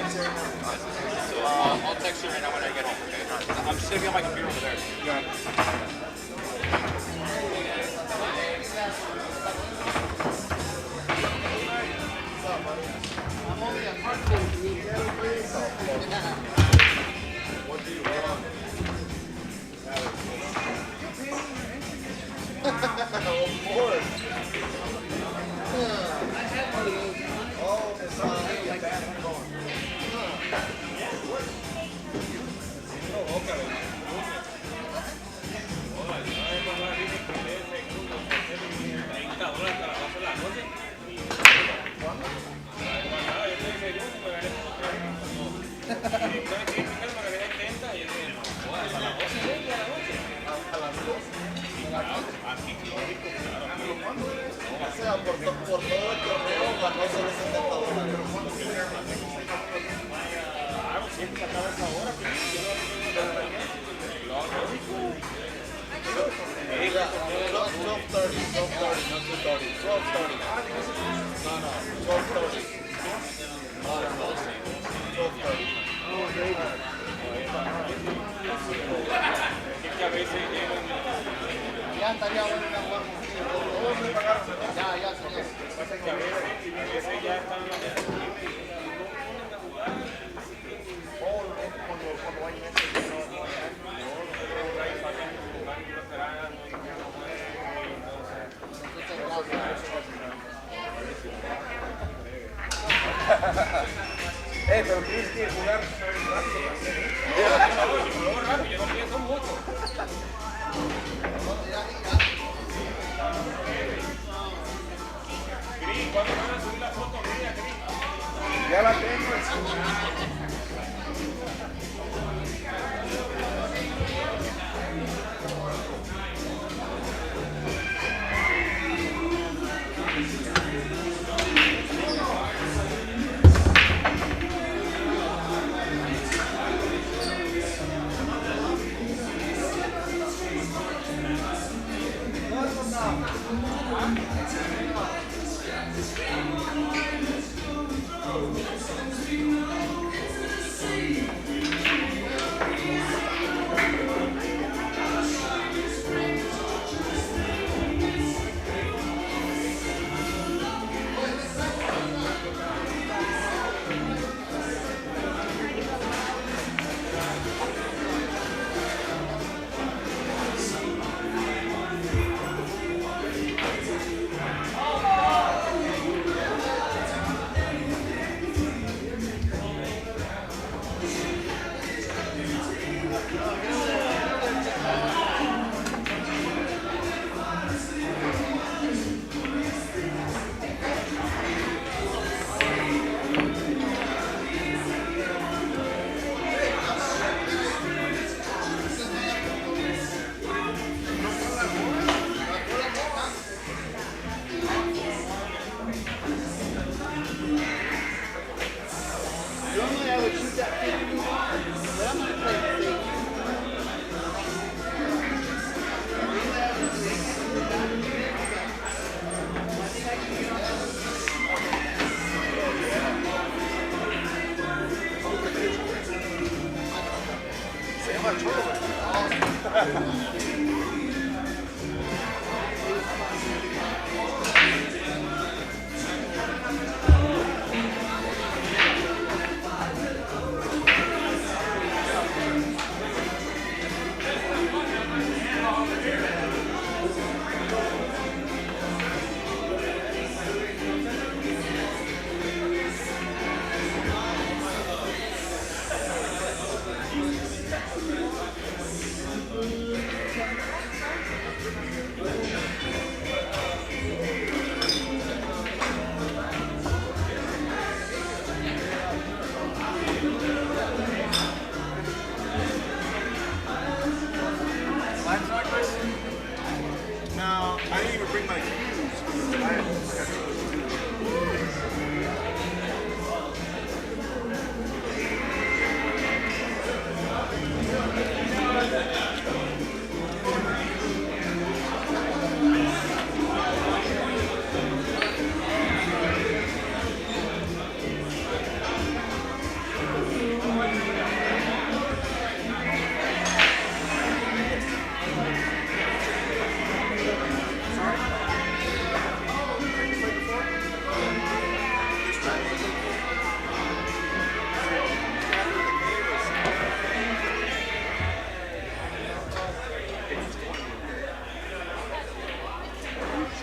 I'll text you right now when I get home, okay? I'm just gonna be on my computer over there. What do you want? Of course. Oh, the sun. Oh, okay. O sea, por todo el torneo ganó solo $70. Claro, siempre sacaba esa hora. Mira, 12:30, not 2:30. 12:30. No, 12:30. No, 12:30. Que a veces ya estaría bueno una jugada contigo. Ya, señor. Pasa que a veces ya están cuando hay meses que no hay pero tienes que jugar rápido. Yo no pienso mucho. Gris, ¿cuándo van a subir la foto mía, Gris? Ya la tengo.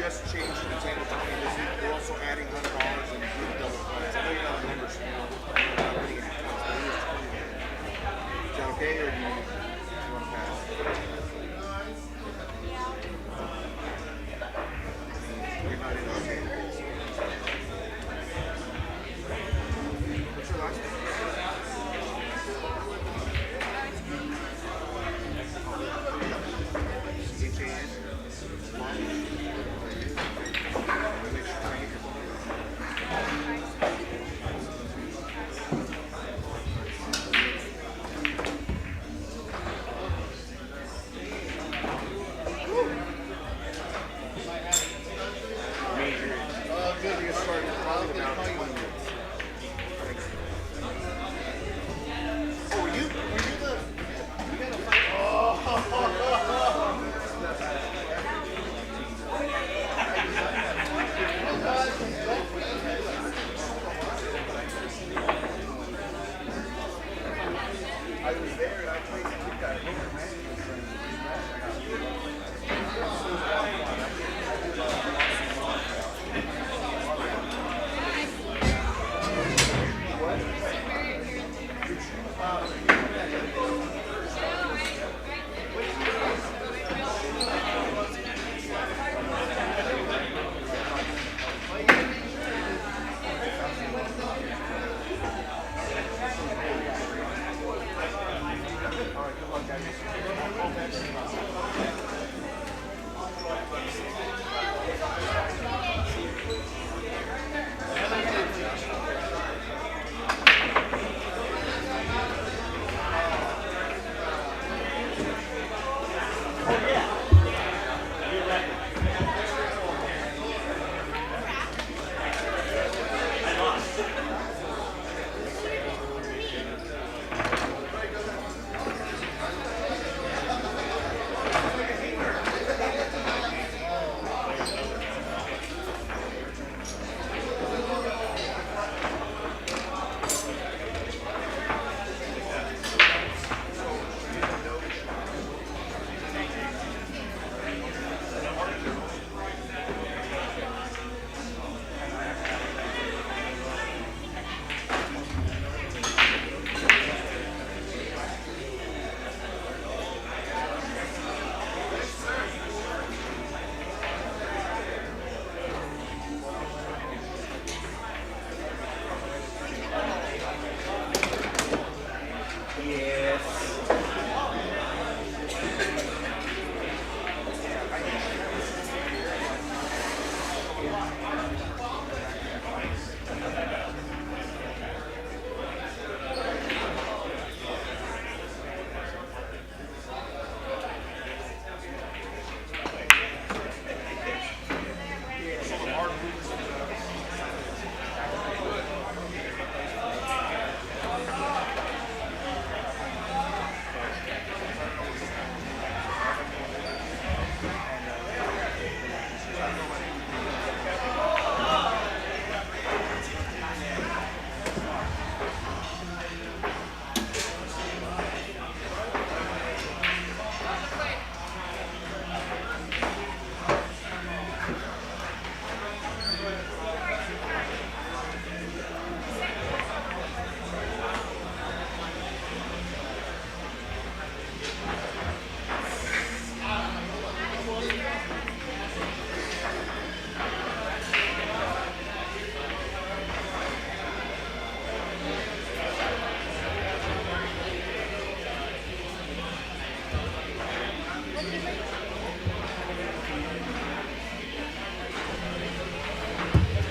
just changed the table between this week. We're also adding $100 and doing double points. I know you're not a member, so you're not putting any points, but it is 20. Is that okay, or do you want to pass? You're not in our table. What's your last name? H-A-N? Mark? Make sure I get your phone number. Good to get started. Probably about 20 minutes. Thanks. Oh, were you the... You got a fight? I was there and I played the kid guy.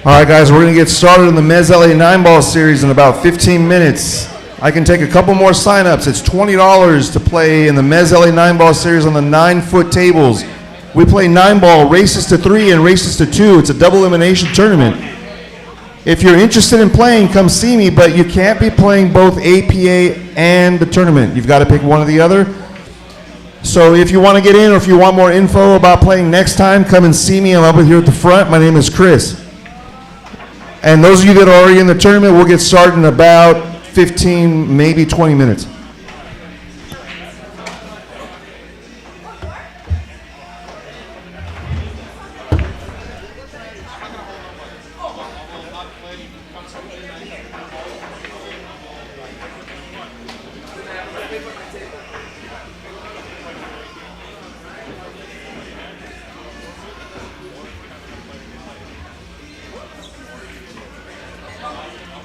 All right, guys, we're going to get started in the Mezz LA 9-ball series in about 15 minutes. I can take a couple more sign-ups. It's $20 to play in the Mezz LA 9-ball series on the 9-foot tables. We play 9-ball, races to 3 and races to 2. It's a double elimination tournament. If you're interested in playing, come see me, but you can't be playing both APA and the tournament. You've got to pick one or the other. So if you want to get in or if you want more info about playing next time, come and see me. I'm up here at the front. My name is Chris. And those of you that are already in the tournament, we'll get started in about 15, maybe 20 minutes.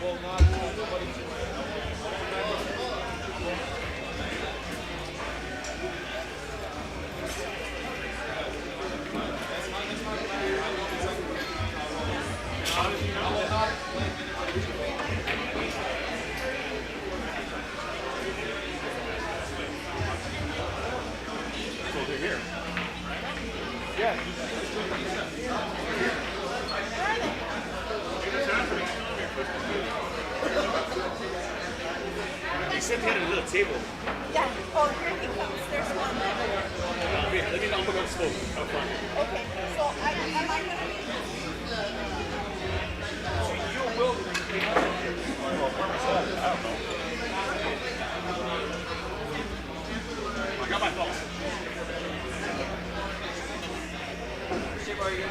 You said they had a little table. Yeah. Oh, here he comes. There's one. Wait, let me know. I'm gonna go smoke up front. Okay. So am I gonna be? You will. I got my phone. Right here.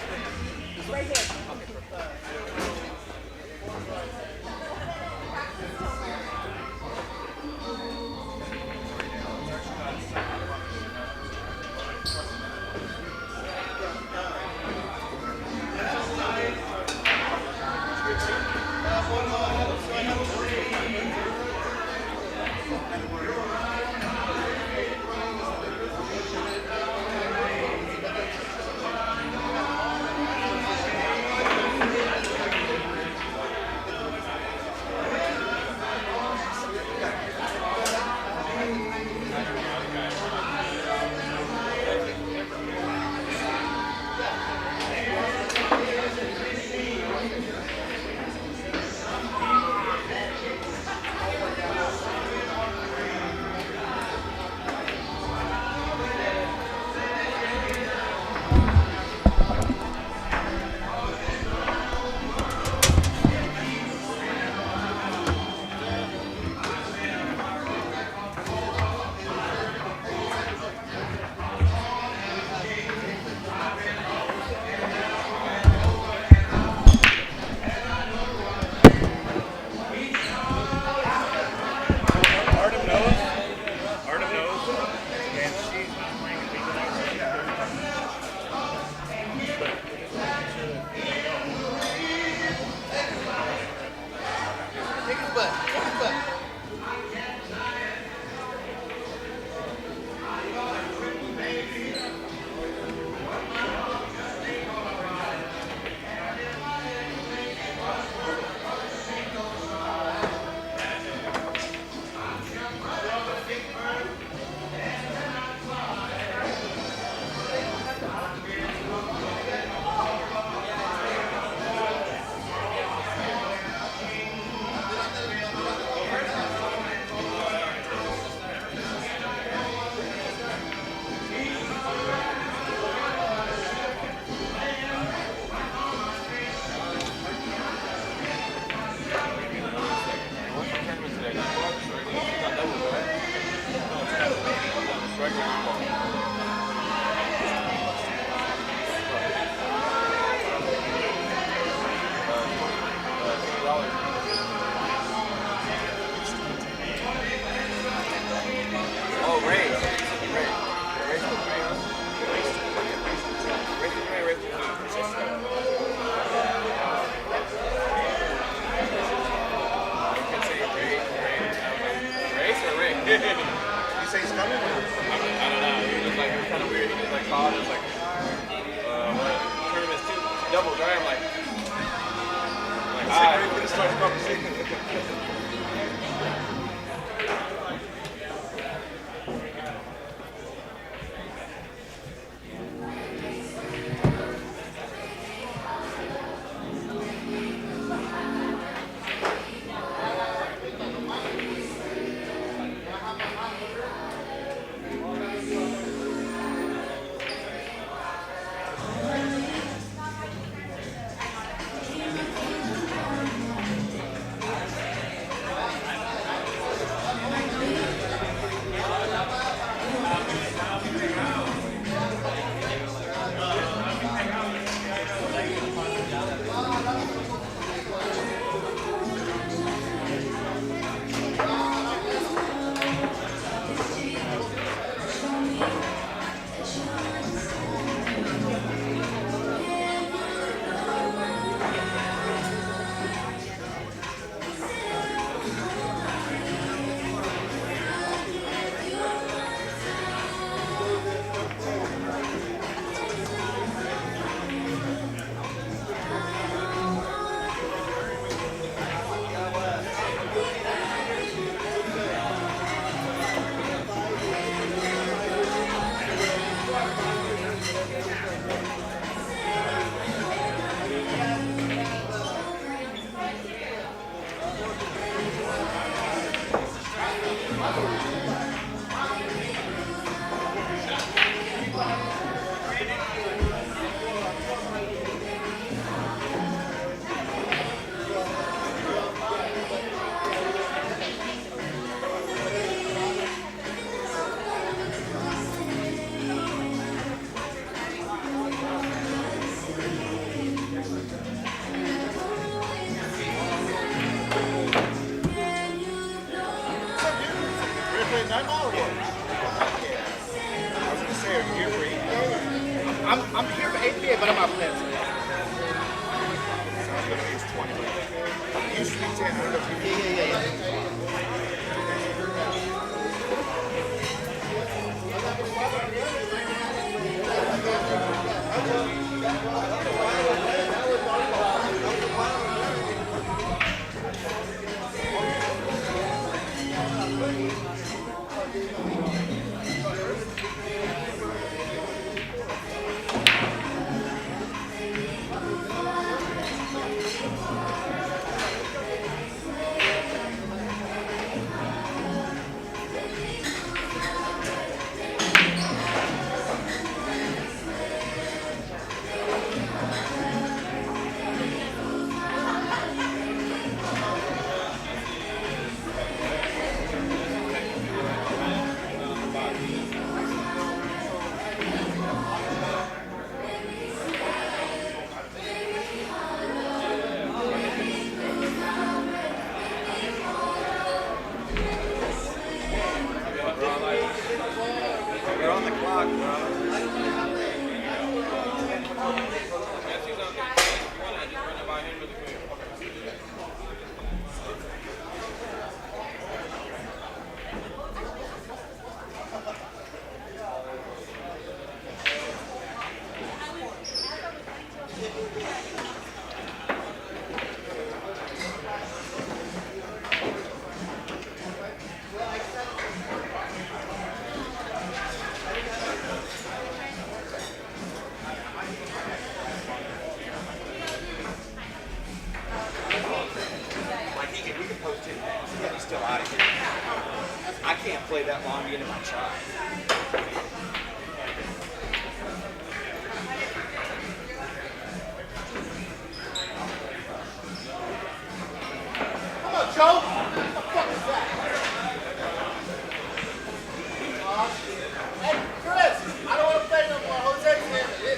You say he's coming? I don't know. He was just like, it was kind of weird. He just like called us like, what? Tournament's two doubles, right? I'm like, We're going to start the conversation. Oh, yeah. I was going to say, are you here for APA? I'm here for APA, but I'm not playing today. Sounds good. It's 20. It used to be 10. I don't know if you... Yeah. You're on the clock, bro. Like, we can post it. He's still out of here. I can't play that long into my shot. Come on, Joe. What the fuck is that? Hey, Chris, I don't want to play no more. Jose's here.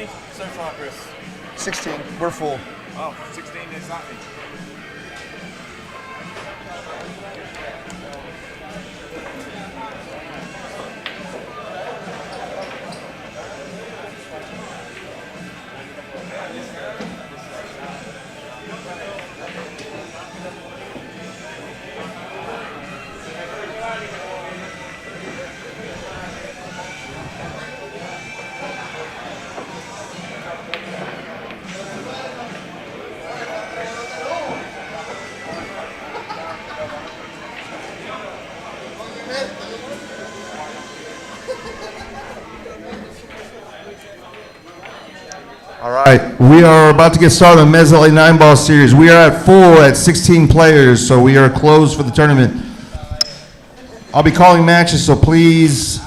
many so far, Chris? 16. We're full. Oh, 16 exactly. All right, we are about to get started on the Mezz LA 9-ball series. We are at full at 16 players, so we are closed for the tournament. I'll be calling matches, so please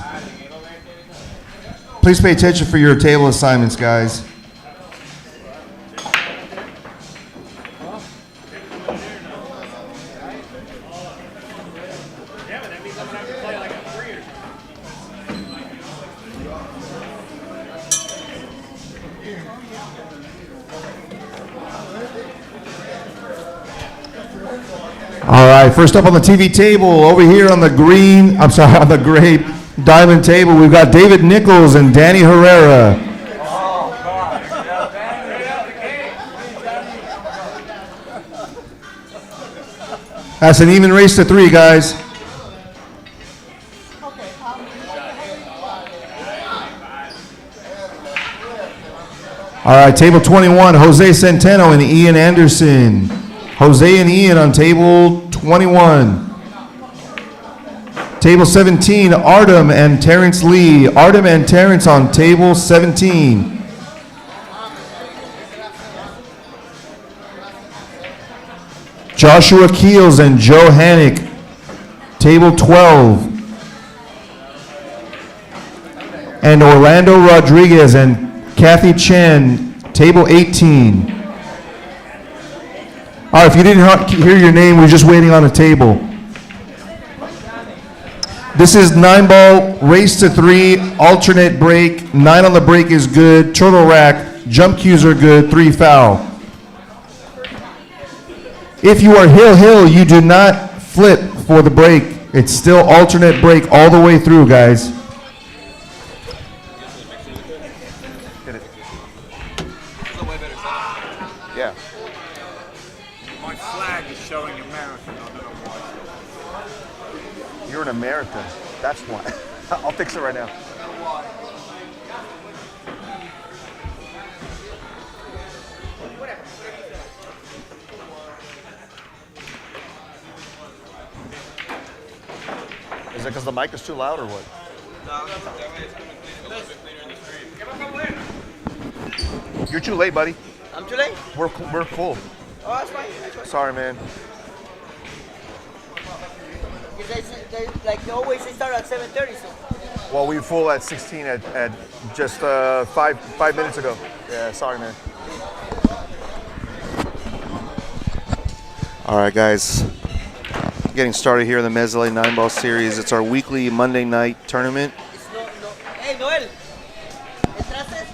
pay attention for your table assignments, guys. All right, first up on the TV table, over here on the on the gray diamond table, we've got David Nichols and Danny Herrera. That's an even race to 3, guys. All right, table 21, Jose Centeno and Ian Anderson. Jose and Ian on table 21. Table 17, Artem and Terrence Lee. Artem and Terrence on table 17. Joshua Keels and Joe Hannick, table 12. And Orlando Rodriguez and Kathy Chen, table 18. All right, if you didn't hear your name, we're just waiting on a table. This is 9-ball, race to 3, alternate break. 9 on the break is good. Turtle rack, jump cues are good. 3 foul. If you are hill, you do not flip for the break. It's still alternate break all the way through, guys. Hit it. Yeah. My flag is showing American. I don't know why. You're an American. That's why. I'll fix it right now. Is it because the mic is too loud or what? No, that way it's coming clean, a little bit cleaner in the stream. You're too late, buddy. I'm too late? We're full. Oh, that's fine. That's fine. Sorry, man. Because they always start at 7:30, so. Well, we full at 16 at just 5 minutes ago. Yeah, sorry, man. All right, guys. Getting started here in the Mezz LA 9-ball series. It's our weekly Monday night tournament. Hey, Noel. ¿Entraste?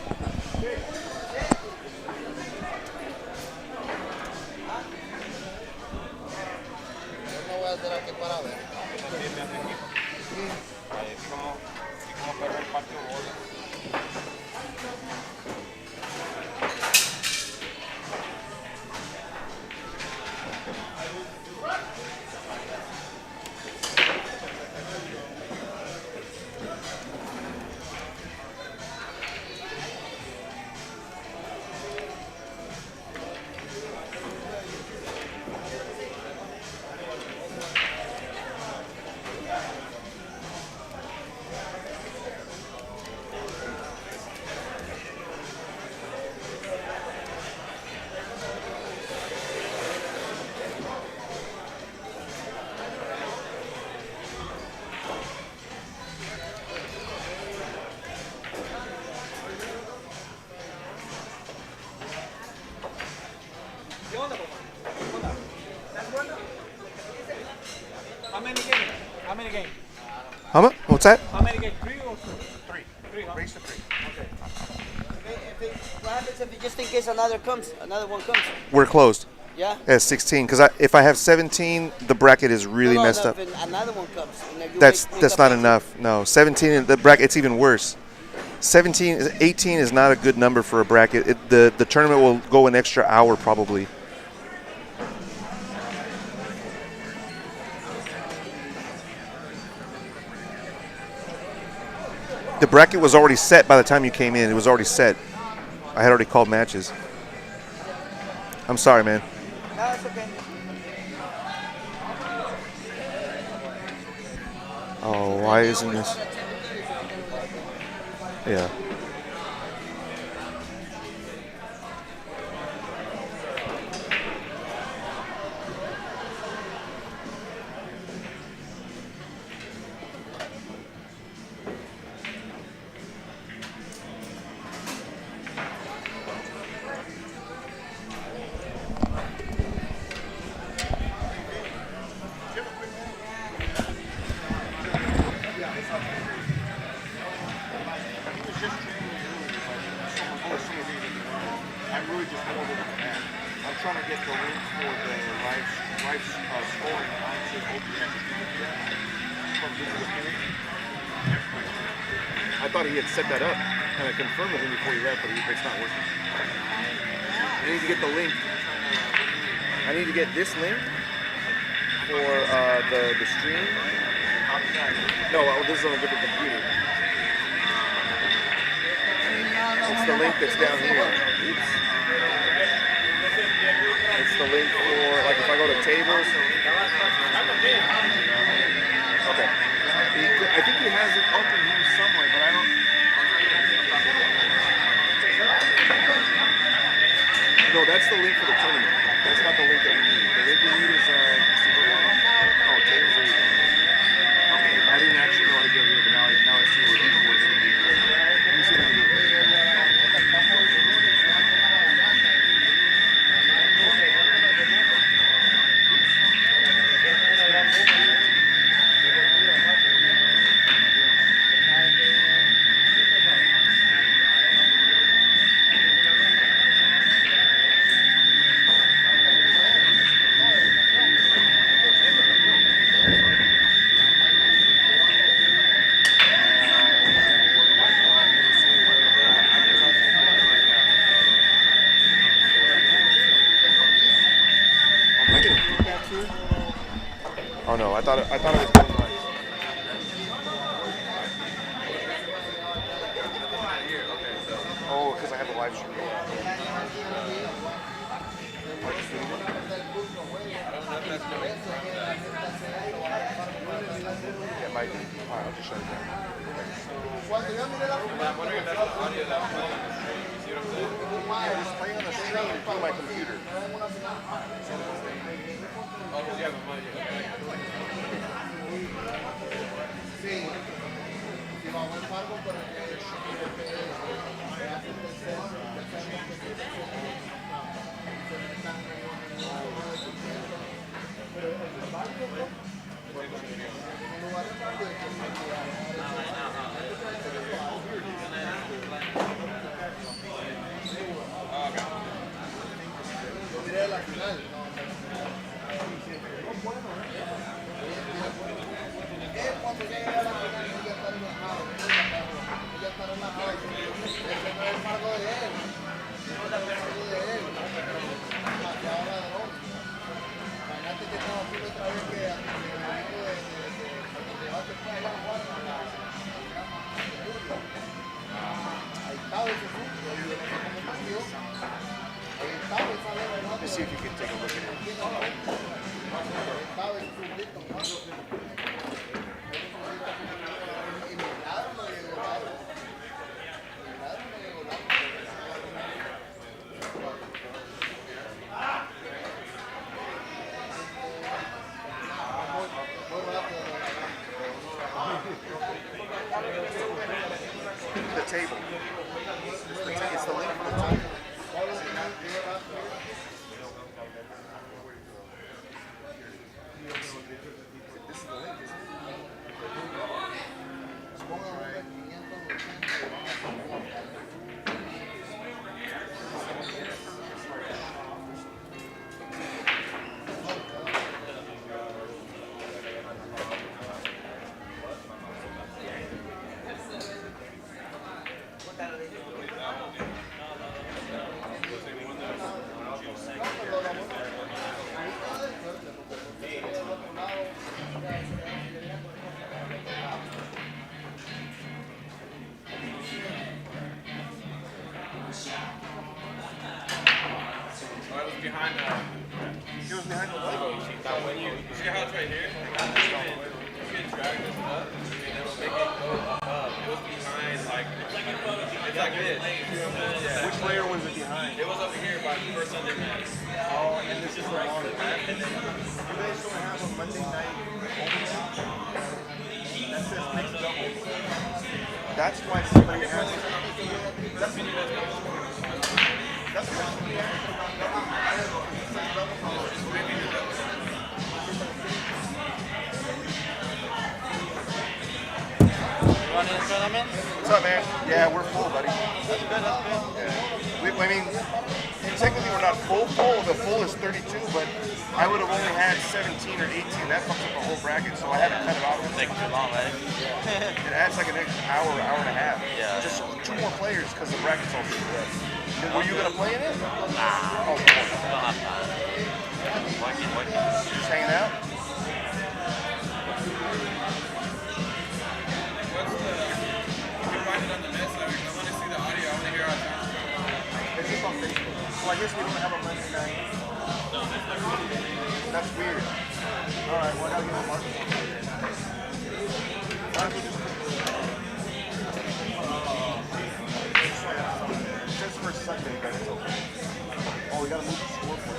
How many games? How much? What's that? How many games? 3 or 2? 3. 3, huh? Race to 3. Okay. what happens if just in case another one comes? We're closed Yeah. at 16 because if I have 17, the bracket is really No, messed up. If another one comes, and then you That's make that's up not 18. enough. No, 17, the bracket, it's even worse. 18 is not a good number for a bracket. The tournament will go an extra hour probably. The bracket was already set by the time you came in. It was already set. I had already called matches. I'm sorry, man. No, it's okay. Oh, why isn't this? Yeah. I'm really just holding on that. I'm trying to get the link for the live scoring onto OBS from Digital Pay. I thought he had set that up, and I confirmed with him before he left, but it's not working. I need to get the link. I need to get this link for the stream. No, this is on a different computer. It's the link that's down here. Oops. It's the link for, like, if I go to tables. Okay. I think he has it open here somewhere, but I don't. No, that's the link for the tournament. That's not the link that we need. The link we need is, oh, tables are here. Okay, I didn't actually know how to get here, but now I see where it's going to be. Let me see if I can do it. I get feedback too? Oh no, I thought it was going like. Oh, because I have the live stream. Yeah, it might be. Alright, I'll just shut it down. Yeah, just play on the stream through my computer. Let's see if you can take a look at it. The table. It's the link for the table. This is the link, isn't it? He was behind the light. See how it's right here? You can drag this up, and it'll make it go up. It was behind, like, it's like this. Yeah. Which layer was it behind? It was over here by the first under mat. Oh, and this is the long back. You guys don't have a Monday night that says mixed double. That's why somebody has it. That's why somebody has it. I don't know. It says double color. Running the tournament? What's up, man? Yeah, we're full, buddy. That's good, that's good. Yeah. I mean, technically we're not full. The full is 32, but I would have only had 17 or 18. That fucks up the whole bracket, so I had to cut it off. It's taking too long, right? It adds like an extra hour and a half. Yeah. Just 2 more players because the bracket's all screwed up. Were you going to play in it? Nah. Oh, I don't have time. Working. just hanging out? Find it on the Mezz. I want to see the audio. I want to hear how it sounds. It's just on Facebook. Well, I guess we don't have a Monday night. That's weird. All right, well, I gotta get a market. Just for Sunday, but it's okay. Oh, we gotta move the scoreboard.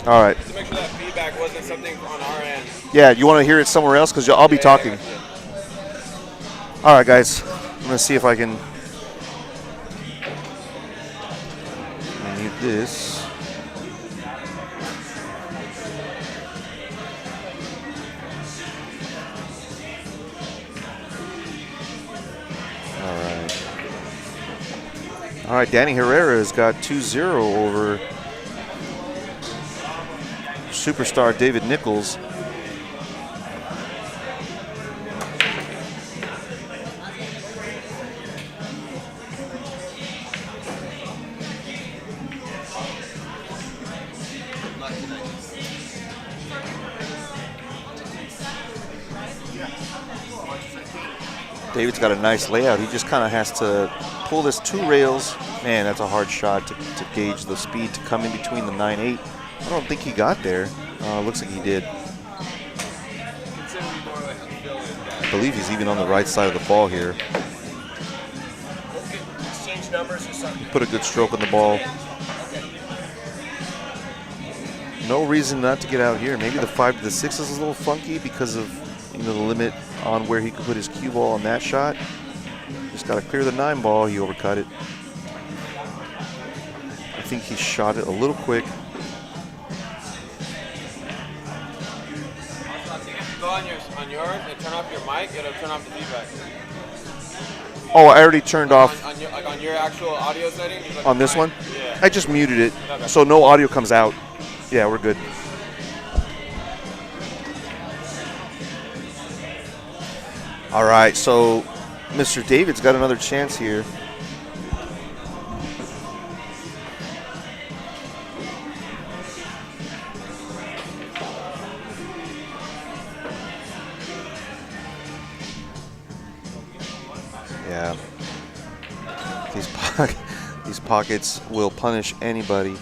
All right. To make sure that feedback wasn't something on our end. Yeah, you want to hear it somewhere else? Because I'll be talking. All right, guys. I'm going to see if I can mute this. All right, Danny Herrera has got 2-0 over superstar David Nichols. David's got a nice layout. He just kind of has to pull this 2 rails. Man, that's a hard shot to gauge the speed to come in between the 9-8. I don't think he got there. Looks like he did. I believe he's even on the right side of the ball here. Exchange numbers or something. Put a good stroke on the ball. No reason not to get out here. Maybe the 5 to the 6 is a little funky because of the limit on where he could put his cue ball on that shot. Just got to clear the 9 ball. He overcut it. I think he shot it a little quick. Go on yours and turn off your mic. It'll turn off the feedback. Oh, I already turned off On your actual audio settings. Like on this one. Yeah. I just muted it, Okay. so no audio comes out. Yeah, we're good. All right, so Mr. David's got another chance here. Yeah. These pockets will punish anybody.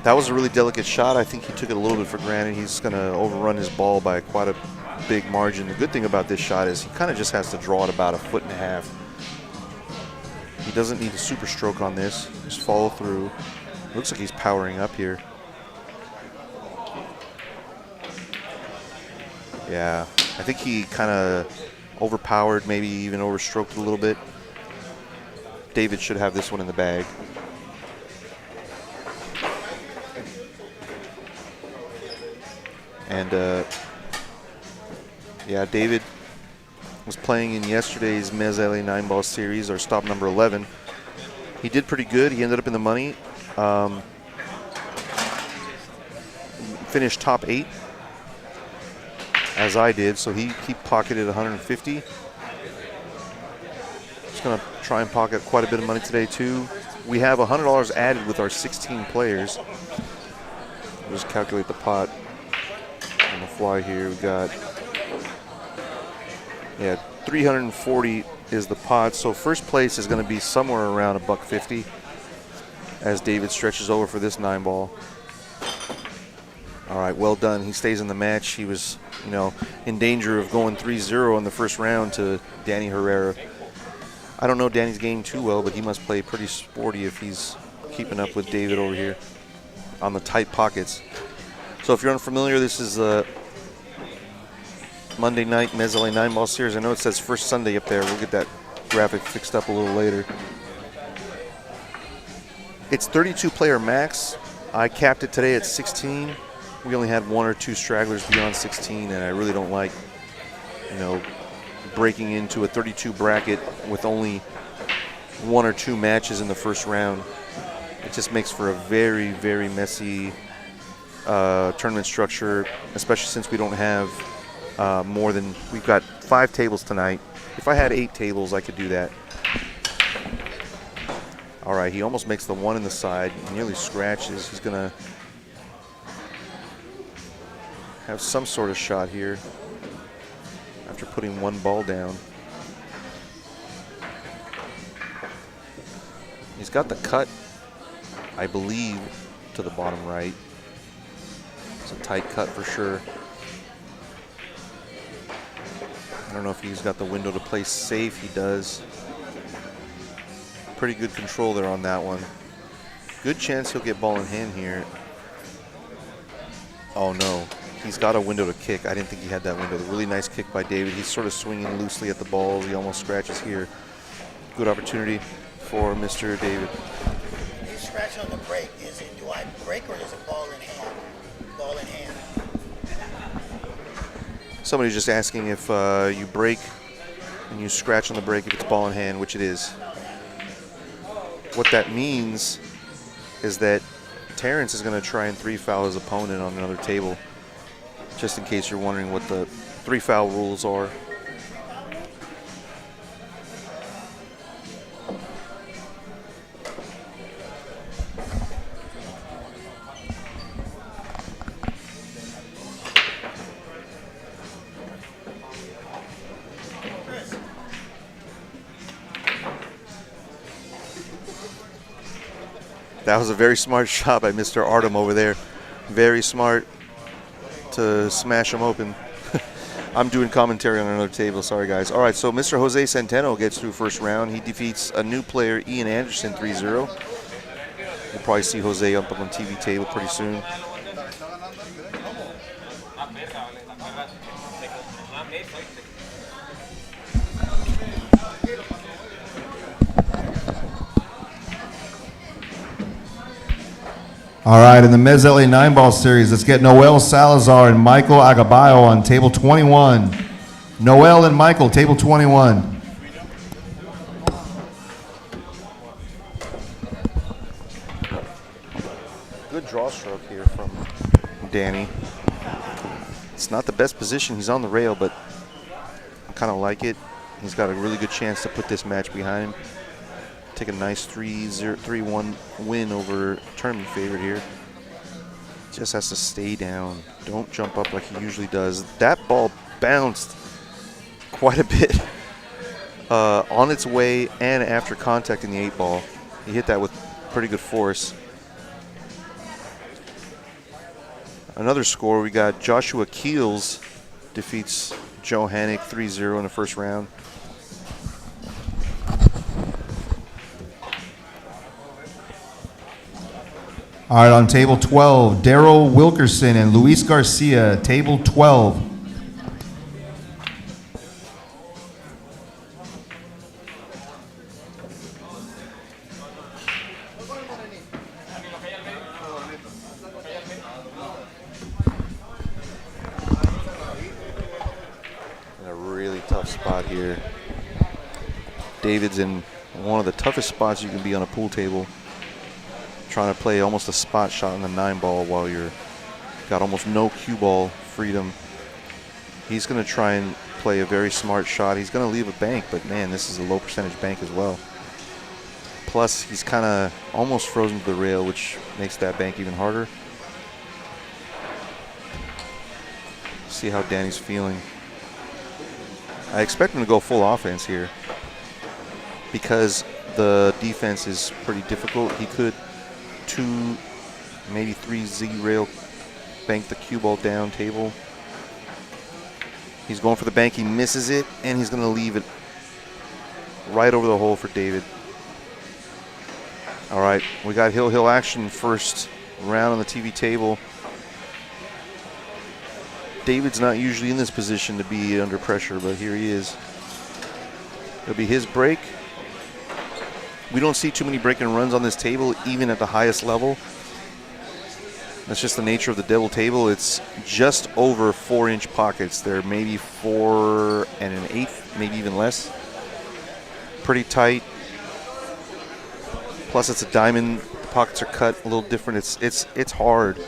That was a really delicate shot. I think he took it a little bit for granted. He's going to overrun his ball by quite a big margin. The good thing about this shot is he kind of just has to draw it about 1.5 feet. He doesn't need a super stroke on this. Just follow through. Looks like he's powering up here. Yeah, I think he kind of overpowered, maybe even overstroked a little bit. David should have this one in the bag. And yeah, David was playing in yesterday's Mezz LA 9-ball series, our stop number 11. He did pretty good. He ended up in the money. Finished top 8, as I did, so he pocketed 150. Just going to try and pocket quite a bit of money today, too. We have $100 added with our 16 players. We'll just calculate the pot on the fly here. We got, 340 is the pot. So first place is going to be somewhere around $1.50 as David stretches over for this 9-ball. All right, well done. He stays in the match. He was, in danger of going 3-0 in the first round to Danny Herrera. I don't know Danny's game too well, but he must play pretty sporty if he's keeping up with David over here on the tight pockets. So if you're unfamiliar, this is the Monday night Mezz LA 9-ball series. I know it says first Sunday up there. We'll get that graphic fixed up a little later. It's 32 player max. I capped it today at 16. We only had 1 or 2 stragglers beyond 16, and I really don't like, breaking into a 32 bracket with only 1 or 2 matches in the first round. It just makes for a very, very messy tournament structure, especially since we don't have we've got 5 tables tonight. If I had 8 tables, I could do that. All right, he almost makes the 1 in the side. He nearly scratches. He's going to have some sort of shot here after putting 1 ball down. He's got the cut, I believe, to the bottom right. It's a tight cut for sure. I don't know if he's got the window to play safe. He does. Pretty good control there on that one. Good chance he'll get ball in hand here. Oh no, he's got a window to kick. I didn't think he had that window. Really nice kick by David. He's sort of swinging loosely at the balls. He almost scratches here. Good opportunity for Mr. David. You scratch on the break. Do I break or is it ball in hand? Ball in hand. Somebody's just asking if you break and you scratch on the break if it's ball in hand, which it is. What that means is that Terrence is going to try and 3-foul his opponent on another table, just in case you're wondering what the 3-foul rules are. That was a very smart shot by Mr. Artem over there. Very smart to smash him open. I'm doing commentary on another table. Sorry, guys. All right, so Mr. Jose Centeno gets through first round. He defeats a new player, Ian Anderson, 3-0. You'll probably see Jose up on the TV table pretty soon. All right, in the Mezz LA 9-ball series, let's get Noel Salazar and Michael Agabayo on table 21. Noel and Michael, table 21. Good draw stroke here from Danny. It's not the best position. He's on the rail, but I kind of like it. He's got a really good chance to put this match behind him. Take a nice 3-1 win over tournament favorite here. Just has to stay down. Don't jump up like he usually does. That ball bounced quite a bit on its way and after contacting the 8-ball. He hit that with pretty good force. Another score, we got Joshua Keels defeats Joe Hannick 3-0 in the first round. All right, on table 12, Daryl Wilkerson and Luis Garcia, table 12. In a really tough spot here. David's in one of the toughest spots you can be on a pool table. Trying to play almost a spot shot on the 9-ball while you're got almost no cue ball freedom. He's going to try and play a very smart shot. He's going to leave a bank, but man, this is a low percentage bank as well. Plus, he's kind of almost frozen to the rail, which makes that bank even harder. See how Danny's feeling. I expect him to go full offense here because the defense is pretty difficult. He could 2, maybe 3 Z rail bank the cue ball down table. He's going for the bank. He misses it, and he's going to leave it right over the hole for David. All right, we got hill action first round on the TV table. David's not usually in this position to be under pressure, but here he is. It'll be his break. We don't see too many break and runs on this table, even at the highest level. That's just the nature of the devil table. It's just over 4-inch pockets. They're maybe 4 1/8, maybe even less. Pretty tight. Plus, it's a diamond. The pockets are cut a little different. It's hard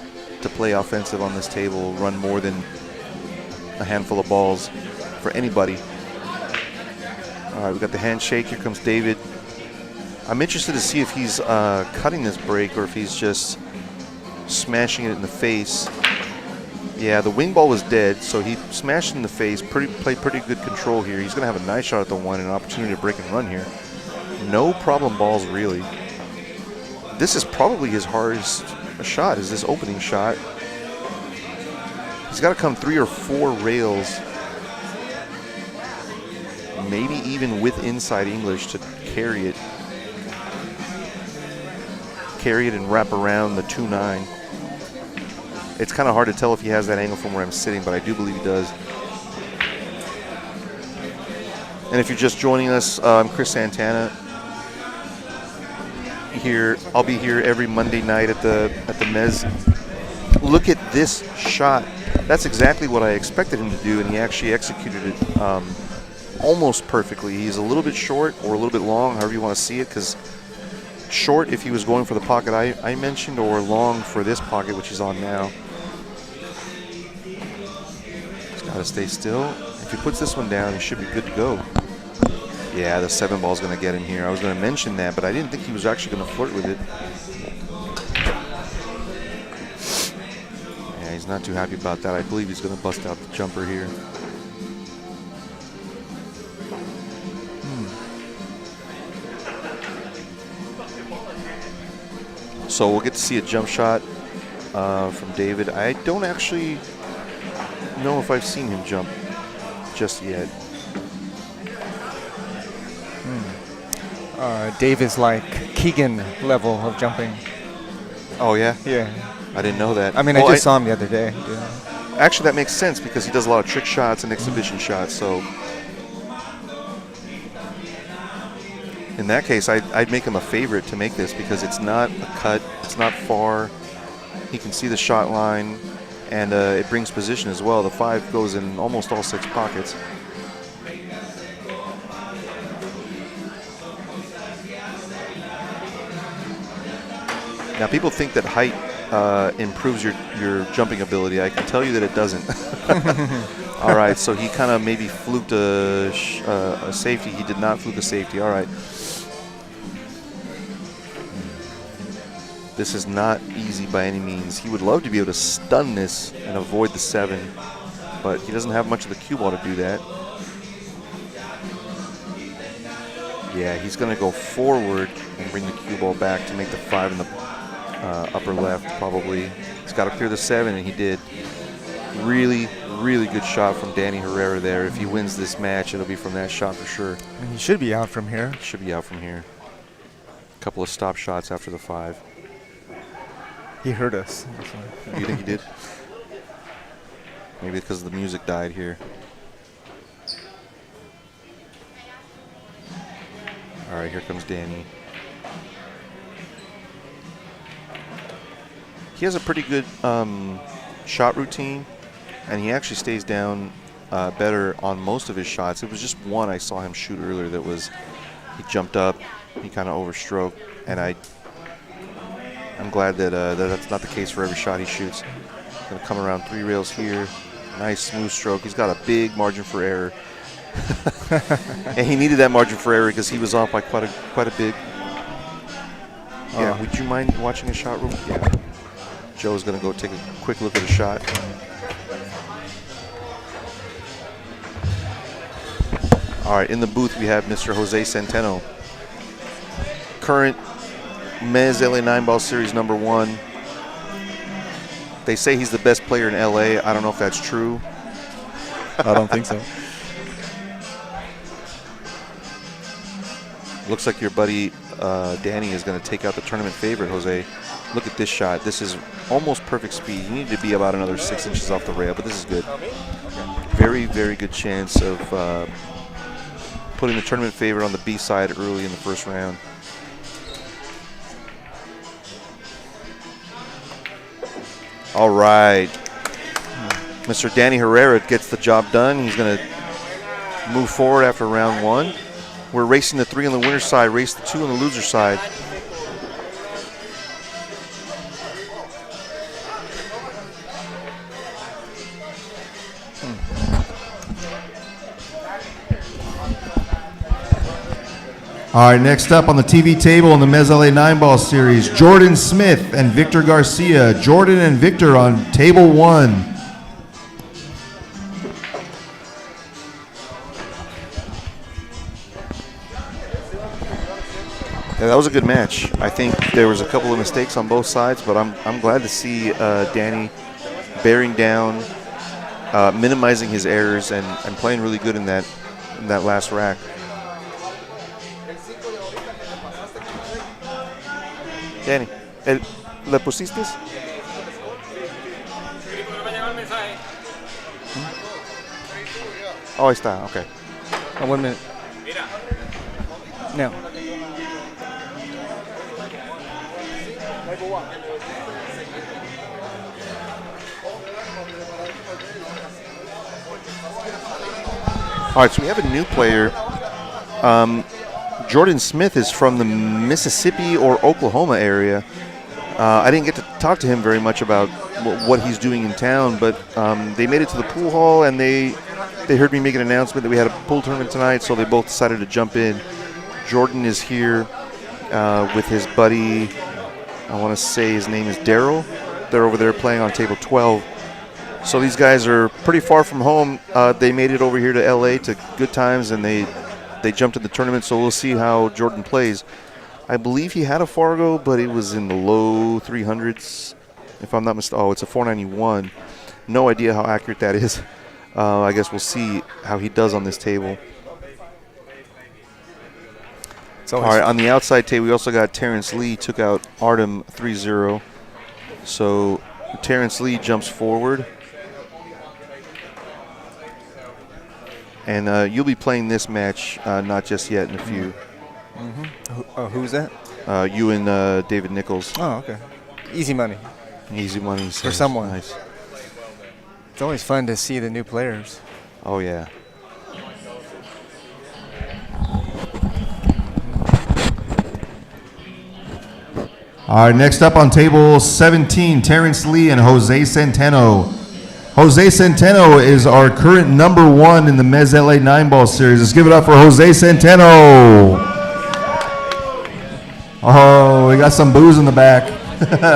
to play offensive on this table. Run more than a handful of balls for anybody. All right, we got the handshake. Here comes David. I'm interested to see if he's cutting this break or if he's just smashing it in the face. Yeah, the wing ball was dead, so he smashed it in the face. Played pretty good control here. He's going to have a nice shot at the 1 and an opportunity to break and run here. No problem balls, really. This is probably his hardest shot, is this opening shot. He's got to come 3 or 4 rails, maybe even with inside English to carry it. Carry it and wrap around the 2-9. It's kind of hard to tell if he has that angle from where I'm sitting, but I do believe he does. And if you're just joining us, I'm Chris Santana. Here, I'll be here every Monday night at the Mezz. Look at this shot. That's exactly what I expected him to do, and he actually executed it almost perfectly. He's a little bit short or a little bit long, however you want to see it, because short if he was going for the pocket I mentioned, or long for this pocket, which he's on now. He's got to stay still. If he puts this one down, he should be good to go. Yeah, the 7 ball's going to get him here. I was going to mention that, but I didn't think he was actually going to flirt with it. Yeah, he's not too happy about that. I believe he's going to bust out the jumper here. So we'll get to see a jump shot from David. I don't actually know if I've seen him jump just yet. Dave is like Keegan level of jumping. Oh, yeah? Yeah. I didn't know that. I mean, well, I just saw him the other day. Yeah. Actually, that makes sense because he does a lot of trick shots and exhibition shots. So in that case, I'd make him a favorite to make this because it's not a cut. It's not far. He can see the shot line, and it brings position as well. The 5 goes in almost all 6 pockets. Now, people think that height improves your jumping ability. I can tell you that it doesn't. All right, so he kind of maybe fluked a safety. He did not fluke a safety. All right. This is not easy by any means. He would love to be able to stun this and avoid the 7, but he doesn't have much of the cue ball to do that. Yeah, he's going to go forward and bring the cue ball back to make the 5 in the upper left, probably. He's got to clear the 7, and he did. Really, really good shot from Danny Herrera there. If he wins this match, it'll be from that shot for sure. I mean, he should be out from here. Should be out from here. A couple of stop shots after the 5. He heard us. You think he did? Maybe because the music died here. All right, here comes Danny. He has a pretty good shot routine, and he actually stays down better on most of his shots. It was just one I saw him shoot earlier that was He jumped up. He kind of overstroked, and I'm glad that, that's not the case for every shot he shoots. Going to come around 3 rails here. Nice smooth stroke. He's got a big margin for error. And he needed that margin for error because he was off by quite a bit. Yeah, would you mind watching a shot room? Yeah. Joe's going to go take a quick look at a shot. All right, in the booth we have Mr. Jose Centeno. Current Mezz LA 9-ball series #1. They say he's the best player in LA. I don't know if that's true. I don't think so. Looks like your buddy Danny is going to take out the tournament favorite, Jose. Look at this shot. This is almost perfect speed. You need to be about another 6 inches off the rail, but this is good. Very, very good chance of putting the tournament favorite on the B side early in the first round. All right. Mr. Danny Herrera gets the job done. He's going to move forward after round 1. We're racing the 3 on the winner's side, race the 2 on the loser's side. All right, next up on the TV table in the Mezz LA 9-ball series, Jordan Smith and Victor Garcia. Jordan and Victor on table 1. Yeah, that was a good match. I think there was a couple of mistakes on both sides, but I'm glad to see Danny bearing down, minimizing his errors, and playing really good in that last rack. Danny, ¿le pusiste? Oh, ahí está, okay. Oh, 1 minute. No. All right, so we have a new player. Jordan Smith is from the Mississippi or Oklahoma area. I didn't get to talk to him very much about what he's doing in town, but they made it to the pool hall, and they heard me make an announcement that we had a pool tournament tonight, so they both decided to jump in. Jordan is here with his buddy, I want to say his name is Daryl. They're over there playing on table 12. So these guys are pretty far from home. They made it over here to LA to good times, and they jumped in the tournament, so we'll see how Jordan plays. I believe he had a Fargo, but it was in the low 300s, if I'm not mistaken. Oh, it's a 491. No idea how accurate that is. I guess we'll see how he does on this table. All right, on the outside table, we also got Terrence Lee, took out Artem 3-0. So Terrence Lee jumps forward. And you'll be playing this match, not just yet, in a few. Mm-hmm. Who's that? You and David Nichols. Oh, okay. Easy money. Easy money. For someone. Nice. It's always fun to see the new players. Oh, yeah. All right, next up on table 17, Terrence Lee and Jose Centeno. Jose Centeno is our current #1 in the Mezz LA 9-ball series. Let's give it up for Jose Centeno. Oh, we got some booze in the back.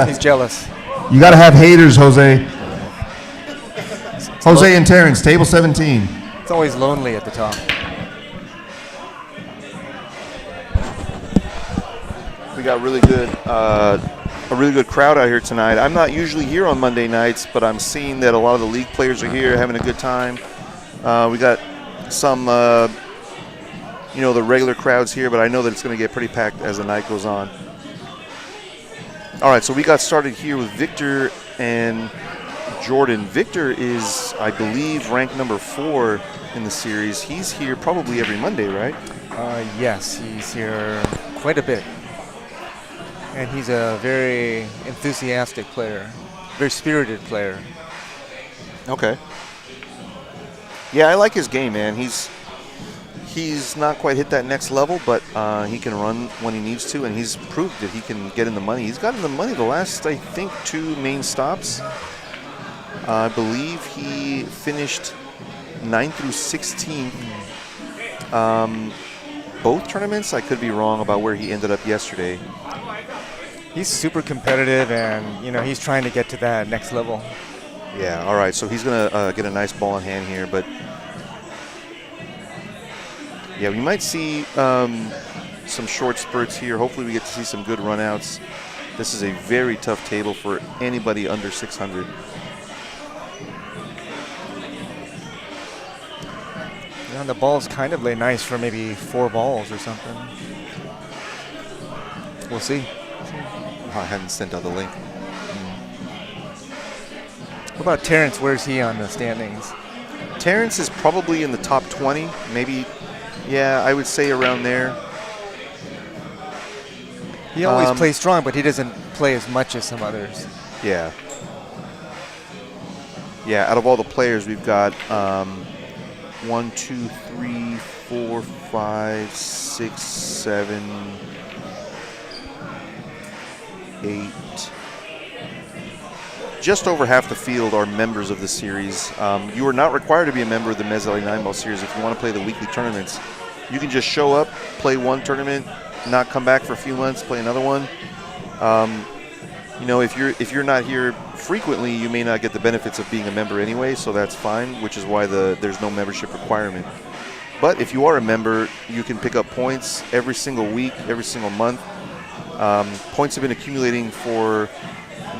He's jealous. You got to have haters, Jose. Jose and Terrence, table 17. It's always lonely at the top. We got really good, a really good crowd out here tonight. I'm not usually here on Monday nights, but I'm seeing that a lot of the league players are here having a good time. We got some, the regular crowds here, but I know that it's going to get pretty packed as the night goes on. All right, so we got started here with Victor and Jordan. Victor is, I believe, ranked #4 in the series. He's here probably every Monday, right? Yes, he's here quite a bit. And he's a very enthusiastic player, very spirited player. Okay. Yeah, I like his game, man. He He's not quite hit that next level, but he can run when he needs to, and he's proved that he can get in the money. He's got in the money the last, I think, 2 main stops. I believe he finished 9th through 16th. Both tournaments. I could be wrong about where he ended up yesterday. He's super competitive, and you know he's trying to get to that next level. Yeah. All right. So he's gonna get a nice ball in hand here, but yeah, we might see some short spurts here. Hopefully, we get to see some good runouts. This is a very tough table for anybody under 600. Yeah, the balls kind of lay nice for maybe 4 balls or something. We'll see. I haven't sent out the link. What about Terrence? Where's he on the standings? Terrence is probably in the top 20, maybe. Yeah, I would say around there. He always plays strong, but he doesn't play as much as some others. Yeah. Yeah, out of all the players, we've got 1, 2, 3, 4, 5, 6, 7, 8. Just over half the field are members of the series. You are not required to be a member of the Mezz LA 9-ball series if you want to play the weekly tournaments. You can just show up, play one tournament, not come back for a few months, play another one. You know, if you're not here frequently, you may not get the benefits of being a member anyway, so that's fine, which is why there's no membership requirement. But if you are a member, you can pick up points every single week, every single month. Points have been accumulating for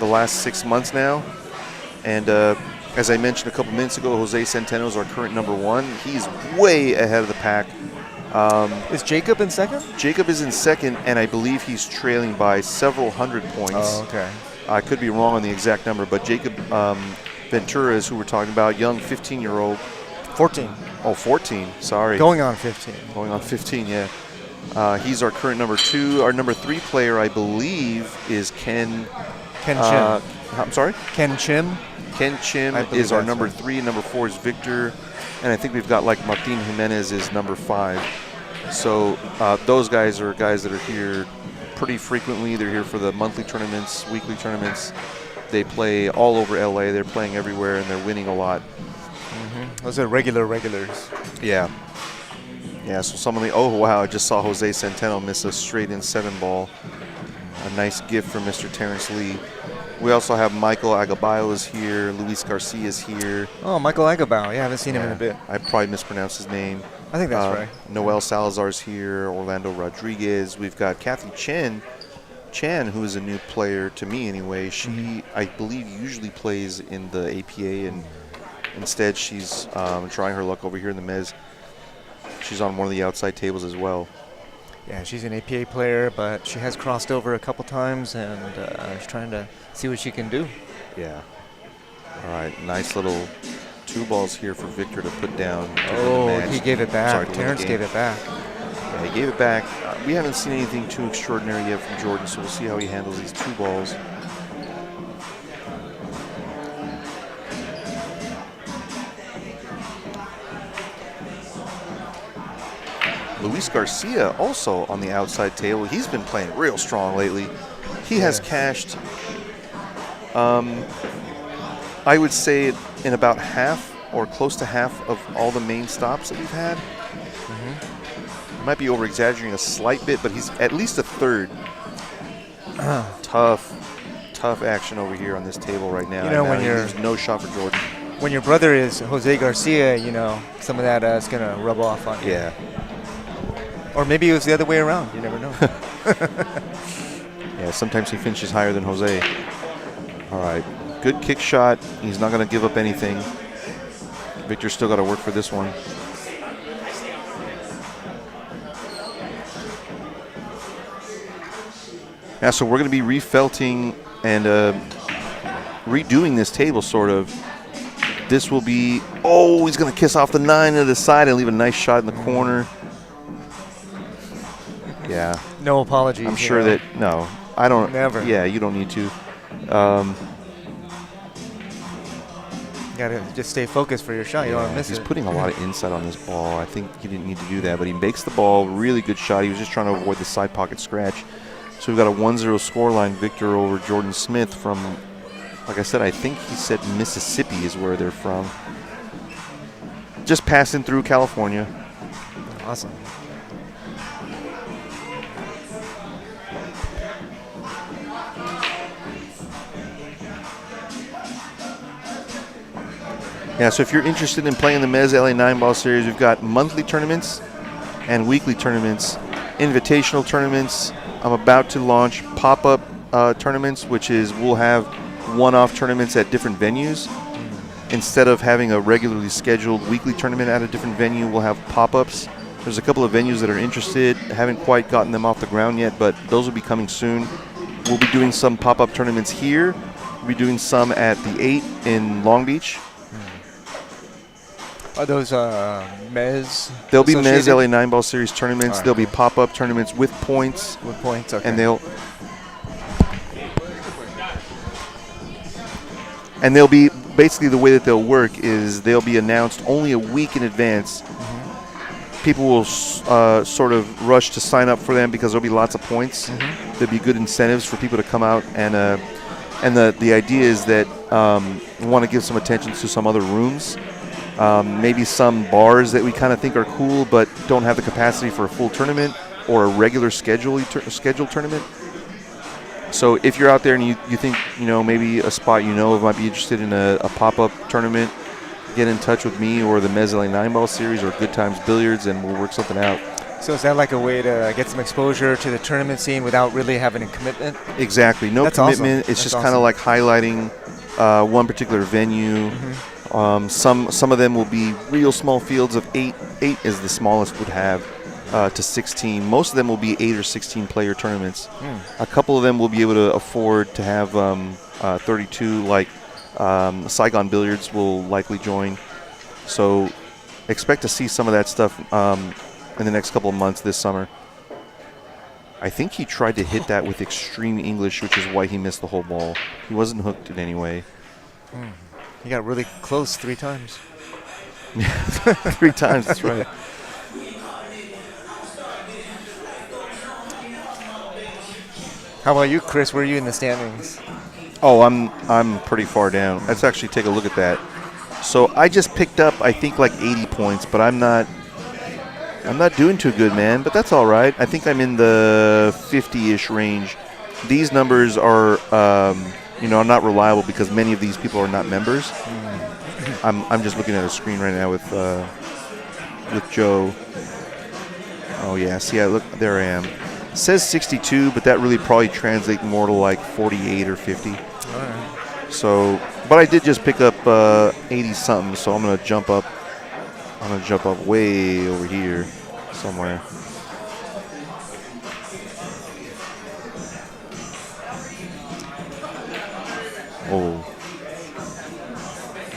the last 6 months now, and as I mentioned a couple minutes ago, Jose Centeno is our current #1. He's way ahead of the pack. Is Jacob in second? Jacob is in second, and I believe he's trailing by several hundred points. Oh, okay. I could be wrong on the exact number, but Jacob Ventura is who we're talking about, young 15-year-old. 14. Oh, 14, sorry. Going on 15. Going on 15, yeah. He's our current #2. Our #3 player, I believe, is Ken Chim. I'm sorry? Ken Chim. Ken Chim I believe is our that's right. #3. #4 is Victor. And I think we've got like Martin Jimenez is #5. So those guys are guys that are here pretty frequently. They're here for the monthly tournaments, weekly tournaments. They play all over LA. They're playing everywhere, and they're winning a lot. Those are regulars. Yeah. Yeah, so some of the, oh wow, I just saw Jose Centeno miss a straight in 7 ball. A nice gift from Mr. Terrence Lee. We also have Michael Agabayo is here. Luis Garcia is here. Oh, Michael Agabao. Yeah, I haven't seen him in a bit. I probably mispronounced his name. I think that's right. Noel Salazar's here. Orlando Rodriguez. We've got Kathy Chan, who is a new player to me anyway. She, I believe, usually plays in the APA, and instead she's trying her luck over here in the Mezz. She's on one of the outside tables as well. Yeah, she's an APA player, but she has crossed over a couple times, and she's trying to see what she can do. Yeah. All right, nice little 2 balls here for Victor to put down. Oh, he gave it back. Sorry, to win the Terrence game. gave it back. Yeah, he gave it back. We haven't seen anything too extraordinary yet from Jordan, so we'll see how he handles these 2 balls. Luis Garcia also on the outside table. He's been playing real strong lately. He has cashed, I would say, in about half or close to half of all the main stops that we've had. Might be over-exaggerating a slight bit, but he's at least a third. Tough action over here on this table right now. You know, when there's no shot for Jordan. When your brother is Jose Garcia, you know, some of that is going to rub off on you. Yeah. Or maybe it was the other way around. You never know. Yeah, sometimes he finishes higher than Jose. All right, good kick shot. He's not going to give up anything. Victor's still got to work for this one. Yeah, so we're going to be refelting and redoing this table, sort of. This will be, oh, he's going to kiss off the 9 to the side and leave a nice shot in the corner. Yeah. No apologies. I'm sure that, no, I don't. Never. Yeah, you don't need to. You gotta just stay focused for your shot. You don't want to miss He's it. putting a lot of inside on this ball. I think he didn't need to do that, but he makes the ball. Really good shot. He was just trying to avoid the side pocket scratch. So we've got a 1-0 scoreline victor over Jordan Smith from, like I said, I think he said Mississippi is where they're from. Just passing through California. Awesome. Yeah, so if you're interested in playing the Mezz LA 9-ball series, we've got monthly tournaments and weekly tournaments, invitational tournaments. I'm about to launch pop-up tournaments, which is we'll have one-off tournaments at different venues. Instead of having a regularly scheduled weekly tournament at a different venue, we'll have pop-ups. There's a couple of venues that are interested. Haven't quite gotten them off the ground yet, but those will be coming soon. We'll be doing some pop-up tournaments here. We'll be doing some at the 8 in Long Beach. Are those Mezz? There'll be Mezz associated? LA 9-ball series tournaments. All right. There'll be pop-up tournaments with points. With points, okay. And they'll be basically the way that they'll work is they'll be announced only a week in advance. People will sort of rush to sign up for them because there'll be lots of points. There'll be good incentives for people to come out, and the idea is that we want to give some attention to some other rooms. Maybe some bars that we kind of think are cool but don't have the capacity for a full tournament or a regular scheduled tournament. So if you're out there and you think, maybe a spot might be interested in a pop-up tournament, get in touch with me or the Mezz LA 9-ball series or Good Times Billiards, and we'll work something out. So is that like a way to get some exposure to the tournament scene without really having a commitment? Exactly. No That's commitment. awesome. It's That's just kind of like highlighting one particular venue. Some of them will be real small fields of 8. 8 is the smallest would have to 16. Most of them will be 8 or 16 player tournaments. A couple of them will be able to afford to have 32, like Saigon Billiards will likely join. So expect to see some of that stuff in the next couple of months this summer. I think he tried to hit that with extreme English, which is why he missed the whole ball. He wasn't hooked in any way. He got really close 3 times. 3 times, that's right. How about you, Chris? Where are you in the standings? Oh, I'm pretty far down. Let's actually take a look at that. So I just picked up, I think, like 80 points, but I'm not doing too good, man. But that's all right. I think I'm in the 50-ish range. These numbers are, not reliable because many of these people are not members. I'm just looking at a screen right now with Joe. Oh yeah, see, look, there I am. It says 62, but that really probably translates more to like 48 or 50. All right. So, but I did just pick up 80 something, so I'm gonna jump up. I'm gonna jump up way over here somewhere. Oh.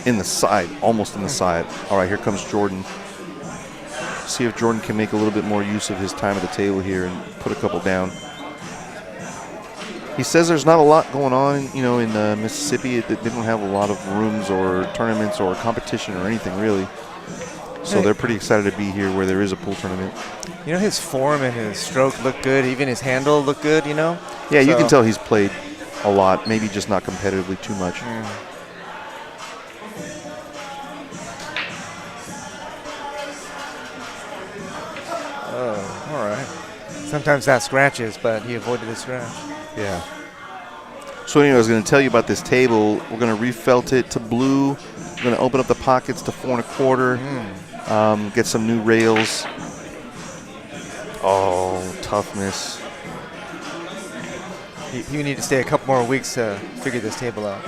In the side, almost in the side. All right, here comes Jordan. See if Jordan can make a little bit more use of his time at the table here and put a couple down. He says there's not a lot going on, in Mississippi. They don't have a lot of rooms or tournaments or competition or anything really. So they're pretty excited to be here where there is a pool tournament. His form and his stroke look good. Even his handle look good, Yeah, you can tell he's played a lot, maybe just not competitively too much. Oh, all right. Sometimes that scratches, but he avoided the scratch. Yeah. So anyway, I was going to tell you about this table. We're going to refelt it to blue. We're going to open up the pockets to 4 1/4. Get some new rails. Oh, toughness. You need to stay a couple more weeks to figure this table out.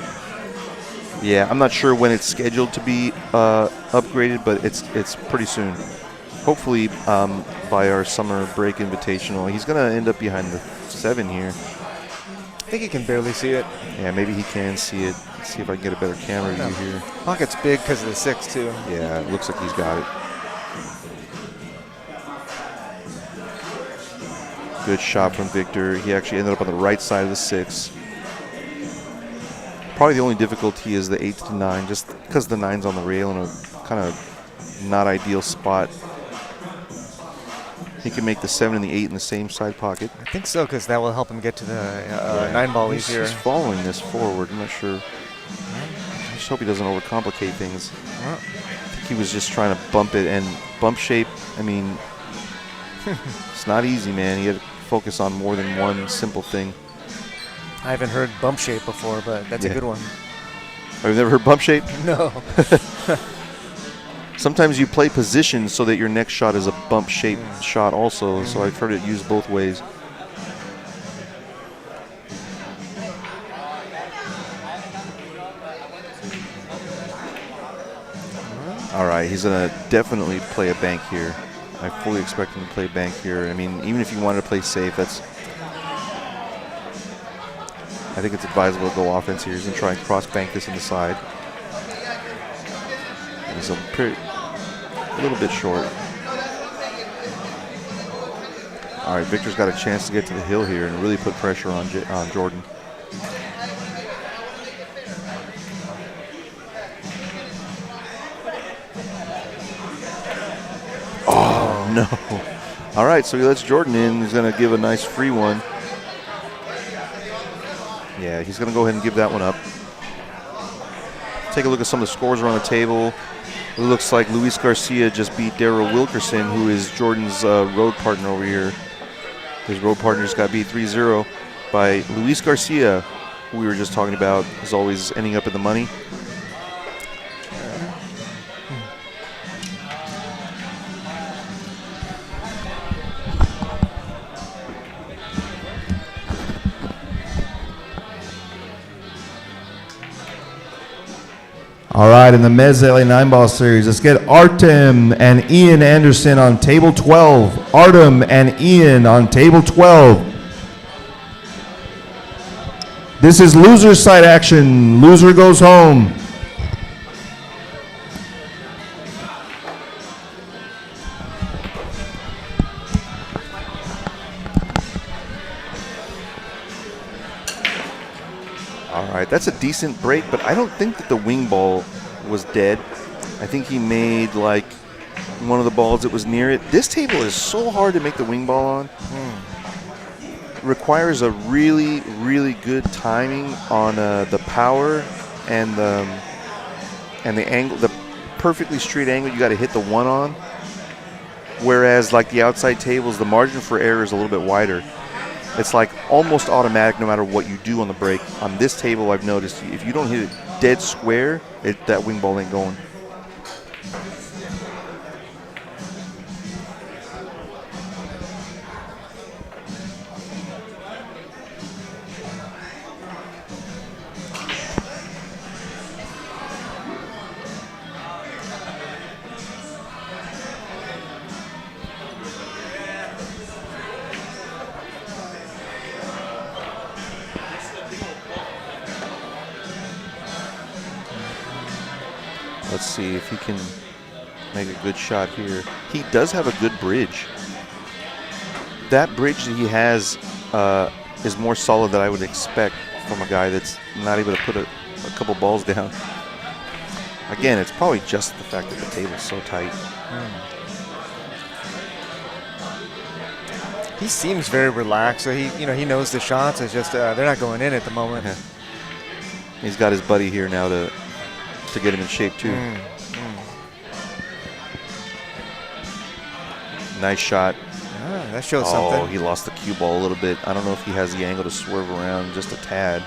Yeah, I'm not sure when it's scheduled to be upgraded, but it's pretty soon. Hopefully by our summer break invitational. He's going to end up behind the 7 here. I think he can barely see it. Yeah, maybe he can see it. Let's see if I can get a better camera view here. Pocket's big because of the 6, too. Yeah, it looks like he's got it. Good shot from Victor. He actually ended up on the right side of the 6. Probably the only difficulty is the 8 to 9, just because the 9's on the rail in a kind of not ideal spot. He can make the 7 and the 8 in the same side pocket. I think so, because that will help him get to the 9 ball easier. He's following this forward. I'm not sure. I just hope he doesn't overcomplicate things. I think he was just trying to bump it, and bump shape, I mean, it's not easy, man. He had to focus on more than one simple thing. I haven't heard bump shape before, but that's a good one. Have you never heard bump shape? No. Sometimes you play position so that your next shot is a bump shape shot also, so I've heard it used both ways. All right, he's going to definitely play a bank here. I fully expect him to play bank here. I mean, even if you wanted to play safe, I think it's advisable to go offense here. He's going to try and cross bank this in the side. He's a little bit short. All right, Victor's got a chance to get to the hill here and really put pressure on Jordan. Oh, no. All right, so he lets Jordan in. He's going to give a nice free one. Yeah, he's going to go ahead and give that one up. Take a look at some of the scores around the table. It looks like Luis Garcia just beat Darrell Wilkerson, who is Jordan's road partner over here. His road partner just got beat 3-0 by Luis Garcia, who we were just talking about, is always ending up in the money. All right, in the Mezz LA 9-ball series, let's get Artem and Ian Anderson on table 12. Artem and Ian on table 12. This is loser side action. Loser goes home. All right, that's a decent break, but I don't think that the wing ball was dead. I think he made like one of the balls that was near it. This table is so hard to make the wing ball on. It requires a really, really good timing on the power and the angle, the perfectly straight angle you got to hit the one on. Whereas like the outside tables, the margin for error is a little bit wider. It's like almost automatic no matter what you do on the break. On this table, I've noticed if you don't hit it dead square, that wing ball ain't going. Let's see if he can make a good shot here. He does have a good bridge. That bridge that he has is more solid than I would expect from a guy that's not able to put a couple balls down. Again, it's probably just the fact that the table's so tight. He seems very relaxed. So he knows the shots. It's just they're not going in at the moment. He's got his buddy here now to get him in shape too. Nice shot. That shows something. Oh, he lost the cue ball a little bit. I don't know if he has the angle to swerve around just a tad.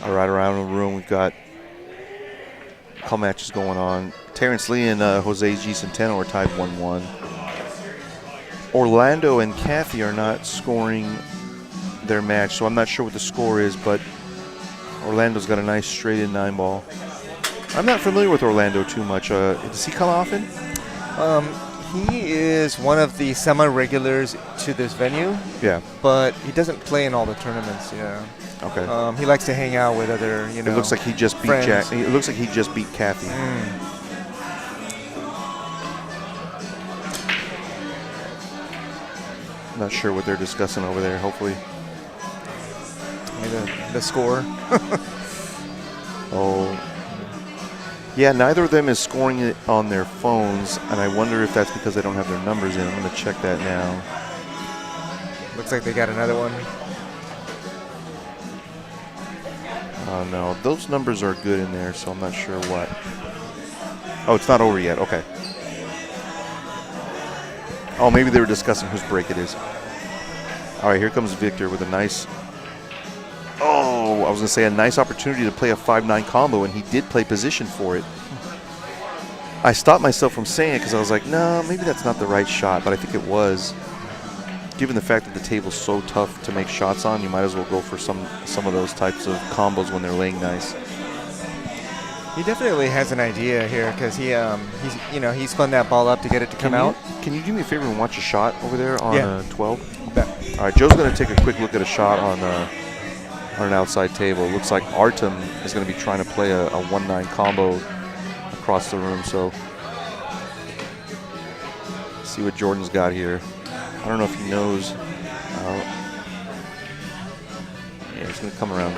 All right, around the room we've got a couple matches going on. Terrence Lee and Jose G. Centeno are tied 1-1. Orlando and Kathy are not scoring their match, so I'm not sure what the score is, but Orlando's got a nice straight-in 9-ball. I'm not familiar with Orlando too much. Does he come often? He is one of the semi-regulars to this venue. Yeah. But he doesn't play in all the tournaments. Yeah. Okay. He likes to hang out with other, It looks like he just beat friends. It looks like he just beat Kathy. Not sure what they're discussing over there. Hopefully. me the score. Oh. Yeah, neither of them is scoring it on their phones, and I wonder if that's because they don't have their numbers in. I'm going to check that now. Looks like they got another one. Oh, no. Those numbers are good in there, so I'm not sure what. Oh, it's not over yet. Okay. Oh, maybe they were discussing whose break it is. All right, here comes Victor with a nice... Oh, I was going to say a nice opportunity to play a 5-9 combo, and he did play position for it. I stopped myself from saying it because I was like, no, maybe that's not the right shot, but I think it was. Given the fact that the table's so tough to make shots on, you might as well go for some of those types of combos when they're laying nice. He definitely has an idea here because he spun that ball up to get it to come out. Can you do me a favor and watch a shot over there on 12? Bet. All right, Joe's going to take a quick look at a shot on an outside table. It looks like Artem is going to be trying to play a 1-9 combo across the room. So let's see what Jordan's got here. I don't know if he knows. Yeah, he's going to come around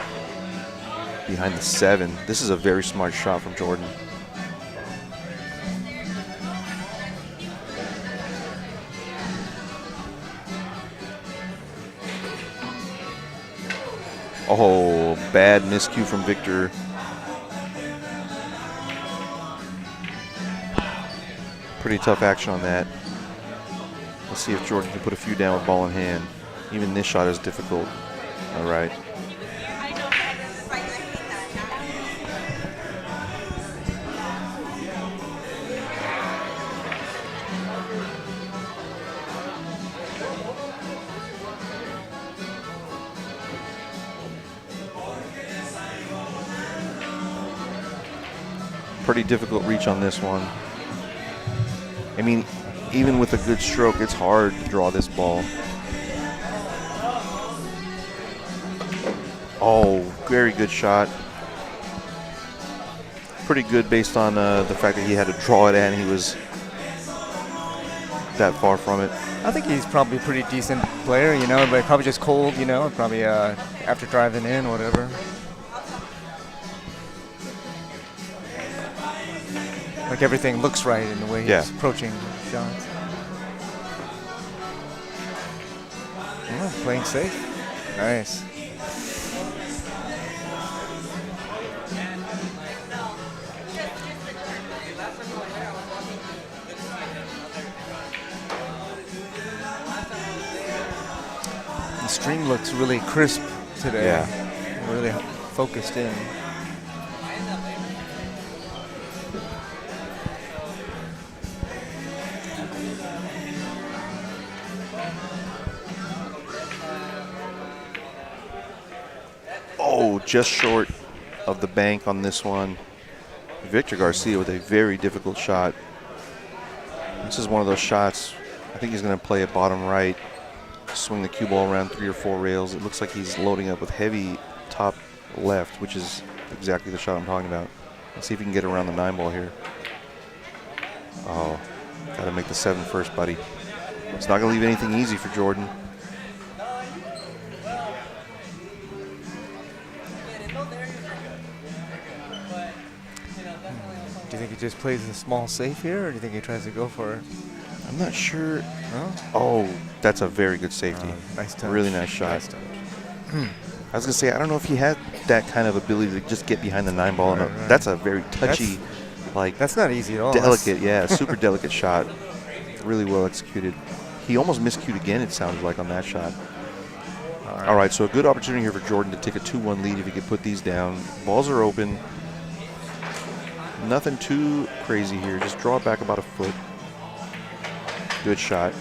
behind the 7. This is a very smart shot from Jordan. Oh, bad miscue from Victor. Pretty tough action on that. Let's see if Jordan can put a few down with ball in hand. Even this shot is difficult. All right. Pretty difficult reach on this one. I mean, even with a good stroke, it's hard to draw this ball. Oh, very good shot. Pretty good based on the fact that he had to draw it and he was that far from it. I think he's probably a pretty decent player, but probably just cold, probably after driving in or whatever. Like everything looks right in the way he's approaching shots. Oh, playing safe. Nice. The stream looks really crisp today. Yeah. Really focused in. Oh, just short of the bank on this one. Victor Garcia with a very difficult shot. This is one of those shots, I think he's going to play it bottom right, swing the cue ball around 3 or 4 rails. It looks like he's loading up with heavy top left, which is exactly the shot I'm talking about. Let's see if he can get around the 9 ball here. Oh, got to make the 7 first, buddy. It's not going to leave anything easy for Jordan. Do you think he just plays a small safe here, or do you think he tries to go for it? I'm not sure. No? Oh, that's a very good safety. Nice touch. Really nice shot. Nice touch. I was going to say, I don't know if he had that kind of ability to just get behind the 9 ball. Right. That's a very touchy, that's not easy at all. Delicate, super delicate shot. Really well executed. He almost miscued again, it sounded like, on that shot. All right, so a good opportunity here for Jordan to take a 2-1 lead if he could put these down. Balls are open. Nothing too crazy here. Just draw it back about a foot. Good shot.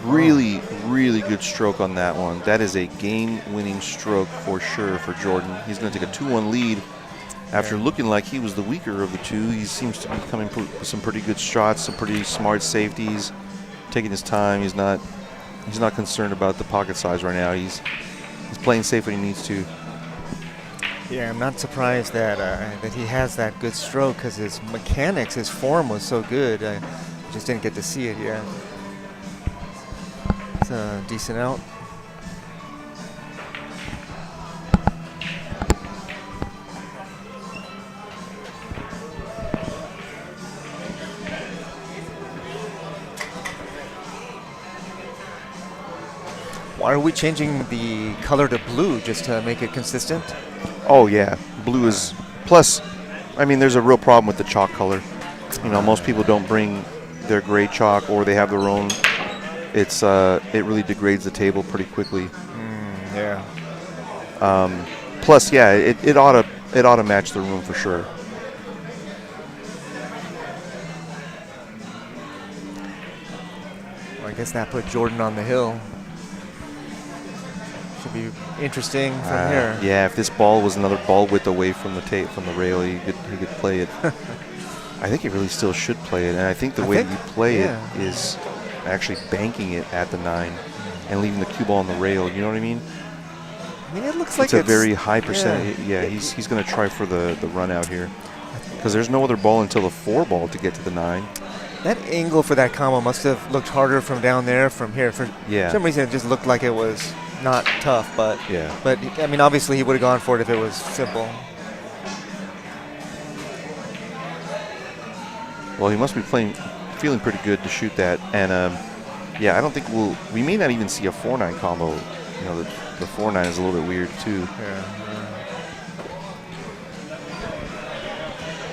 Really, really good stroke on that one. That is a game-winning stroke for sure for Jordan. He's going to take a 2-1 lead. After looking like he was the weaker of the two, he seems to be coming with some pretty good shots, some pretty smart safeties, taking his time. He's not concerned about the pocket size right now. He's playing safe when he needs to. Yeah, I'm not surprised that he has that good stroke because his mechanics, his form was so good. I just didn't get to see it yet. It's a decent out. Why are we changing the color to blue just to make it consistent? Oh yeah, blue is plus. I mean, there's a real problem with the chalk color. You know, most people don't bring their gray chalk, or they have their own. It really degrades the table pretty quickly. Yeah. Plus, yeah, it ought to match the room for sure. Well, I guess that put Jordan on the hill. Should be interesting from here. Yeah, if this ball was another ball width away from the rail, he could play it. I think he really still should play it, and I think the way that you play it is actually banking it at the 9 and leaving the cue ball on the rail. You know what I mean? I mean, it looks like it's a very high percentage. Yeah, he's going to try for the run out here because there's no other ball until the 4 ball to get to the 9. That angle for that combo must have looked harder from down there, from here. For some reason, it just looked like it was not tough, but I mean, obviously he would have gone for it if it was simple. Well, he must be feeling pretty good to shoot that, and yeah, I don't think we may not even see a 4-9 combo. You know, the 4-9 is a little bit weird too.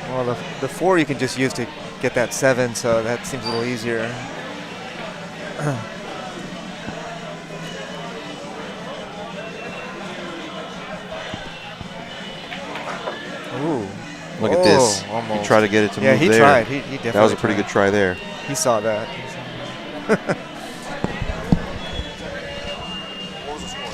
Well, the 4 you can just use to get that 7, so that seems a little easier. Ooh. Look at this. Almost. He tried to get it to move there. Yeah, he tried. He definitely That was a pretty good try there. He saw that. What was the score?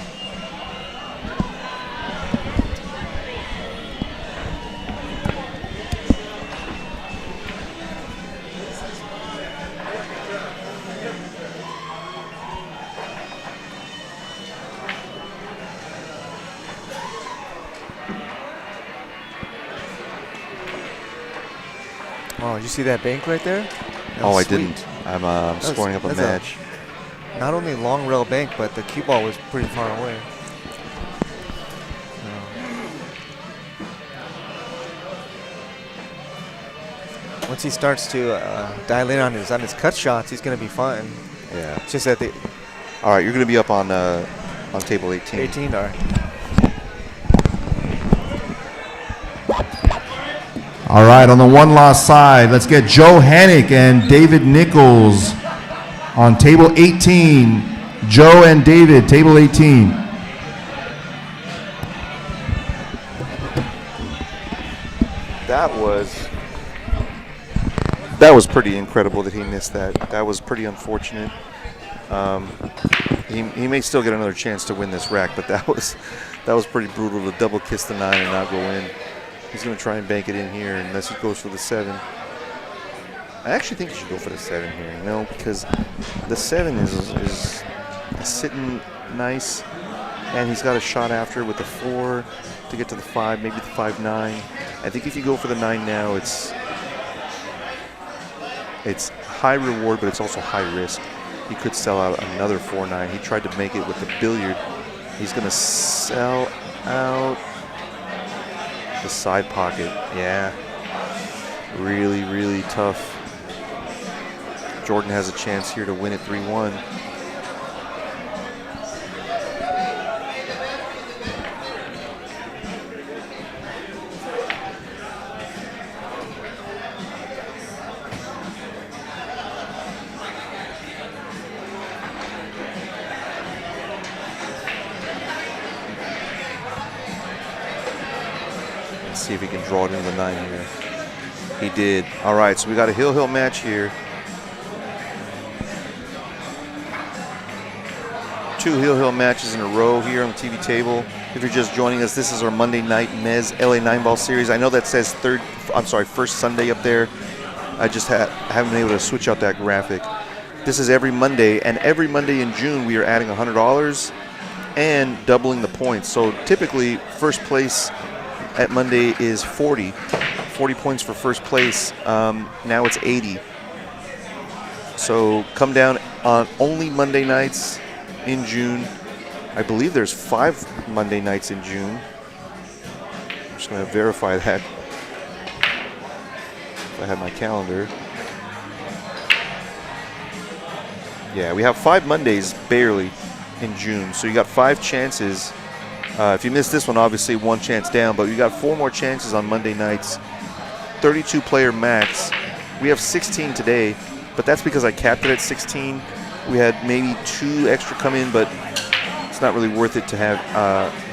Oh, did you see that bank right there? Oh, I didn't. I'm scoring up a match. Not only long rail bank, but the cue ball was pretty far away. Once he starts to dial in on his cut shots, he's going to be fine. Yeah. It's just that the. All right, you're going to be up on table 18. 18, all right. All right, on the one loss side, let's get Joe Hannick and David Nichols on table 18. Joe and David, table 18. That was pretty incredible that he missed that. That was pretty unfortunate. He may still get another chance to win this rack, but that was pretty brutal to double kiss the 9 and not go in. He's going to try and bank it in here unless he goes for the 7. I actually think he should go for the 7 here, you know, because the 7 is sitting nice, and he's got a shot after with the 4 to get to the 5, maybe the 5-9. I think if you go for the 9 now, it's high reward, but it's also high risk. He could sell out another 4-9. He tried to make it with the billiard. He's going to sell out the side pocket. Yeah. Really, really tough. Jordan has a chance here to win it 3-1. See if he can draw it into the 9 here. He did. All right, so we got a hill match here. 2 hill matches in a row here on the TV table. If you're just joining us, this is our Monday night Mezz LA 9-ball series. I know that says first Sunday up there. I just haven't been able to switch out that graphic. This is every Monday, and every Monday in June we are adding $100 and doubling the points. So typically, first place at Monday is 40. 40 points for first place. Now it's 80. So come down on only Monday nights in June. I believe there's 5 Monday nights in June. I'm just going to verify that. If I have my calendar. Yeah, we have 5 Mondays barely in June. So you got 5 chances. If you missed this one, obviously 1 chance down, but you got 4 more chances on Monday nights. 32 player max. We have 16 today, but that's because I capped it at 16. We had maybe 2 extra come in, but it's not really worth it to have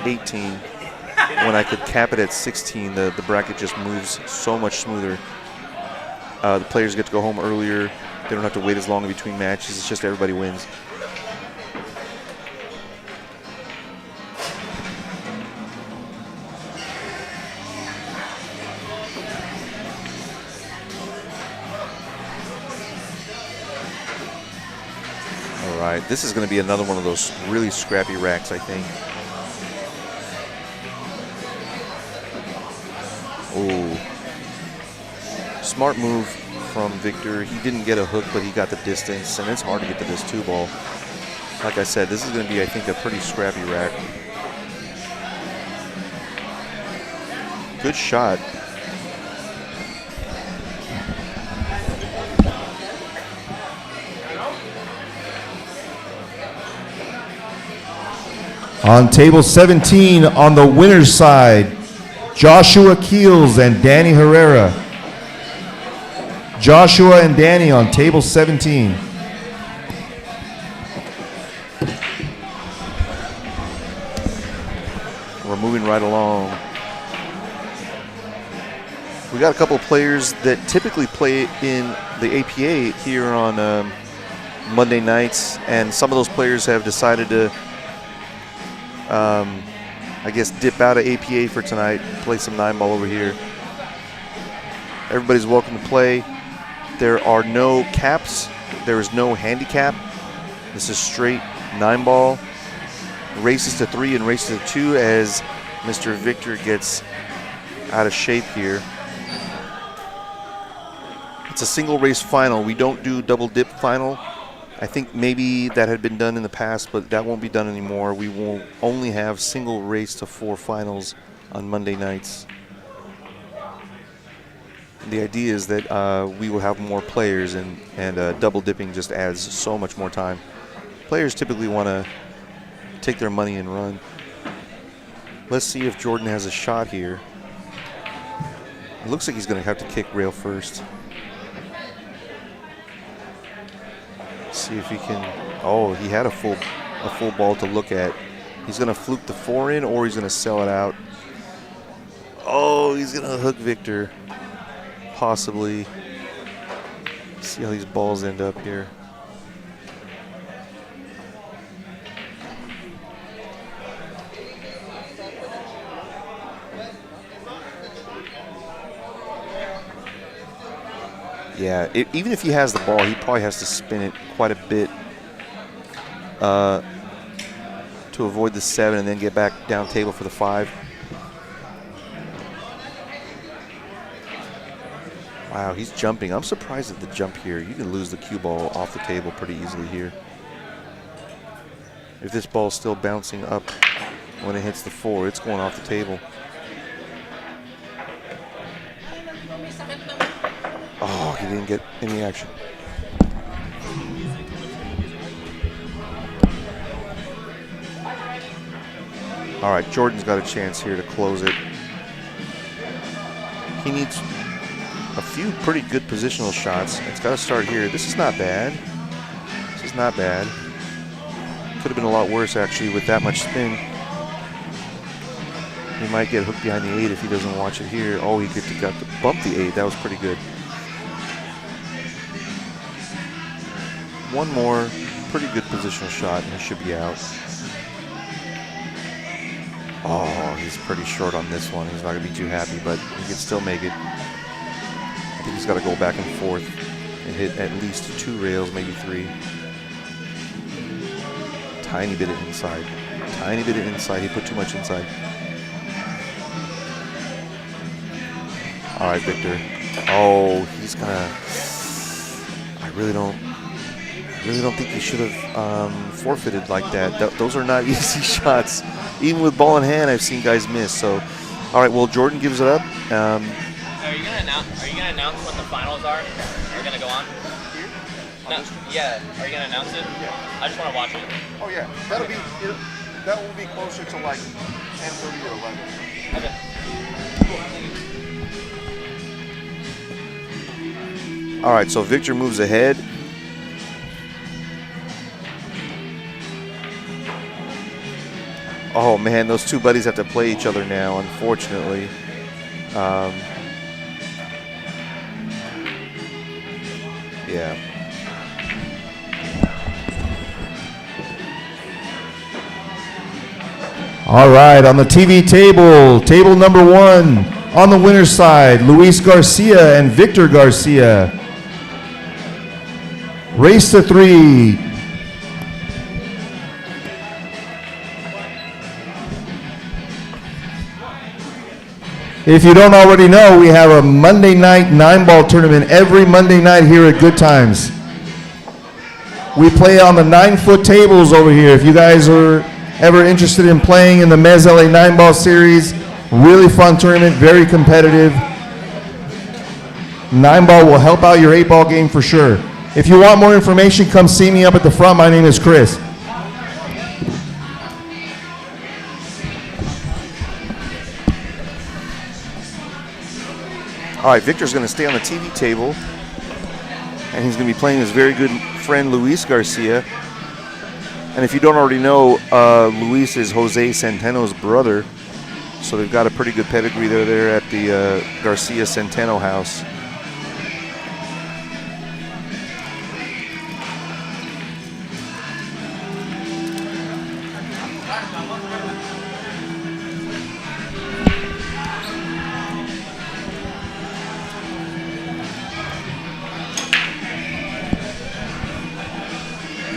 18 when I could cap it at 16. The bracket just moves so much smoother. The players get to go home earlier. They don't have to wait as long in between matches. It's just everybody wins. All right, this is going to be another one of those really scrappy racks, I think. Oh, smart move from Victor. He didn't get a hook, but he got the distance, and it's hard to get to this 2-ball. Like I said, this is going to be, I think, a pretty scrappy rack. Good shot. On table 17, on the winner's side, Joshua Keels and Danny Herrera. Joshua and Danny on table 17. We're moving right along. We got a couple of players that typically play in the APA here on Monday nights, and some of those players have decided to I guess dip out of APA for tonight, play some 9-ball over here. Everybody's welcome to play. There are no caps. There is no handicap. This is straight 9-ball. Races to 3 and races to 2 as Mr. Victor gets out of shape here. It's a single race final. We don't do double dip final. I think maybe that had been done in the past, but that won't be done anymore. We will only have single race to 4 finals on Monday nights. The idea is that we will have more players, and double dipping just adds so much more time. Players typically want to take their money and run. Let's see if Jordan has a shot here. It looks like he's going to have to kick rail first. See if he can. Oh, he had a full ball to look at. He's going to fluke the 4 in, or he's going to sell it out. Oh, he's going to hook Victor. Possibly. See how these balls end up here. Yeah, even if he has the ball, he probably has to spin it quite a bit to avoid the 7 and then get back down table for the 5. Wow, he's jumping. I'm surprised at the jump here. You can lose the cue ball off the table pretty easily here. If this ball's still bouncing up when it hits the 4, it's going off the table. Oh, he didn't get any action. All right, Jordan's got a chance here to close it. He needs a few pretty good positional shots. It's got to start here. This is not bad. This is not bad. Could have been a lot worse, actually, with that much spin. He might get hooked behind the 8 if he doesn't watch it here. Oh, he got to bump the 8. That was pretty good. One more pretty good positional shot, and he should be out. Oh, he's pretty short on this one. He's not going to be too happy, but he can still make it. I think he's got to go back and forth and hit at least 2 rails, maybe 3. Tiny bit of inside. Tiny bit of inside. He put too much inside. All right, Victor. Oh, he's gonna. I really don't think he should have forfeited like that. Those are not easy shots. Even with ball in hand, I've seen guys miss. So, all right. Well, Jordan gives it up. Are you gonna announce when the finals are? Are you gonna go on? No, yeah. Are you gonna announce it? Yeah. I just want to watch it. Oh yeah, that will be closer to like 10:30 or 11. Okay. All right. So Victor moves ahead. Oh man, those two buddies have to play each other now, unfortunately. Yeah. All right, on the TV table, table number 1, on the winner's side, Luis Garcia and Victor Garcia. Race to 3. If you don't already know, we have a Monday night 9-ball tournament every Monday night here at Good Times. We play on the 9-foot tables over here. If you guys are ever interested in playing in the Mezz LA 9-ball series, really fun tournament, very competitive. 9-ball will help out your 8-ball game for sure. If you want more information, come see me up at the front. My name is Chris. All right, Victor's going to stay on the TV table, and he's going to be playing his very good friend Luis Garcia. And if you don't already know, Luis is Jose Centeno's brother, so they've got a pretty good pedigree there at the Garcia Centeno house.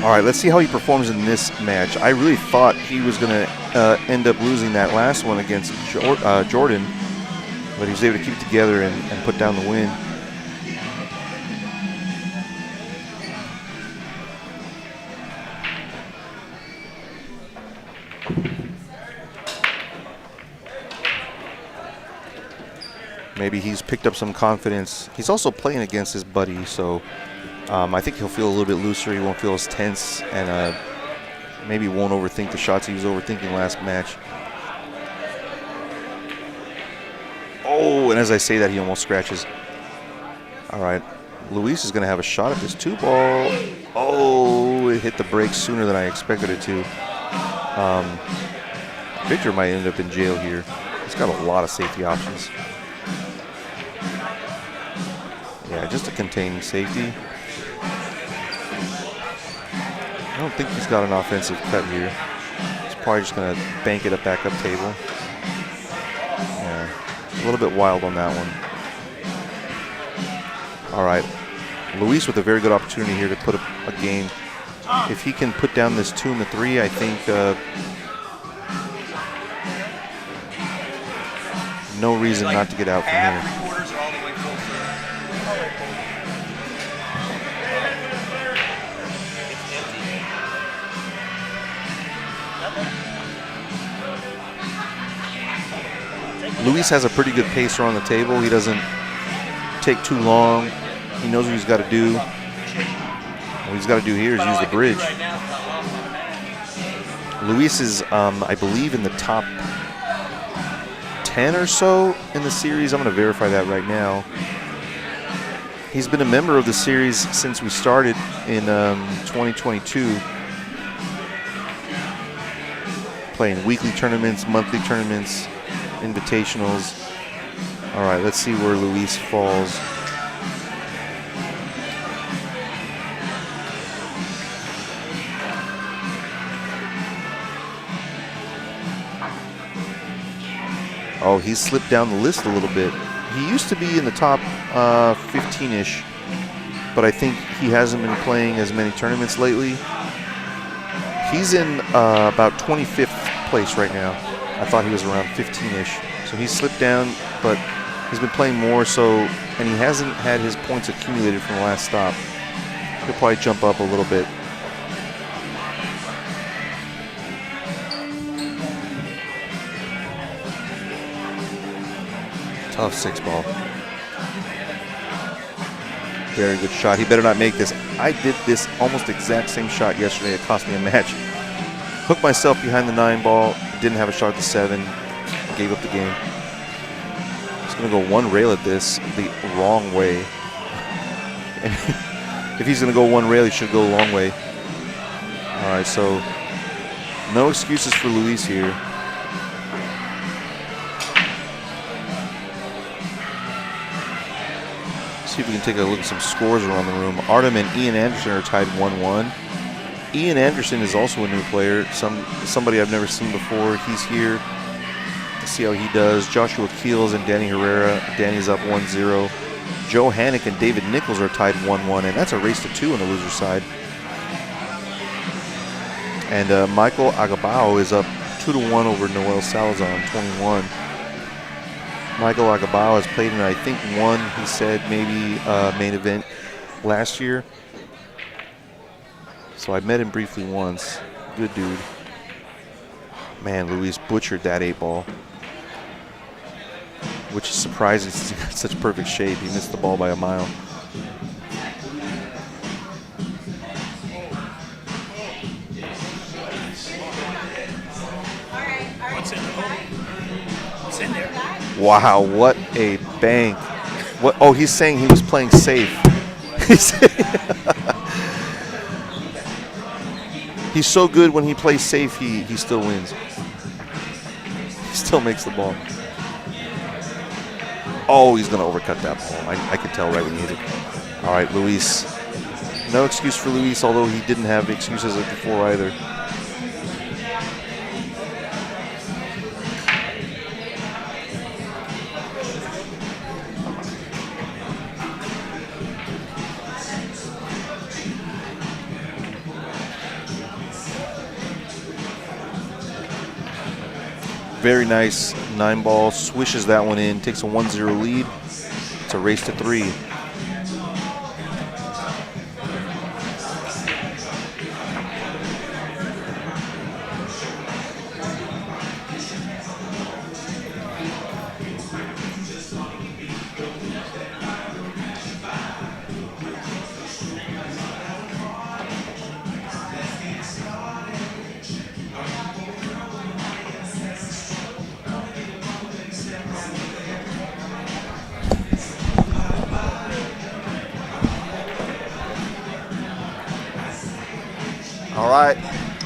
All right, let's see how he performs in this match. I really thought he was going to end up losing that last one against Jordan, but he was able to keep it together and put down the win. Maybe he's picked up some confidence. He's also playing against his buddy, so I think he'll feel a little bit looser. He won't feel as tense, and maybe won't overthink the shots he was overthinking last match. Oh, and as I say that, he almost scratches. All right, Luis is going to have a shot at this 2-ball. Oh, it hit the brakes sooner than I expected it to. Victor might end up in jail here. He's got a lot of safety options. Yeah, just a containing safety. I don't think he's got an offensive cut here. He's probably just going to bank it back up table. Yeah, a little bit wild on that one. All right, Luis with a very good opportunity here to put up a game. If he can put down this 2 and the 3, I think no reason not to get out from here. Luis has a pretty good pacer on the table. He doesn't take too long. He knows what he's got to do. What he's got to do here is use the bridge. Luis is, I believe, in the top 10 or so in the series. I'm going to verify that right now. He's been a member of the series since we started in 2022. Playing weekly tournaments, monthly tournaments, invitationals. All right, let's see where Luis falls. Oh, he's slipped down the list a little bit. He used to be in the top 15-ish, but I think he hasn't been playing as many tournaments lately. He's in about 25th place right now. I thought he was around 15-ish. So he slipped down, but He's been playing more, so, and he hasn't had his points accumulated from the last stop. He'll probably jump up a little bit. Tough 6-ball. Very good shot. He better not make this. I did this almost exact same shot yesterday. It cost me a match. Hooked myself behind the 9-ball. Didn't have a shot at the 7. Gave up the game. He's going to go one rail at this the wrong way. And if he's going to go one rail, he should go a long way. All right, so no excuses for Luis here. See if we can take a look at some scores around the room. Artem and Ian Anderson are tied 1-1. Ian Anderson is also a new player, somebody I've never seen before. He's here. Let's see how he does. Joshua Keels and Danny Herrera. Danny's up 1-0. Joe Hannick and David Nichols are tied 1-1, and that's a race to 2 on the loser side. And Michael Agabao is up 2-1 over Noel Salazar on 21. Michael Agabao has played in, I think, one, he said, maybe main event last year. So I met him briefly once. Good dude. Man, Luis butchered that 8-ball. Which is surprising since he got such perfect shape. He missed the ball by a mile. What's in there? Wow, what a bank. What? Oh, he's saying he was playing safe. He's so good when he plays safe, he still wins. He still makes the ball. Oh, he's going to overcut that ball. I could tell right when he hit it. All right, Luis. No excuse for Luis, although he didn't have excuses before either. Very nice 9-ball, swishes that one in, takes a 1-0 lead. It's a race to 3.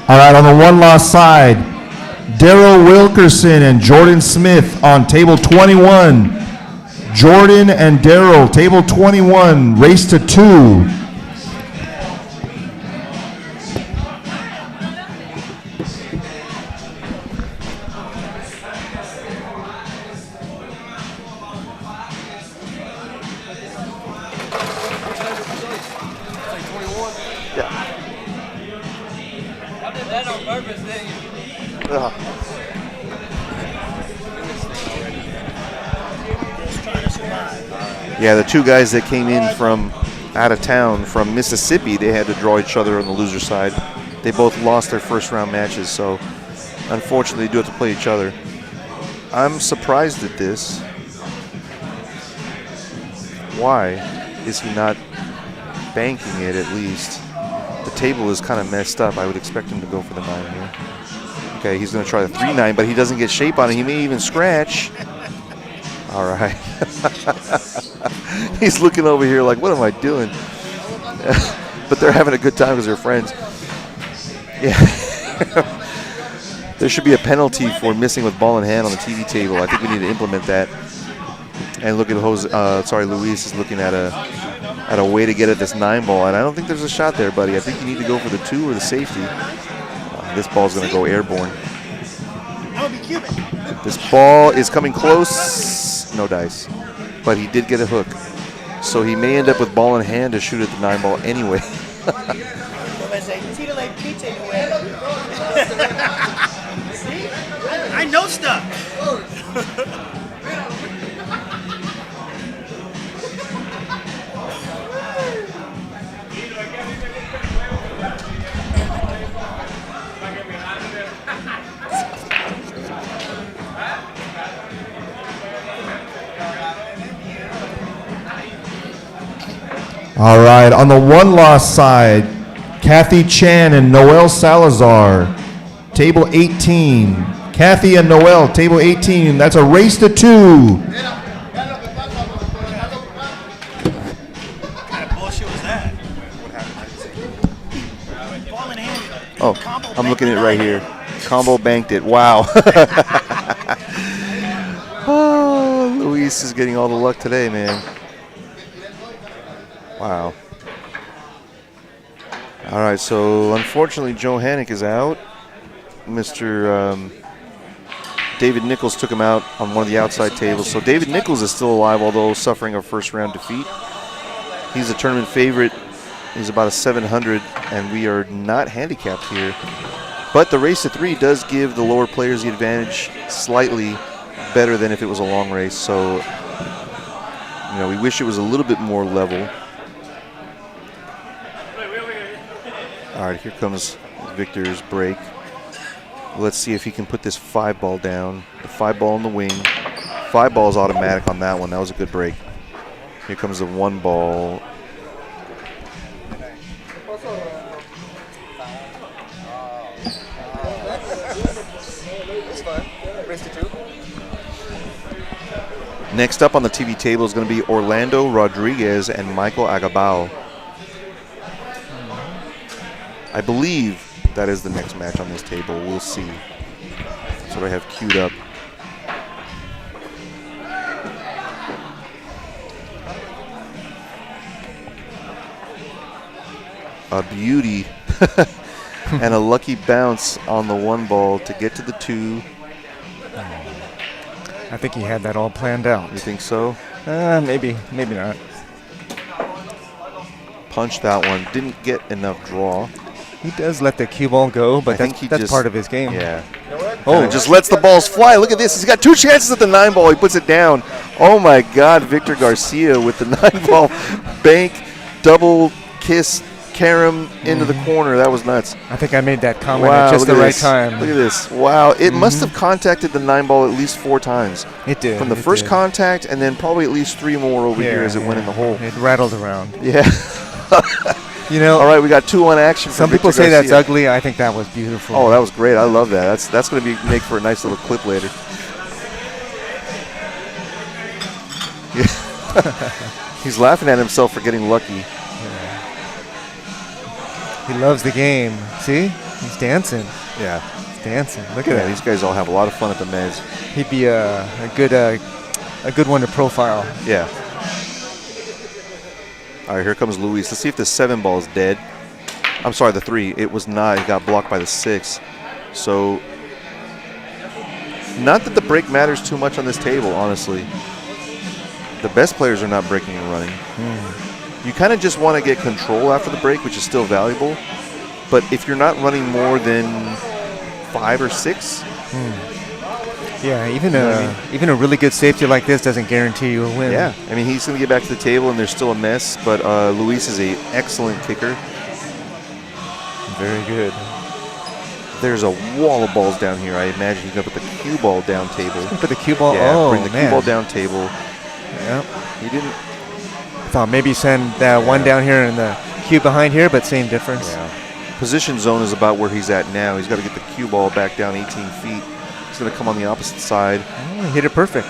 All right, on the one-loss side, Daryl Wilkerson and Jordan Smith on table 21. Jordan and Daryl, table 21, race to 2. Yeah, the two guys that came in from out of town from Mississippi, they had to draw each other on the loser side. They both lost their first round matches, so unfortunately they do have to play each other. I'm surprised at this. Why is he not banking it at least? The table is kind of messed up. I would expect him to go for the 9 here. Okay, he's going to try the 3-9, but he doesn't get shape on it. He may even scratch. All right. He's looking over here like, what am I doing? But they're having a good time because they're friends. Yeah. There should be a penalty for missing with ball in hand on the TV table. I think we need to implement that. And look at Luis is looking at a way to get at this 9-ball, and I don't think there's a shot there, buddy. I think you need to go for the 2 or the safety. This ball's going to go airborne. This ball is coming close. No dice. But he did get a hook. So he may end up with ball in hand to shoot at the 9-ball anyway. I know stuff. All right, on the one-loss side, Kathy Chan and Noel Salazar, table 18. Kathy and Noel, table 18. That's a race to 2. What kind of bullshit was that? Ball in hand. Oh, I'm looking at it right here. Combo banked it. Wow. Oh, Luis is getting all the luck today, man. Wow. All right, so unfortunately, Joe Hannick is out. Mr. David Nichols took him out on one of the outside tables. So David Nichols is still alive, although suffering a first-round defeat. He's a tournament favorite. He's about a 700, and we are not handicapped here. But the race to 3 does give the lower players the advantage slightly better than if it was a long race. So, you know, we wish it was a little bit more level. All right, here comes Victor's break. Let's see if he can put this 5-ball down. The 5-ball in the wing. 5-ball is automatic on that one. That was a good break. Here comes the 1-ball. Next up on the TV table is going to be Orlando Rodriguez and Michael Agabao. I believe that is the next match on this table. We'll see. That's what I have queued up. A beauty and a lucky bounce on the 1-ball to get to the 2. I think he had that all planned out. You think so? Maybe not. Punched that one. Didn't get enough draw. He does let the cue ball go, but that's just, part of his game. Yeah. Oh, just lets the balls fly. Look at this. He's got 2 chances at the 9-ball. He puts it down. Oh, my God. Victor Garcia with the 9-ball bank, double kiss, carom into the corner. That was nuts. I think I made that comment at just the right time. Look at this. Wow. It must have contacted the 9-ball at least 4 times. It did. From the first contact and then probably at least 3 more over here as it went in the hole. It rattled around. Yeah. You know, all right, we got 2 on action. Some people say that's ugly. I think that was beautiful. Oh, that was great. I love that. That's going to make for a nice little clip later. Yeah. He's laughing at himself for getting lucky. Yeah. He loves the game. See? He's dancing. Yeah. He's dancing. Look at that. These guys all have a lot of fun at the Mezz. He'd be a good one to profile. Yeah. All right, here comes Luis. Let's see if the 7-ball is dead. I'm sorry, the 3. It was not. It got blocked by the 6. So, not that the break matters too much on this table, honestly. The best players are not breaking and running. You kind of just want to get control after the break, which is still valuable. But if you're not running more than 5 or 6, yeah, even a really good safety like this doesn't guarantee you a win. Yeah, I mean, he's going to get back to the table, and there's still a mess. But Luis is an excellent kicker. Very good. There's a wall of balls down here. I imagine he's going to put the cue ball down table. Put the cue ball. Yeah, bring the cue ball down table. Yeah. He didn't. Thought maybe send that one down here and the cue behind here, but same difference. Yeah. Position zone is about where he's at now. He's got to get the cue ball back down 18 feet. He's going to come on the opposite side. Oh, he hit it perfect.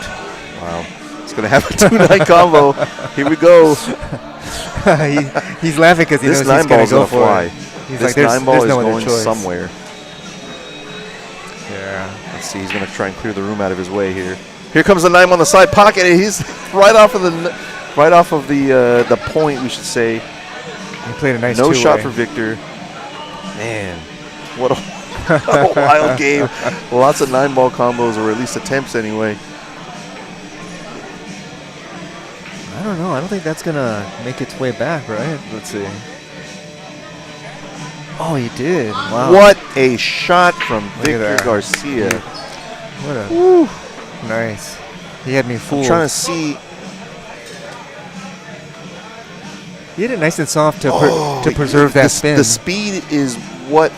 Wow. It's going to have a 2-night combo. Here we go. He's laughing because he knows he's going to go for fly. it. He's this like, there's 9-ball is no going choice. somewhere. Yeah. Let's see. He's going to try and clear the room out of his way here. Here comes the 9 on the side pocket. He's right off of the point, we should say. He played a nice no two-way. shot for Victor. Man, what a wild game. Lots of 9-ball combos, or at least attempts anyway. I don't know. I don't think that's going to make its way back, right? Let's see. Oh, he did. Wow. What a shot from Victor Garcia. What a... Woo. Nice. He had me fooled. I'm trying to see. He hit it nice and soft to preserve that spin. The speed is what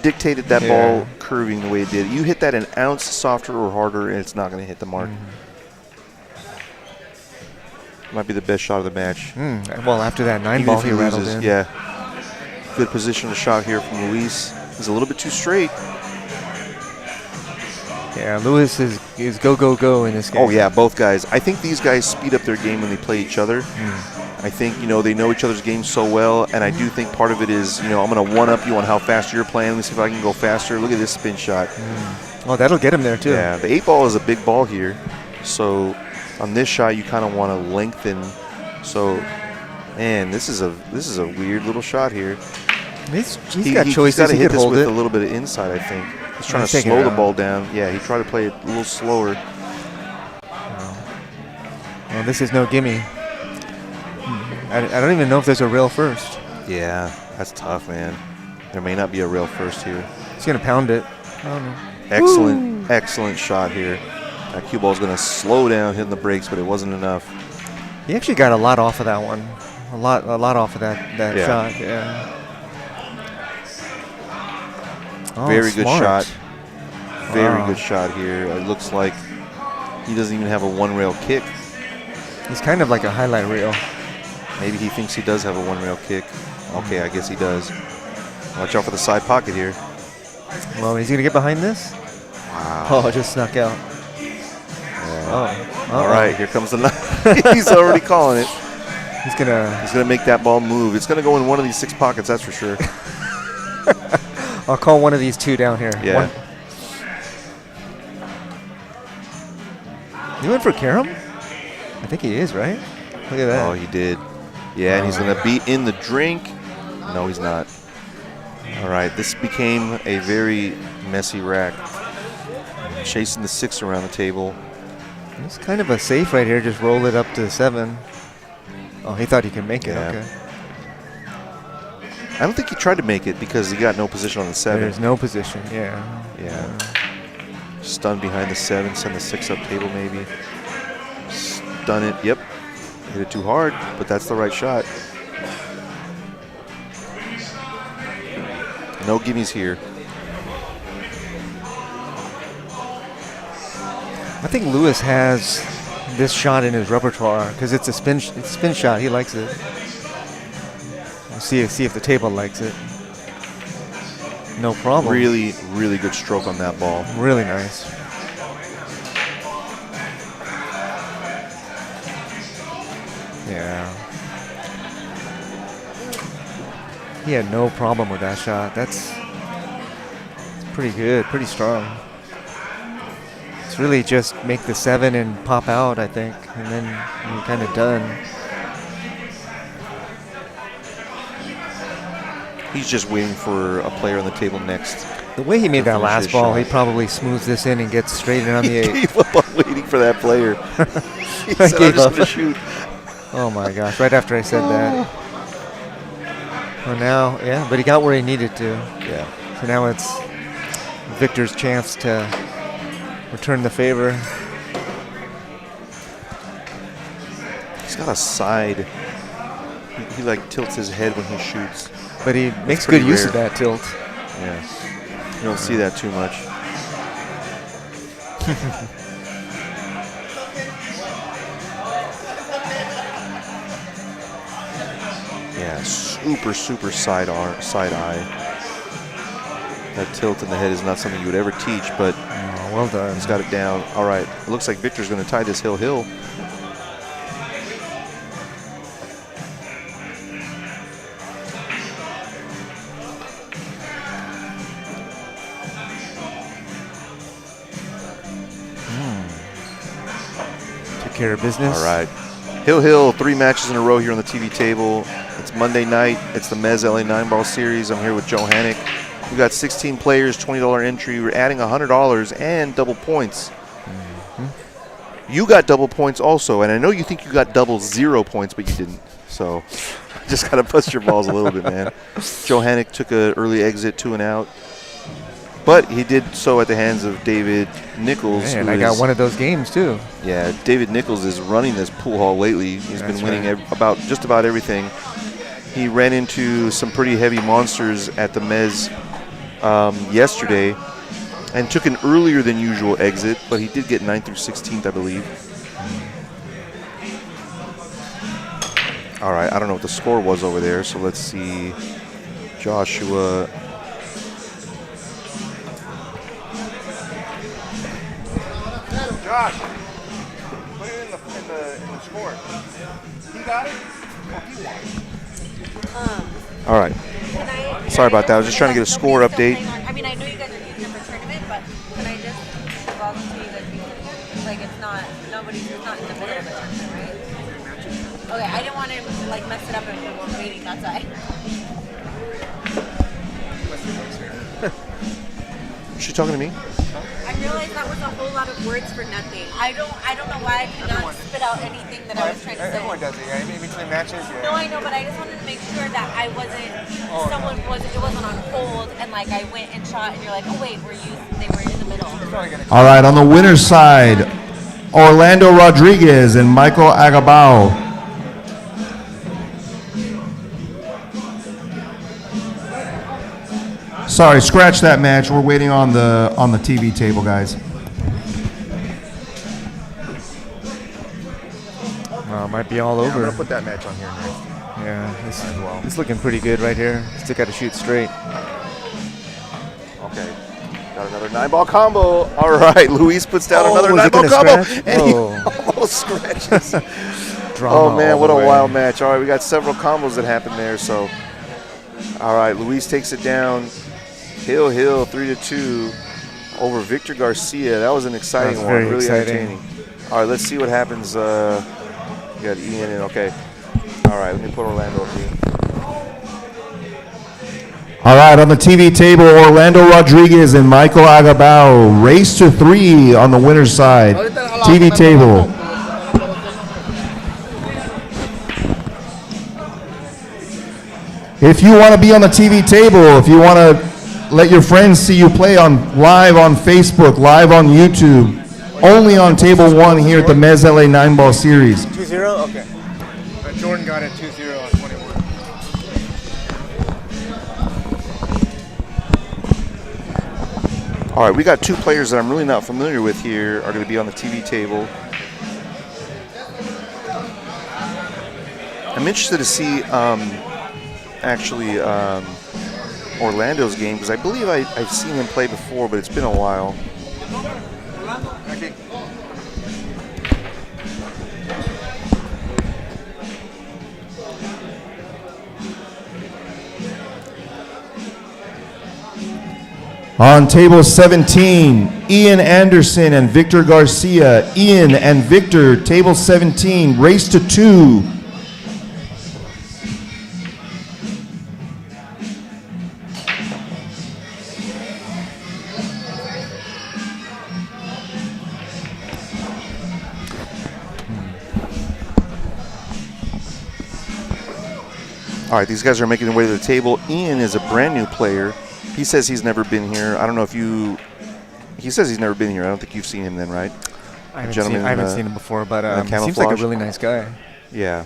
dictated that ball curving the way it did. You hit that an ounce softer or harder, and it's not going to hit the mark. Might be the best shot of the match. Well, after that 9 Even ball, if he rattled loses, in. yeah. Good positional shot here from Luis. He's a little bit too straight. Yeah, Lewis is go, go, go in this game. Oh, yeah, both guys. I think these guys speed up their game when they play each other. I think, they know each other's game so well, and I do think part of it is, I'm going to one-up you on how fast you're playing. Let me see if I can go faster. Look at this spin shot. Oh, that'll get him there, too. Yeah, the 8 ball is a big ball here. So on this shot, you kind of want to lengthen. So, man, this is a weird little shot here. He's got choices. He's got to He hit could this hold with it. a little bit of inside, I think. He's trying to taking slow it the out. ball down. Yeah, he tried to play it a little slower. Well, this is no gimme. I don't even know if there's a rail first. Yeah, that's tough, man. There may not be a rail first here. He's going to pound it. I don't know. Excellent shot here. That cue ball's going to slow down, hitting the brakes, but it wasn't enough. He actually got a lot off of that one. A lot off of that Yeah. shot. Yeah. Oh, Very good smart. shot. Very Wow. good shot here. It looks like he doesn't even have a one-rail kick. He's kind of like a highlight reel. Maybe he thinks he does have a one-rail kick. Okay, I guess he does. Watch out for the side pocket here. Well, he's going to get behind this? Wow. Oh, it just snuck out. All right, here comes the knife. He's already calling it. He's gonna make that ball move. It's gonna go in one of these 6 pockets, that's for sure. I'll call one of these 2 down here. Yeah. You went for carom? I think he is, right? Look at that. Oh, he did. Yeah, and he's gonna be in the drink. No, he's not. All right, this became a very messy rack. Chasing the 6 around the table. It's kind of a safe right here. Just roll it up to 7. Oh, he thought he could make it. Yeah. Okay. I don't think he tried to make it because he got no position on the 7. There's no position. Yeah. Yeah. Stun behind the 7, send the 6 up table maybe. Stun it. Yep. Hit it too hard, but that's the right shot. No gimmies here. I think Lewis has this shot in his repertoire because it's a spin shot. He likes it. We'll see if the table likes it. No problem. Really, really good stroke on that ball. Really nice. Yeah. He had no problem with that shot. That's pretty good, pretty strong. It's really just make the 7 and pop out, I think, and then you're kind of done. He's just waiting for a player on the table next. The way he made to that finish last his ball, shot. he probably smooths this in and gets straight in on the 8. He gave up on waiting for that player. He I said, gave I'm just up. going to shoot. Oh my gosh, right after I said that. Well, now, yeah, but he got where he needed to. Yeah. So now it's Victor's chance to return the favor. He's got a side. He like tilts his head when he shoots. But he makes pretty good use rare. of that tilt. Yeah. You don't see that too much. Yeah, super side eye. That tilt in the head is not something you would ever teach, but well done. He's got it down. All right. It looks like Victor's going to tie this hill. Took care of business. All right. Hill, 3 matches in a row here on the TV table. It's Monday night. It's the Mezz LA 9-ball series. I'm here with Joe Hannick. We got 16 players, $20 entry. We're adding $100 and double points. You got double points also, and I know you think you got double 0 points, but you didn't. So just got to bust your balls a little bit, man. Joe Hannick took an early exit, 2 and out. But he did so at the hands of David Nichols. And who I got is- one of those games, too. Yeah, David Nichols is running this pool hall lately. He's That's been winning right. just about everything. He ran into some pretty heavy monsters at the Mezz yesterday and took an earlier than usual exit, but he did get 9th through 16th, I believe. All right, I don't know what the score was over there, so let's see. Joshua. Josh, put it in the score. He got it? Oh, he won. All right. Sorry about that. I was just trying to get a score update. I mean, I know you guys are using it for tournament, but can I just volunteer you guys using it? Like, it's not in the middle of the tournament, right? Okay, I didn't want to like mess it up if we were waiting. That's why. Is she talking to me? I realized that was a whole lot of words for nothing. I don't know why I could not spit out anything that I was trying to say. Everyone does it, yeah. In between matches, yeah. No, I know, but I just wanted to make sure that it wasn't on hold, and like I went and shot, and you're like, oh wait, they were in the middle. All right, on the winner's side, Orlando Rodriguez and Michael Agabao. Sorry, scratch that match. We're waiting on the TV table, guys. Might be all I'm over. going to put that match on here next. Yeah, it's looking pretty good right here. Still got to shoot straight. Okay. Got another 9-ball combo. All right, Luis puts down another is it 9-ball gonna combo, scratch? and he Oh. almost scratches. Drama Oh man, all what the a way. wild match! All right, we got several combos that happened there. So, all right, Luis takes it down. Hill 3-2 over Victor Garcia. That was an exciting That's one, very really exciting. entertaining. All right, let's see what happens. We got Ian in. Okay. All right, let me put Orlando up here. All right, on the TV table, Orlando Rodriguez and Michael Agabao. Race to 3 on the winner's side. TV table. If you want to be on the TV table, if you want to let your friends see you play live on Facebook, live on YouTube, only on table 1 here at the Mezz LA 9-ball series. 2-0? Okay. Jordan got it 2-0 on 21. All right, we got 2 players that I'm really not familiar with here are going to be on the TV table. I'm interested to see Orlando's game because I believe I've seen him play before, but it's been a while. On table 17, Ian Anderson and Victor Garcia. Ian and Victor, table 17, race to 2. All right, these guys are making their way to the table. Ian is a brand new player. He says he's never been here. I don't know if you. He says he's never been here. I don't think you've seen him then, right? I haven't seen him before, but he seems like a really nice guy. Yeah.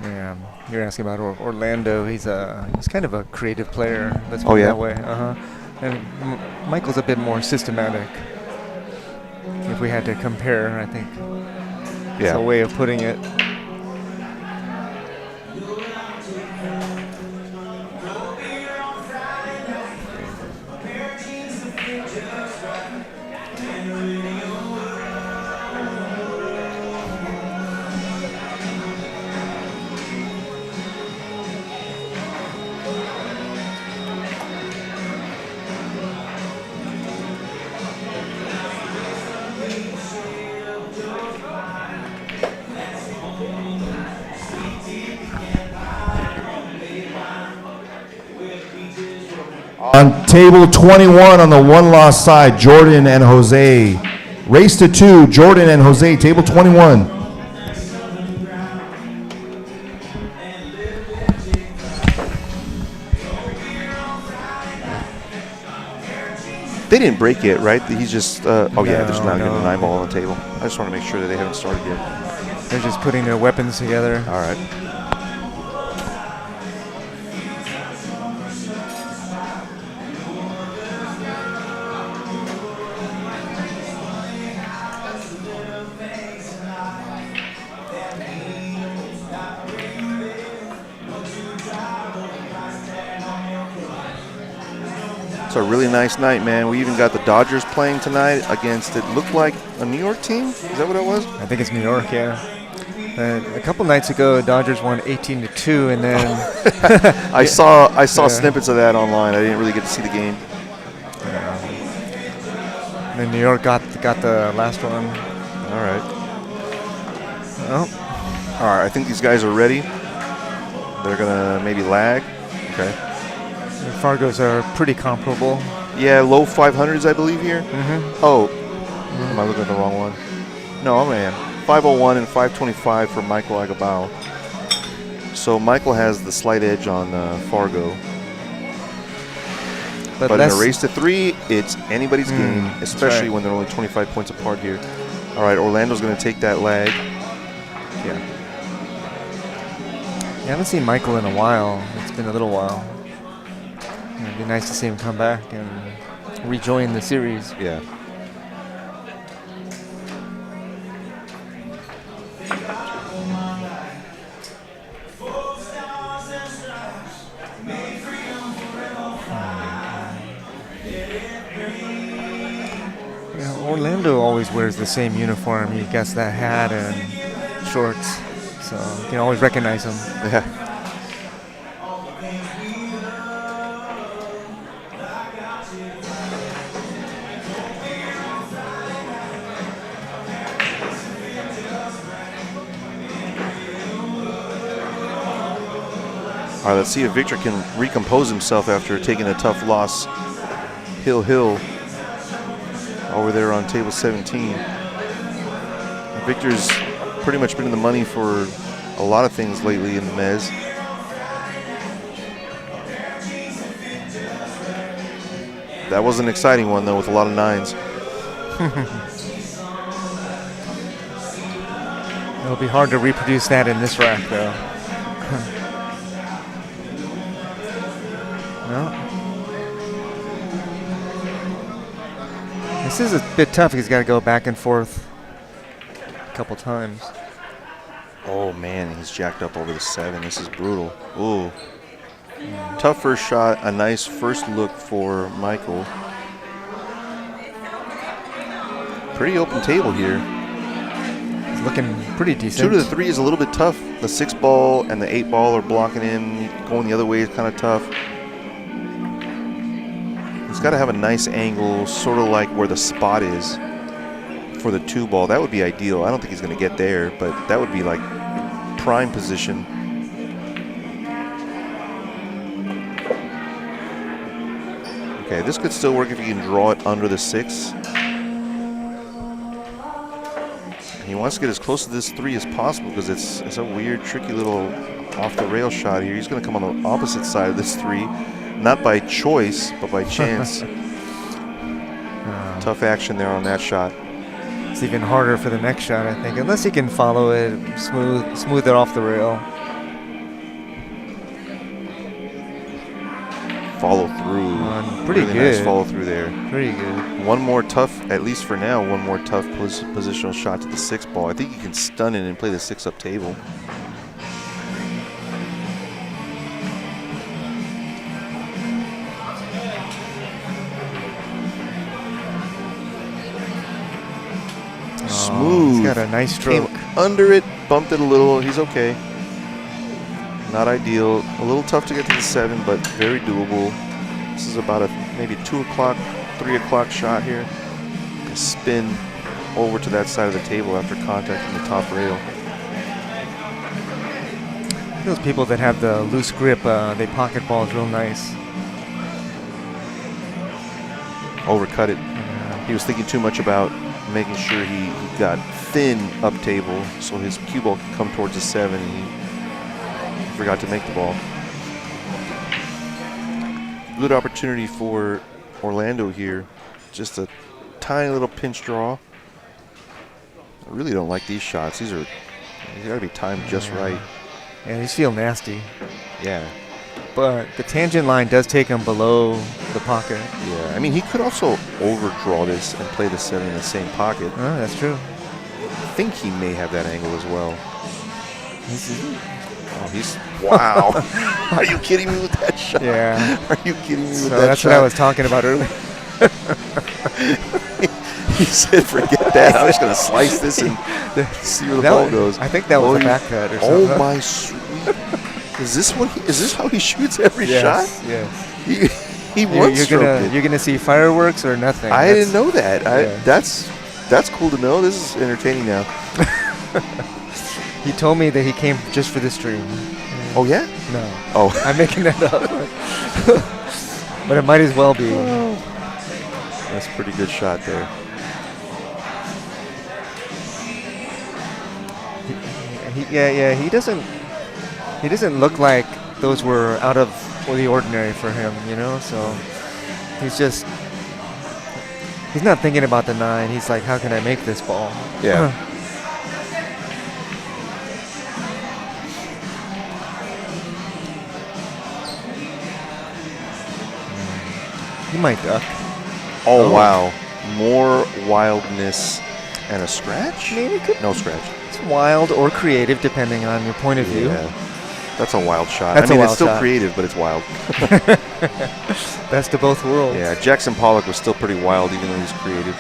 Yeah, you're asking about Orlando. He's kind of a creative player. Let's put it that way. And Michael's a bit more systematic. If we had to compare, I think. It's a way of putting it. On table 21 on the one-loss side, Jordan and Jose. Race to 2, Jordan and Jose, table 21. They didn't break yet, right? He's just. There's not No. getting an eyeball on the table. I just want to make sure that they haven't started yet. They're just putting their weapons together. All right. It's a really nice night, man. We even got the Dodgers playing tonight against, it looked like a New York team. Is that what it was? I think it's New York, yeah. A couple nights ago, Dodgers won 18-2, and then I saw snippets of that online. I didn't really get to see the game. And then New York got the last one. All right. Well, All right, I think these guys are ready. They're going to maybe lag. Okay. the Fargos are pretty comparable. Yeah, low 500s, I believe, here. Mm-hmm. Oh, am I looking at the wrong one? No, man. 501 and 525 for Michael Agabao. So Michael has the slight edge on Fargo. But in a race to 3, it's anybody's game, especially when they're only 25 points apart here. All right, Orlando's going to take that lag. Yeah. I haven't seen Michael in a while. It's been a little while. It'd be nice to see him come back and rejoin the series. Yeah. Orlando always wears the same uniform. He gets that hat and shorts, so you can always recognize him. Yeah. All right, let's see if Victor can recompose himself after taking a tough loss. Hill over there on table 17. Victor's pretty much been in the money for a lot of things lately in the Mezz. That was an exciting one, though, with a lot of 9s. It'll be hard to reproduce that in this rack, though. No. This is a bit tough. He's got to go back and forth a couple times. Oh, man, he's jacked up over the 7. This is brutal. Ooh. Tough first shot. A nice first look for Michael. Pretty open table here. He's looking pretty decent. 2 to the 3 is a little bit tough. The 6 ball and the 8 ball are blocking him. Going the other way is kind of tough. He's got to have a nice angle, sort of like where the spot is for the 2 ball. That would be ideal. I don't think he's going to get there, but that would be like prime position. Okay, this could still work if you can draw it under the 6. He wants to get as close to this 3 as possible because it's a weird, tricky little off-the-rail shot here. He's going to come on the opposite side of this 3. Not by choice, but by chance. Tough action there on that shot. It's even harder for the next shot, I think, unless he can follow it, smooth it off the rail. Follow through. Pretty really good. Nice follow through there. Pretty good. One more tough, at least for now, one more tough positional shot to the 6 ball. I think he can stun it and play the 6 up table. Smooth. He's got a nice stroke. Came under it, bumped it a little. He's okay. Not ideal. A little tough to get to the 7, but very doable. This is about a maybe 2 o'clock, 3 o'clock shot here. A spin over to that side of the table after contacting the top rail. Those people that have the loose grip, they pocket balls real nice. Overcut it. He was thinking too much about making sure he got thin up table so his cue ball could come towards the 7, and he forgot to make the ball. Good opportunity for Orlando here. Just a tiny little pinch draw. I really don't like these shots. These gotta be timed just right. Yeah, these feel nasty. Yeah. But the tangent line does take him below the pocket. Yeah, I mean, he could also overdraw this and play the 7 in the same pocket. Oh, that's true. I think he may have that angle as well. Oh, he's wow. Are you kidding me with that shot? Yeah. Are you kidding me with So that that's shot? what I was talking about earlier. He said, "Forget that. I'm just gonna slice this and see where the ball goes." I think that was a back cut or something. Oh my sweet! Is this how he shoots every Yes, shot? yes. He once You're gonna see fireworks or nothing. I didn't know that. Yeah. That's cool to know. This is entertaining now. He told me that he came just for the stream. Oh yeah? No. Oh. I'm making that up. But it might as well be. That's a pretty good shot there. He doesn't look like those were out of the ordinary for him, you know. So he's not thinking about the 9. He's like, how can I make this ball? Yeah. He might duck. Oh wow! More wildness and a scratch? I mean, it could, No scratch. it's wild or creative depending on your point of view. Yeah. That's a wild shot. That's I mean, a it's wild still shot. creative, but it's wild. Best of both worlds. Yeah, Jackson Pollock was still pretty wild, even though he's creative.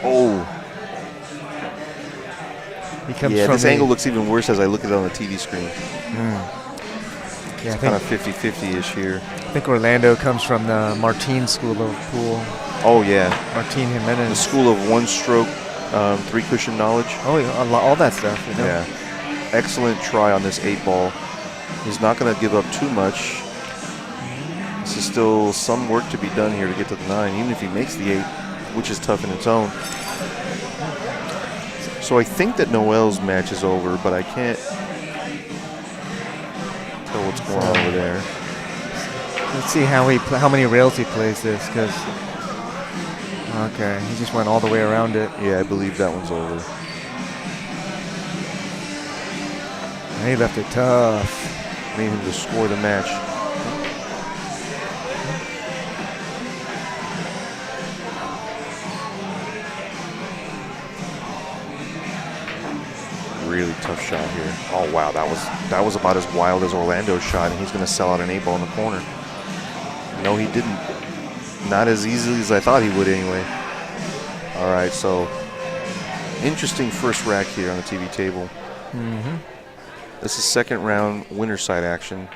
Oh. He comes Yeah, from this angle looks even worse as I look at it on the TV screen. Yeah, It's kind of 50-50-ish here. I think Orlando comes from the Martin school of pool. Oh, yeah. Martin The Jimenez. school of one-stroke, three-cushion knowledge. Oh, yeah, all that stuff. You know? Yeah. Excellent try on this 8-ball. He's not going to give up too much. This is still some work to be done here to get to the 9, even if he makes the 8, which is tough in its own. So I think that Noel's match is over, but I can't tell what's going on over there. Let's see how many rails he plays this, because okay, he just went all the way around it. Yeah, I believe that one's over. And he left it tough. Made him to score the match. Really tough shot here. Oh wow, that was about as wild as Orlando's shot, and he's going to sell out an 8-ball in the corner. No, he didn't. Not as easily as I thought he would anyway. All right, so interesting first rack here on the TV table. Mm-hmm. This is second round winner side action.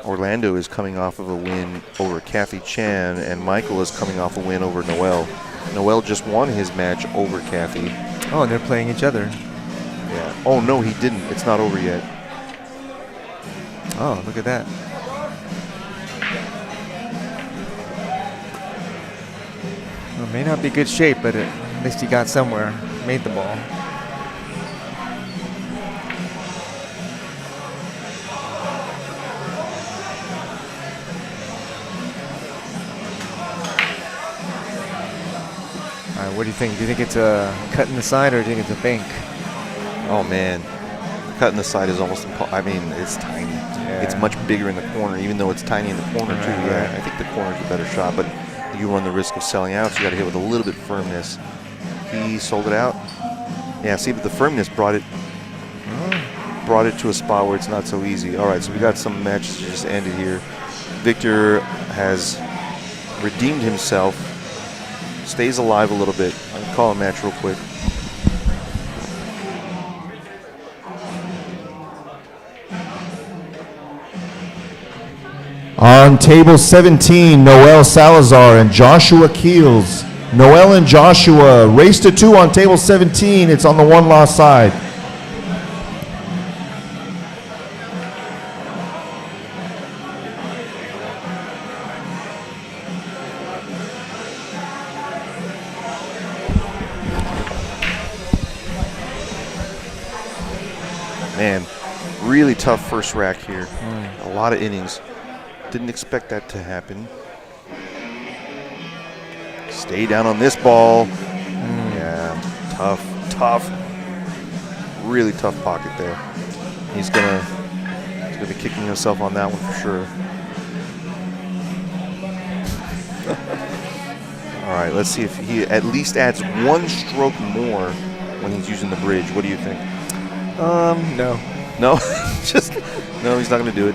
Orlando is coming off of a win over Kathy Chan, and Michael is coming off a win over Noel. Noel just won his match over Kathy. Oh, and they're playing each other. Yeah. Oh, no, he didn't. It's not over yet. Oh, look at that. Well, it may not be good shape, but at least he got somewhere. Made the ball. All right, what do you think? Do you think it's a cut in the side, or do you think it's a bank? Oh, man. Cutting the side is almost impossible. I mean, it's tiny. Yeah. It's much bigger in the corner, even though it's tiny in the corner, too. Right, Yeah, right. I think the corner's a better shot, but you run the risk of selling out, so you got to hit with a little bit of firmness. He sold it out. Yeah, see, but the firmness brought it to a spot where it's not so easy. All right, so we got some matches that just ended here. Victor has redeemed himself, stays alive a little bit. I'll call a match real quick. On table 17, Noel Salazar and Joshua Keels. Noel and Joshua race to 2 on table 17. It's on the one loss side. Man, really tough first rack here. A lot of innings. Didn't expect that to happen. Stay down on this ball. Yeah, tough. Really tough pocket there. He's gonna be kicking himself on that one for sure. All right, let's see if he at least adds 1 stroke more when he's using the bridge. What do you think? No. No, no, he's not going to do it.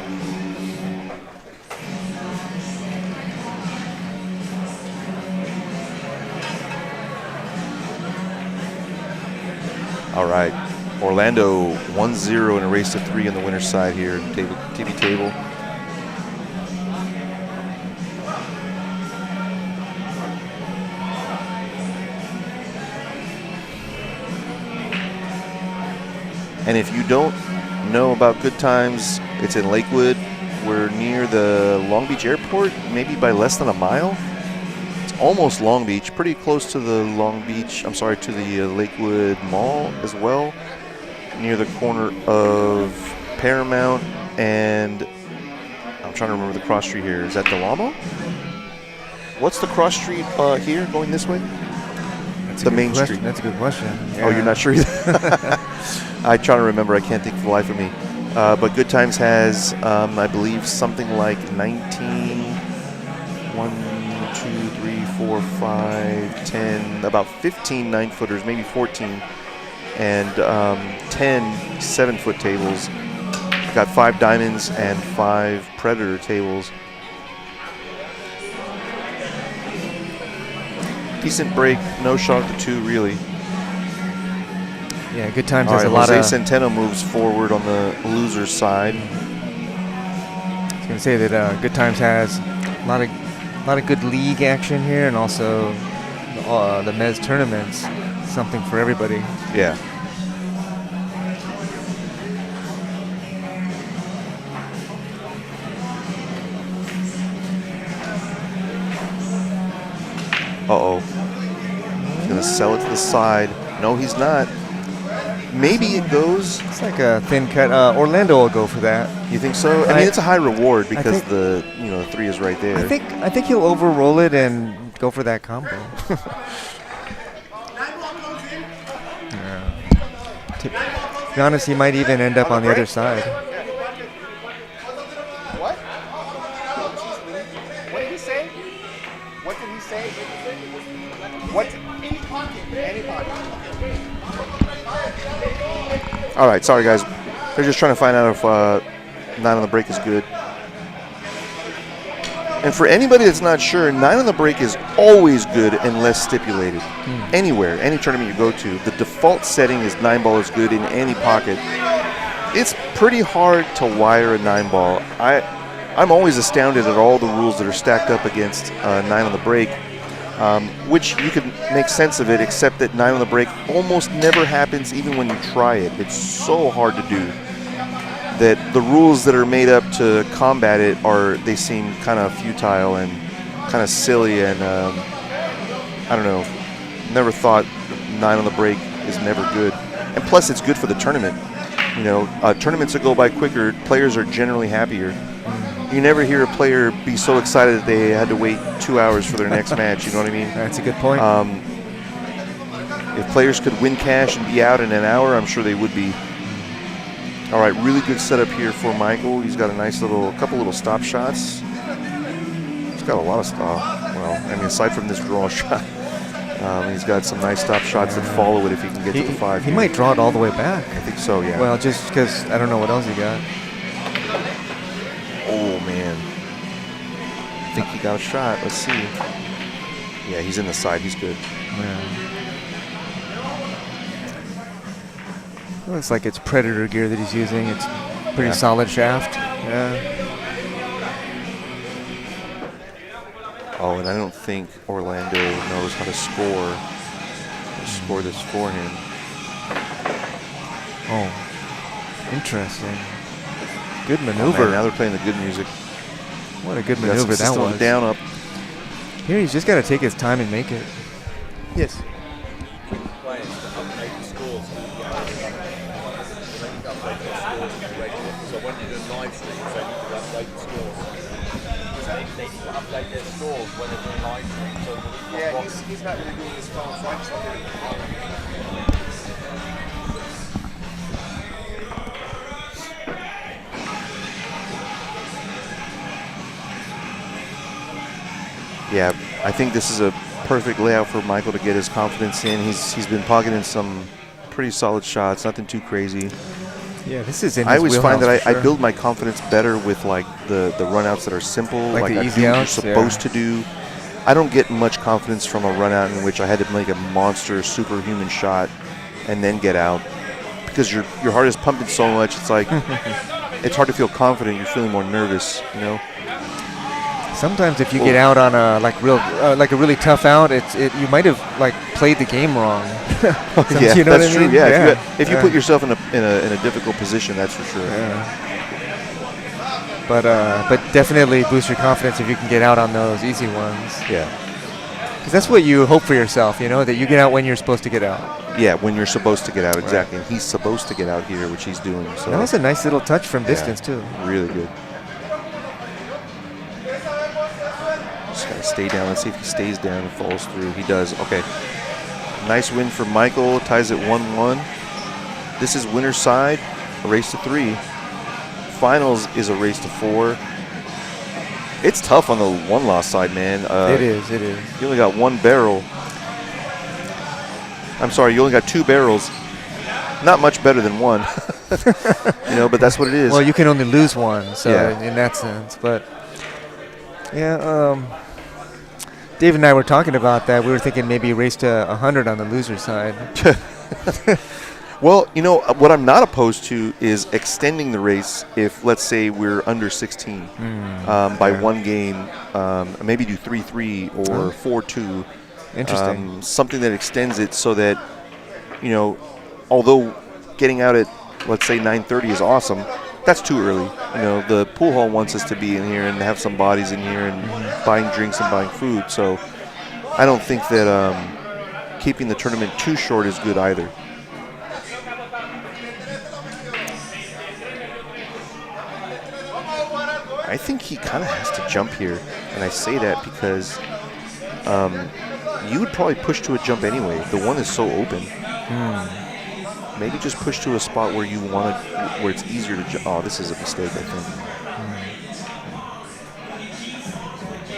All right, Orlando 1-0 in a race to 3 on the winner's side here, TV table. And if you don't know about Good Times, it's in Lakewood. We're near the Long Beach Airport, maybe by less than a mile. It's almost Long Beach, pretty close to the to the Lakewood Mall as well, near the corner of Paramount and I'm trying to remember the cross street here. Is that Del Amo? What's the cross street here going this way? That's the main street. That's a good question. Yeah. Oh, you're not sure either? I'm trying to remember. I can't think for the life of me. But Good Times has, I believe, something like 19, 1, 2, 3, 4, 5, 10, about 15 9-footers, maybe 14, and 10 7-foot tables. Got 5 diamonds and 5 predator tables. Decent break, no shot at the 2 really. Yeah, Good Times All has right, a lot Jose of. Centeno moves forward on the loser's side. I was gonna say that Good Times has a lot of good league action here, and also the Mezz tournaments, something for everybody. Yeah. Uh-oh. He's going to sell it to the side. No, he's not. Maybe it goes. It's like a thin cut. Orlando will go for that. You think so? I mean, it's a high reward because think, the 3 is right there. I think he'll overroll it and go for that combo. Yeah. To be honest, he might even end up on the other side. What? What did he say? What did he say? What? Any pocket. Any pocket. All right, sorry guys. They're just trying to find out if 9 on the break is good. And for anybody that's not sure, 9 on the break is always good unless stipulated. Anywhere, any tournament you go to, the default setting is 9 ball is good in any pocket. It's pretty hard to wire a 9 ball. I'm always astounded at all the rules that are stacked up against 9 on the break, which you can make sense of it, except that 9 on the break almost never happens even when you try it. It's so hard to do that the rules that are made up to combat it they seem kind of futile and kind of silly, and I don't know, never thought 9 on the break is never good. And plus it's good for the tournament. Tournaments that go by quicker, players are generally happier. You never hear a player be so excited that they had to wait 2 hours for their next match, you know what I mean? That's a good point. If players could win cash and be out in an hour, I'm sure they would be. All right, really good setup here for Michael. He's got a nice couple little stop shots. He's got a lot of aside from this draw shot, he's got some nice stop shots that follow it if he can get to the 5. He might draw it all the way back. I think so, yeah. Well, just because I don't know what else he got. Oh, man. I think he got a shot. Let's see. Yeah, he's in the side. He's good. Yeah. Looks like it's Predator gear that he's using. It's pretty solid shaft. Yeah. Oh, and I don't think Orlando knows how to score this for him. Oh, interesting. Good maneuver. Oh, man, now they're playing the good music. What a good maneuver that was. Down up. Here, he's just got to take his time and make it. Yes. So when you do live streams, they need to update the scores. They need to update their scores when they're doing live streams. So Yeah, he's not really doing his phone, so I just don't get it. Yeah, I think this is a perfect layout for Michael to get his confidence in. He's been pocketing some pretty solid shots, nothing too crazy. Yeah, this is in I his always find that wheelhouse for I sure. build my confidence better with like the runouts that are simple, Like the I easy do what you're outs, supposed to do. I don't get much confidence from a run out in which I had to make a monster superhuman shot and then get out, because your heart is pumping so much. It's like it's hard to feel confident. You're feeling more nervous, you know. Sometimes if you get out on a like a really tough out, you might have like played the game wrong. Yeah, you know that's what I mean? true. Yeah, if you yeah. put yourself in a difficult position, that's for sure. Yeah. But definitely boost your confidence if you can get out on those easy ones. Yeah. Because that's what you hope for yourself, you know, that you get out when you're supposed to get out. Yeah, when you're supposed to get out, exactly. And he's supposed to get out here, which he's doing. So That was a nice little touch from yeah, distance too. Really good. Just gotta stay down. Let's see if he stays down and falls through. He does. Okay. Nice win for Michael. Ties at 1-1. This is winner's side, a race to 3. Finals is a race to 4. It's tough on the one-loss side, man. It is. You only got 1 barrel. I'm sorry, you only got 2 barrels. Not much better than 1. You know, but that's what it is. Well, you can only lose 1, so Yeah. in that sense. But yeah, Dave and I were talking about that. We were thinking maybe race to 100 on the loser side. Well, you know, what I'm not opposed to is extending the race if, let's say, we're under 16 by 1 game. Maybe do 3-3 or 4-2. Interesting. Something that extends it so that, you know, although getting out at, let's say, 9:30 is awesome, that's too early. You know, the pool hall wants us to be in here and have some bodies in here and buying drinks and buying food. So I don't think that keeping the tournament too short is good either. I think he kind of has to jump here, and I say that because you would probably push to a jump anyway. The one is so open. Maybe just push to a spot where you want to, where it's easier to jump. Oh, this is a mistake, I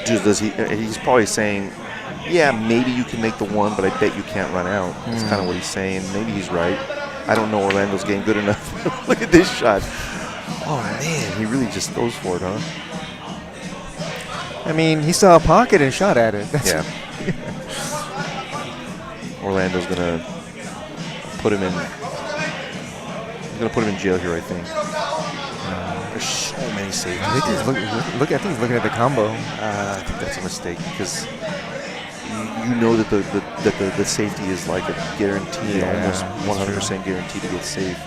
think. Does he? He's probably saying, yeah, maybe you can make the 1, but I bet you can't run out. That's kind of what he's saying. Maybe he's right. I don't know Orlando's game good enough. Look at this shot. Oh, man, he really just goes for it, huh? I mean, he saw a pocket and shot at it. Yeah. Orlando's going to put him in. He's going to put him in jail here, I think. There's so many safeties. I think he's I think he's looking at the combo. I think that's a mistake because you know that the safety is like a guarantee, almost 100% guarantee to get safe.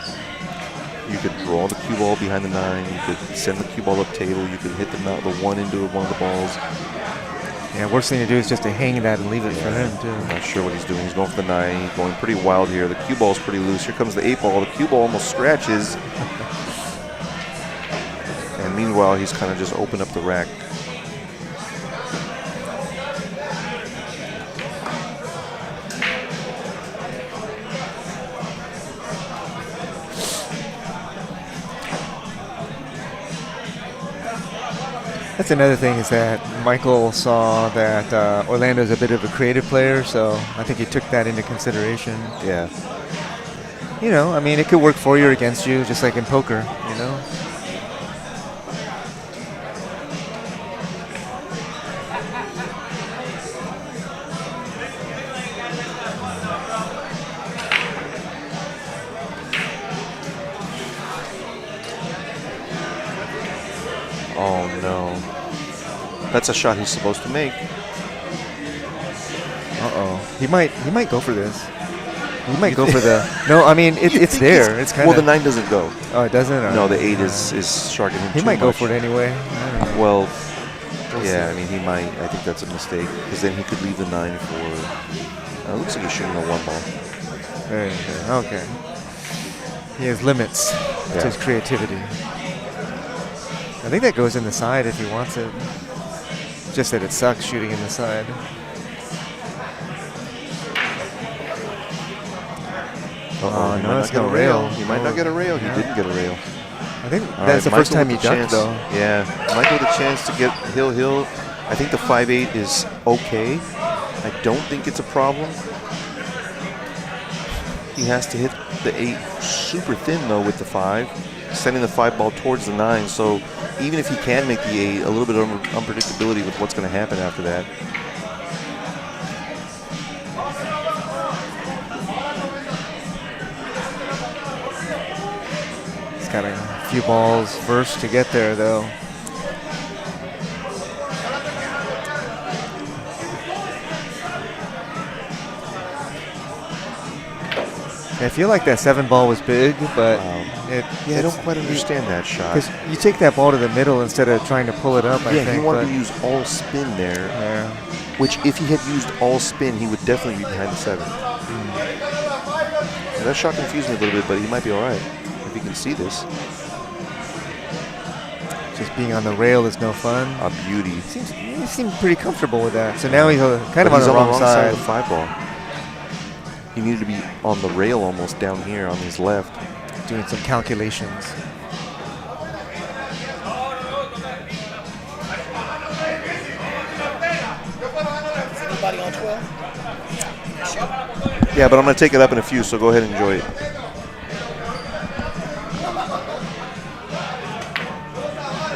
You could draw the cue ball behind the 9. You could send the cue ball up table. You could hit the 1 into one of the balls. Yeah, worst thing to do is just to hang that and leave it for him, too. I'm not sure what he's doing. He's going for the 9. He's going pretty wild here. The cue ball's pretty loose. Here comes the 8 ball. The cue ball almost scratches. And meanwhile, he's kind of just opened up the rack. That's another thing is that Michael saw that Orlando's a bit of a creative player, so I think he took that into consideration. Yeah. You know, I mean, it could work for you or against you, just like in poker, you know? Oh no. That's a shot he's supposed to make. Uh-oh. He might go for this. He might go for the... No, I mean, it's there. It's kind of... Well, the 9 doesn't go. Oh, it doesn't? No, the 8 is sharking him He too might go much. for it anyway. Well, We'll yeah, see. I mean, he might. I think that's a mistake because then he could leave the 9 for... it looks like he's shooting a 1 ball. There you go. Okay. He has limits to his creativity. I think that goes in the side if he wants it. Just that it sucks shooting in the side. Oh, no, it's no rail. He might not get a rail. He didn't get a rail. I think All that's the right, first Michael time he with the ducked, chance. though. Yeah, Michael with a chance to get Hill. I think the 5-8 is okay. I don't think it's a problem. He has to hit the 8 super thin though with the 5, sending the 5 ball towards the 9. So even if he can make the 8, a little bit of unpredictability with what's going to happen after that. He's got a few balls first to get there though. I feel like that 7 ball was big, but I don't quite understand that shot. Because you take that ball to the middle instead of trying to pull it up. I think, he wanted to use all spin there. Yeah. Which, if he had used all spin, he would definitely be behind the 7. Now, that shot confused me a little bit, but he might be all right if he can see this. Just being on the rail is no fun. A beauty. He seemed pretty comfortable with that. So now he's kind of on he's the wrong side side. of the 5 ball. He needed to be on the rail almost down here on his left. Doing some calculations. Is anybody on 12? Yeah, but I'm going to take it up in a few, so go ahead and enjoy it.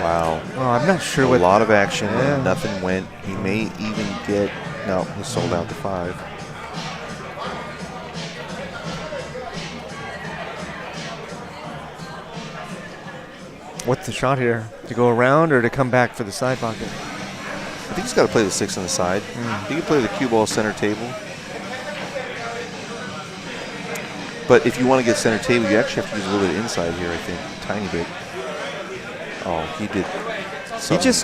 Wow. Oh, I'm not sure a what. lot of action. Yeah. And nothing went. He may even get. No, he sold out to 5. What's the shot here? To go around or to come back for the side pocket? I think he's got to play the 6 on the side. He can play the cue ball center table. But if you want to get center table, you actually have to use a little bit of inside here, I think. A tiny bit. Oh, he did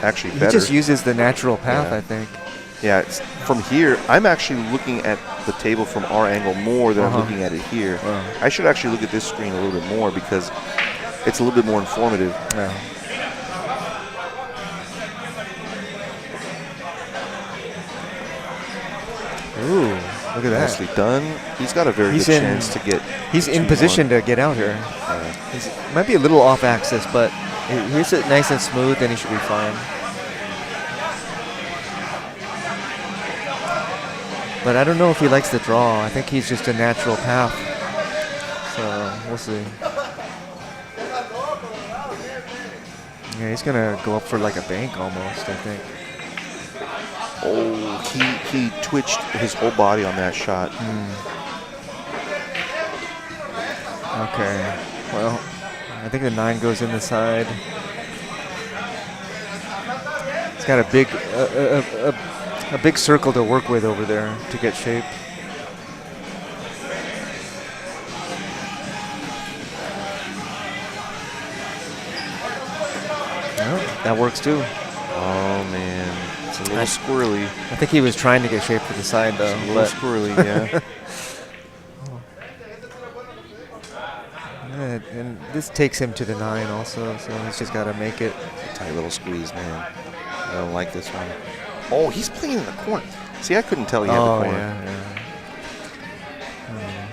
actually better. He just uses the natural path, Yeah. I think. Yeah, from here, I'm actually looking at the table from our angle more than I'm looking at it here. I should actually look at this screen a little bit more because it's a little bit more informative. Yeah. Ooh, look at that. Nicely done. He's got a very good chance to get. He's in 2-1. position to get out here. He might be a little off axis, but he hits it nice and smooth, then he should be fine. But I don't know if he likes the draw. I think he's just a natural path. So we'll see. Yeah, he's gonna go up for like a bank almost, I think. Oh, he twitched his whole body on that shot. Okay. Well, I think the 9 goes in the side. He's got a big circle to work with over there to get shape. Well, that works too. Oh man, it's a little squirrely. I think he was trying to get shape for the side though. It's a little squirrely, yeah. And this takes him to the 9 also, so he's just got to make it. Tight little squeeze, man. I don't like this one. Oh, he's playing in the corner. See, I couldn't tell he had the corner. Yeah.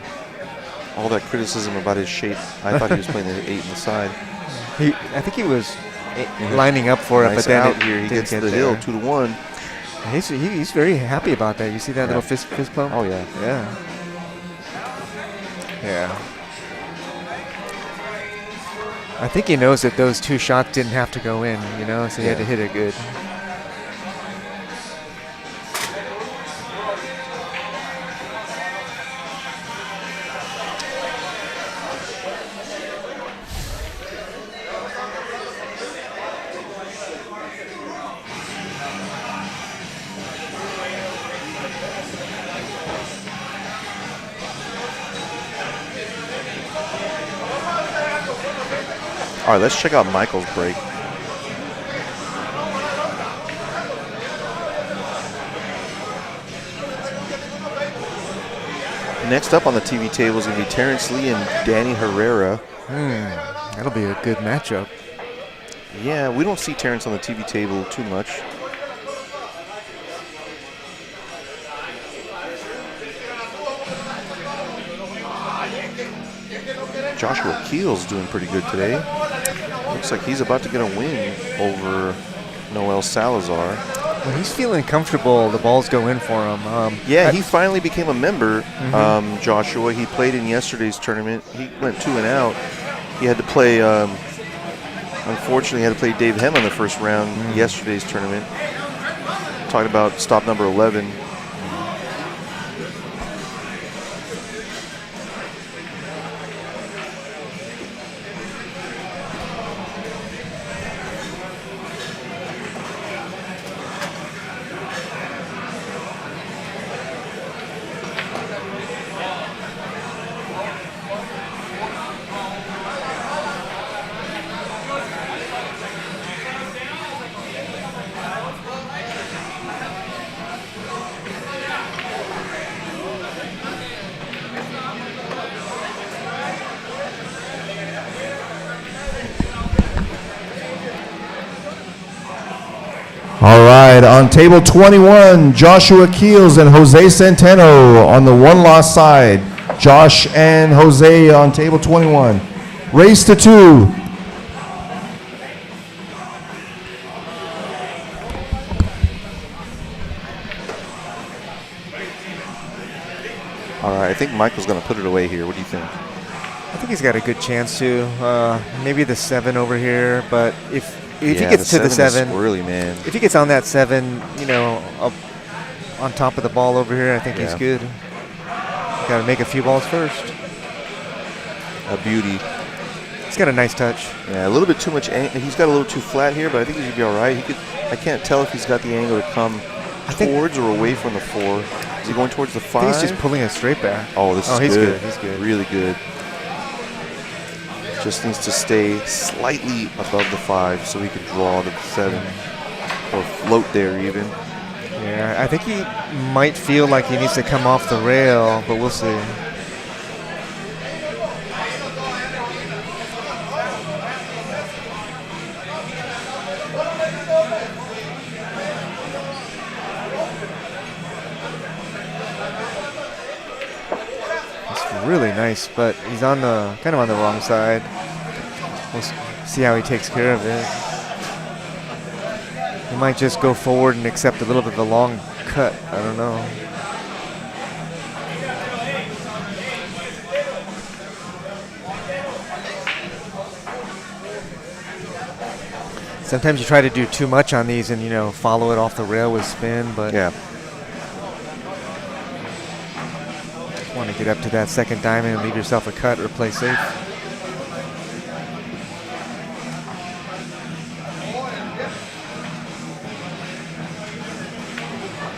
All that criticism about his shape, I thought he was playing the 8 in the side. I think he was lining up for it, Nice but then out here. He gets the hill 2-1. He's very happy about that. You see that little fist pump? Oh yeah. Yeah. I think he knows that those 2 shots didn't have to go in, you know, so he had to hit it good. All right, let's check out Michael's break. Next up on the TV table is going to be Terrence Lee and Danny Herrera. That'll be a good matchup. Yeah, we don't see Terrence on the TV table too much. Joshua Keel's doing pretty good today. Looks like he's about to get a win over Noel Salazar. When he's feeling comfortable, the balls go in for him. Yeah, he finally became a member, Joshua. He played in yesterday's tournament. He went 2 and out. He had to play, unfortunately, he had to play Dave Hem in the first round yesterday's tournament. Talking about stop number 11. All right, on table 21, Joshua Keels and Jose Centeno on the one-loss side. Josh and Jose on table 21. Race to 2. All right, I think Michael's going to put it away here. What do you think? I think he's got a good chance to. Maybe the 7 over here, but if he gets to the 7, squirrely, man. If he gets on that 7, up on top of the ball over here, I think he's good. Got to make a few balls first. A beauty. He's got a nice touch. Yeah, a little bit too much. He's got a little too flat here, but I think he's gonna be all right. I can't tell if he's got the angle to come towards or away from the 4. Is he going towards the 5? I think he's just pulling it straight back. Oh, this is he's good. He's good. Really good. Just needs to stay slightly above the 5 so he can draw the 7 or float there even. Yeah, I think he might feel like he needs to come off the rail, but we'll see. Really nice, but he's on the kind of on the wrong side. We'll see how he takes care of it. He might just go forward and accept a little bit of a long cut. I don't know. Sometimes you try to do too much on these and follow it off the rail with spin, but yeah. Want to get up to that second diamond and leave yourself a cut or play safe.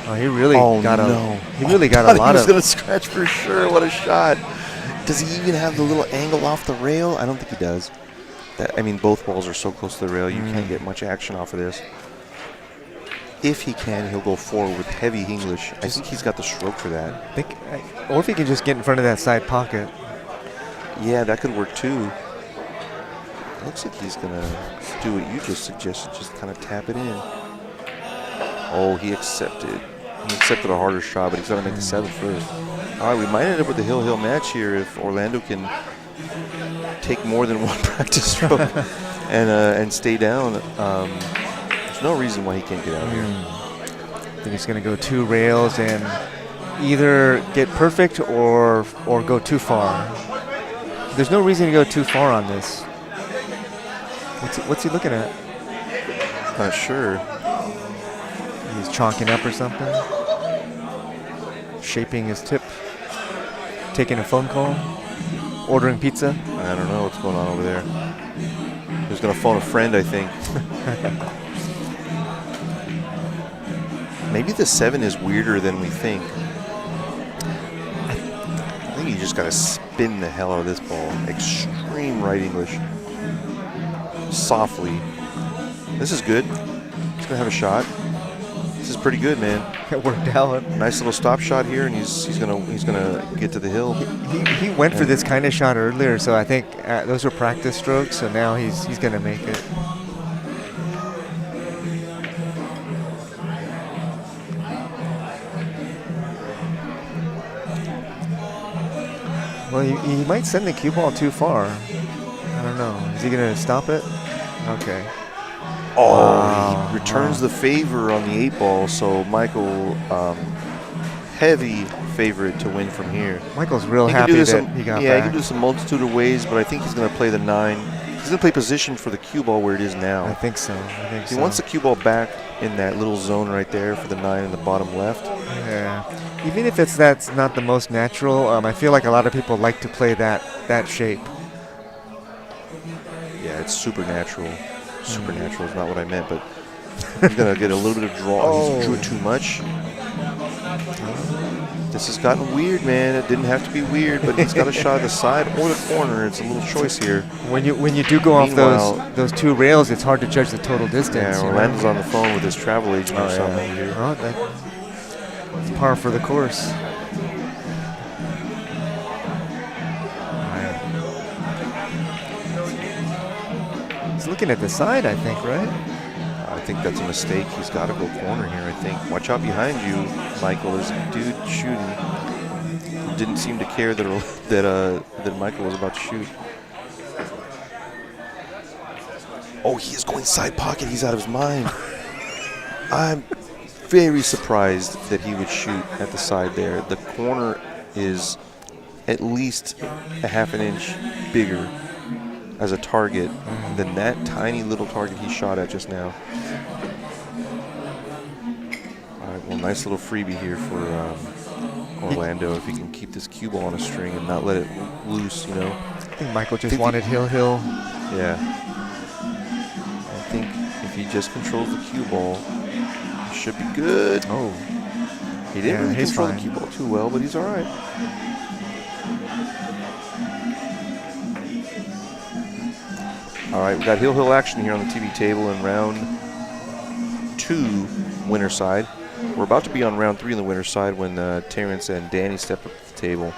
Oh, he really got a. He really got a lot he was of. Going to scratch for sure. What a shot! Does he even have the little angle off the rail? I don't think he does. Both balls are so close to the rail, you can't get much action off of this. If he can, he'll go forward with heavy English. I think he's got the stroke for that. Or if he can just get in front of that side pocket. Yeah, that could work too. Looks like he's going to do what you just suggested, just kind of tap it in. Oh, he accepted. He accepted a harder shot, but he's got to make the 7 first. All right, we might end up with a hill-hill match here if Orlando can take more than one practice stroke and stay down. There's no reason why he can't get out here. I think he's going to go 2 rails and either get perfect or go too far. There's no reason to go too far on this. What's he looking at? Not sure. He's chalking up or something. Shaping his tip. Taking a phone call. Ordering pizza. I don't know what's going on over there. He's going to phone a friend, I think. Maybe the 7 is weirder than we think. I think you just got to spin the hell out of this ball. Extreme right English. Softly. This is good. He's going to have a shot. This is pretty good, man. It worked out. Nice little stop shot here, and he's gonna get to the hill. He went for this kind of shot earlier, so I think those were practice strokes. So now he's gonna make it. Well, he might send the cue ball too far. I don't know. Is he gonna stop it? Okay. Oh, he returns the favor on the 8-ball, so Michael, heavy favorite to win from here. Michael's real He can happy do this that he got he back. can do this a multitude of ways, but I think he's going to play the 9. He's going to play position for the cue ball where it is now. I think so. He wants the cue ball back in that little zone right there for the 9 in the bottom left. Yeah. Even if that's not the most natural, I feel like a lot of people like to play that shape. Yeah, it's supernatural. Supernatural is not what I meant, but he's going to get a little bit of draw. He's drew too much. This has gotten weird, man. It didn't have to be weird, but he's got a shot at the side or the corner. It's a little choice here. When you do go off those 2 rails, it's hard to judge the total distance. Yeah, Orlando's on the phone with his travel agent or something here. Oh, that's par for the course. He's looking at the side, I think, right? I think that's a mistake. He's got to go corner here, I think. Watch out behind you, Michael. There's a dude shooting. Didn't seem to care that Michael was about to shoot. Oh, he is going side pocket. He's out of his mind. I'm very surprised that he would shoot at the side there. The corner is at least a half an inch bigger as a target than that tiny little target he shot at just now. All right, well, nice little freebie here for Orlando if he can keep this cue ball on a string and not let it loose, you know. I think Michael just wanted hill. Yeah. I think if he just controls the cue ball, it should be good. Oh. He didn't really he's control fine. the cue ball too well, but he's all right. All right, we got hill action here on the TV table in round 2, winner side. We're about to be on round 3 in the winner side when Terrence and Danny step up to the table.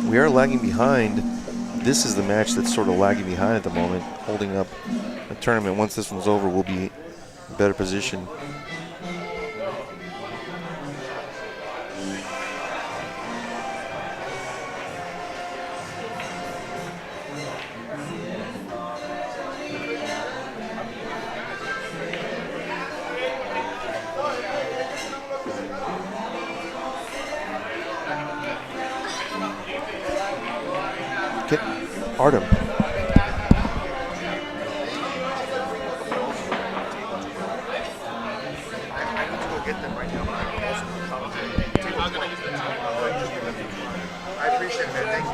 We are lagging behind. This is the match that's sort of lagging behind at the moment, holding up the tournament. Once this one's over, we'll be in better position. Artem. I appreciate it, man. Thank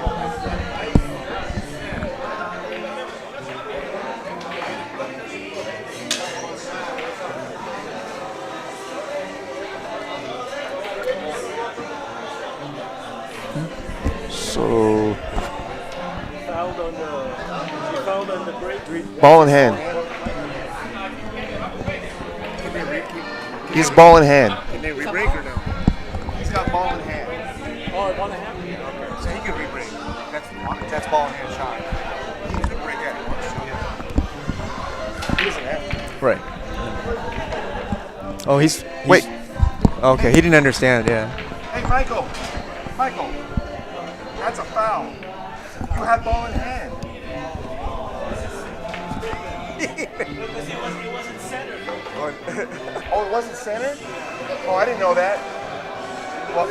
you. So, ball in hand. He's ball in hand. Can they re-break or no? He's got ball in hand. Oh, ball in hand? Okay. So he can re-break. That's ball in hand shot. He can break that. He doesn't have to. Right. Oh, he's wait. Okay, he didn't understand. Yeah. Hey, Michael, that's a foul. You had ball in hand. Oh, it wasn't centered? Oh, I didn't know that. Well,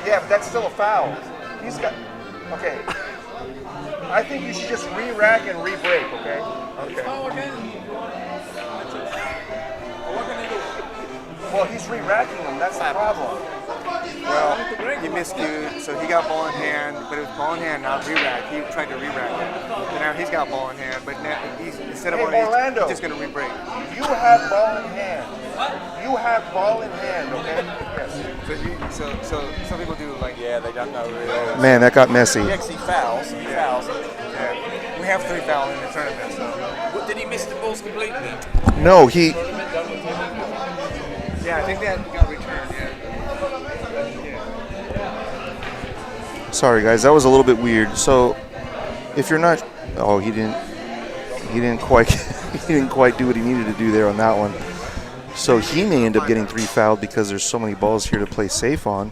yeah, but that's still a foul. He's got. Okay. I think you should just re-rack and re-break. Okay. Okay. Well, he's re-racking them. That's the problem. Well, he miscued, so he got ball in hand, but it was ball in hand, not re-rack. He tried to re-rack it. So now he's got ball in hand, but now he's instead of Hey, Orlando, he's just going to re-break. You have ball in hand. You have ball in hand, okay? Yes. So some people do like they don't know really. Man, that got messy. He actually fouls. He fouls. Yeah. We have 3 fouls in the tournament, so. Did he miss the balls completely? No, he. Yeah, I think that got returned. Yeah. Sorry, guys, that was a little bit weird. So, if you're not, oh, he didn't quite, he didn't quite do what he needed to do there on that one. So he may end up getting 3 fouled because there's so many balls here to play safe on.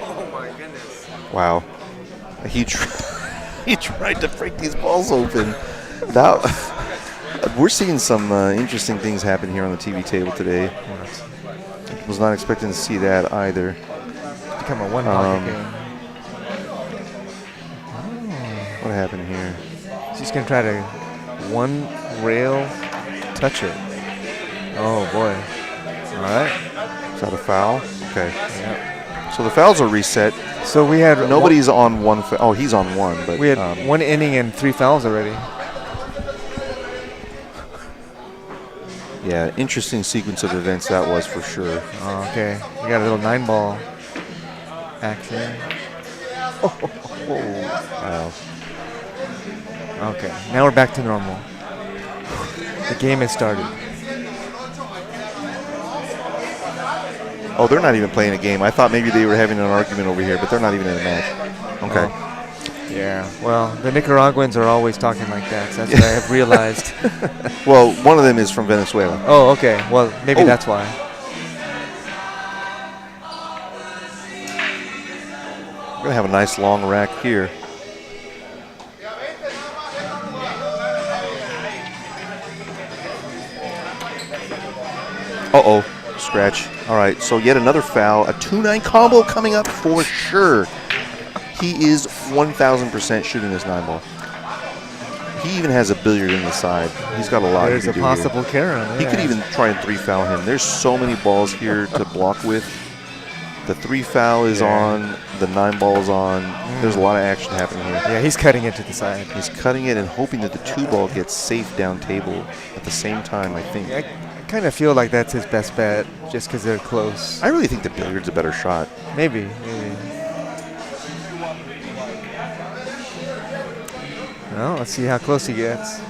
Oh my goodness. Wow, he tried to break these balls open. That, we're seeing some interesting things happen here on the TV table today. Was not expecting to see that either. Become a one-pocket game. What happened here? She's going to try to one rail touch it. Oh, boy. All right. Is that a foul? Okay. Yep. So the fouls are reset. So we had... Nobody's on one. Oh, he's on one. But we had 1 inning and 3 fouls already. Yeah, interesting sequence of events that was for sure. Oh, okay. We got a little 9-ball action. Wow. Okay, now we're back to normal. The game has started. Oh, they're not even playing a game. I thought maybe they were having an argument over here, but they're not even in a match. Okay. Oh. Yeah, well, the Nicaraguans are always talking like that, so that's what I have realized. Well, one of them is from Venezuela. Oh, okay. Well, maybe that's why. We're going to have a nice long rack here. Uh-oh, scratch. All right, so yet another foul. A 2-9 combo coming up for sure. He is 1,000% shooting this 9-ball. He even has a billiard in the side. He's got a lot There's to do a possible here. carry. He could even try and 3-foul him. There's so many balls here to block with. The 3-foul is on. The 9-ball is on. There's a lot of action happening here. Yeah, he's cutting it to the side. He's cutting it and hoping that the 2-ball gets safe down table at the same time, I think. I kind of feel like that's his best bet, just because they're close. I really think the billiard's a better shot. Maybe. Well, let's see how close he gets.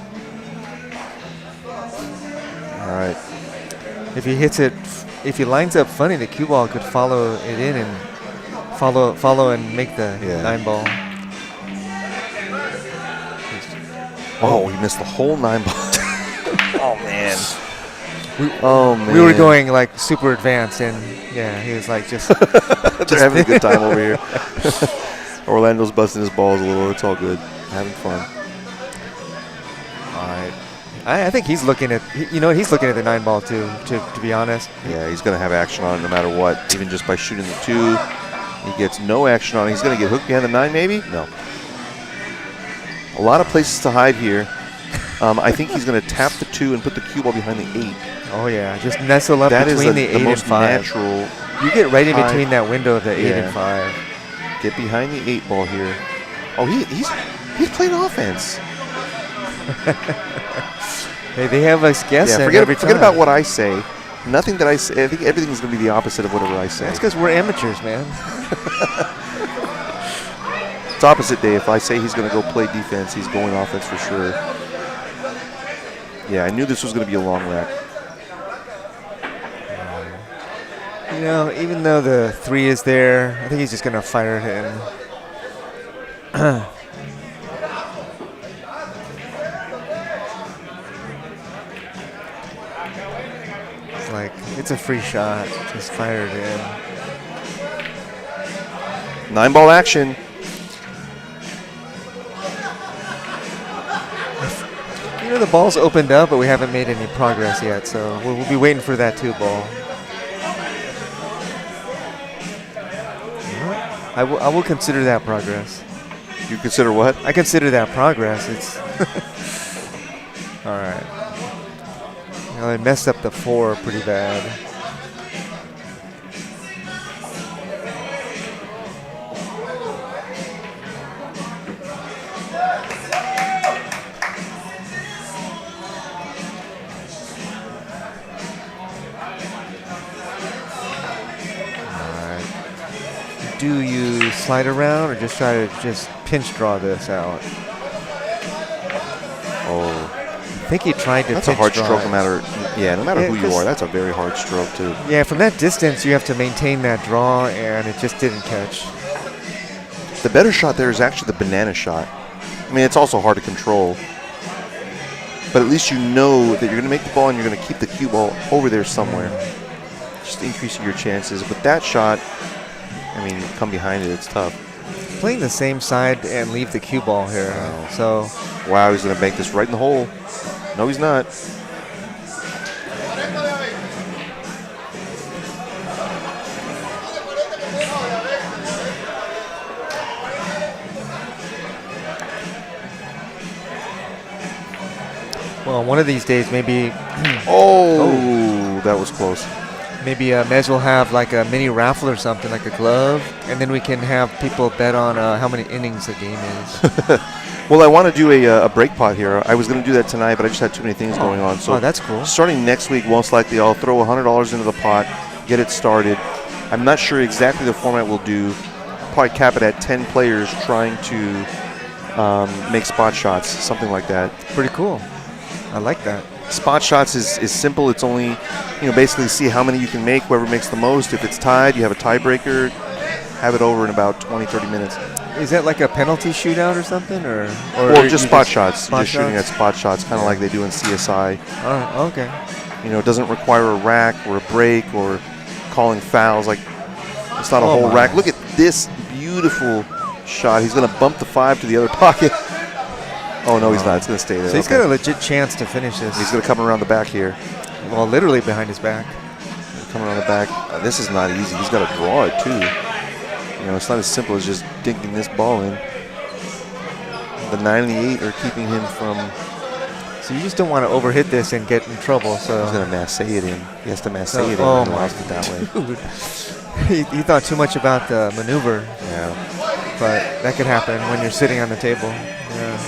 All right. If he hits it, if he lines up funny, the cue ball could follow it in and follow and make the 9-ball. Oh, he missed the whole 9-ball. Oh, man. We were going like super advanced, and yeah, he was like just. They're having a good time over here. Orlando's busting his balls a little. It's all good. Having fun. All right. I think he's looking at, he's looking at the 9-ball too, to be honest. Yeah, he's going to have action on it no matter what, even just by shooting the 2. He gets no action on it. He's going to get hooked behind the 9 maybe? No. A lot of places to hide here. I think he's going to tap the 2 and put the cue ball behind the 8. Oh, yeah. Just nestle up that between the 8 and 5. Natural. You get right in between that window of the 8 and 5. Get behind the 8 ball here. Oh, he's playing offense. Hey, they have us guessing every time. Forget about what I say. Nothing that I say. I think everything's going to be the opposite of whatever I say. That's because we're amateurs, man. It's opposite day. If I say he's going to go play defense, he's going offense for sure. Yeah, I knew this was going to be a long rack. Even though the 3 is there, I think he's just going to fire it in. It's like, it's a free shot. Just fire it in. 9-ball action. The ball's opened up, but we haven't made any progress yet, so we'll be waiting for that 2-ball. I will consider that progress. You consider what? I consider that progress. It's all right. They messed up the 4 pretty bad. Do you slide around or just try to pinch draw this out? Oh, I think he tried to. That's a hard stroke, no matter who you are. That's a very hard stroke too. Yeah, from that distance, you have to maintain that draw, and it just didn't catch. The better shot there is actually the banana shot. I mean, it's also hard to control, but at least you know that you're going to make the ball and you're going to keep the cue ball over there somewhere, just increasing your chances. But that shot, I mean, come behind it, it's tough. playing the same side and leave the cue ball here. So. Wow, he's going to bank this right in the hole. No, he's not. Well, one of these days, maybe. That was close. Maybe Mezz will have like a mini raffle or something, like a glove, and then we can have people bet on how many innings a game is. Well, I want to do a break pot here. I was going to do that tonight, but I just had too many things going on. So that's cool. Starting next week, most likely I'll throw $100 into the pot, get it started. I'm not sure exactly the format we'll do. Probably cap it at 10 players trying to make spot shots, something like that. Pretty cool. I like that. Spot shots is simple. It's only, basically see how many you can make, whoever makes the most. If it's tied, you have a tiebreaker. Have it over in about 20, 30 minutes. Is that like a penalty shootout or something? Or just spot shots. Just shooting at spot shots, kind of like they do in CSI. Okay. It doesn't require a rack or a break or calling fouls. Like, it's not a whole rack. Look at this beautiful shot. He's going to bump the 5 to the other pocket. Oh, no, he's not. It's going to stay there. So he's got a legit chance to finish this. He's going to come around the back here. Well, literally behind his back. Coming around the back. This is not easy. He's got to draw it, too. It's not as simple as just dinking this ball in. The 98 are keeping him from... So you just don't want to overhit this and get in trouble. So he's going to massé it in. He has to massé it in and lost it that way. He thought too much about the maneuver. Yeah. But that could happen when you're sitting on the table. Yeah.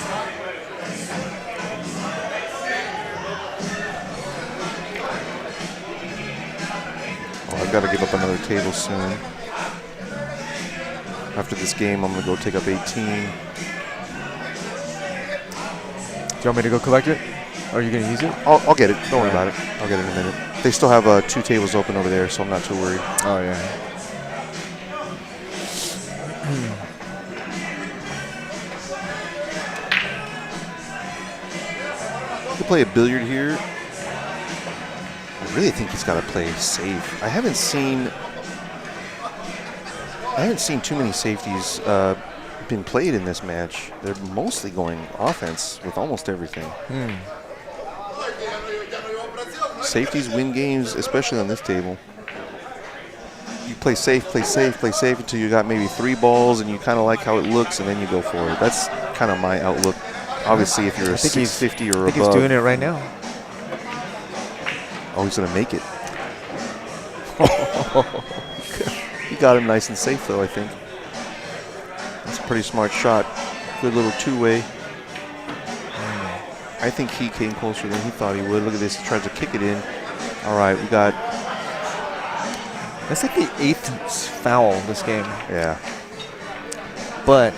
I've got to give up another table soon. After this game, I'm going to go take up 18. Do you want me to go collect it? Or are you going to use it? I'll get it. Don't worry about it. I'll get it in a minute. They still have 2 tables open over there, so I'm not too worried. Oh, yeah. You can play a billiard here. I really think he's got to play safe. I haven't seen too many safeties been played in this match. They're mostly going offense with almost everything. Safeties win games, especially on this table. You play safe, play safe, play safe until you got maybe 3 balls and you kind of like how it looks, and then you go for it. That's kind of my outlook. Obviously, if you're a 650 or above. I think he's doing it right now. Oh, he's going to make it. He got him nice and safe, though, I think. That's a pretty smart shot. Good little two-way. I think he came closer than he thought he would. Look at this. He tries to kick it in. All right, we got... That's like the 8th foul this game. Yeah. But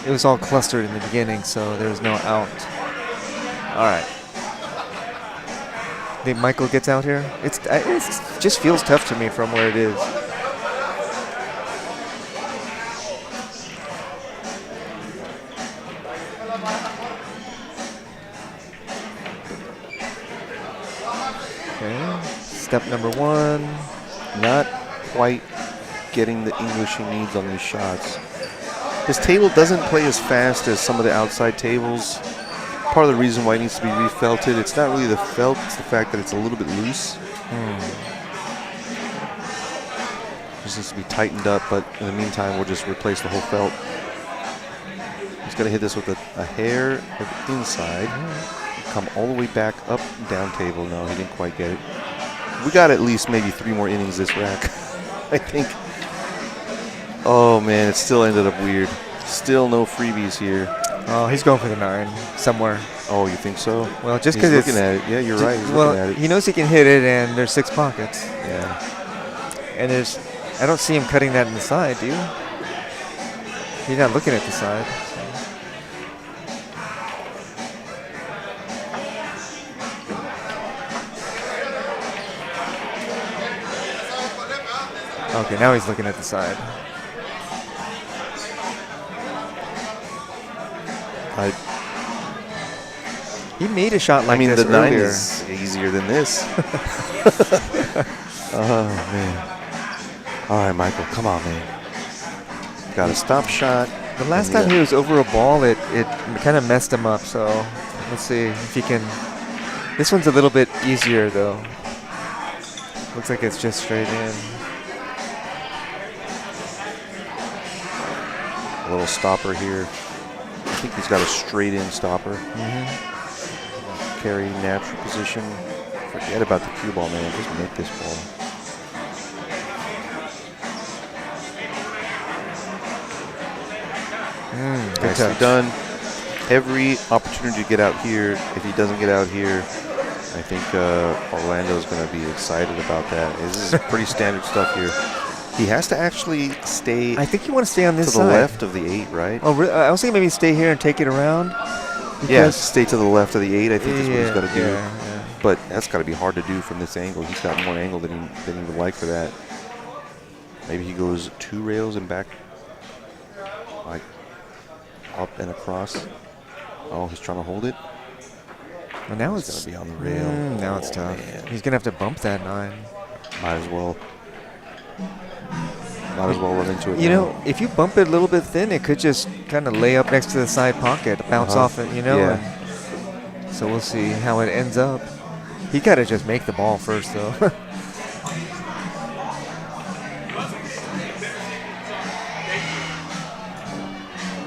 it was all clustered in the beginning, so there was no out. All right. Think Michael gets out here? It just feels tough to me from where it is. Okay. Step number 1. Not quite getting the English he needs on these shots. This table doesn't play as fast as some of the outside tables. Part of the reason why it needs to be refelted, it's not really the felt, it's the fact that it's a little bit loose. Just needs to be tightened up, but in the meantime, we'll just replace the whole felt. He's got to hit this with a hair of the inside. Come all the way back up, down table. No, he didn't quite get it. We got at least maybe 3 more innings this rack, I think. Oh, man, it still ended up weird. Still no freebies here. Oh, he's going for the 9 somewhere. Oh, you think so? Well, just because it's... looking at it. Yeah, you're right. He's looking at it. He knows he can hit it, and there's 6 pockets. Yeah. And there's... I don't see him cutting that in the side, do you? He's not looking at the side. Okay, now he's looking at the side. He made a shot like this earlier. I mean, the 9 is easier than this. Oh, man. All right, Michael, come on, man. Got a stop shot. The last time he was over a ball, it kind of messed him up. So let's see if he can. This one's a little bit easier though. Looks like it's just straight in. A little stopper here. I think he's got a straight in stopper. Carry natural position. Forget about the cue ball, man. Just make this ball. Nicely done. Every opportunity to get out here. If he doesn't get out here, I think Orlando's going to be excited about that. This is pretty standard stuff here. He has to actually stay. I think you want to stay on this to the side. left of the 8, right? Oh, I was thinking maybe stay here and take it around. Yeah, stay to the left of the 8. I think that's what he's got to do. Yeah. But that's got to be hard to do from this angle. He's got more angle than he would like for that. Maybe he goes 2 rails and back, like up and across. Oh, he's trying to hold it. Well, now it's it's going to be on the rail. Now it's tough. Man. He's gonna have to bump that 9. Might as well. Might as well run into it. You now. know, if you bump it a little bit thin, it could just kind of lay up next to the side pocket, bounce off it, you know. Yeah. And so we'll see how it ends up. He got to just make the ball first, though.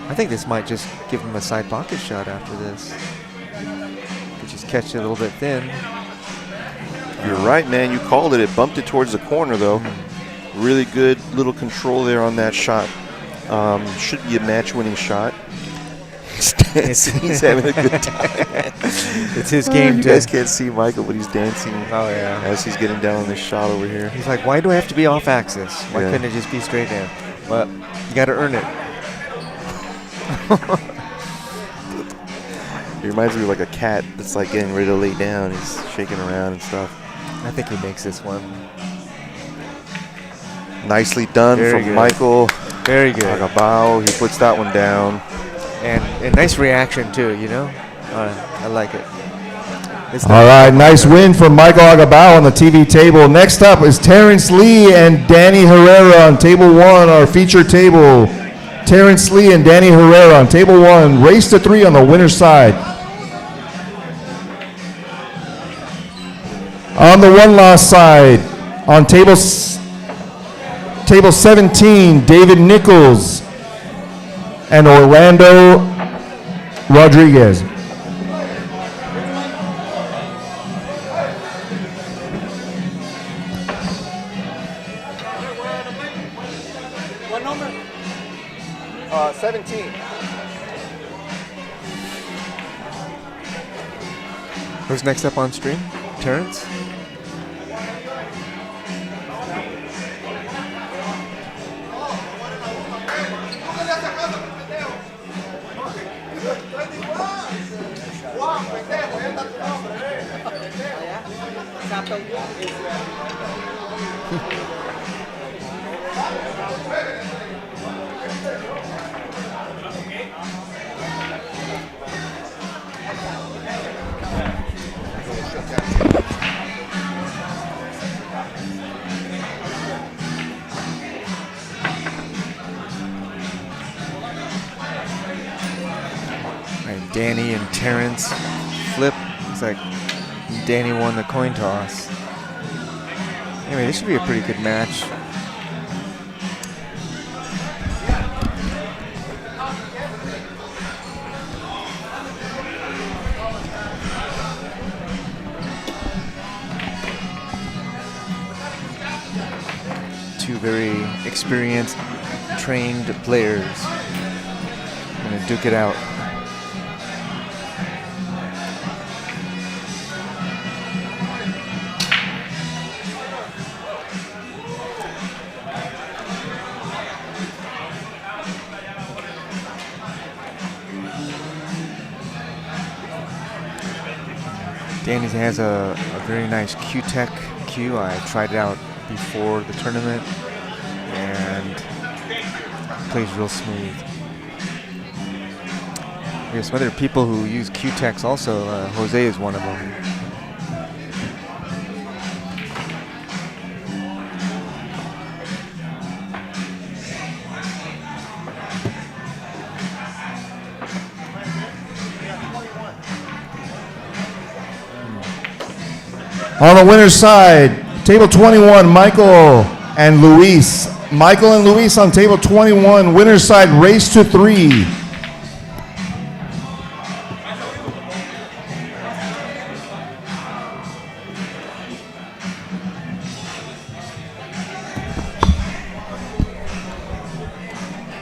I think this might just give him a side pocket shot after this. Could just catch it a little bit thin. You're right, man. You called it. It bumped it towards the corner, though. Really good little control there on that shot. Should be a match-winning shot. He's having a good time. It's his game. You guys can't see Michael, but he's dancing. Oh, yeah. As he's getting down on this shot over here. He's like, why do I have to be off axis? Why Yeah. couldn't it just be straight in? Well, you got to earn it. He reminds me of like a cat that's like getting ready to lay down. He's shaking around and stuff. I think he makes this one. Nicely done Very from good. Michael. Very good. Agabao. He puts that one down. And a nice reaction, too, you know? I like it. All right, nice win from Michael Agabao on the TV table. Next up is Terrence Lee and Danny Herrera on table 1, our feature table. Terrence Lee and Danny Herrera on table 1. Race to 3 on the winner's side. On the one-loss side, on table 17, David Nichols and Orlando Rodriguez. What number? 17. Who's next up on stream? Terrence? Right, Danny and Terrence flip. Looks like Danny won the coin toss. Anyway, this should be a pretty good match. Two very experienced, trained players gonna duke it out. Danny has a very nice Q-Tech cue. I tried it out before the tournament and plays real smooth. There's some other people who use Q-Techs also. Jose is one of them. On the winner's side, table 21, Michael and Luis. Michael and Luis on table 21, winner's side, race to 3.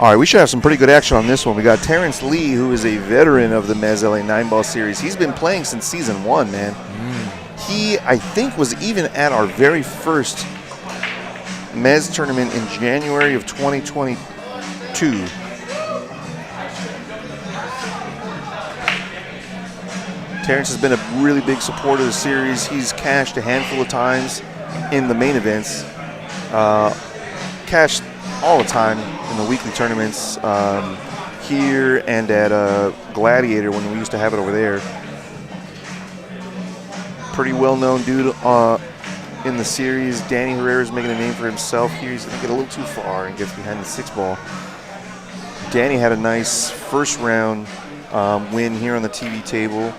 All right, we should have some pretty good action on this one. We got Terrence Lee, who is a veteran of the Mezz LA 9-ball series. He's been playing since season 1, man. He, I think, was even at our very first Mezz tournament in January of 2022. Terrence has been a really big supporter of the series. He's cashed a handful of times in the main events. Cashed all the time in the weekly tournaments here and at Gladiator when we used to have it over there. Pretty well-known dude in the series. Danny Herrera's making a name for himself here. He's going to get a little too far and gets behind the 6-ball. Danny had a nice first round win here on the TV table.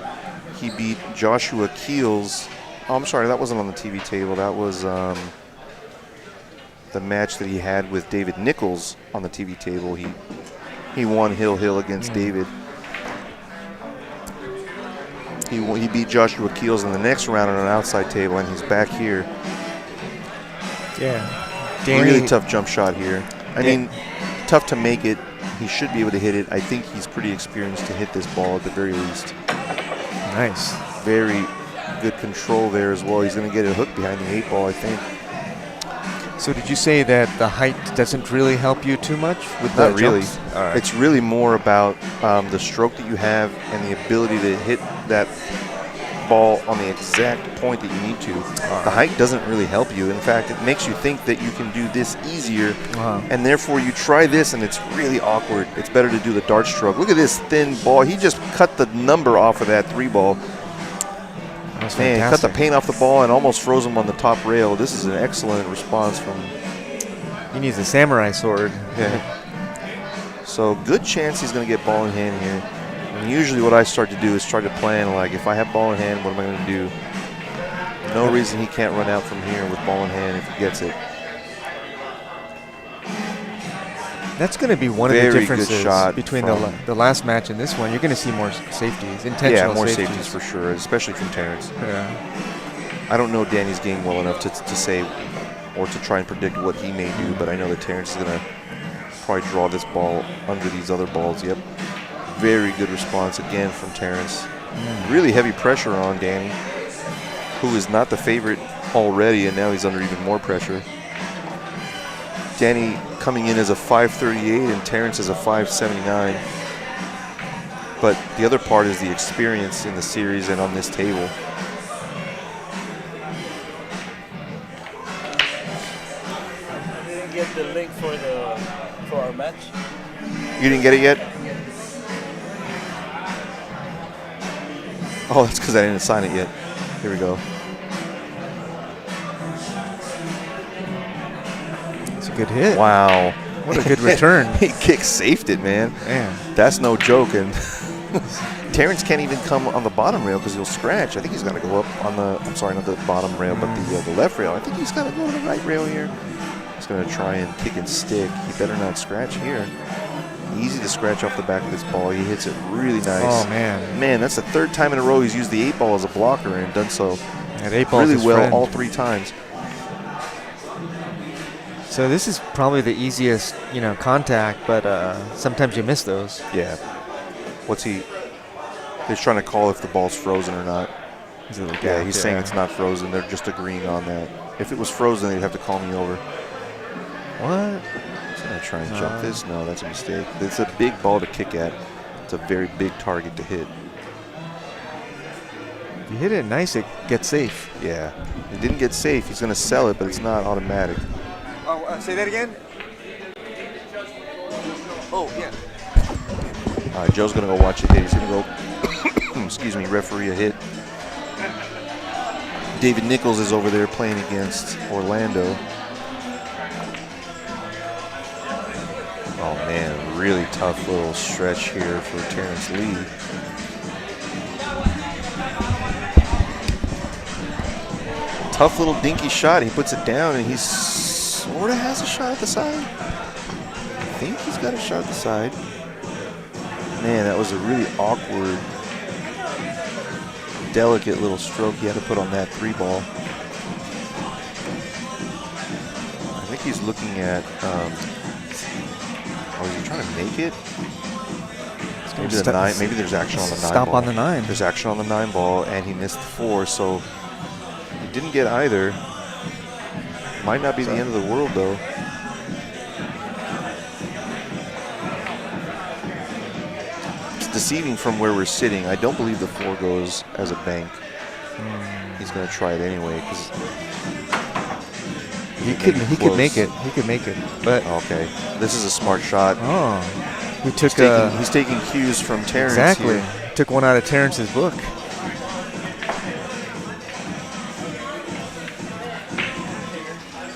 He beat Joshua Keels. Oh, I'm sorry, that wasn't on the TV table. That was the match that he had with David Nichols on the TV table. He won Hill against David. He beat Joshua Keels in the next round on an outside table, and he's back here. Yeah. Danny, really tough jump shot here. I mean, tough to make it. He should be able to hit it. I think he's pretty experienced to hit this ball at the very least. Nice. Very good control there as well. He's going to get a hook behind the 8-ball, I think. So did you say that the height doesn't really help you too much with the Not really. jumps? All right. It's really more about the stroke that you have and the ability to hit that ball on the exact point that you need to. The height doesn't really help you. In fact, it makes you think that you can do this easier, and therefore you try this and it's really awkward. It's better to do the dart stroke. Look at this thin ball. He just cut the number off of that 3-ball. Man, cut the paint off the ball and almost froze him on the top rail. This is an excellent response from... He needs a samurai sword. Yeah. So good chance he's going to get ball in hand here. And usually what I start to do is try to plan, like, if I have ball in hand, what am I going to do? No reason he can't run out from here with ball in hand if he gets it. That's going to be one of the differences between the last match and this one. You're going to see more safeties, intentional more safeties. safeties for sure, especially from Terrence. Yeah. I don't know Danny's game well enough to say or to try and predict what he may do, but I know that Terrence is going to probably draw this ball under these other balls. Yep. Very good response again from Terrence. Really heavy pressure on Danny, who is not the favorite already, and now he's under even more pressure. Danny coming in as a 538 and Terrence as a 579. But the other part is the experience in the series and on this table. You didn't get the link for our match? You didn't get it yet? Oh, that's because I didn't sign it yet. Here we go. It's a good hit. Wow. What a good return. He kick-safed it, man. Man. That's no joke. And Terrence can't even come on the bottom rail because he'll scratch. I think he's got to go up on the, I'm sorry, not the bottom rail, but the left rail. I think he's got to go to the right rail here. He's going to try and kick and stick. He better not scratch here. Easy to scratch off the back of this ball. He hits it really nice. Oh, man. Man, that's the 3rd time in a row he's used the 8-ball as a blocker and done so really well all 3 times. So this is probably the easiest, contact, but sometimes you miss those. Yeah. What's he? He's trying to call if the ball's frozen or not. Yeah, he's saying it's not frozen. They're just agreeing on that. If it was frozen, they'd have to call me over. What? Should I try and jump this? No, that's a mistake. It's a big ball to kick at. It's a very big target to hit. If you hit it nice, it gets safe. Yeah. He didn't get safe. He's going to sell it, but it's not automatic. Oh, say that again? Oh, yeah. All right, Joe's going to go watch it hit. He's going to go, excuse me, referee a hit. David Nichols is over there playing against Orlando. Oh, man, really tough little stretch here for Terrence Lee. tough little dinky shot. He puts it down, and he sort of has a shot at the side. I think he's got a shot at the side. Man, that was a really awkward, delicate little stroke he had to put on that 3-ball. I think he's looking at, is he trying to make it? Maybe the 9, maybe there's action on the 9 Stop ball. on the 9. There's action on the 9 ball, and he missed the 4, so he didn't get either. Might not be the end of the world, though. It's deceiving from where we're sitting. I don't believe the 4 goes as a bank. He's going to try it anyway, because he could make it. He could make it, but okay. This is a smart shot. Oh, he took. He's taking cues from Terrence. Exactly. Here. Took one out of Terrence's book.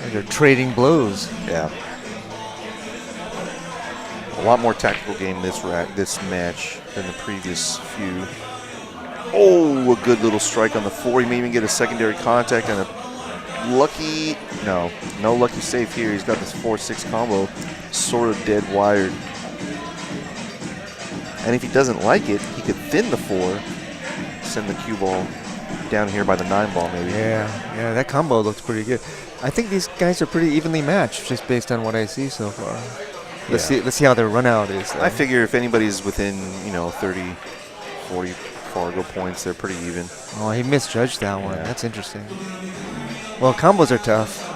And they're trading blows. Yeah. A lot more tactical game this match than the previous few. Oh, a good little strike on the 4. He may even get a secondary contact and a lucky, no lucky save here. He's got this 4-6 combo sort of dead wired. And if he doesn't like it, he could thin the 4, send the cue ball down here by the 9 ball maybe. Yeah, that combo looks pretty good. I think these guys are pretty evenly matched just based on what I see so far. Let's see how their run out is. I figure if anybody's within, 30, 40 Fargo points, they're pretty even. Oh, he misjudged that one. Yeah. That's interesting. Well, combos are tough.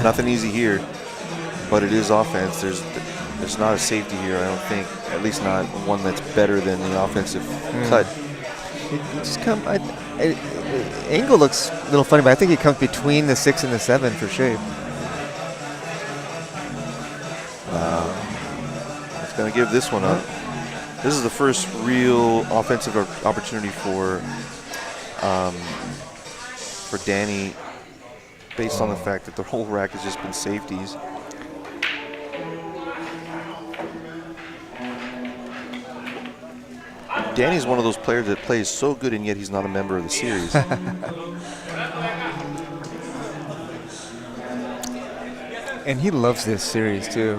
Nothing easy here, but it is offense. There's not a safety here, I don't think. At least not one that's better than the offensive cut. Angle looks a little funny, but I think he comes between the 6 and the 7 for shape. It's going to give this one up. This is the first real offensive opportunity for Danny, based on the fact that the whole rack has just been safeties. Danny's one of those players that plays so good, and yet he's not a member of the series. And he loves this series too.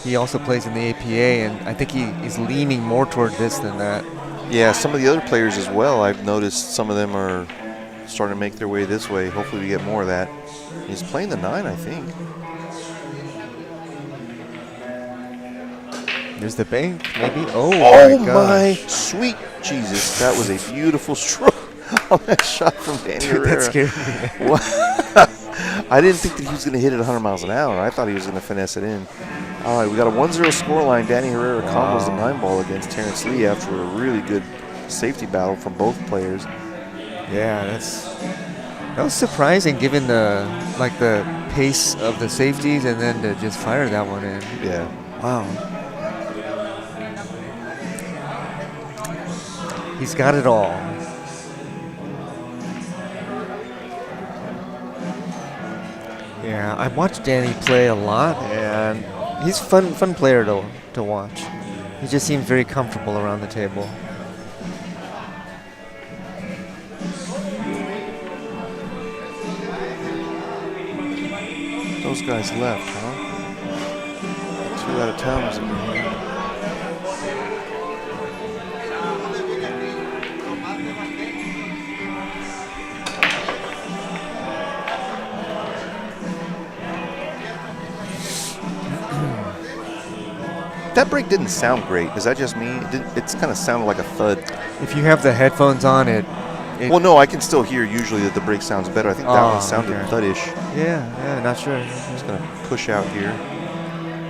He also plays in the APA, and I think he's leaning more toward this than that. Yeah, some of the other players as well. I've noticed some of them are starting to make their way this way. Hopefully we get more of that. He's playing the 9, I think. There's the bank, maybe. Oh my sweet Jesus. That was a beautiful stroke on that shot from Danny Herrera. That scared me. I didn't think that he was going to hit it 100 miles an hour. I thought he was going to finesse it in. All right, we got a 1-0 scoreline. Danny Herrera combos the 9 ball against Terrence Lee after a really good safety battle from both players. Yeah, that was surprising given the pace of the safeties, and then to just fire that one in. Yeah. Wow. He's got it all. Yeah, I watched Danny play a lot, and he's a fun player to watch. He just seems very comfortable around the table. Those guys left, huh? 2 out of towns in here. That break didn't sound great. Is that just me? It's kind of sounded like a thud. If you have the headphones on, well, no, I can still hear usually that the break sounds better. I think that one sounded thuddish. Yeah, not sure. I'm just going to push out here.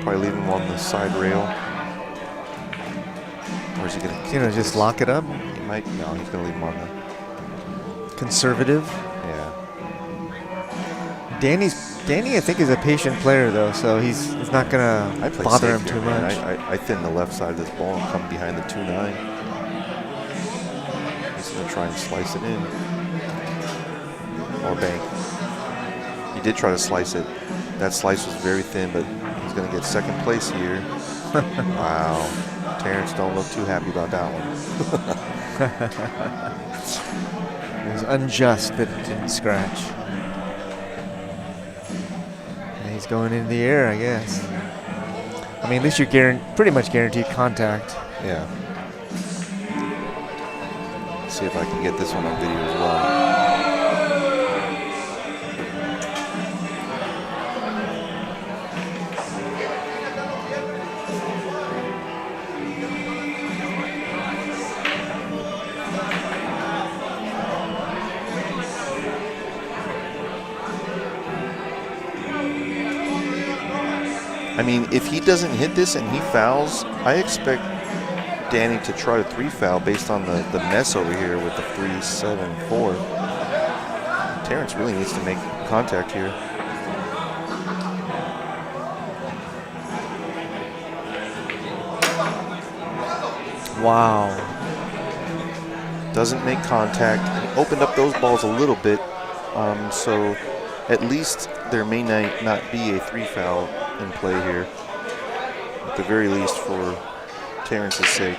Probably leave him on the side rail. Or is he going to just lock it up? He might. No, he's going to leave him on the conservative. Yeah. Danny, I think, is a patient player, though, so he's not going to bother him too much. I thin the left side of this ball and come behind the 2-9. He's going to try and slice it in. Or bank. He did try to slice it. That slice was very thin, but he's going to get second place here. Wow. Terrence don't look too happy about that one. was unjust that it didn't scratch. And he's going into the air, I guess. I mean, at least you're pretty much guaranteed contact. Yeah. Let's see if I can get this one on video as well. I mean, if he doesn't hit this and he fouls, I expect Danny to try to 3-foul based on the mess over here with the 3-7-4. Terrence really needs to make contact here. Wow. Doesn't make contact. Opened up those balls a little bit, so at least there may not be a 3-foul in play here, at the very least for Terrence's sake.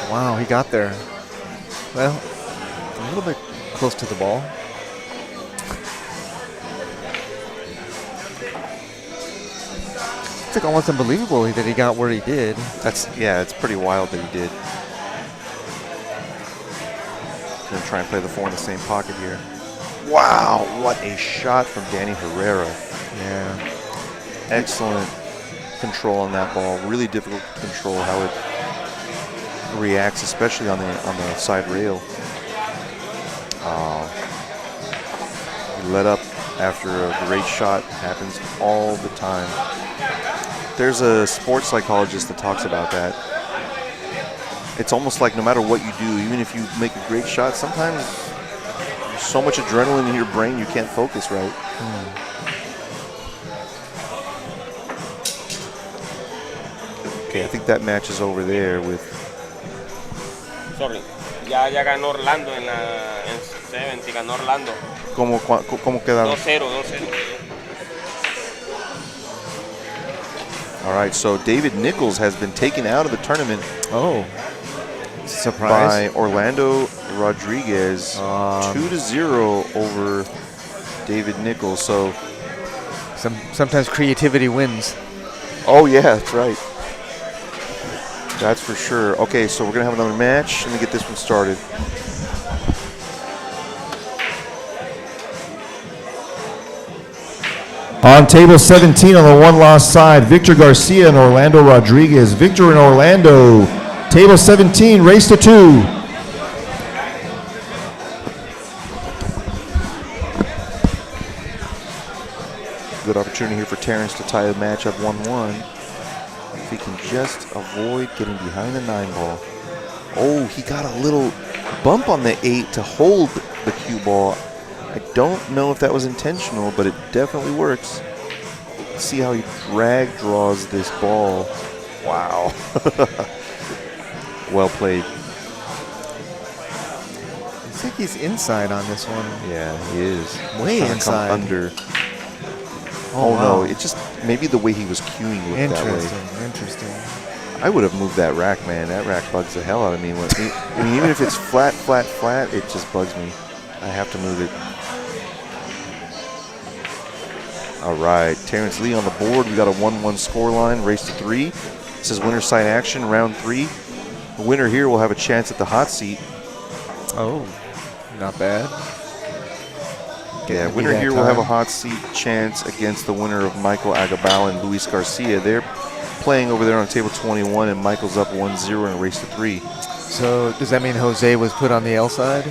Wow, he got there. Well, a little bit close to the ball. It's like almost unbelievable that he got where he did. Yeah, it's pretty wild that he did. Gonna try and play the 4 in the same pocket here. Wow, what a shot from Danny Herrera. Yeah. Excellent control on that ball. Really difficult to control how it reacts, especially on the side rail. He let up after a great shot. Happens all the time. There's a sports psychologist that talks about that. It's almost like no matter what you do, even if you make a great shot, sometimes there's so much adrenaline in your brain you can't focus right. Okay, I think that match is over there with. Sorry. Ya ganó Orlando en 70, ganó Orlando. ¿Cómo quedaron? 2-0. All right, so David Nichols has been taken out of the tournament. Oh, surprise. By Orlando Rodriguez. 2-0 over David Nichols. So sometimes creativity wins. Oh, yeah, that's right. That's for sure. Okay, so we're going to have another match. Let me get this one started. On table 17 on the one-loss side, Victor Garcia and Orlando Rodriguez. Victor and Orlando. Table 17, race to 2. Good opportunity here for Terrence to tie the match up 1-1. If he can just avoid getting behind the 9-ball. Oh, he got a little bump on the 8 to hold the cue ball. I don't know if that was intentional, but it definitely works. See how he drag draws this ball. Wow. Well played. I think he's inside on this one. Yeah, he is. Way Trying to inside. come under. Oh, wow. No, it just maybe the way he was cueing looked that way. Interesting. I would have moved that rack, man. That rack bugs the hell out of me. I mean, even if it's flat, it just bugs me. I have to move it. All right, Terrence Lee on the board. We got a 1-1 score line, race to 3. This is winner side action, round 3. The winner here will have a chance at the hot seat. Oh, not bad. Yeah, winner here will have a hot seat chance against the winner of Michael Agabal and Luis Garcia. They're playing over there on table 21, and Michael's up 1-0 in race to 3. So does that mean Jose was put on the L side?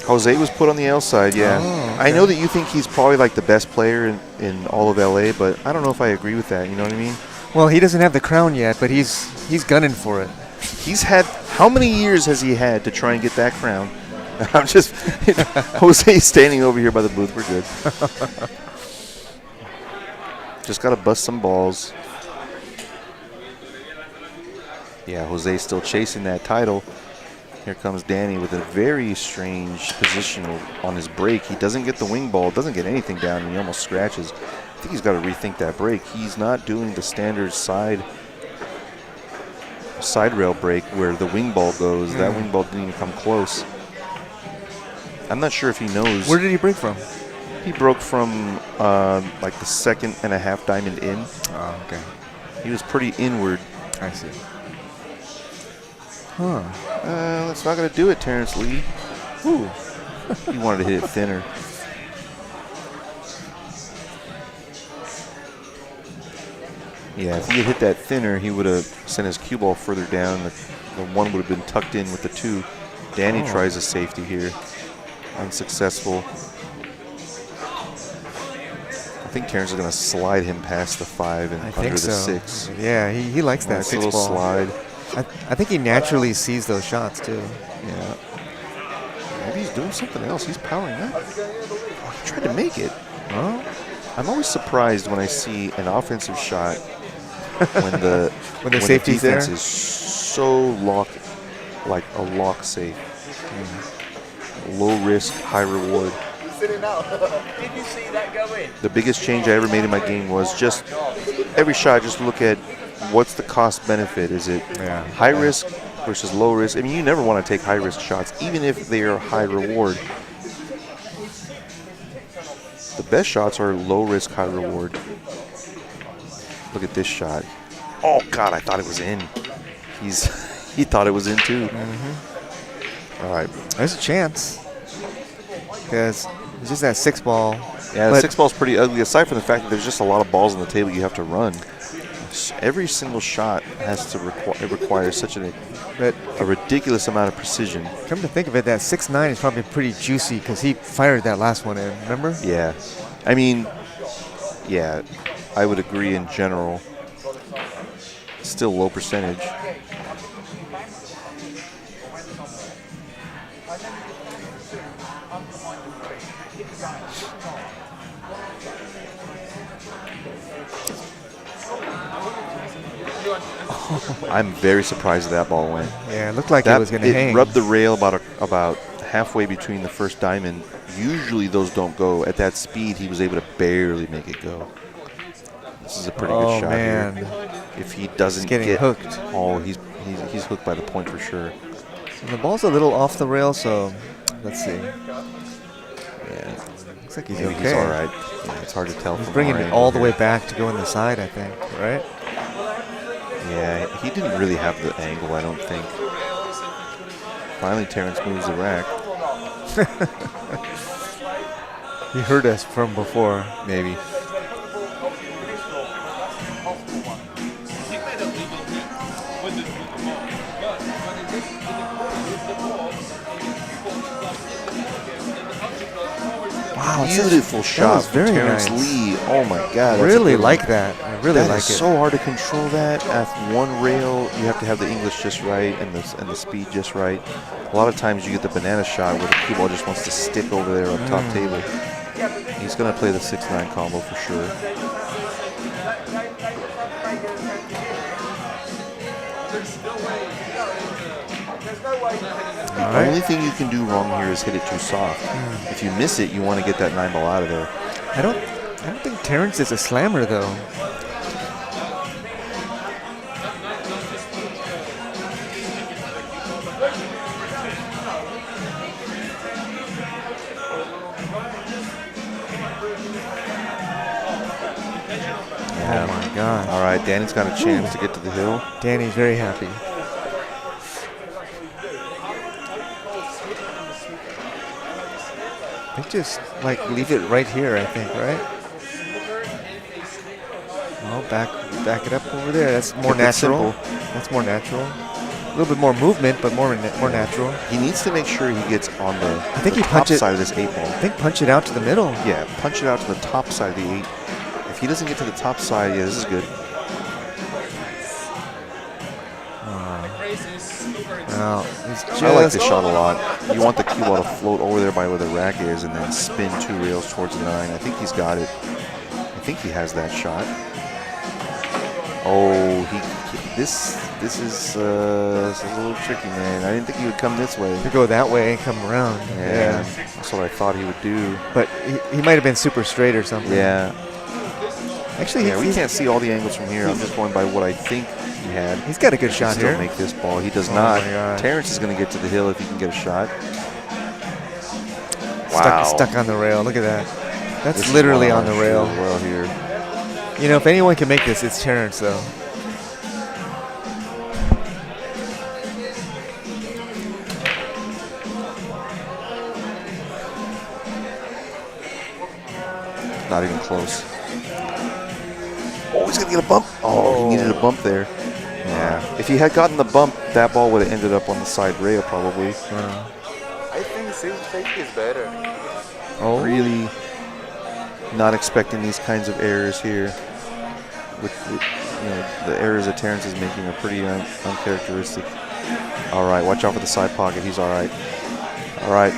Jose was put on the L side, yeah. Oh, okay. I know that you think he's probably like the best player in all of LA, but I don't know if I agree with that. You know what I mean? Well, he doesn't have the crown yet, but he's gunning for it. He's had, how many years has he had to try and get that crown? I'm just Jose's standing over here by the booth. We're good. Just gotta bust some balls. Yeah, Jose's still chasing that title. Here comes Danny with a very strange position on his break. He doesn't get the wing ball, doesn't get anything down, and he almost scratches. I think he's got to rethink that break. He's not doing the standard side rail break where the wing ball goes. That wing ball didn't even come close. I'm not sure if he knows. Where did he break from? He broke from like the 2nd and a half diamond in. Oh, okay. He was pretty inward. I see. Huh. That's not going to do it, Terrence Lee. Ooh. He wanted to hit it thinner. Yeah, if he had hit that thinner, he would have sent his cue ball further down. The one would have been tucked in with the 2. Danny tries a safety here. Unsuccessful. I think Terrence is going to slide him past the 5 and under the 6. Yeah, he likes that nice 6 little ball. slide. I think he naturally sees those shots too. Yeah. Maybe he's doing something else. He's powering up. Oh, he tried to make it. Huh? I'm always surprised when I see an offensive shot when the safety's defense there? is so like a lock safe. Low risk, high reward. Did you see that go in? The biggest change I ever made in my game was just every shot, just look at what's the cost benefit. Is it high risk versus low risk? I mean, you never want to take high risk shots, even if they are high reward. The best shots are low risk, high reward. Look at this shot. Oh God, I thought it was in. He thought it was in too. All right, there's a chance because it's just that 6 ball. Yeah, the 6 ball's pretty ugly. Aside from the fact that there's just a lot of balls on the table you have to run. Every single shot has to require such a ridiculous amount of precision. Come to think of it, that 6'9" is probably pretty juicy because he fired that last one in. Remember? Yeah, I mean, yeah, I would agree in general. Still low percentage. I'm very surprised that ball went. Yeah, it looked like it was going to hang. It rubbed the rail about halfway between the first diamond. Usually those don't go. At that speed, he was able to barely make it go. This is a pretty good shot here. If he doesn't get hooked. Oh, he's hooked by the point for sure. And the ball's a little off the rail, so let's see. Yeah, looks like he's maybe okay. He's all right. Yeah, it's hard to tell. He's from bringing our it angle all the way here. back to go in the side, I think, right? Yeah, he didn't really have the angle, I don't think. Finally, Terrence moves the rack. He heard us from before. Maybe. Wow, beautiful shot from Terrence Lee. Oh my God. I really like that. I really like it. That is so hard to control that. At one rail, you have to have the English just right and the speed just right. A lot of times you get the banana shot where the cue ball just wants to stick over there on top table. He's going to play the 6-9 combo for sure. The only thing you can do wrong here is hit it too soft. If you miss it, you want to get that 9 ball out of there. I don't think Terrence is a slammer though. Yeah. Oh my God. All right, Danny's got a chance to get to the hill. Danny's very happy. They just like leave it right here, I think, right? Oh, back it up over there. That's more natural. That's more natural. A little bit more movement, but more natural. He needs to make sure he gets on the, I think the he top punch it, side of this 8 ball. I think punch it out to the middle. Yeah, punch it out to the top side of the 8. If he doesn't get to the top side, yeah, this is good. Oh, he's just, I like this shot a lot. You want the cue ball to float over there by where the rack is and then spin 2 rails towards the 9. I think he's got it. I think he has that shot. Oh, this is a little tricky, man. I didn't think he would come this way. To go that way and come around. Yeah, that's what I thought he would do. But he might have been super straight or something. Yeah. Actually, yeah, we can't see all the angles from here. I'm just going by what I think he had. He's got a good shot Still here. make this ball. He does Oh not. my God. Terrence is going to get to the hill if he can get a shot. Wow. Stuck on the rail. Look at that. That's This is literally on wild. the rail. Well here. You know, if anyone can make this, it's Terrence, though. Not even close. Oh, he's going to get a bump. Oh, he needed a bump there. Yeah. If he had gotten the bump, that ball would have ended up on the side rail probably. I think safety is better. Oh. Really not expecting these kinds of errors here. With you know, the errors that Terrence is making are pretty uncharacteristic. All right, watch out for the side pocket. He's all right. All right.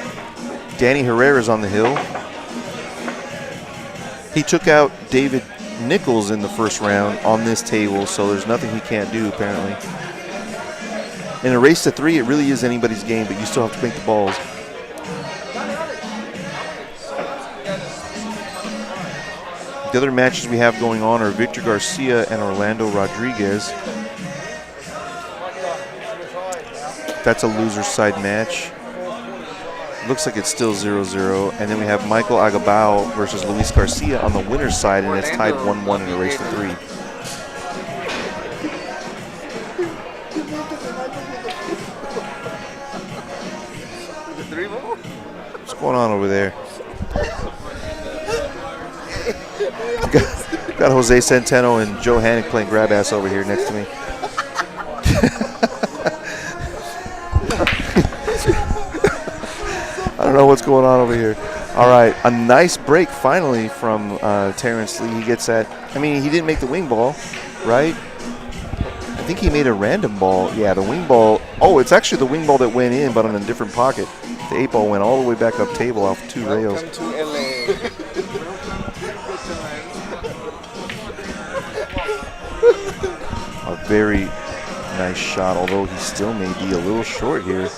Danny Herrera's on the hill. He took out David Nichols in the first round on this table, so there's nothing he can't do, apparently. In a race to 3, it really is anybody's game, but you still have to make the balls. The other matches we have going on are Victor Garcia and Orlando Rodriguez. That's a loser's side match. Looks like it's still 0-0. And then we have Michael Agabao versus Luis Garcia on the winner's side, and it's tied 1-1 in a race to 3. What's going on over there? Got Jose Centeno and Joe Hannick playing grab ass over here next to me. I don't know what's going on over here. All right, a nice break finally from Terrence Lee. He gets that. I mean, he didn't make the wing ball, right? I think he made a random ball. Yeah, the wing ball. Oh, it's actually the wing ball that went in, but on a different pocket. The 8 ball went all the way back up table off 2 rails. Welcome to LA. A very nice shot, although he still may be a little short here.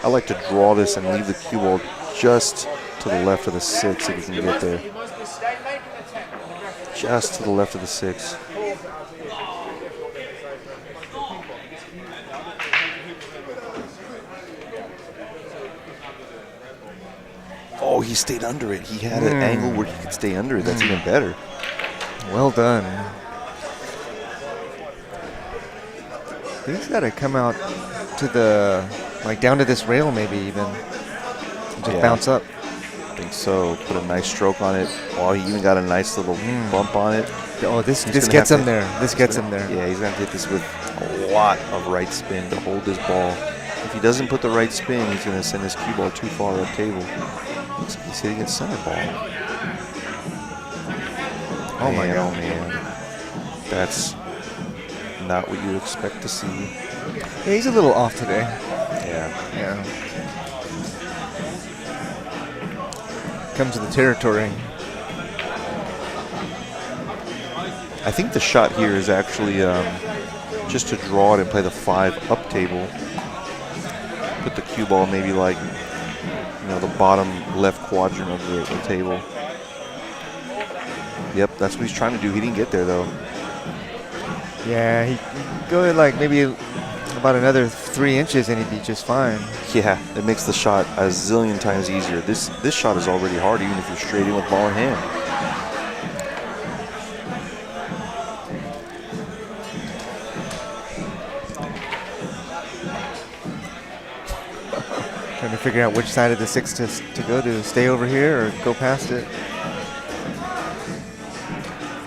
I like to draw this and leave the cue ball just to the left of the 6 if you can get there. Just to the left of the 6. Oh, he stayed under it. He had an angle where he could stay under it. That's even better. Well done. He's got to come out to the, like down to this rail maybe even. Just bounce up. I think so. Put a nice stroke on it. Oh, he even got a nice little bump on it. Oh, this gets him there. This gets him there. Yeah, he's going to hit this with a lot of right spin to hold this ball. If he doesn't put the right spin, he's going to send his cue ball too far up table. Looks like he's hitting it center ball. Oh my God. Oh man. That's not what you expect to see. Yeah, he's a little off today. Yeah. Yeah. Comes to the territory. I think the shot here is actually just to draw it and play the 5 up table. Put the cue ball maybe like, you know, the bottom left quadrant of the table. Yep, that's what he's trying to do. He didn't get there though. Yeah, he go like maybe about another 3 inches and he'd be just fine. Yeah, it makes the shot a zillion times easier. This shot is already hard even if you're straight in with ball in hand. Trying to figure out which side of the 6 to go to. Stay over here or go past it.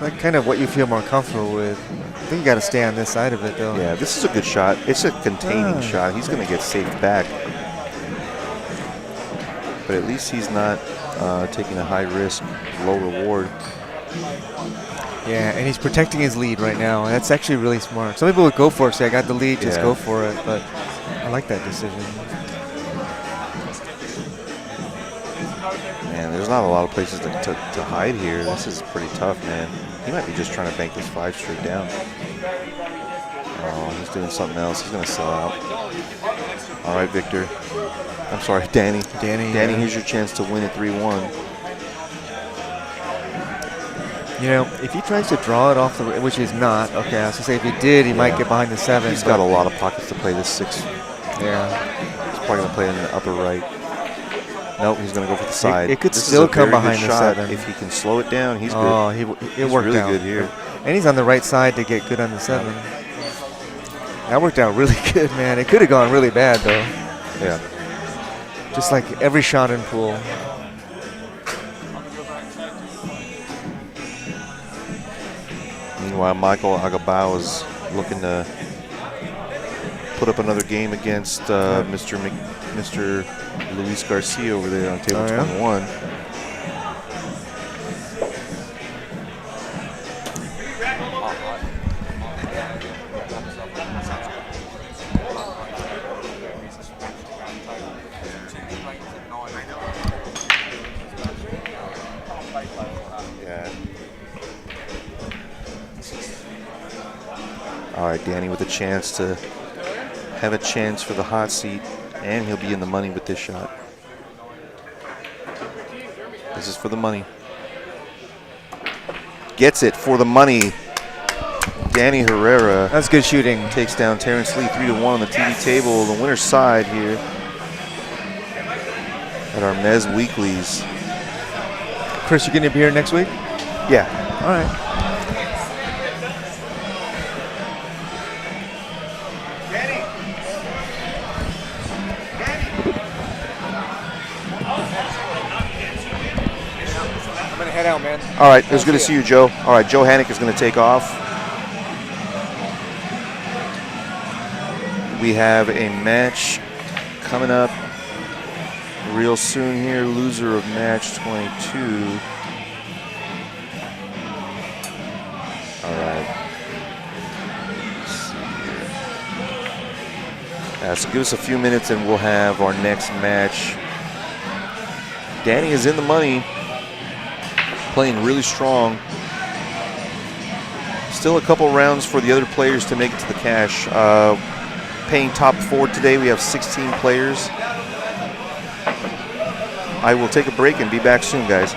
Like kind of what you feel more comfortable with. I think you got to stay on this side of it though. Yeah, this is a good shot. It's a containing shot. He's going to get safe back. But at least he's not taking a high risk, low reward. Yeah, and he's protecting his lead right now. And that's actually really smart. Some people would go for it, say, I got the lead, just Yeah. go for it. But I like that decision. Man, there's not a lot of places to hide here. This is pretty tough, man. He might be just trying to bank this 5 straight down. Oh, he's doing something else. He's going to sell out. All right, Victor. I'm sorry, Danny. Danny, here's your chance to win at 3-1. You know, if he tries to draw it off the, which is not, okay, I was going to say if he did, he might get behind the 7. He's got a lot of pockets to play this 6. Yeah. He's probably going to play in the upper right. Nope, he's going to go for the side. It could This still is a come very behind good the shot. 7. If he can slow it down, he's good. Oh, it worked really out. good here. And he's on the right side to get good on the 7. That worked out really good, man. It could have gone really bad, though. Yeah. Just like every shot in pool. Meanwhile, Michael Agabao is looking to put up another game against Mr. Luis Garcia over there on table 21. All right, Danny with a chance to have a chance for the hot seat, and he'll be in the money with this shot. This is for the money. Gets it for the money. Danny Herrera. That's good shooting. Takes down Terrence Lee 3-1 on the TV table. The winner's side here at our Mezz Weeklies. Chris, you going to be here next week? Yeah. All right. Head out, man. All right, it was good to see you, Joe. All right, Joe Hannick is going to take off. We have a match coming up real soon here. Loser of match 22. All right. Let's see here. So give us a few minutes and we'll have our next match. Danny is in the money. Playing really strong. Still a couple rounds for the other players to make it to the cash. Paying top 4 today. We have 16 players. I will take a break and be back soon, guys.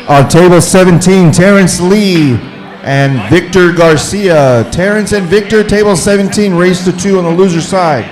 On table 17, Terrence Lee and Victor Garcia. Terrence and Victor, table 17, race to 2 on the loser side.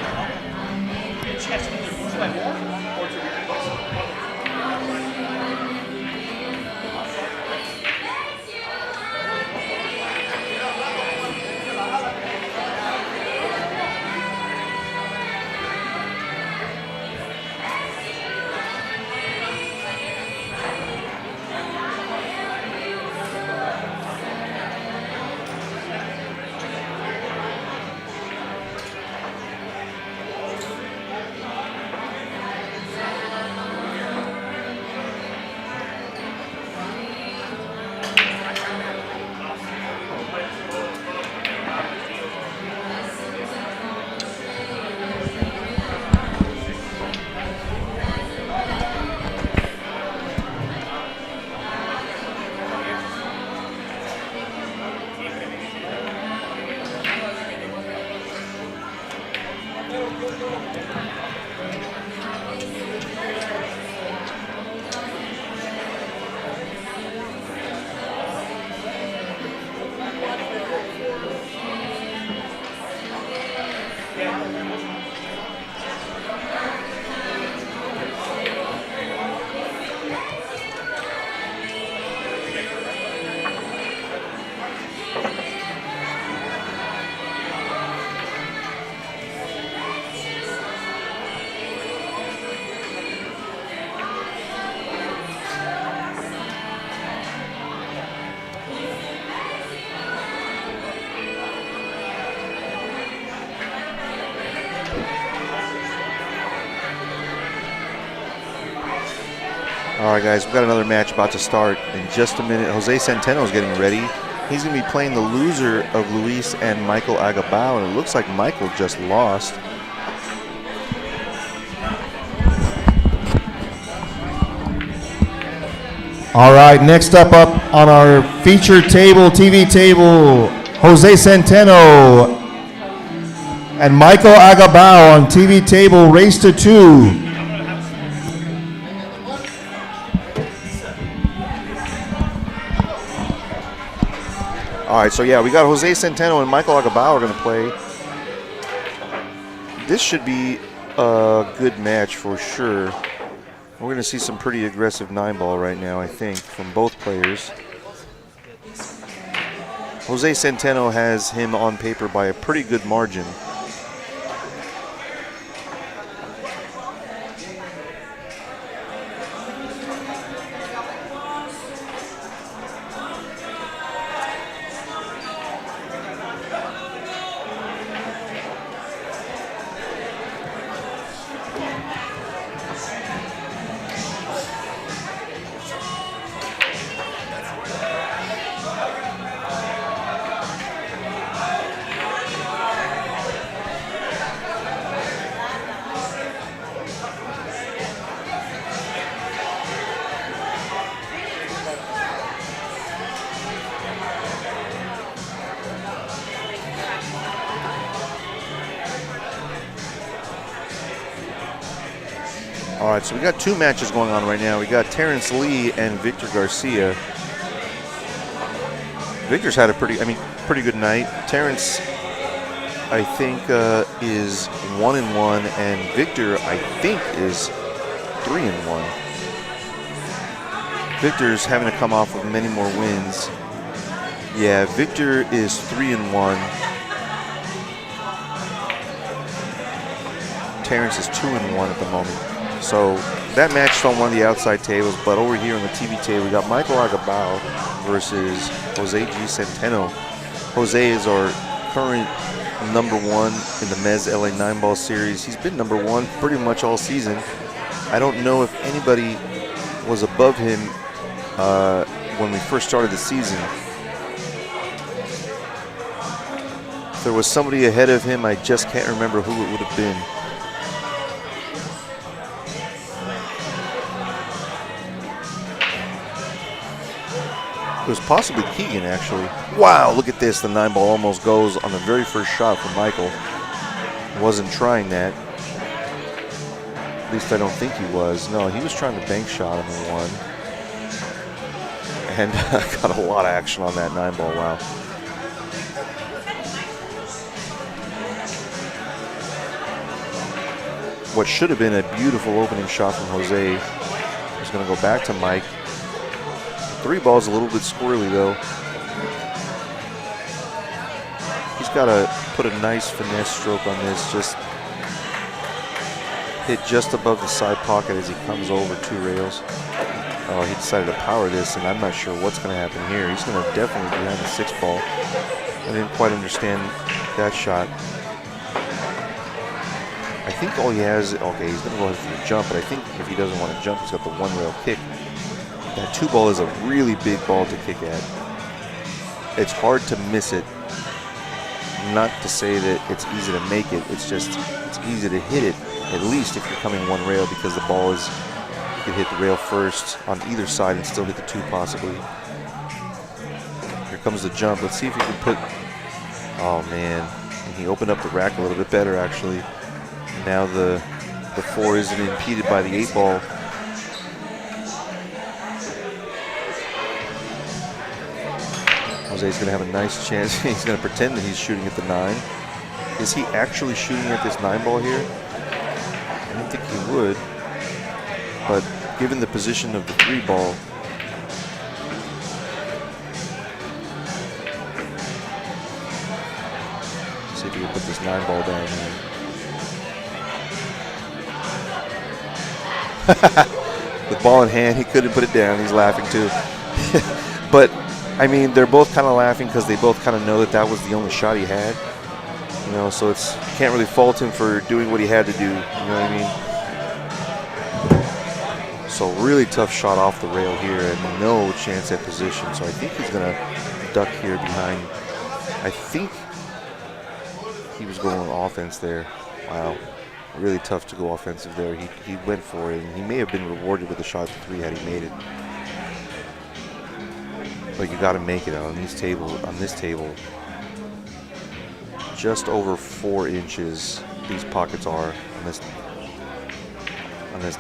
All right, guys, we've got another match about to start in just a minute. Jose Centeno is getting ready. He's going to be playing the loser of Luis and Michael Agabao, and it looks like Michael just lost. All right, next up on our feature table, TV table, Jose Centeno and Michael Agabao on TV table, race to 2. All right, so yeah, we got Jose Centeno and Michael Agabao are going to play. This should be a good match for sure. We're going to see some pretty aggressive 9-ball right now, I think, from both players. Jose Centeno has him on paper by a pretty good margin. All right, so we got 2 matches going on right now. We got Terrence Lee and Victor Garcia. Victor's had a pretty good night. Terrence, I think, is 1-1, and Victor, I think, is 3-1. Victor's having to come off of many more wins. Yeah, Victor is 3-1. Terrence is 2-1 at the moment. So that matched on one of the outside tables, but over here on the TV table, we got Michael Agabao versus Jose G. Centeno. Jose is our current #1 in the Mezz LA 9-ball series. He's been #1 pretty much all season. I don't know if anybody was above him when we first started the season. If there was somebody ahead of him, I just can't remember who it would have been. It was possibly Keegan, actually. Wow, look at this. The 9-ball almost goes on the very first shot from Michael. Wasn't trying that. At least I don't think he was. No, he was trying to bank shot on the one. And got a lot of action on that 9-ball, wow. What should have been a beautiful opening shot from Jose is going to go back to Mike. 3-ball's a little bit squirrely though. He's got to put a nice finesse stroke on this, just hit just above the side pocket as he comes over 2 rails. Oh, he decided to power this, and I'm not sure what's going to happen here. He's going to definitely be behind the 6-ball. I didn't quite understand that shot. I think all he has, okay, he's going to go ahead for the jump, but I think if he doesn't want to jump, he's got the 1-rail kick. That 2-ball is a really big ball to kick at. It's hard to miss it. Not to say that it's easy to make it, it's just, it's easy to hit it, at least if you're coming 1 rail, because the ball is, you could hit the rail first on either side and still hit the 2 possibly. Here comes the jump. Let's see if he can put, oh man, and he opened up the rack a little bit better actually. Now the 4 isn't impeded by the 8-ball. Jose's gonna have a nice chance. He's gonna pretend that he's shooting at the 9. Is he actually shooting at this 9-ball here? I don't think he would. But given the position of the 3-ball, see if he can put this 9-ball down here. With ball in hand, he couldn't put it down. He's laughing too. But I mean, they're both kind of laughing because they both kind of know that that was the only shot he had. You know, so it's, you can't really fault him for doing what he had to do. You know what I mean? So really tough shot off the rail here and no chance at position. So I think he's going to duck here behind. I think he was going offense there. Wow. Really tough to go offensive there. He went for it, and he may have been rewarded with a shot at 3 had he made it. But you got to make it on this table. Just over 4 inches these pockets are on this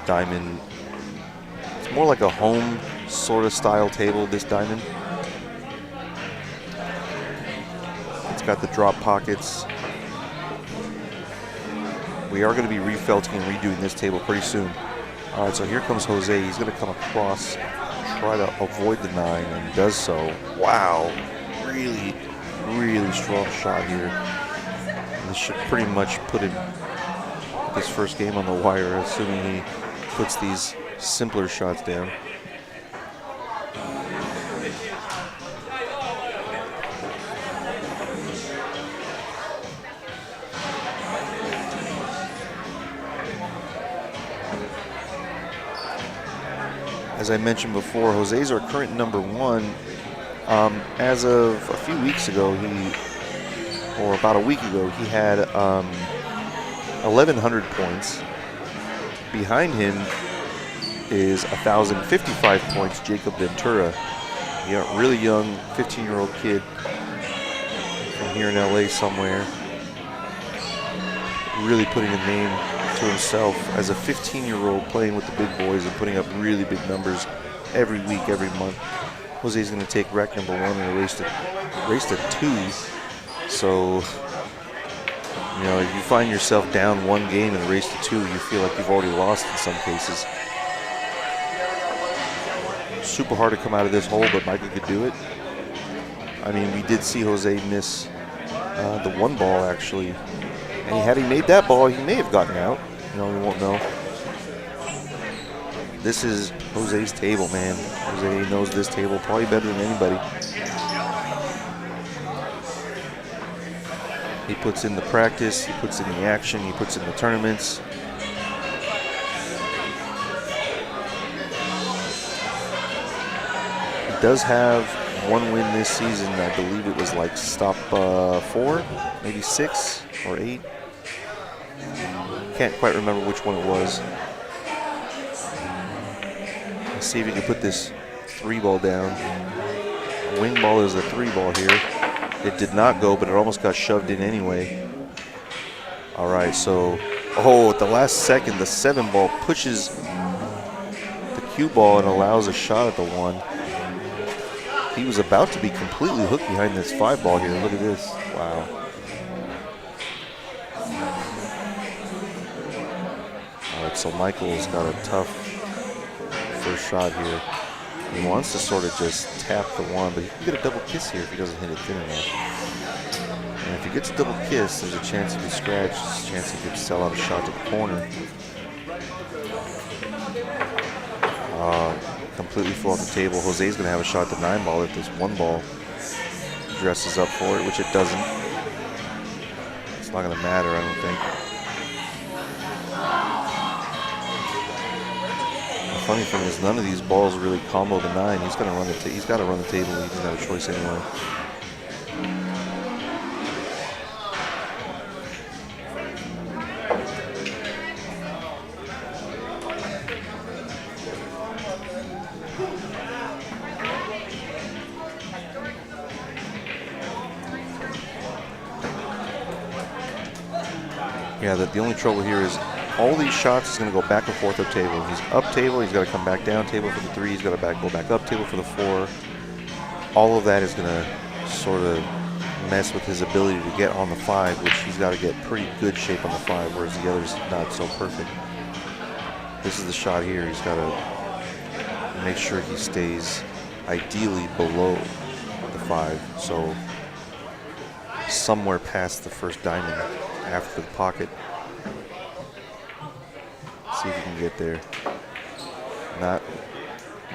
diamond. It's more like a home sort of style table, this diamond. It's got the drop pockets. We are going to be refelting and redoing this table pretty soon. All right, so here comes Jose. He's going to come across, try to avoid the 9, and does so. Wow, really, really strong shot here. And this should pretty much put his first game on the wire, assuming he puts these simpler shots down. As I mentioned before, Jose's our current number 1. As of a few weeks ago, or about a week ago, he had 1,100 points. Behind him is 1,055 points, Jacob Ventura. A really young 15-year-old kid from here in LA somewhere. Really putting a name to himself as a 15-year-old, playing with the big boys and putting up really big numbers every week, every month. Jose's going to take rack number 1 in a race to 2. So, you know, if you find yourself down 1 game in a race to 2, you feel like you've already lost in some cases. Super hard to come out of this hole, but Michael could do it. I mean, we did see Jose miss the 1-ball actually. And had he made that ball, he may have gotten out. You know, we won't know. This is Jose's table, man. Jose knows this table probably better than anybody. He puts in the practice, he puts in the action, he puts in the tournaments. He does have 1 win this season. I believe it was like stop 4, maybe 6 or 8. Can't quite remember which one it was. Let's see if he can put this 3-ball down. Wing ball is a 3-ball here. It did not go, but it almost got shoved in anyway. All right, so Oh, at the last second, the 7 ball pushes the cue ball and allows a shot at the 1. He was about to be completely hooked behind this 5 ball here. Look at this. Wow. All right, so Michael's got a tough first shot here. He wants to sort of just tap the 1, but he can get a double kiss here if he doesn't hit it thin enough. And if he gets a double kiss, there's a chance he could scratch, there's a chance he could sell out a shot to the corner. Completely full off the table. Jose's going to have a shot at the 9 ball if this 1 ball dresses up for it, which it doesn't. It's not going to matter, I don't think. The funny thing is, none of these balls really combo the 9. He's going to run the. He's got to run the table. He doesn't have a choice anyway. Yeah, the only trouble here is all these shots is going to go back and forth up table. He's up table, he's got to come back down table for the 3, he's got to go back up table for the 4. All of that is going to sort of mess with his ability to get on the 5, which he's got to get pretty good shape on the 5, whereas the other's not so perfect. This is the shot here. He's got to make sure he stays ideally below the 5, so somewhere past the first diamond after the pocket. See if he can get there. Not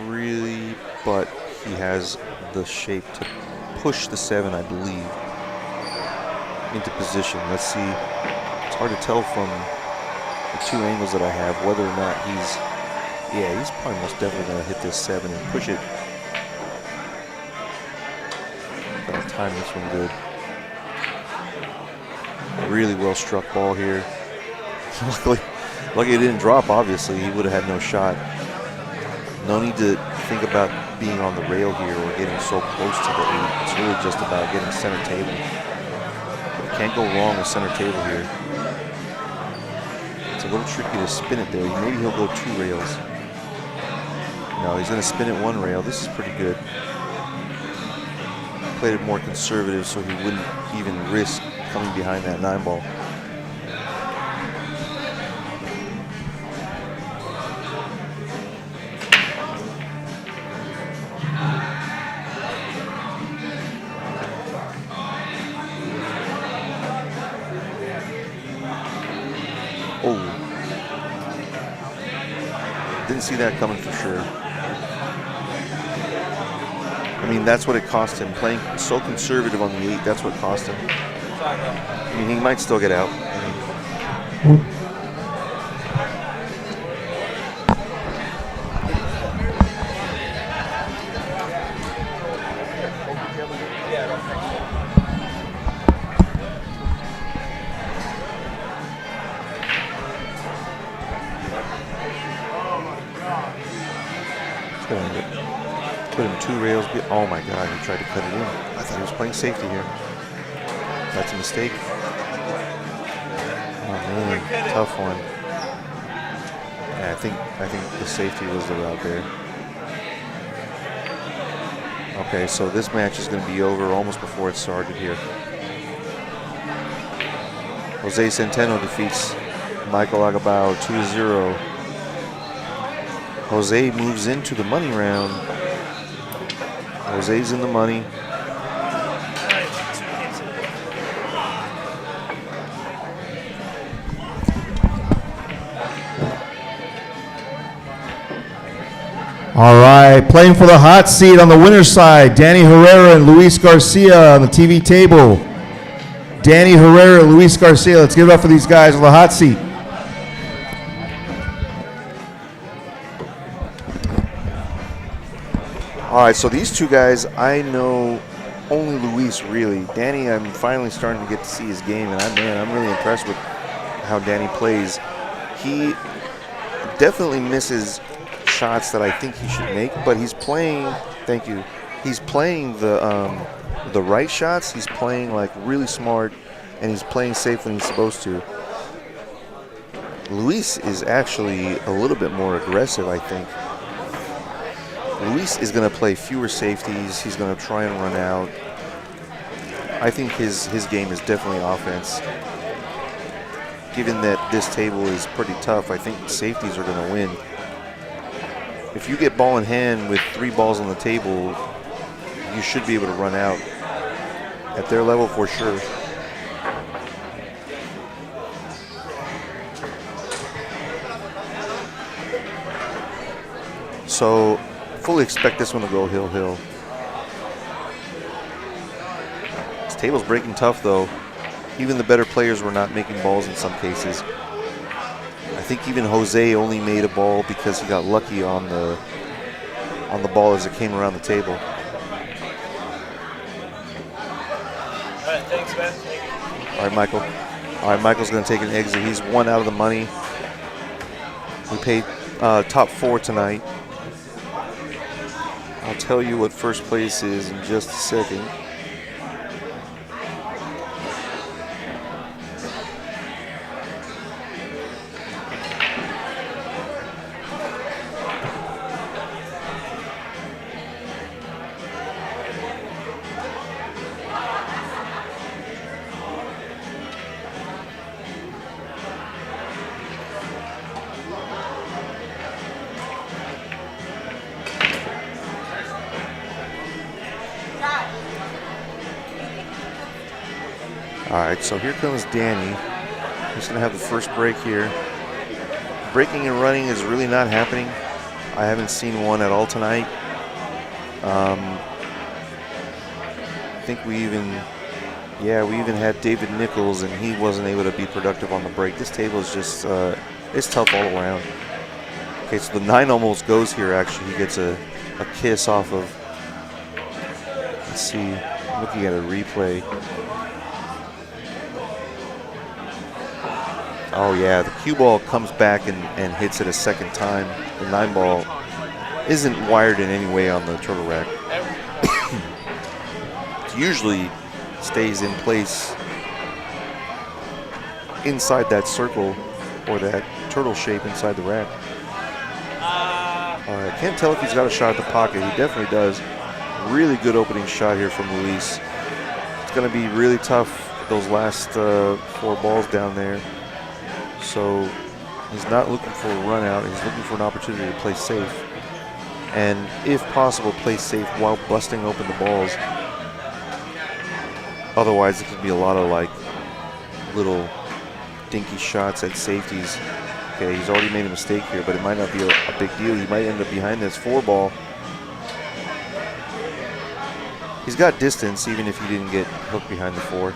really, but he has the shape to push the 7, I believe, into position. Let's see. It's hard to tell from the 2 angles that I have whether or not he's, yeah, he's probably most definitely going to hit this 7 and push it. Gotta time this one good. Really well struck ball here. Luckily it didn't drop, obviously. He would have had no shot. No need to think about being on the rail here or getting so close to the 8. It's really just about getting center table. You can't go wrong with center table here. It's a little tricky to spin it there. Maybe he'll go 2 rails. No, he's going to spin it 1 rail. This is pretty good. Played it more conservative so he wouldn't even risk coming behind that 9 ball. Oh. Didn't see that coming for sure. I mean, that's what it cost him. Playing so conservative on the 8, that's what cost him. I mean, he might still get out. Put him 2 rails. Oh my God, he tried to cut it in. I thought he was playing safety here. That's a mistake. Oh man, tough one. Yeah, I think the safety was the route there. Okay, so this match is going to be over almost before it started here. Jose Centeno defeats Michael Agabao 2-0. Jose moves into the money round. Jose's in the money. All right, playing for the hot seat on the winner's side, Danny Herrera and Luis Garcia on the TV table. Danny Herrera and Luis Garcia, let's give it up for these guys on the hot seat. All right, so these 2 guys, I know only Luis really. Danny, I'm finally starting to get to see his game, and I'm really impressed with how Danny plays. He definitely misses shots that I think he should make, but he's playing. Thank you. He's playing the right shots. He's playing like really smart, and he's playing safe when he's supposed to. Luis is actually a little bit more aggressive, I think. Luis is going to play fewer safeties. He's going to try and run out. I think his game is definitely offense. Given that this table is pretty tough, I think safeties are going to win. If you get ball in hand with 3 balls on the table, you should be able to run out. At their level, for sure. So, fully expect this one to go hill-hill. This table's breaking tough, though. Even the better players were not making balls in some cases. I think even Jose only made a ball because he got lucky on the ball as it came around the table. All right, thanks, man. Thank you. All right, Michael. All right, Michael's going to take an exit. He's 1 out of the money. We paid top 4 tonight. I'll tell you what first place is in just a second. All right, so here comes Danny. He's going to have the first break here. Breaking and running is really not happening. I haven't seen one at all tonight. I think we even had David Nichols, and he wasn't able to be productive on the break. This table is just, it's tough all around. Okay, so the 9 almost goes here, actually. He gets a kiss off of, let's see, I'm looking at a replay. Oh yeah, the cue ball comes back and hits it a second time. The 9 ball isn't wired in any way on the turtle rack. It usually stays in place inside that circle or that turtle shape inside the rack. I can't tell if he's got a shot at the pocket. He definitely does. Really good opening shot here from Luis. It's going to be really tough, those last 4 balls down there. So he's not looking for a run out. He's looking for an opportunity to play safe. And if possible, play safe while busting open the balls. Otherwise, it could be a lot of like little dinky shots at safeties. Okay, he's already made a mistake here, but it might not be a big deal. He might end up behind this 4 ball. He's got distance, even if he didn't get hooked behind the 4.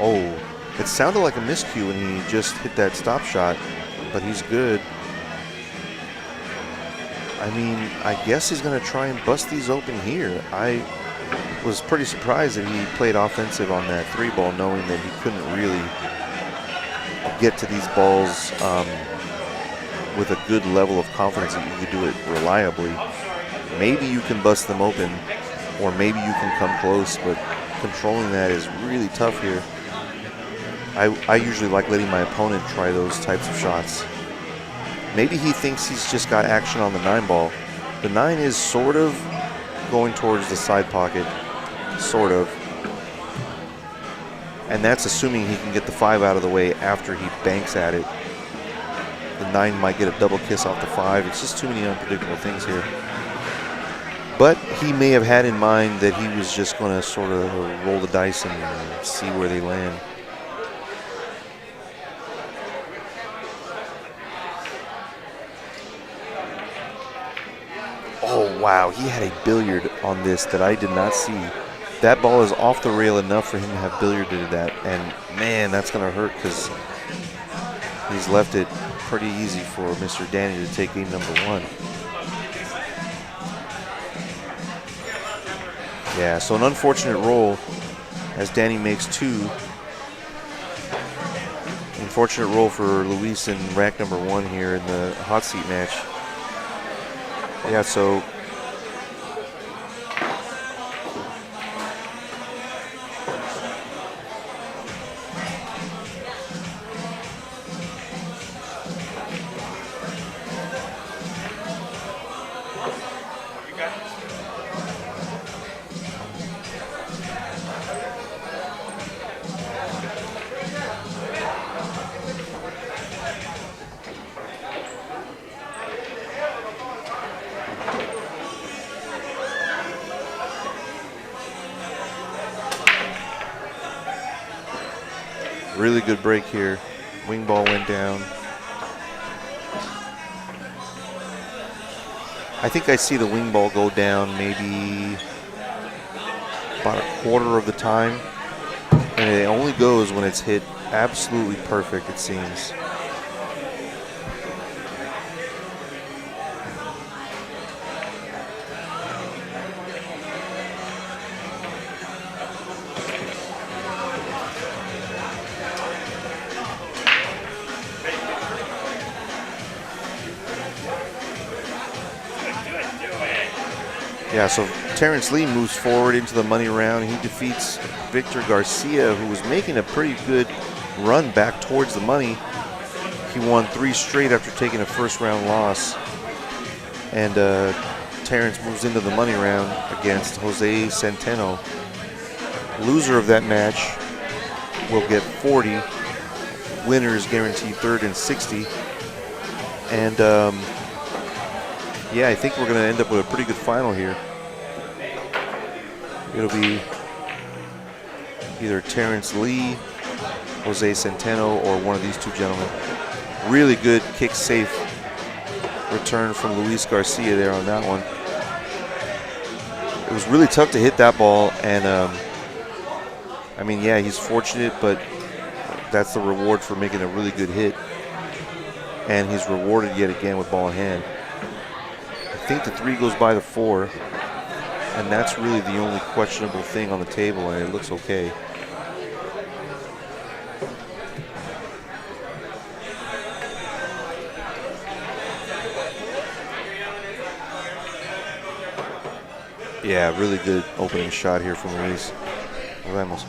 Oh, it sounded like a miscue when he just hit that stop shot, but he's good. I mean, I guess he's going to try and bust these open here. I was pretty surprised that he played offensive on that 3 ball, knowing that he couldn't really get to these balls with a good level of confidence that you could do it reliably. Maybe you can bust them open, or maybe you can come close, but controlling that is really tough here. I usually like letting my opponent try those types of shots. Maybe he thinks he's just got action on the 9 ball. The 9 is sort of going towards the side pocket. sort of. And that's assuming he can get the 5 out of the way after he banks at it. The 9 might get a double kiss off the 5. It's just too many unpredictable things here. But he may have had in mind that he was just going to sort of roll the dice and see where they land. Oh, wow. He had a billiard on this that I did not see. That ball is off the rail enough for him to have billiarded that. And, man, that's going to hurt because he's left it pretty easy for Mr. Danny to take game number 1. Yeah, so an unfortunate roll as Danny makes 2. Unfortunate roll for Luis in rack number 1 here in the hot seat match. Yeah, so really good break here. Wing ball went down. I think I see the wing ball go down maybe about a quarter of the time. And it only goes when it's hit absolutely perfect, it seems. Yeah, so Terrence Lee moves forward into the money round. He defeats Victor Garcia, who was making a pretty good run back towards the money. He won 3 straight after taking a first round loss. And Terrence moves into the money round against Jose Centeno. Loser of that match will get 40. Winners guaranteed 3rd and 60. And yeah, I think we're going to end up with a pretty good final here. It'll be either Terrence Lee, Jose Centeno, or one of these 2 gentlemen. Really good kick safe return from Luis Garcia there on that one. It was really tough to hit that ball, and I mean, yeah, he's fortunate, but that's the reward for making a really good hit. And he's rewarded yet again with ball in hand. I think the 3 goes by the 4, and that's really the only questionable thing on the table, and it looks okay. Yeah, really good opening shot here from Luis Ramos.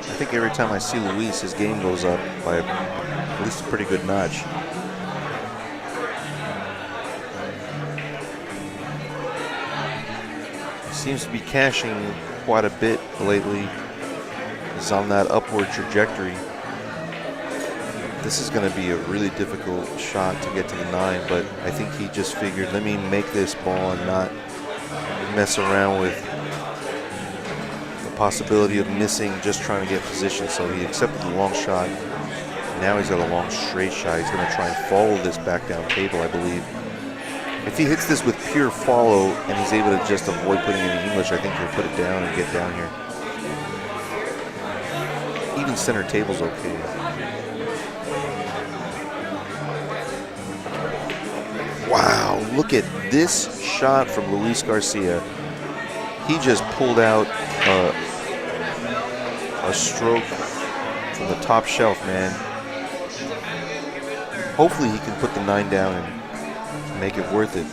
I think every time I see Luis, his game goes up by at least a pretty good notch. seems to be cashing quite a bit lately. He's on that upward trajectory. This is going to be a really difficult shot to get to the 9, but I think he just figured, let me make this ball and not mess around with the possibility of missing just trying to get position. So he accepted the long shot. Now he's got a long straight shot. He's going to try and follow this back down table, I believe. If he hits this with pure follow and he's able to just avoid putting any English, I think he'll put it down and get down here. Even center table's okay. Wow, look at this shot from Luis Garcia. He just pulled out a stroke from the top shelf, man. Hopefully he can put the 9 down and make it worth it.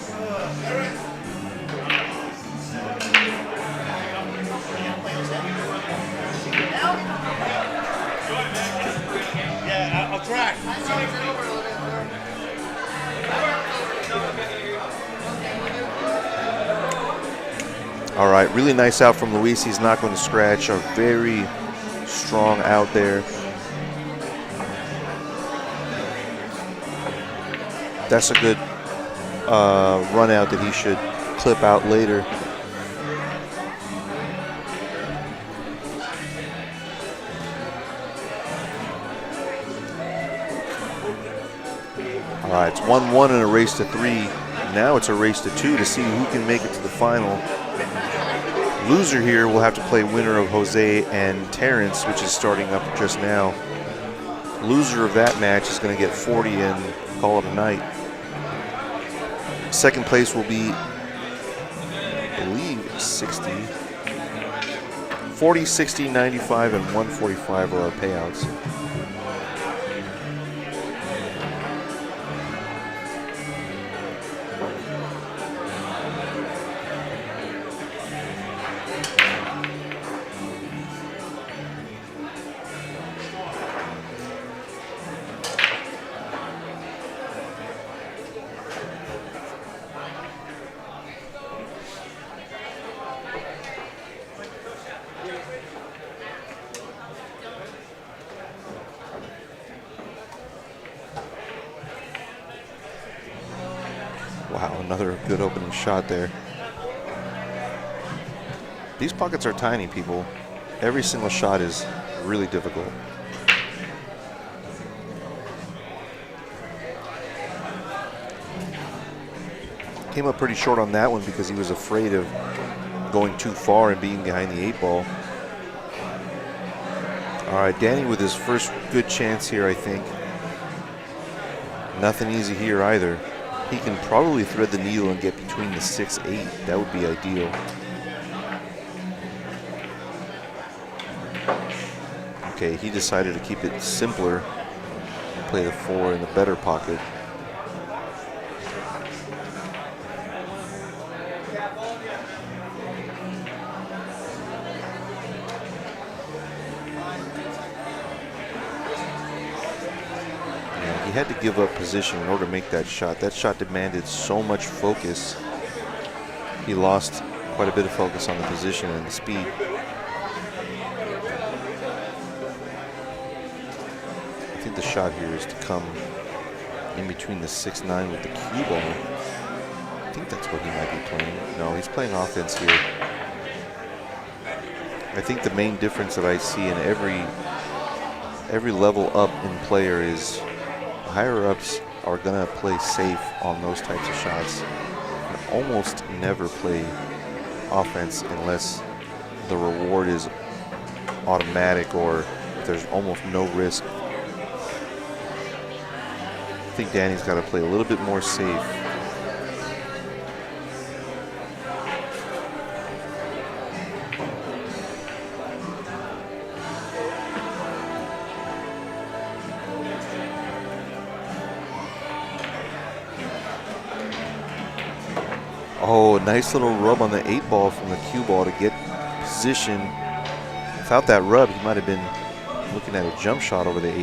Yeah, I'll try. All right, really nice out from Luis. He's not going to scratch. A very strong out there. That's a good run out that he should clip out later. All right, it's 1-1 in a race to 3. Now it's a race to 2 to see who can make it to the final. Loser here will have to play winner of Jose and Terrence, which is starting up just now. Loser of that match is going to get 40 and call it a night. Second place will be, I believe, 60. 40, 60, 95, and 145 are our payouts. Wow, another good opening shot there. These pockets are tiny, people. Every single shot is really difficult. Came up pretty short on that one because he was afraid of going too far and being behind the 8 ball. All right, Danny with his first good chance here, I think. Nothing easy here either. He can probably thread the needle and get between the 6-8. That would be ideal. Okay, he decided to keep it simpler and play the 4 in the better pocket. He had to give up position in order to make that shot. That shot demanded so much focus. He lost quite a bit of focus on the position and the speed. I think the shot here is to come in between the 6-9 with the cue ball. I think that's what he might be playing. No, he's playing offense here. I think the main difference that I see in every level up in player is higher-ups are going to play safe on those types of shots and almost never play offense unless the reward is automatic or there's almost no risk. I think Danny's got to play a little bit more safe. Oh, nice little rub on the 8 ball from the cue ball to get position. Without that rub, he might have been looking at a jump shot over the 8.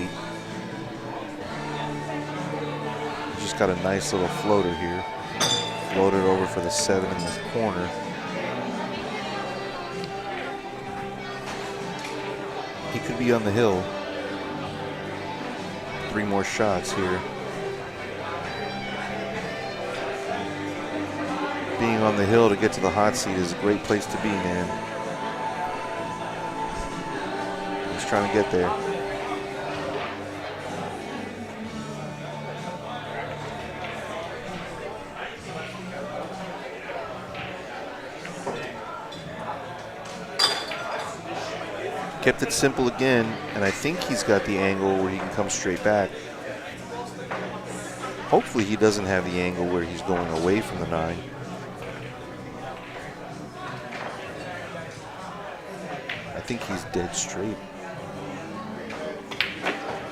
He just got a nice little floater here. Floated over for the 7 in the corner. he could be on the hill. 3 more shots here. Being on the hill to get to the hot seat is a great place to be, man. He's trying to get there. Kept it simple again, and I think he's got the angle where he can come straight back. Hopefully he doesn't have the angle where he's going away from the 9. I think he's dead straight.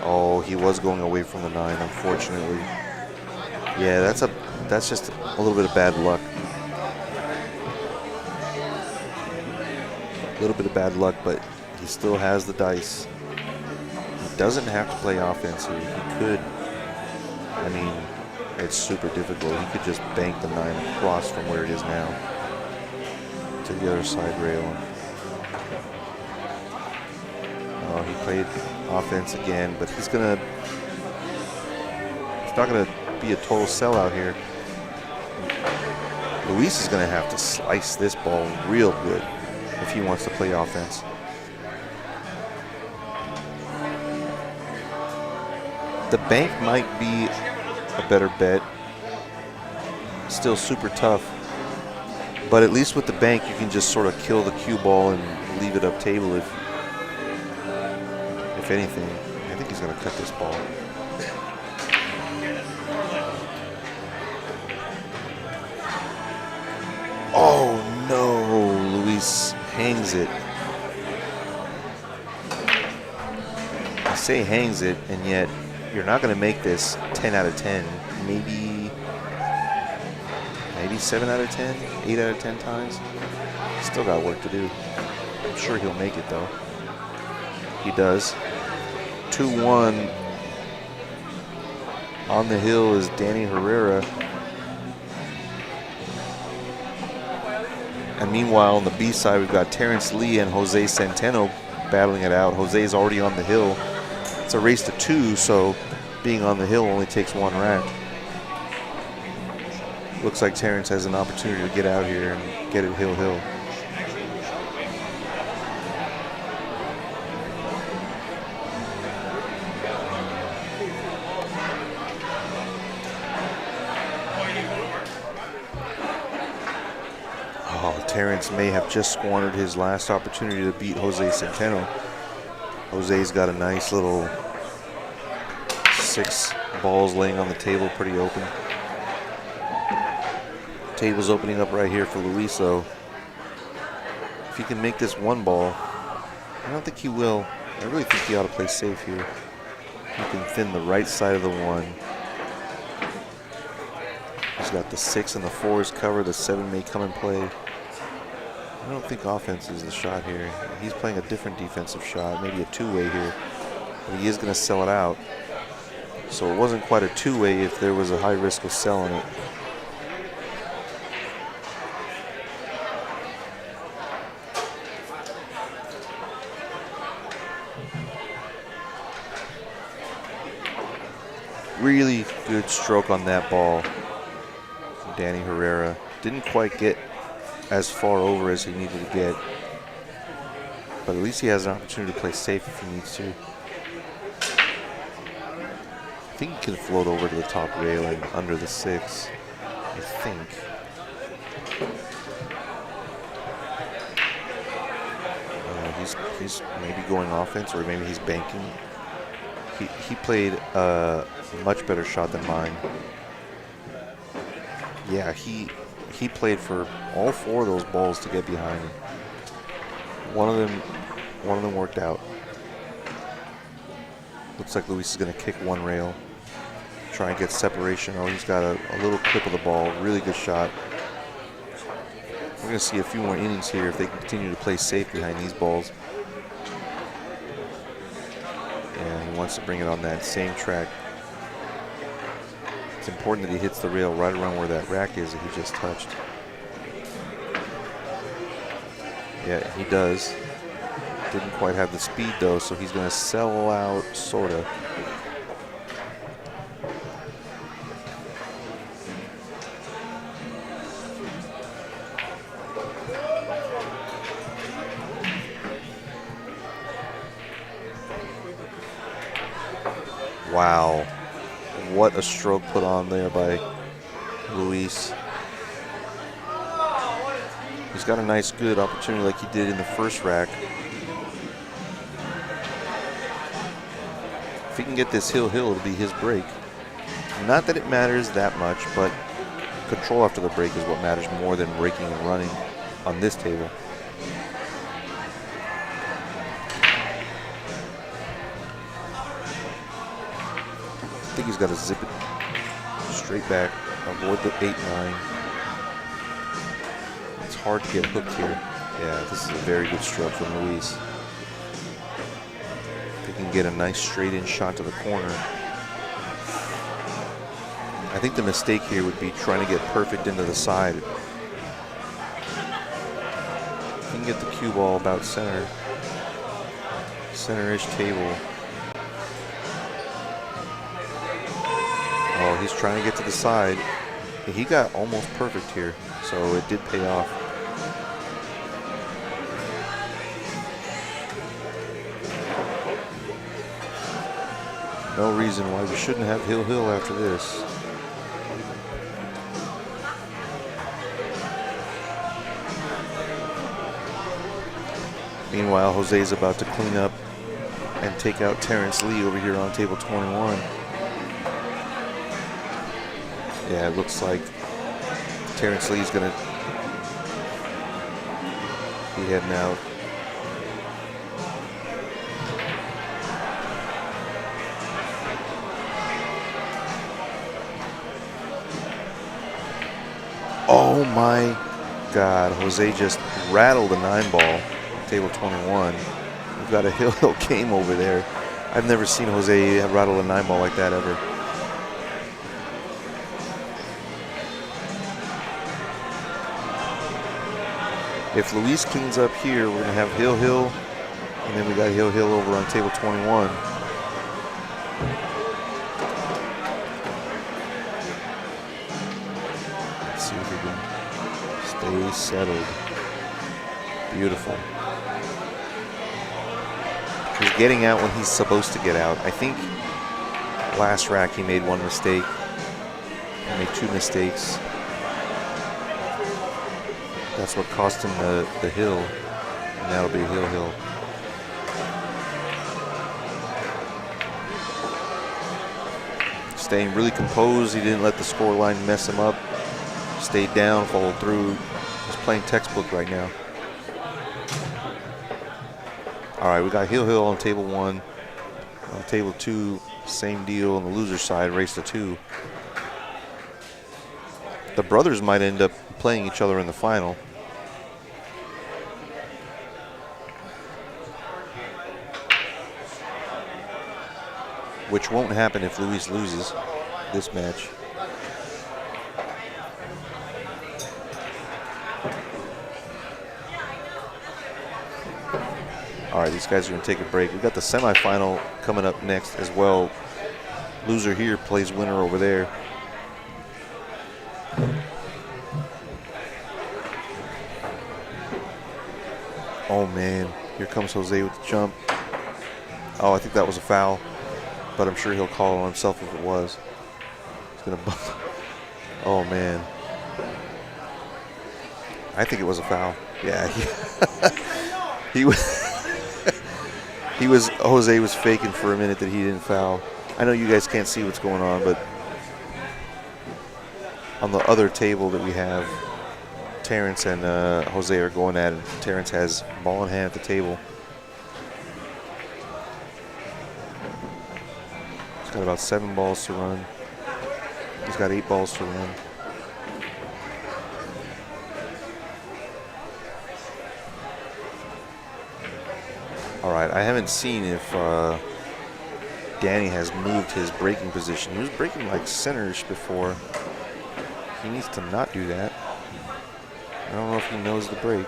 Oh, he was going away from the 9, unfortunately. Yeah, that's just a little bit of bad luck. A little bit of bad luck, but he still has the dice. He doesn't have to play offense here. He could. I mean, it's super difficult. He could just bank the 9 across from where it is now to the other side rail. Oh, he played offense again, but he's not gonna be a total sellout here. Luis is gonna have to slice this ball real good if he wants to play offense. The bank might be a better bet. Still super tough, but at least with the bank you can just sort of kill the cue ball and leave it up table if anything. I think he's going to cut this ball. Oh no, Luis hangs it. I say hangs it, and yet you're not going to make this 10 out of 10. Maybe 7 out of 10, 8 out of 10 times. Still got work to do. I'm sure he'll make it though. He does. 2-1 on the hill is Danny Herrera. And meanwhile, on the B side, we've got Terrence Lee and Jose Centeno battling it out. Jose's already on the hill. It's a race to 2, so being on the hill only takes 1 rack. Looks like Terrence has an opportunity to get out here and get it hill-hill. Terrence may have just squandered his last opportunity to beat Jose Centeno. Jose's got a nice little 6 balls laying on the table, pretty open. Table's opening up right here for Luis, though. If he can make this 1 ball, I don't think he will. I really think he ought to play safe here. He can thin the right side of the 1. He's got the 6 and the 4 is covered. The 7 may come and play. I don't think offense is the shot here. He's playing a different defensive shot, maybe a 2-way here. But he is going to sell it out. So it wasn't quite a 2-way if there was a high risk of selling it. Really good stroke on that ball from Danny Herrera. Didn't quite get as far over as he needed to get, but at least he has an opportunity to play safe if he needs to. I think he can float over to the top railing under the 6, I think. He's maybe going offense, or maybe he's banking. He played a much better shot than mine. Yeah, he played for all 4 of those balls to get behind him. One of them worked out. Looks like Luis is going to kick 1 rail, try and get separation. Oh, he's got a little clip of the ball. Really good shot. We're going to see a few more innings here if they continue to play safe behind these balls. And he wants to bring it on that same track. It's important that he hits the rail right around where that rack is that he just touched. Yeah, he does. Didn't quite have the speed though, so he's going to sell out, sorta. Wow, what a stroke put on there by Luis. He's got a nice, good opportunity like he did in the first rack. If he can get this hill, it'll be his break. Not that it matters that much, but control after the break is what matters more than breaking and running on this table. I think he's got to zip it straight back, avoid the 8-9. It's hard to get hooked here. Yeah, this is a very good stroke from Luis. If he can get a nice straight-in shot to the corner. I think the mistake here would be trying to get perfect into the side. If he can get the cue ball about center, center-ish table. Oh, he's trying to get to the side. He got almost perfect here, so it did pay off. No reason why we shouldn't have hill after this. Meanwhile, Jose's about to clean up and take out Terrence Lee over here on table 21. Yeah, it looks like Terrence Lee's going to be heading out. Oh my God, Jose just rattled a 9-ball, table 21. We've got a hill game over there. I've never seen Jose rattle a 9-ball like that ever. If Luis cleans up here, we're going to have hill, and then we got hill over on table 21. Let's see if we can stay settled. Beautiful. He's getting out when he's supposed to get out. I think last rack he made one mistake. He made 2 mistakes. That's what cost him the hill, and that'll be a hill. Staying really composed. He didn't let the score line mess him up. Stayed down, followed through. He's playing textbook right now. All right, we got hill on table 1. On table 2, same deal on the loser side, race to 2. The brothers might end up playing each other in the final. Which won't happen if Luis loses this match. All right, these guys are going to take a break. We've got the semifinal coming up next as well. Loser here plays winner over there. Oh man, here comes Jose with the jump. Oh, I think that was a foul, but I'm sure he'll call on himself if it was. He's gonna bump. Oh man, I think it was a foul. Yeah, he was. Jose was faking for a minute that he didn't foul. I know you guys can't see what's going on, but on the other table that we have, Terrence and Jose are going at it. Terrence has ball in hand at the table. He's got about 7 balls to run. He's got 8 balls to run. All right, I haven't seen if Danny has moved his breaking position. He was breaking like center-ish before. He needs to not do that. I don't know if he knows the break.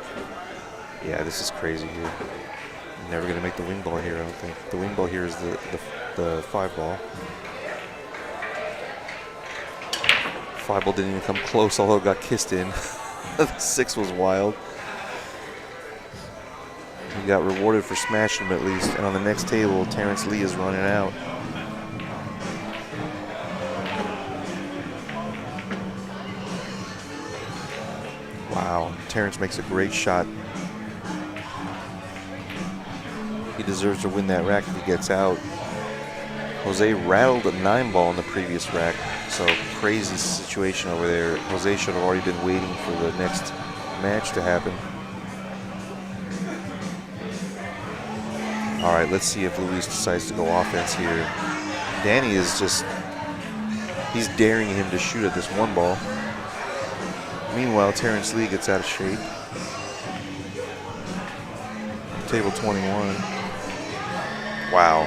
Yeah, this is crazy here. Never going to make the wing ball here, I don't think. The wing ball here is the 5 ball. 5 ball didn't even come close, although it got kissed in. The 6 was wild. He got rewarded for smashing him at least. And on the next table, Terrence Lee is running out. Wow, Terrence makes a great shot. He deserves to win that rack if he gets out. Jose rattled a 9 ball in the previous rack, so crazy situation over there. Jose should have already been waiting for the next match to happen. All right, let's see if Luis decides to go offense here. Danny is just, he's daring him to shoot at this 1 ball. Meanwhile, Terrence Lee gets out of shape. Table 21. Wow.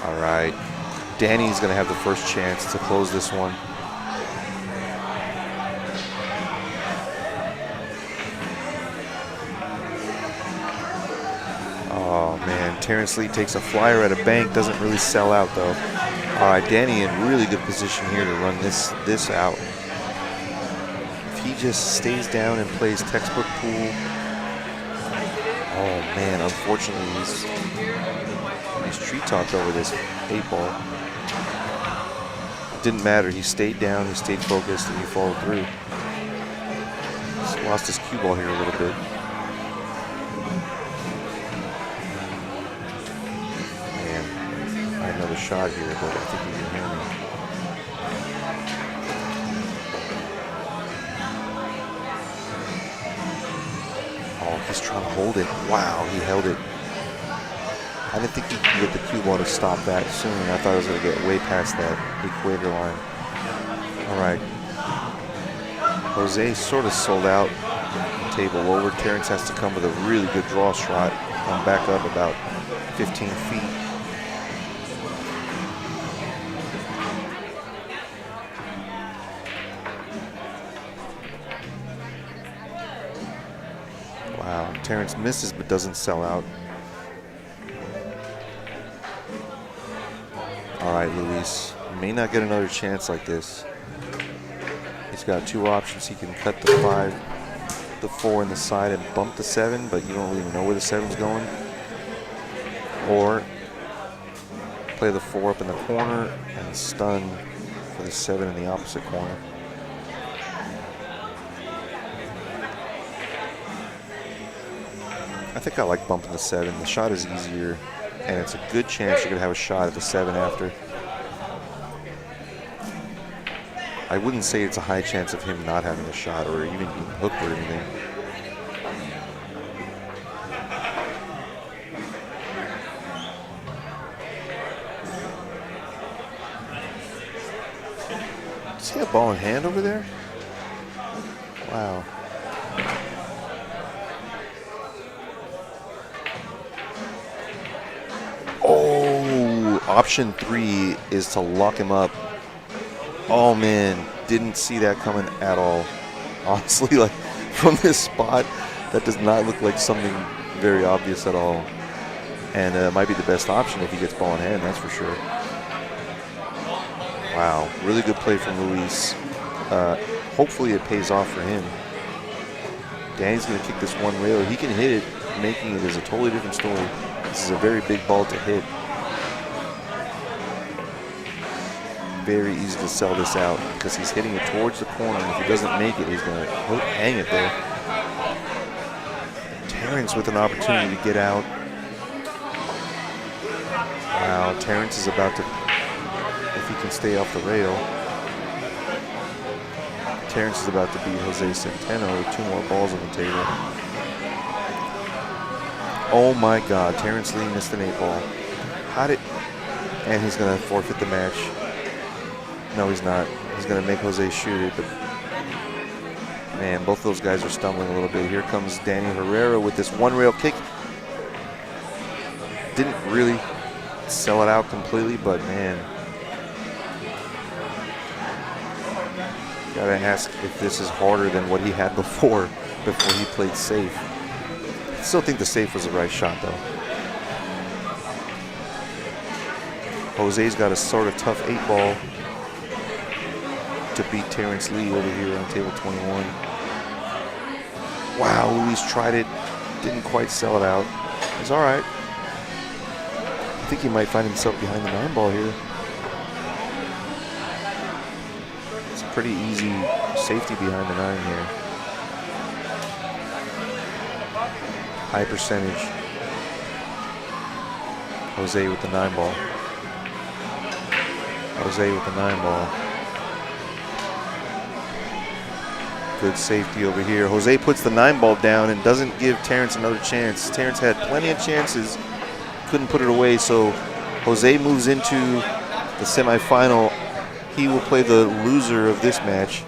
All right. Danny's going to have the first chance to close this one. Oh, man. Terrence Lee takes a flyer at a bank. Doesn't really sell out, though. All right, Danny in really good position here to run this out. If he just stays down and plays textbook pool. Oh, man. Unfortunately, he's tree talked over this 8 ball. Didn't matter. He stayed down, he stayed focused, and he followed through. Just lost his cue ball here a little bit. Man, I had another shot here, but I think he can hear me. Oh, he's trying to hold it. Wow, he held it. I didn't think he could get the cue ball to stop that soon. I thought it was going to get way past that equator line. All right. Jose sort of sold out. Table over. Terrence has to come with a really good draw shot. Come back up about 15 feet. Wow. Terrence misses but doesn't sell out. All right, Luis, you may not get another chance like this. He's got 2 options. He can cut the 5, the 4 in the side and bump the 7, but you don't really know where the 7's going. Or play the 4 up in the corner and stun for the 7 in the opposite corner. I think I like bumping the 7. The shot is easier. And it's a good chance you're going to have a shot at the 7 after. I wouldn't say it's a high chance of him not having a shot or even being hooked or anything. See a ball in hand over there? Wow. Oh, option 3 is to lock him up. Oh man, didn't see that coming at all. Honestly, like from this spot, that does not look like something very obvious at all. And it might be the best option if he gets ball in hand, that's for sure. Wow, really good play from Luis. Hopefully it pays off for him. Danny's gonna kick this 1 rail. He can hit it, making it is a totally different story. This is a very big ball to hit. Very easy to sell this out because he's hitting it towards the corner. If he doesn't make it, he's going to hang it there. Terrence with an opportunity to get out. Wow, Terrence is about to, if he can stay off the rail. Terrence is about to beat Jose Centeno with 2 more balls on the table. Oh my God, Terrence Lee missed an 8 ball. How did, and he's going to forfeit the match. No, he's not. He's going to make Jose shoot it, but man, both those guys are stumbling a little bit. Here comes Danny Herrera with this 1 rail kick. Didn't really sell it out completely, but man. Gotta ask if this is harder than what he had before he played safe. I still think the safe was the right shot though. Jose's got a sort of tough 8-ball to beat Terrence Lee over here on table 21. Wow, Luis tried it, didn't quite sell it out. It's all right. I think he might find himself behind the 9-ball here. It's a pretty easy safety behind the 9 here. High percentage. Jose with the 9-ball. Jose with the 9-ball. Good safety over here. Jose puts the 9-ball down and doesn't give Terrence another chance. Terrence had plenty of chances, couldn't put it away, so Jose moves into the semifinal. He will play the loser of this match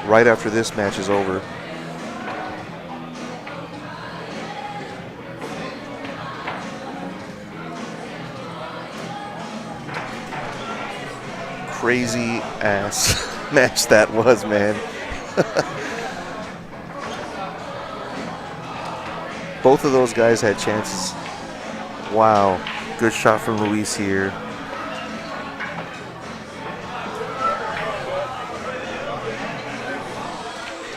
right after this match is over. Crazy ass match that was, man. Both of those guys had chances. Wow, good shot from Luis here.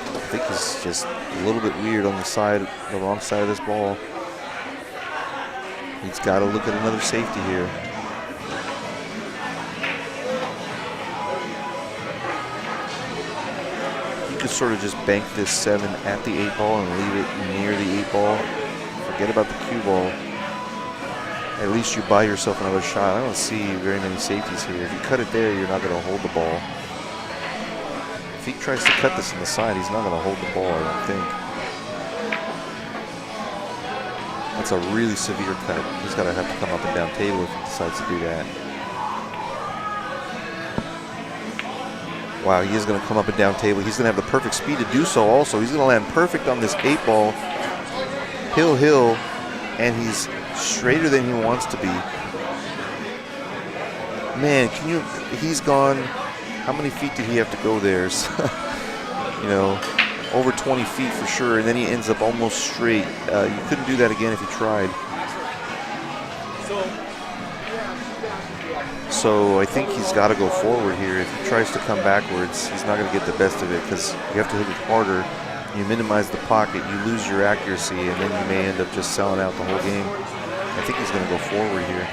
I think he's just a little bit weird on the wrong side of this ball. He's got to look at another safety here. Sort of just bank this 7 at the 8-ball and leave it near the 8-ball. Forget about the cue ball. At least you buy yourself another shot. I don't see very many safeties here. If you cut it there, you're not going to hold the ball. If he tries to cut this on the side, he's not going to hold the ball, I don't think. That's a really severe cut. He's going to have to come up and down table if he decides to do that. Wow, he is going to come up and down table. He's going to have the perfect speed to do so also. He's going to land perfect on this 8-ball. Hill, and he's straighter than he wants to be. Man, he's gone, how many feet did he have to go there? You know, over 20 feet for sure, and then he ends up almost straight. You couldn't do that again if he tried. So I think he's got to go forward here. If he tries to come backwards, he's not going to get the best of it because you have to hit it harder. You minimize the pocket, you lose your accuracy, and then you may end up just selling out the whole game. I think he's going to go forward here.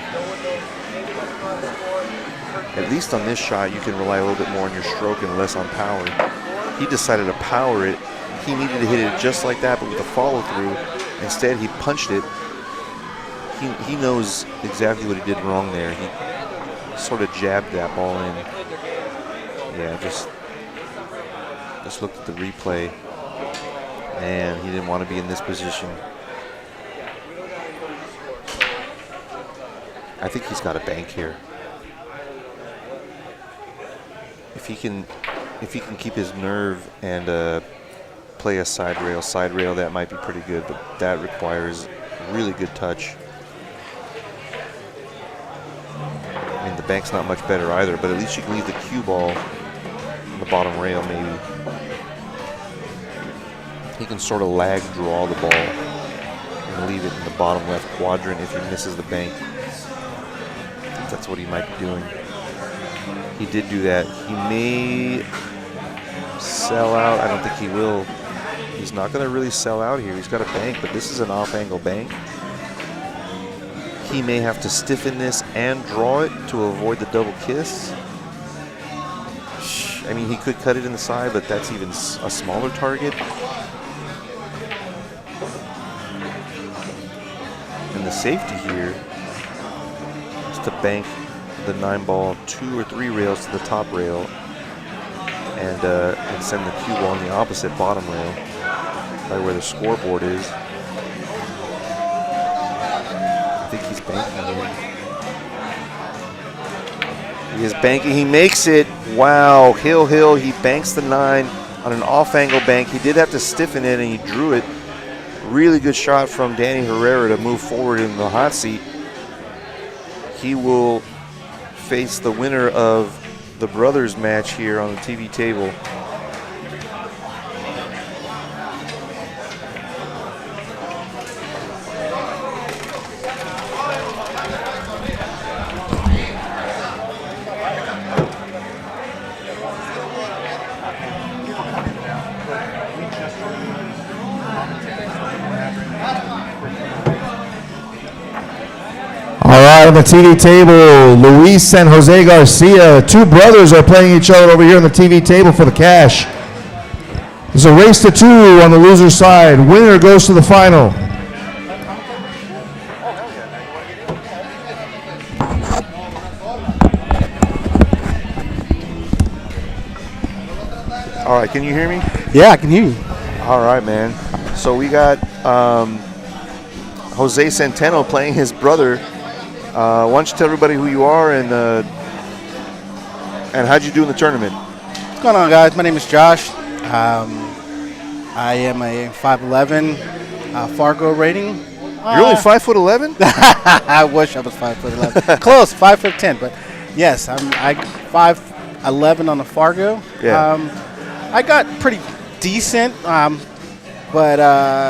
At least on this shot, you can rely a little bit more on your stroke and less on power. He decided to power it. He needed to hit it just like that, but with a follow-through. Instead, he punched it. He knows exactly what he did wrong there. He sort of jabbed that ball in. Yeah, just looked at the replay. Man, he didn't want to be in this position. I think he's got a bank here. If he can keep his nerve and play a side rail, that might be pretty good, but that requires really good touch. I mean, the bank's not much better either, but at least you can leave the cue ball on the bottom rail maybe. He can sort of lag draw the ball and leave it in the bottom left quadrant if he misses the bank. I think that's what he might be doing. He did do that. He may sell out. I don't think he will. He's not going to really sell out here. He's got a bank, but this is an off-angle bank. He may have to stiffen this and draw it to avoid the double kiss. I mean, he could cut it in the side, but that's even a smaller target. And the safety here is to bank the 9-ball 2 or 3 rails to the top rail and send the cue ball on the opposite bottom rail by where the scoreboard is. I think he's banking here. He is banking. He makes it. Wow. Hill. He banks the 9 on an off-angle bank. He did have to stiffen it, and he drew it. Really good shot from Danny Herrera to move forward in the hot seat. He will face the winner of the brothers match here on the TV table. All right, on the TV table, Luis and Jose Garcia, two brothers are playing each other over here on the TV table for the cash. It's a race to 2 on the loser side. Winner goes to the final. All right, can you hear me? Yeah, I can hear you. All right, man. So we got Jose Centeno playing his brother. Why don't you tell everybody who you are and how'd you do in the tournament? What's going on, guys? My name is Josh. I am a 5'11", Fargo rating. You're only 5'11"? I wish I was 5'11". Close, 5'10", but yes, I'm 5'11" on the Fargo. Yeah. I got pretty decent, but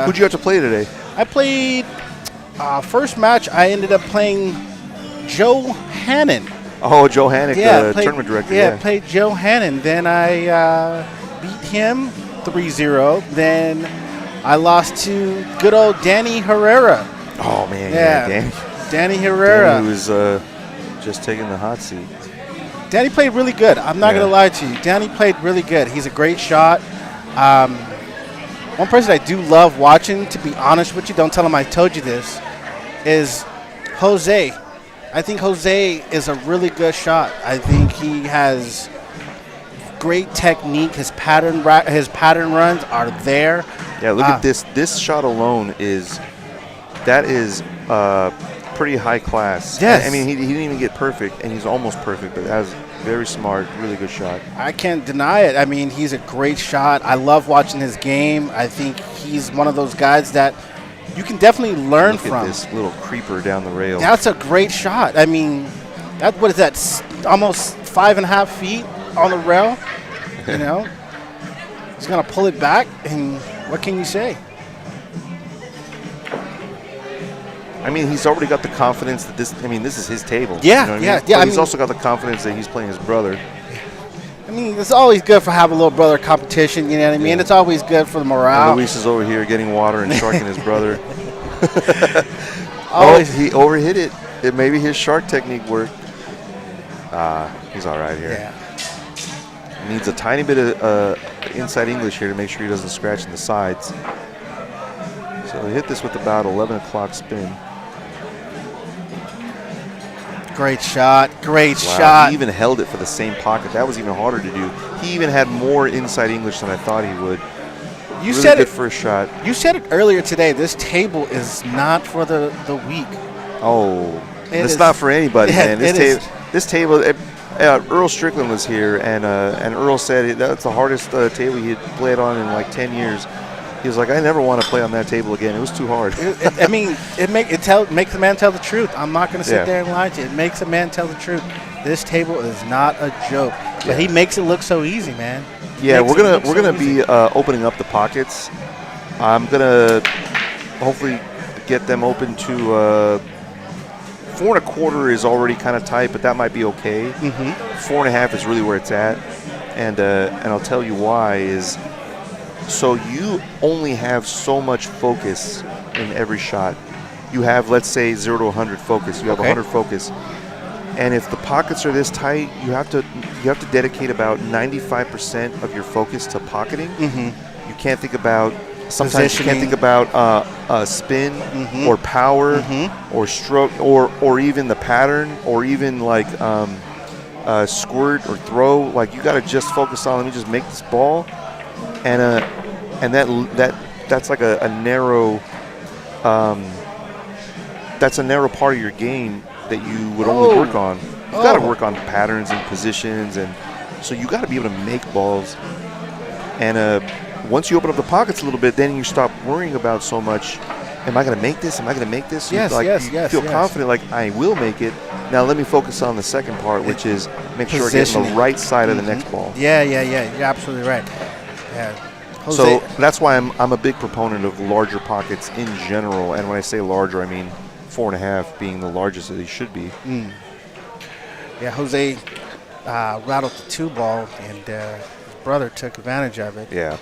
who'd you have to play today? I played first match. I ended up playing Joe Hannon. Oh, Joe Hannon, the played, tournament director. Yeah, played Joe Hannon. Then I beat him 3-0. Then I lost to good old Danny Herrera. Oh, man. Danny Herrera. Danny was just taking the hot seat. Danny played really good. I'm not going to lie to you. Danny played really good. He's a great shot. One person I do love watching, to be honest with you, don't tell him I told you this, is Jose. I think Jose is a really good shot. I think he has great technique. His pattern runs are there. Yeah, look at this. This shot alone is pretty high class. Yes. I mean, he didn't even get perfect, and he's almost perfect, but that was very smart, really good shot. I can't deny it. I mean, he's a great shot. I love watching his game. I think he's one of those guys that you can definitely learn Look from. at this little creeper down the rail. That's a great shot. I mean, what is that? Almost 5.5 feet on the rail. You know, he's gonna pull it back, and what can you say? I mean, he's already got the confidence that this is his table. Yeah, you know what yeah, I mean? yeah. But he's also got the confidence that he's playing his brother. I mean, it's always good for having a little brother competition. You know what I mean? Yeah. It's always good for the morale. And Luis is over here getting water and sharking his brother. He overhit it. Maybe his shark technique worked. He's all right here. Yeah. He needs a tiny bit of inside English here to make sure he doesn't scratch in the sides. So he hit this with about 11 o'clock spin. Great shot. Great Wow, shot. he even held it for the same pocket. That was even harder to do. He even had more inside English than I thought he would. You really said good it first shot. You said it earlier today. This table is not for the weak. Oh, it's is- not for anybody, Yeah, man. it is. This table. Earl Strickland was here, and Earl said that's the hardest table he had played on in like 10 years. He was like, I never want to play on that table again. It was too hard. I mean, makes a man tell the truth. I'm not going to sit Yeah. there and lie to you. It makes a man tell the truth. This table is not a joke, but he makes it look so easy, man. Yeah, Makes we're it look gonna so be opening up the pockets. I'm gonna hopefully get them open to 4 1/4 is already kind of tight, but that might be okay. 4 1/2 is really where it's at, and I'll tell you why is. So you only have so much focus in every shot. You have, let's say, 0 to 100 focus. You have 100 focus, and if the pockets are this tight, you have to dedicate about 95% of your focus to pocketing. You can't think about sometimes you can't think about spin or power or stroke or even the pattern or even like squirt or throw. Like you got to just focus on. Let me just make this ball. And that's like a narrow that's a narrow part of your game that you would only work on. You got to work on patterns and positions, and so you got to be able to make balls. And once you open up the pockets a little bit, then you stop worrying about so much am I going to make this? Am I going to make this? Yes, like, yes, you yes, feel yes. confident, like I will make it. Now let me focus on the second part, which is make sure I get on the Positioning. right side of the next ball. Yeah. You're absolutely right. Yeah. So that's why I'm a big proponent of larger pockets in general. And when I say larger, I mean 4.5 being the largest that they should be. Yeah, Jose rattled the 2 ball, and his brother took advantage of it. Yeah.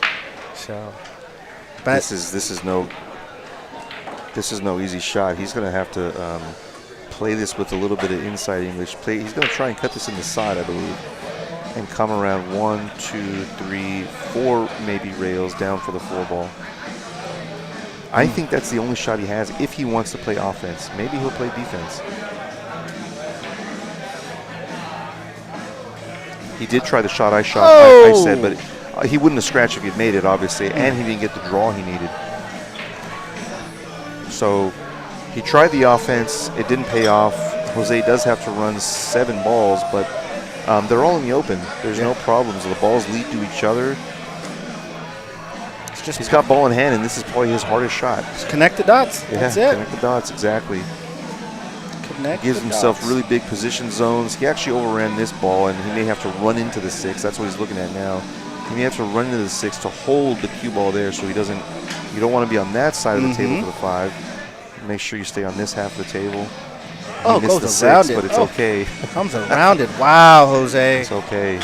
So, but This is no easy shot. He's going to have to play this with a little bit of inside English. He's going to try and cut this in the side, I believe, and come around 1, 2, 3, 4 maybe rails down for the 4 ball. I think that's the only shot he has if he wants to play offense. Maybe he'll play defense. He did try the shot I shot. I said, but he wouldn't have scratched if he'd made it, obviously, and he didn't get the draw he needed. So he tried the offense. It didn't pay off. Jose does have to run 7 balls, but they're all in the open. There's no problems. The balls lead to each other. He's got ball in hand, and this is probably his hardest shot. Just connect the dots. Yeah, That's it. Connect the dots, exactly. Connect Gives the himself dots. really big position zones. He actually overran this ball, and he may have to run into the 6. That's what he's looking at now. He may have to run into the 6 to hold the cue ball there, so he doesn't. You don't want to be on that side of the table for the 5. Make sure you stay on this half of the table. He missed the 6, but it's okay. Comes around it. Wow, Jose. It's okay.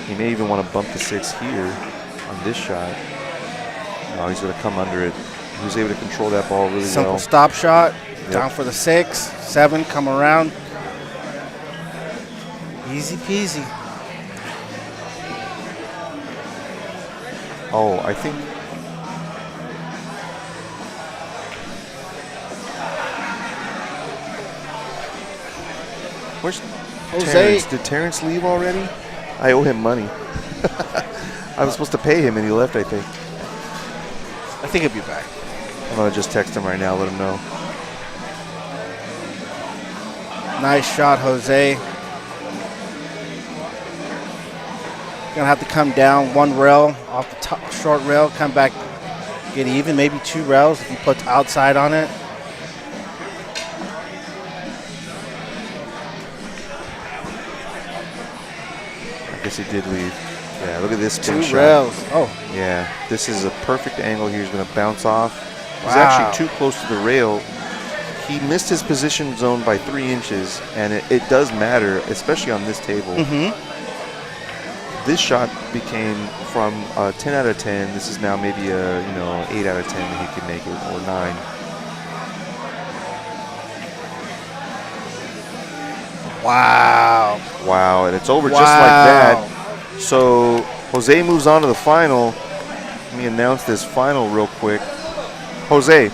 He may even want to bump the 6 here on this shot. No, he's going to come under it. He was able to control that ball really Simple well. stop shot. Yep. Down for the 6, 7, come around. Easy peasy. Oh, I think. Where's Jose? Terrence? Did Terrence leave already? I owe him money. I was supposed to pay him and he left, I think. I think he'll be back. I'm going to just text him right now, let him know. Nice shot, Jose. Gonna have to come down 1 rail off the top, short rail, come back, get even, maybe 2 rails if he puts outside on it. I guess he did leave. Yeah, look at this spin 2 shot. rails. Oh. Yeah, this is a perfect angle here. He's going to bounce off. He's Wow. actually too close to the rail. He missed his position zone by 3 inches, and it does matter, especially on this table. This shot became from 10 out of 10. This is now maybe a 8 out of 10 that he can make it, or 9. Wow. Wow, and it's over just like that. So Jose moves on to the final. Let me announce this final real quick. Jose.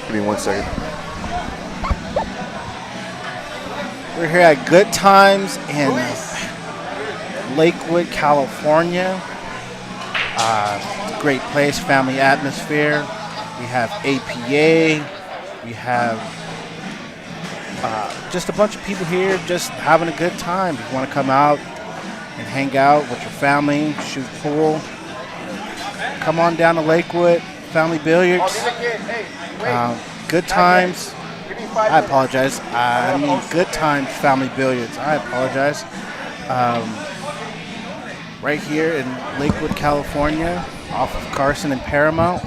Give me 1 second. We're here at Good Times in Lakewood, California. Great place, family atmosphere. We have APA. We have just a bunch of people here just having a good time. If you want to come out and hang out with your family, shoot pool, come on down to Lakewood, Family Billiards. Good Times. I apologize. I mean Good Times Family Billiards. I apologize. Right here in Lakewood, California, off of Carson and Paramount.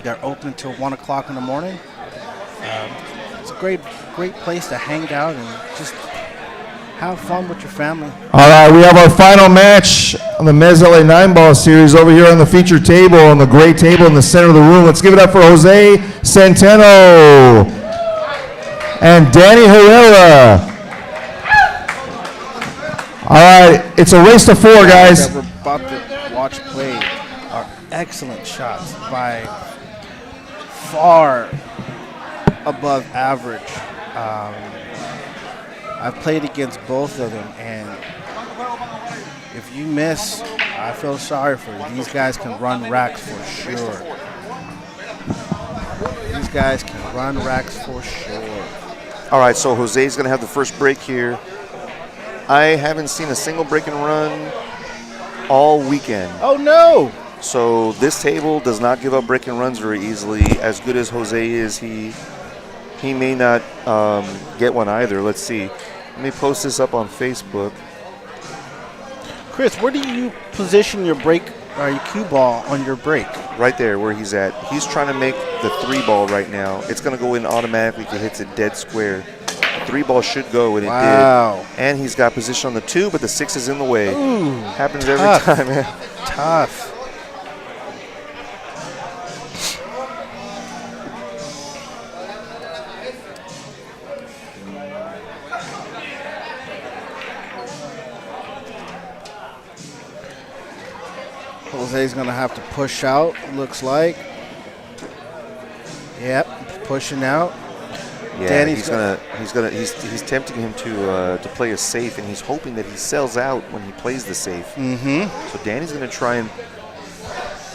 They're open until 1 o'clock in the morning. It's a great place to hang out and just have fun with your family. All right, we have our final match on the Mezz LA 9-ball series over here on the feature table, on the gray table in the center of the room. Let's give it up for Jose Centeno and Danny Herrera. All right, it's a race to 4, guys. That we're about to watch play are excellent shots by far above average. I've played against both of them, and if you miss, I feel sorry for you. These guys can run racks for sure. These guys can run racks for sure. All right, so Jose's going to have the first break here. I haven't seen a single break and run all weekend. Oh, no. So this table does not give up break and runs very easily. As good as Jose is, he may not get one either. Let's see. Let me post this up on Facebook. Chris, where do you position your break or your cue ball on your break? Right there where he's at. He's trying to make the 3-ball right now. It's going to go in automatically if it hits it dead square. The 3-ball should go, and it did. And he's got position on the 2, but the 6 is in the way. Ooh, happens tough. every time, man. Tough. Jose's gonna have to push out, looks like. Yep, pushing out. Yeah, Danny's he's tempting him to play a safe, and he's hoping that he sells out when he plays the safe. Mm-hmm. So Danny's gonna try and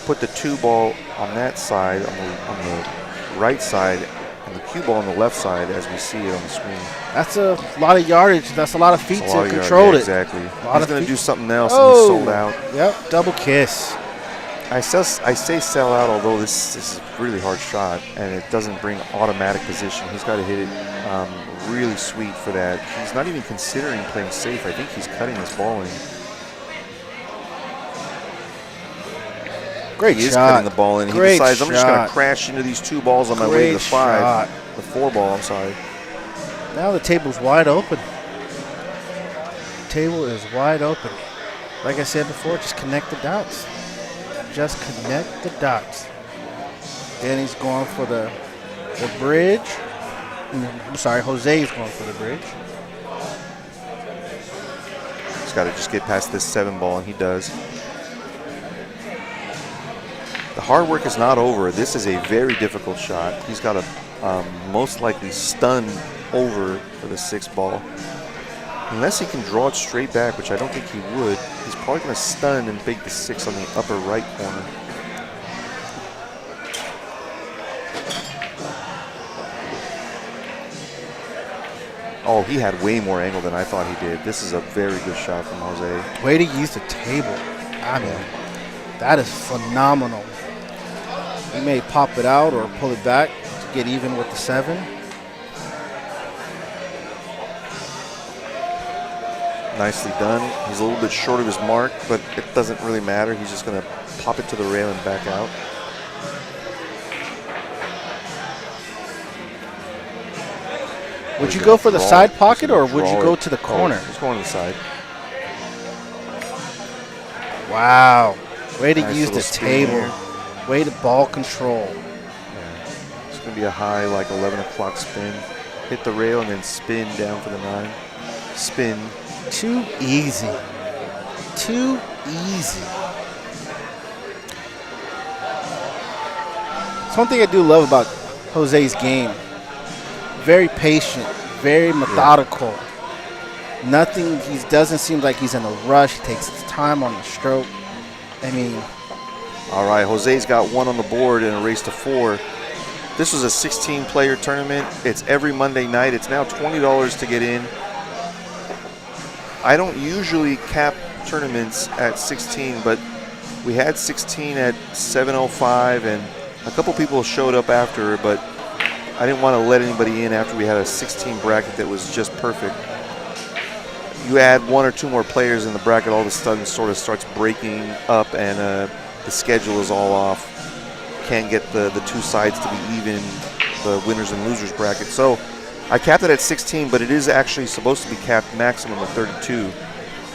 put the 2-ball on that side, on the right side, and the cue ball on the left side, as we see it on the screen. That's a lot of yardage. That's a lot of feet to control it. Exactly. He's He's going to do something else, and he's sold out. Yep, double kiss. I say sell out, although this is a really hard shot, and it doesn't bring automatic position. He's got to hit it really sweet for that. He's not even considering playing safe. I think he's cutting his ball in. Great he is shot. cutting the ball in. He Great decides, I'm just going shot. to crash into these 2 balls on my way to the 5. Shot. The 4-ball, I'm sorry. Now the table's wide open. Table is wide open. Like I said before, just connect the dots. Just connect the dots. Danny's going for the bridge. I'm sorry, Jose's going for the bridge. He's got to just get past this 7-ball, and he does. The hard work is not over. This is a very difficult shot. He's got to most likely stun over for the 6-ball. Unless he can draw it straight back, which I don't think he would, he's probably going to stun and bake the 6 on the upper right corner. Oh, he had way more angle than I thought he did. This is a very good shot from Jose. Way to use the table. I mean, that is phenomenal. He may pop it out or pull it back to get even with the 7. Nicely done. He's a little bit short of his mark, but it doesn't really matter. He's just going to pop it to the rail and back out. Would you go for the side pocket or would you go to the corner? He's going to the side. Wow. Way to Nice use the little spin table. here. Way to ball control. It's going to be a high, like 11 o'clock spin. Hit the rail and then spin down for the 9. Spin. Too easy. Too easy. It's one thing I do love about Jose's game. Very patient, very methodical. Nothing, he doesn't seem like he's in a rush. He takes his time on the stroke. I mean. All right, Jose's got 1 on the board in a race to 4. This was a 16-player tournament. It's every Monday night. It's now $20 to get in. I don't usually cap tournaments at 16, but we had 16 at 7:05, and a couple people showed up after, but I didn't want to let anybody in after we had a 16 bracket that was just perfect. You add 1 or 2 more players in the bracket, all of a sudden sort of starts breaking up, and the schedule is all off. Can't get the 2 sides to be even, the winners and losers bracket. So I capped it at 16, but it is actually supposed to be capped maximum of 32.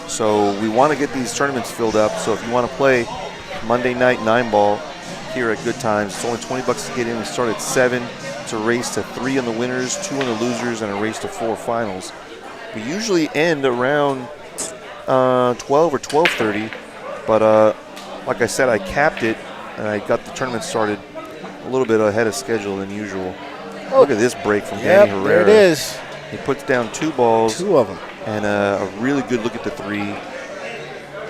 So we want to get these tournaments filled up. So if you want to play Monday night 9-ball here at Good Times, it's only $20 to get in. We start at 7. It's a race to 3 on the winners, 2 on the losers, and a race to 4 finals. We usually end around 12 or 12:30, but like I said, I capped it, and I got the tournament started a little bit ahead of schedule than usual. Oh, look at this break from Danny Herrera. There it is. He puts down 2 balls. 2 of them. And a really good look at the 3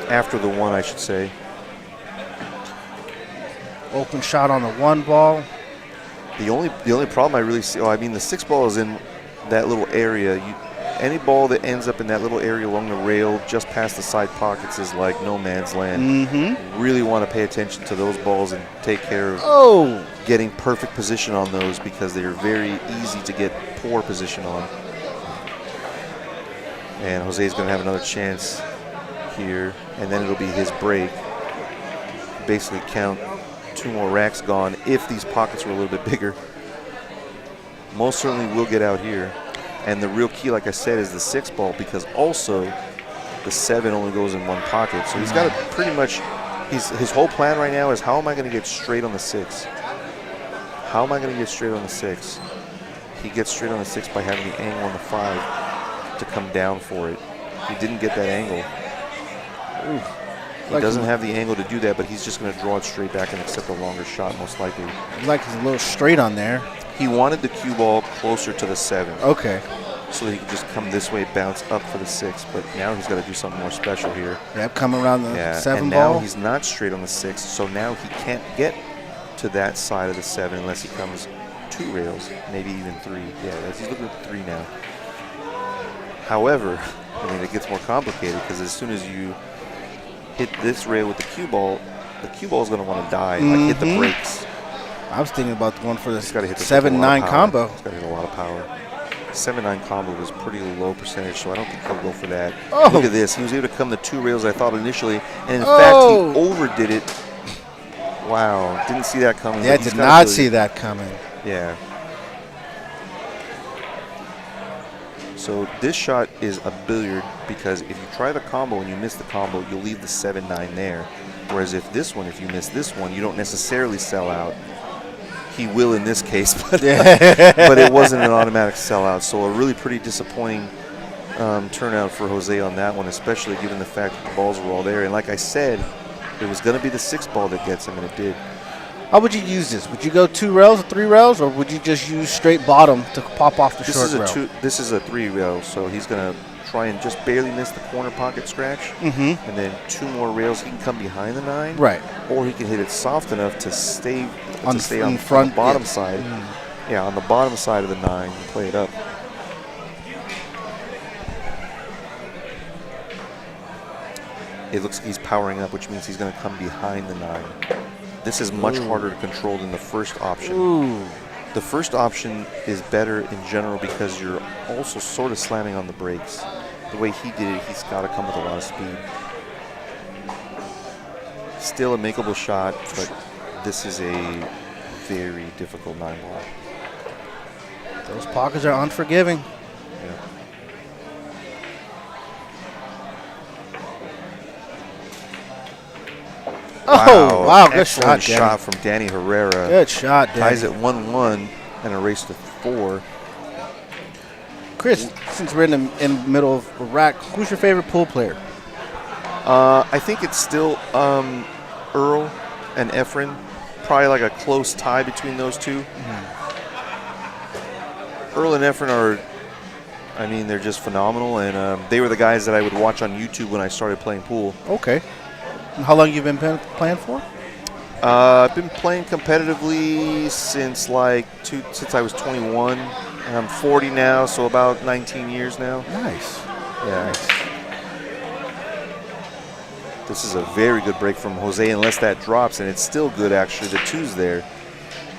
after the 1, I should say. Open shot on the 1 ball. The only problem I really see, the 6 ball is in that little area. any ball that ends up in that little area along the rail just past the side pockets is like no man's land. Mm-hmm. Really want to pay attention to those balls and take care of getting perfect position on those because they are very easy to get poor position on. And Jose's going to have another chance here, and then it'll be his break. Basically count 2 more racks gone if these pockets were a little bit bigger. Most certainly will get out here. And the real key, like I said, is the 6 ball because also the 7 only goes in one pocket. So he's got to pretty much, his whole plan right now is how am I going to get straight on the 6? How am I going to get straight on the 6? He gets straight on the 6 by having the angle on the 5 to come down for it. He didn't get that angle. He doesn't have the angle to do that, but he's just going to draw it straight back and accept a longer shot, most likely. Like he's a little straight on there. He wanted the cue ball closer to the 7. Okay. So that he could just come this way, bounce up for the 6. But now he's got to do something more special here. Yep, come around the 7 and ball. now he's not straight on the 6, so now he can't get to that side of the 7 unless he comes 2 rails, maybe even 3. Yeah, he's looking at 3 now. However, I mean, it gets more complicated because as soon as you hit this rail with the cue ball is going to want to die, like hit the brakes. I was thinking about the one for the He's got to hit 7-9 combo. He's got to hit a lot of power. 7-9 combo was pretty low percentage, so I don't think he'll go for that. Oh. Look at this. He was able to come the 2 rails I thought initially, and in fact, he overdid it. Wow. Didn't see that coming. Yeah, did not see that coming. Yeah. So this shot is a billiard because if you try the combo and you miss the combo, you'll leave the 7-9 there. Whereas if you miss this one, you don't necessarily sell out. He will in this case, but it wasn't an automatic sellout. So a really pretty disappointing turnout for Jose on that one, especially given the fact that the balls were all there. And like I said, it was going to be the 6 ball that gets him, and it did. How would you use this? Would you go 2 rails or 3 rails, or would you just use straight bottom to pop off the short rail? This is a 3 rail, so he's going to try and just barely miss the corner pocket scratch. And then 2 more rails, he can come behind the 9. Right. Or he can hit it soft enough to stay on the bottom side. Yeah, on the bottom side of the 9 and play it up. It looks like he's powering up, which means he's going to come behind the 9. This is much harder to control than the first option. The first option is better in general because you're also sort of slamming on the brakes. The way he did it, he's got to come with a lot of speed. Still a makeable shot, but this is a very difficult 9 ball. Those pockets are unforgiving. Yeah. Oh, wow, good Excellent shot, shot from Danny Herrera. Good shot, Danny. Ties at 1-1 and a race to 4. Chris, since we're in the middle of a rack, who's your favorite pool player? I think it's still Earl and Efren. Probably like a close tie between those two. Earl and Efren are, I mean, they're just phenomenal, and they were the guys that I would watch on YouTube when I started playing pool. Okay. And how long you been playing for? I've been playing competitively since since I was 21. And I'm 40 now, so about 19 years now. Nice. Yeah. Nice. This is a very good break from Jose, unless that drops, and it's still good actually. The 2's there.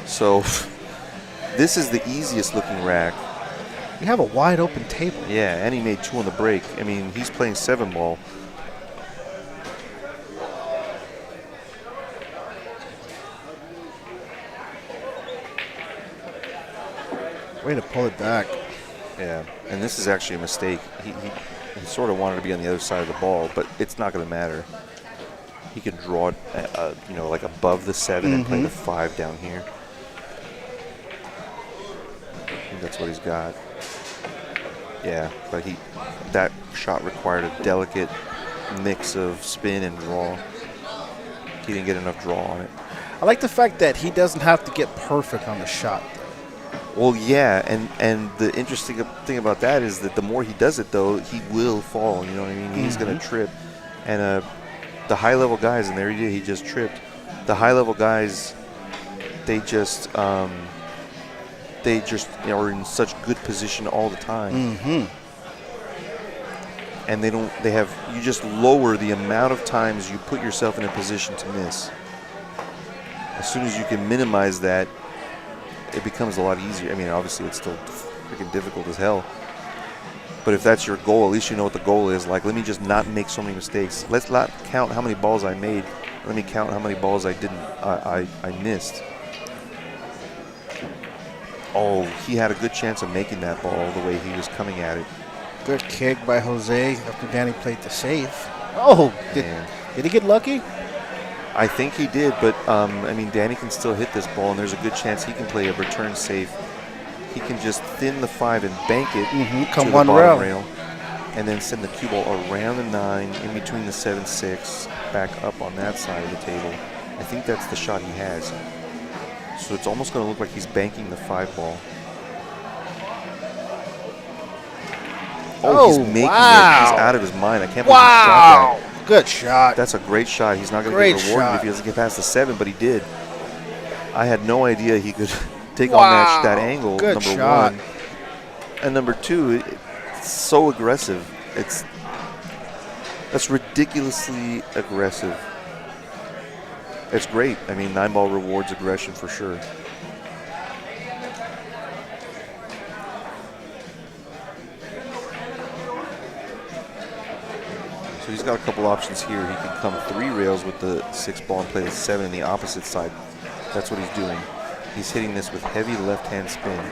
So this is the easiest looking rack. You have a wide open table. Yeah, and he made 2 on the break. I mean, he's playing 7 ball. Way to pull it back. Yeah, and this is actually a mistake. He sort of wanted to be on the other side of the ball, but it's not going to matter. He can draw it, like above the 7 and play the 5 down here. I think that's what he's got. Yeah, but that shot required a delicate mix of spin and draw. He didn't get enough draw on it. I like the fact that he doesn't have to get perfect on the shot. Well, yeah, and the interesting thing about that is that the more he does it, though, he will fall. You know what I mean? He's going to trip. And the high-level guys, and there he did, he just tripped. The high-level guys, they just are in such good position all the time. and you just lower the amount of times you put yourself in a position to miss. As soon as you can minimize that, it becomes a lot easier. I mean, obviously it's still freaking difficult as hell. But if that's your goal, at least you know what the goal is. Like, let me just not make so many mistakes. Let's not count how many balls I made. Let me count how many balls I didn't. I missed. Oh, he had a good chance of making that ball the way he was coming at it. Good kick by Jose after Danny played the save. Oh, did he get lucky? I think he did, but I mean, Danny can still hit this ball, and there's a good chance he can play a return safe. He can just thin the 5 and bank it Come to one the bottom rail. rail, and then send the cue ball around the 9, in between the 7-6, back up on that side of the table. I think that's the shot he has. So it's almost going to look like he's banking the 5 ball. Oh, he's making it. He's out of his mind. I can't believe he shot that. Good shot. That's a great shot. He's not going to get rewarded if he doesn't get past the 7, but he did. I had no idea he could take on that angle, Good number shot. 1. And number 2, it's so aggressive. That's ridiculously aggressive. It's great. I mean, 9-ball rewards aggression for sure. So he's got a couple options here. He can come 3 rails with the 6 ball and play the 7 on the opposite side. That's what he's doing. He's hitting this with heavy left-hand spin.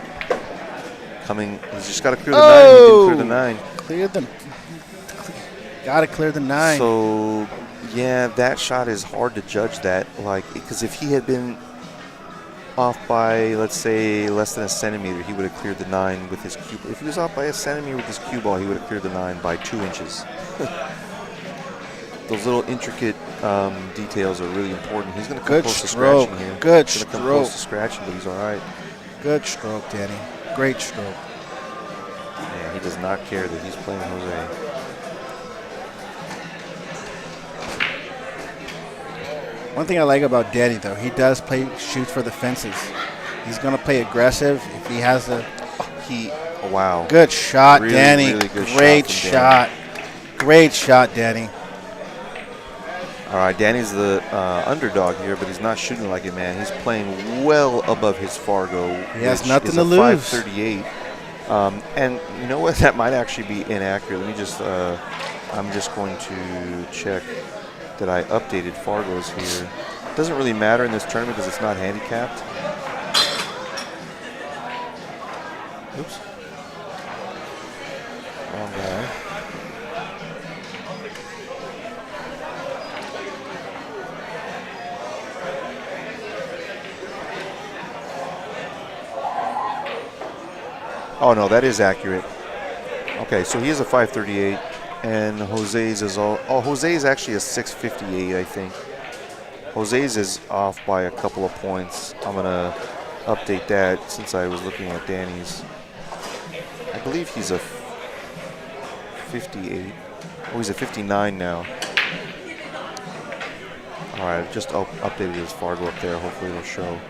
He's just got to clear the 9. He didn't clear the 9. Clear the. Got to clear the 9. So, yeah, that shot is hard to judge that. Because if he had been off by, let's say, less than a centimeter, he would have cleared the 9 with his cue ball. If he was off by a centimeter with his cue ball, he would have cleared the 9 by 2 inches. Those little intricate details are really important. He's going to come close to scratching here. Good stroke. He's going to come close to scratching, but he's all right. Good stroke, Danny. Great stroke. Yeah, he does not care that he's playing Jose. One thing I like about Danny, though, he does shoot for the fences. He's going to play aggressive if he has the. Oh, wow. Good shot, really, Danny. Really good Great shot. Great shot, Danny. All right, Danny's the underdog here, but he's not shooting like it, man. He's playing well above his Fargo. He has nothing to lose. 538. And you know what? That might actually be inaccurate. Let me just, I'm just going to check that I updated Fargo's here. Doesn't really matter in this tournament because it's not handicapped. Oops. Wrong guy. Oh no, that is accurate. Okay, so he is a 538, and Jose's is Jose's actually a 658, I think. Jose's is off by a couple of points. I'm gonna update that since I was looking at Danny's. I believe he's a 58. Oh, he's a 59 now. All right, just updated his Fargo up there. Hopefully it'll show.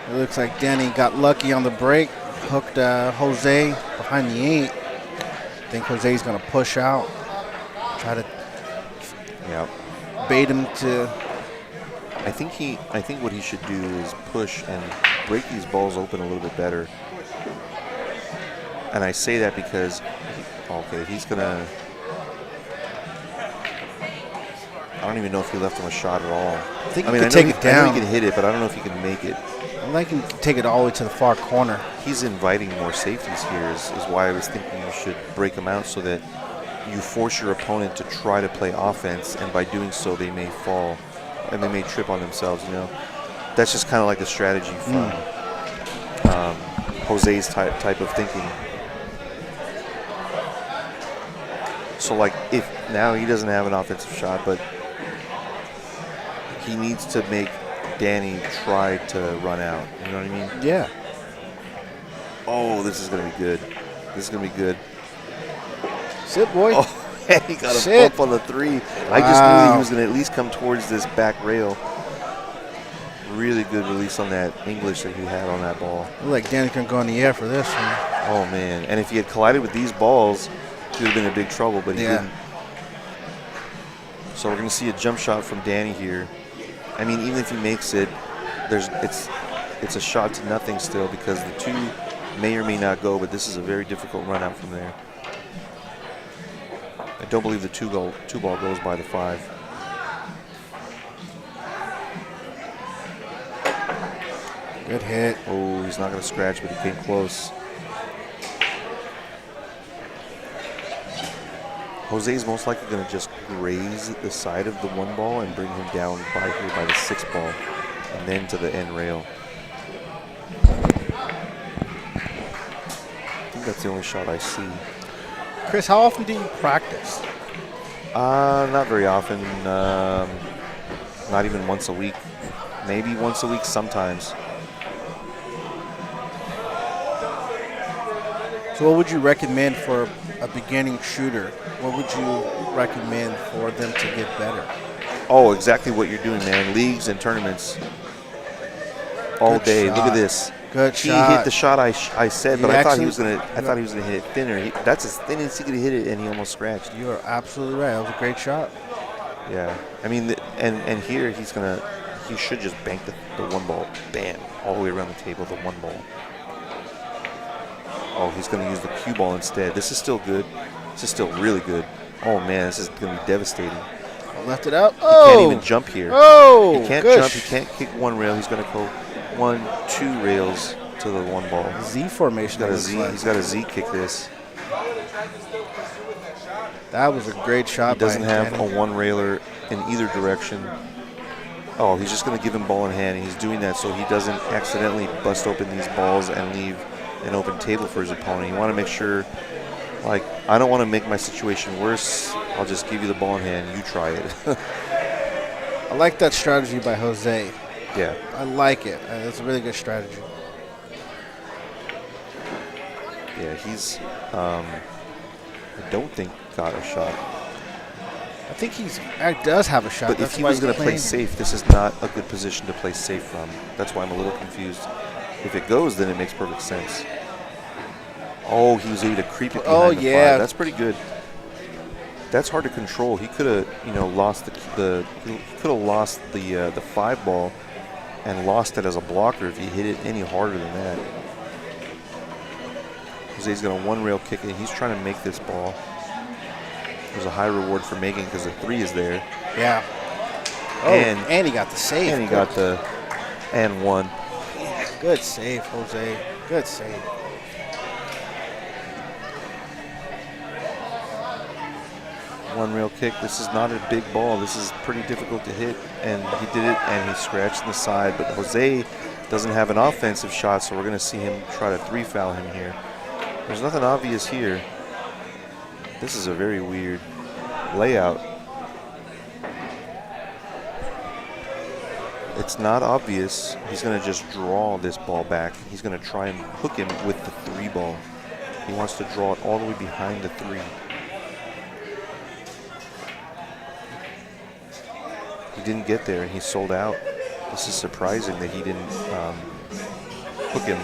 It looks like Danny got lucky on the break, hooked Jose behind the 8. I think Jose's going to push out, try to bait him to. I think what he should do is push and break these balls open a little bit better. And I say that because, he's going to. I don't even know if he left him a shot at all. I think he could take it down. I know he can hit it, but I don't know if he can make it. I like him to take it all the way to the far corner. He's inviting more safeties here is why I was thinking you should break them out so that you force your opponent to try to play offense, and by doing so they may fall and they may trip on themselves, you know. That's just kind of like a strategy from Jose's type of thinking. So like if now he doesn't have an offensive shot, but he needs to make Danny try to run out. You know what I mean? Yeah. Oh, this is going to be good. This is going to be good. Sit, boy. Oh, he got a bump on the 3. Wow. I just knew he was going to at least come towards this back rail. Really good release on that English that he had on that ball. Look like Danny can go in the air for this one. Oh, man. And if he had collided with these balls, He would have been in big trouble, but he Yeah. didn't. So we're going to see a jump shot from Danny here. I mean, even if he makes it, it's a shot to nothing still because the two may or may not go, but this is a very difficult run out from there. I don't believe the two ball goes by the 5. Good hit. Oh, he's not going to scratch, but he came close. Jose's most likely going to just graze the side of the 1 ball and bring him down by here by the 6 ball and then to the end rail. I think that's the only shot I see. Chris, how often do you practice? Not very often. Not even once a week. Maybe once a week sometimes. So what would you recommend for a beginning shooter? What would you recommend for them to get better? Oh, exactly what you're doing, man. Leagues and tournaments all Good day. shot. Look at this. Good he shot. hit the shot I said, You but I thought he actually- was gonna hit it thinner. That's as thin as he could hit it, and he almost scratched. You are absolutely right. That was a great shot. Yeah, I mean, and here he should just bank the 1 ball, bam, all the way around the table, the 1 ball. Oh, he's going to use the cue ball instead. This is still good. This is still really good. Oh man, this is going to be devastating. Left it out. He Oh! can't even jump here. Oh! He can't good jump. He can't kick 1 rail. He's going to go 1, 2 rails to the 1 ball. Z formation. He's got a Z kick this. That was a great shot. He doesn't by have Danny. a 1 railer in either direction. Oh, he's just going to give him ball in hand, and he's doing that so he doesn't accidentally bust open these balls and leave an open table for his opponent. You want to make sure, like, I don't want to make my situation worse. I'll just give you the ball in hand. You try it. I like that strategy by Jose. Yeah. I like it. It's a really good strategy. Yeah, he's, I don't think got a shot. I think he does have a shot. But That's if he why was he's going to play playing. safe, this is not a good position to play safe from. That's why I'm a little confused. If it goes, then it makes perfect sense. Oh, he was able to creep it behind the 5. That's pretty good. That's hard to control. He could have, lost the 5 ball and lost it as a blocker if he hit it any harder than that. Jose's going to 1 rail kick it. He's trying to make this ball. There's a high reward for making because the 3 is there. Yeah. Oh, and he got the save. And he got the and 1. Good save, Jose. Good save. One rail kick. This is not a big ball. This is pretty difficult to hit, and he did it, and he scratched in the side. But Jose doesn't have an offensive shot, so we're going to see him try to 3-foul him here. There's nothing obvious here. This is a very weird layout. It's not obvious. He's going to just draw this ball back. He's going to try and hook him with the 3 ball. He wants to draw it all the way behind the 3. He didn't get there, and he sold out. This is surprising that he didn't hook him.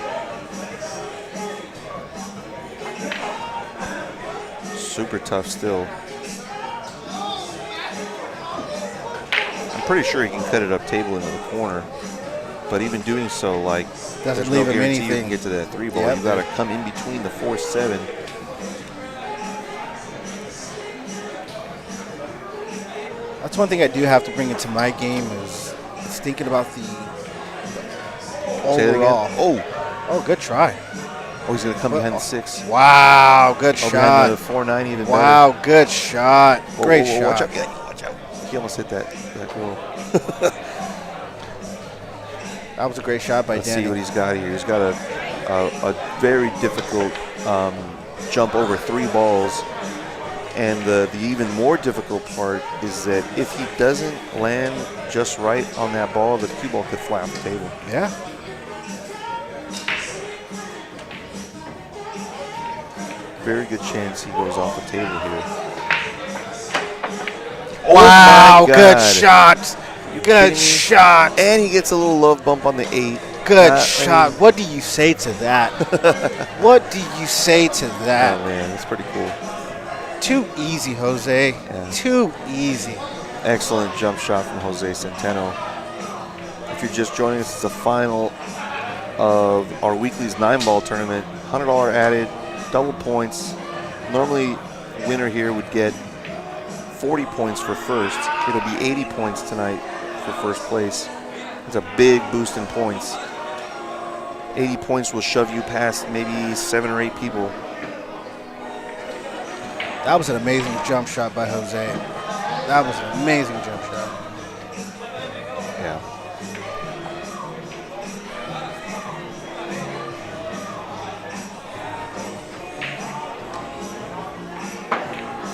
Super tough still. I'm pretty sure he can cut it up table into the corner, but even doing so, like, there's no leave him guarantee you anything. can get to that 3 ball. Yep. You got to come in between the 4-7. That's one thing I do have to bring into my game is thinking about the Say that again. overall. Oh, good try. Oh, he's going to come behind the 6. Wow, good Oh, shot. behind the 4-9 even better. Wow, good shot. Oh, Great oh, oh, shot. Watch out, yeah, watch out. He almost hit that goal. That was a great shot by Let's Danny. see what he's got here. He's got a very difficult jump over 3 balls. And the even more difficult part is that if he doesn't land just right on that ball, the cue ball could fly off the table. Yeah. Very good chance he goes off the table here. Wow, my good God. shot. You Good kidding me? shot. And he gets a little love bump on the 8. Good shot. What do you say to that? What do you say to that? Oh man, that's pretty cool. Too easy, Jose. Yeah. Too easy. Excellent jump shot from Jose Centeno. If you're just joining us, it's the final of our weekly's 9-ball tournament. $100 added, double points. Normally, winner here would get 40 points for first. It'll be 80 points tonight for first place. It's a big boost in points. 80 points will shove you past maybe 7 or 8 people. That was an amazing jump shot by Jose. That was an amazing jump shot. Yeah.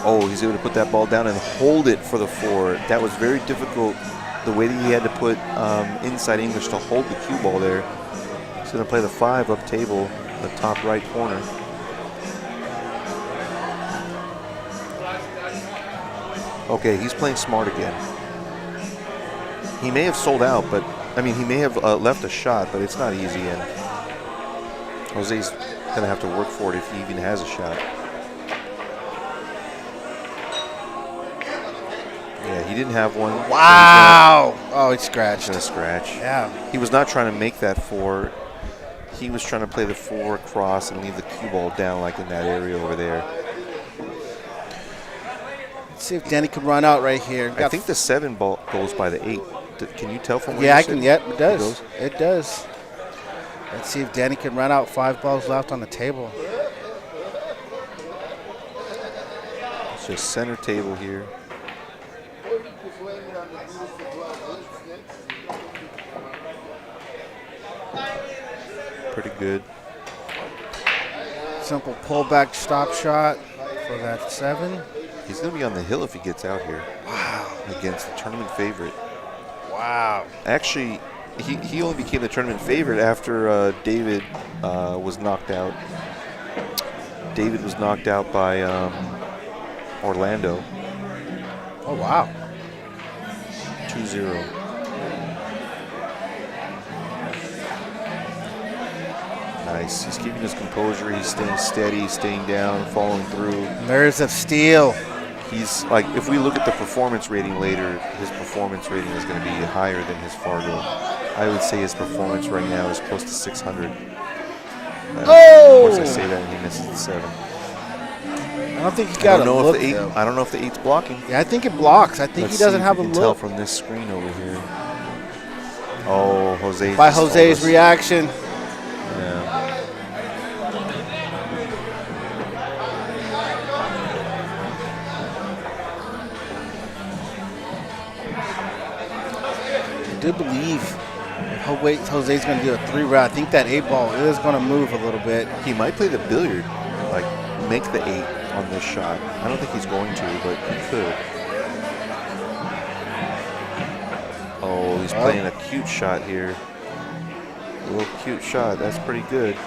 Oh, he's able to put that ball down and hold it for the 4. That was very difficult, the way that he had to put inside English to hold the cue ball there. He's going to play the 5 up table, the top right corner. Okay, he's playing smart again. He may have sold out, but, I mean, he may have left a shot, but it's not easy, and Jose's going to have to work for it if he even has a shot. Yeah, he didn't have one. Wow! Oh, he scratched. He's gonna scratch. Yeah. He was not trying to make that 4. He was trying to play the 4 across and leave the cue ball down like in that area over there. Let's see if Danny can run out right here. I think the 7 ball goes by the 8. Can you tell from where Yeah, you I sit? can. Yep, it does. It does. Let's see if Danny can run out. 5 balls left on the table. It's just center table here. Pretty good. Simple pullback stop shot for that 7. He's going to be on the hill if he gets out here. Wow. Against the tournament favorite. Wow. Actually, he only became the tournament favorite after David was knocked out. David was knocked out by Orlando. Oh, wow. 2-0. Nice. He's keeping his composure. He's staying steady, staying down, following through. Nerves of steel. He's like, if we look at the performance rating later, his performance rating is going to be higher than his Fargo. I would say his performance right now is close to 600. Oh! Of course, I say that and he misses the 7. I don't think he got a look, though. I don't know if the 8's blocking. Yeah, I think it blocks. I think he doesn't have a look. look. Tell from this screen over here. Oh, Jose. By Jose's reaction. Yeah. I do believe Jose's going to do a 3-round. I think that 8 ball is going to move a little bit. He might play the billiard, like make the 8 on this shot. I don't think he's going to, but he could. Oh, he's playing a cute shot here. A little cute shot. That's pretty good.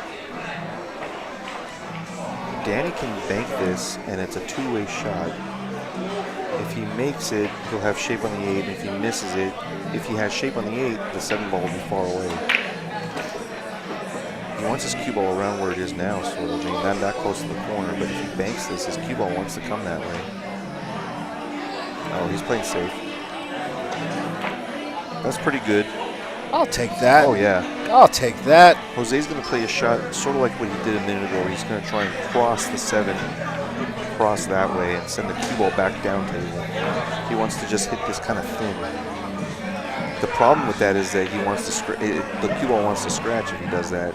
Danny can bank this, and it's a 2-way shot. If he makes it, he'll have shape on the 8, and if he misses it, if he has shape on the 8, the 7 ball will be far away. He wants his cue ball around where it is now, sort of, not that close to the corner, but if he banks this, his cue ball wants to come that way. Oh, he's playing safe. That's pretty good. I'll take that. Oh, yeah. I'll take that. Jose's going to play a shot sort of like what he did a minute ago, where he's going to try and cross the 7, cross that way, and send the cue ball back down table. He wants to just hit this kind of thin. The problem with that is that he wants to the cue ball wants to scratch if he does that.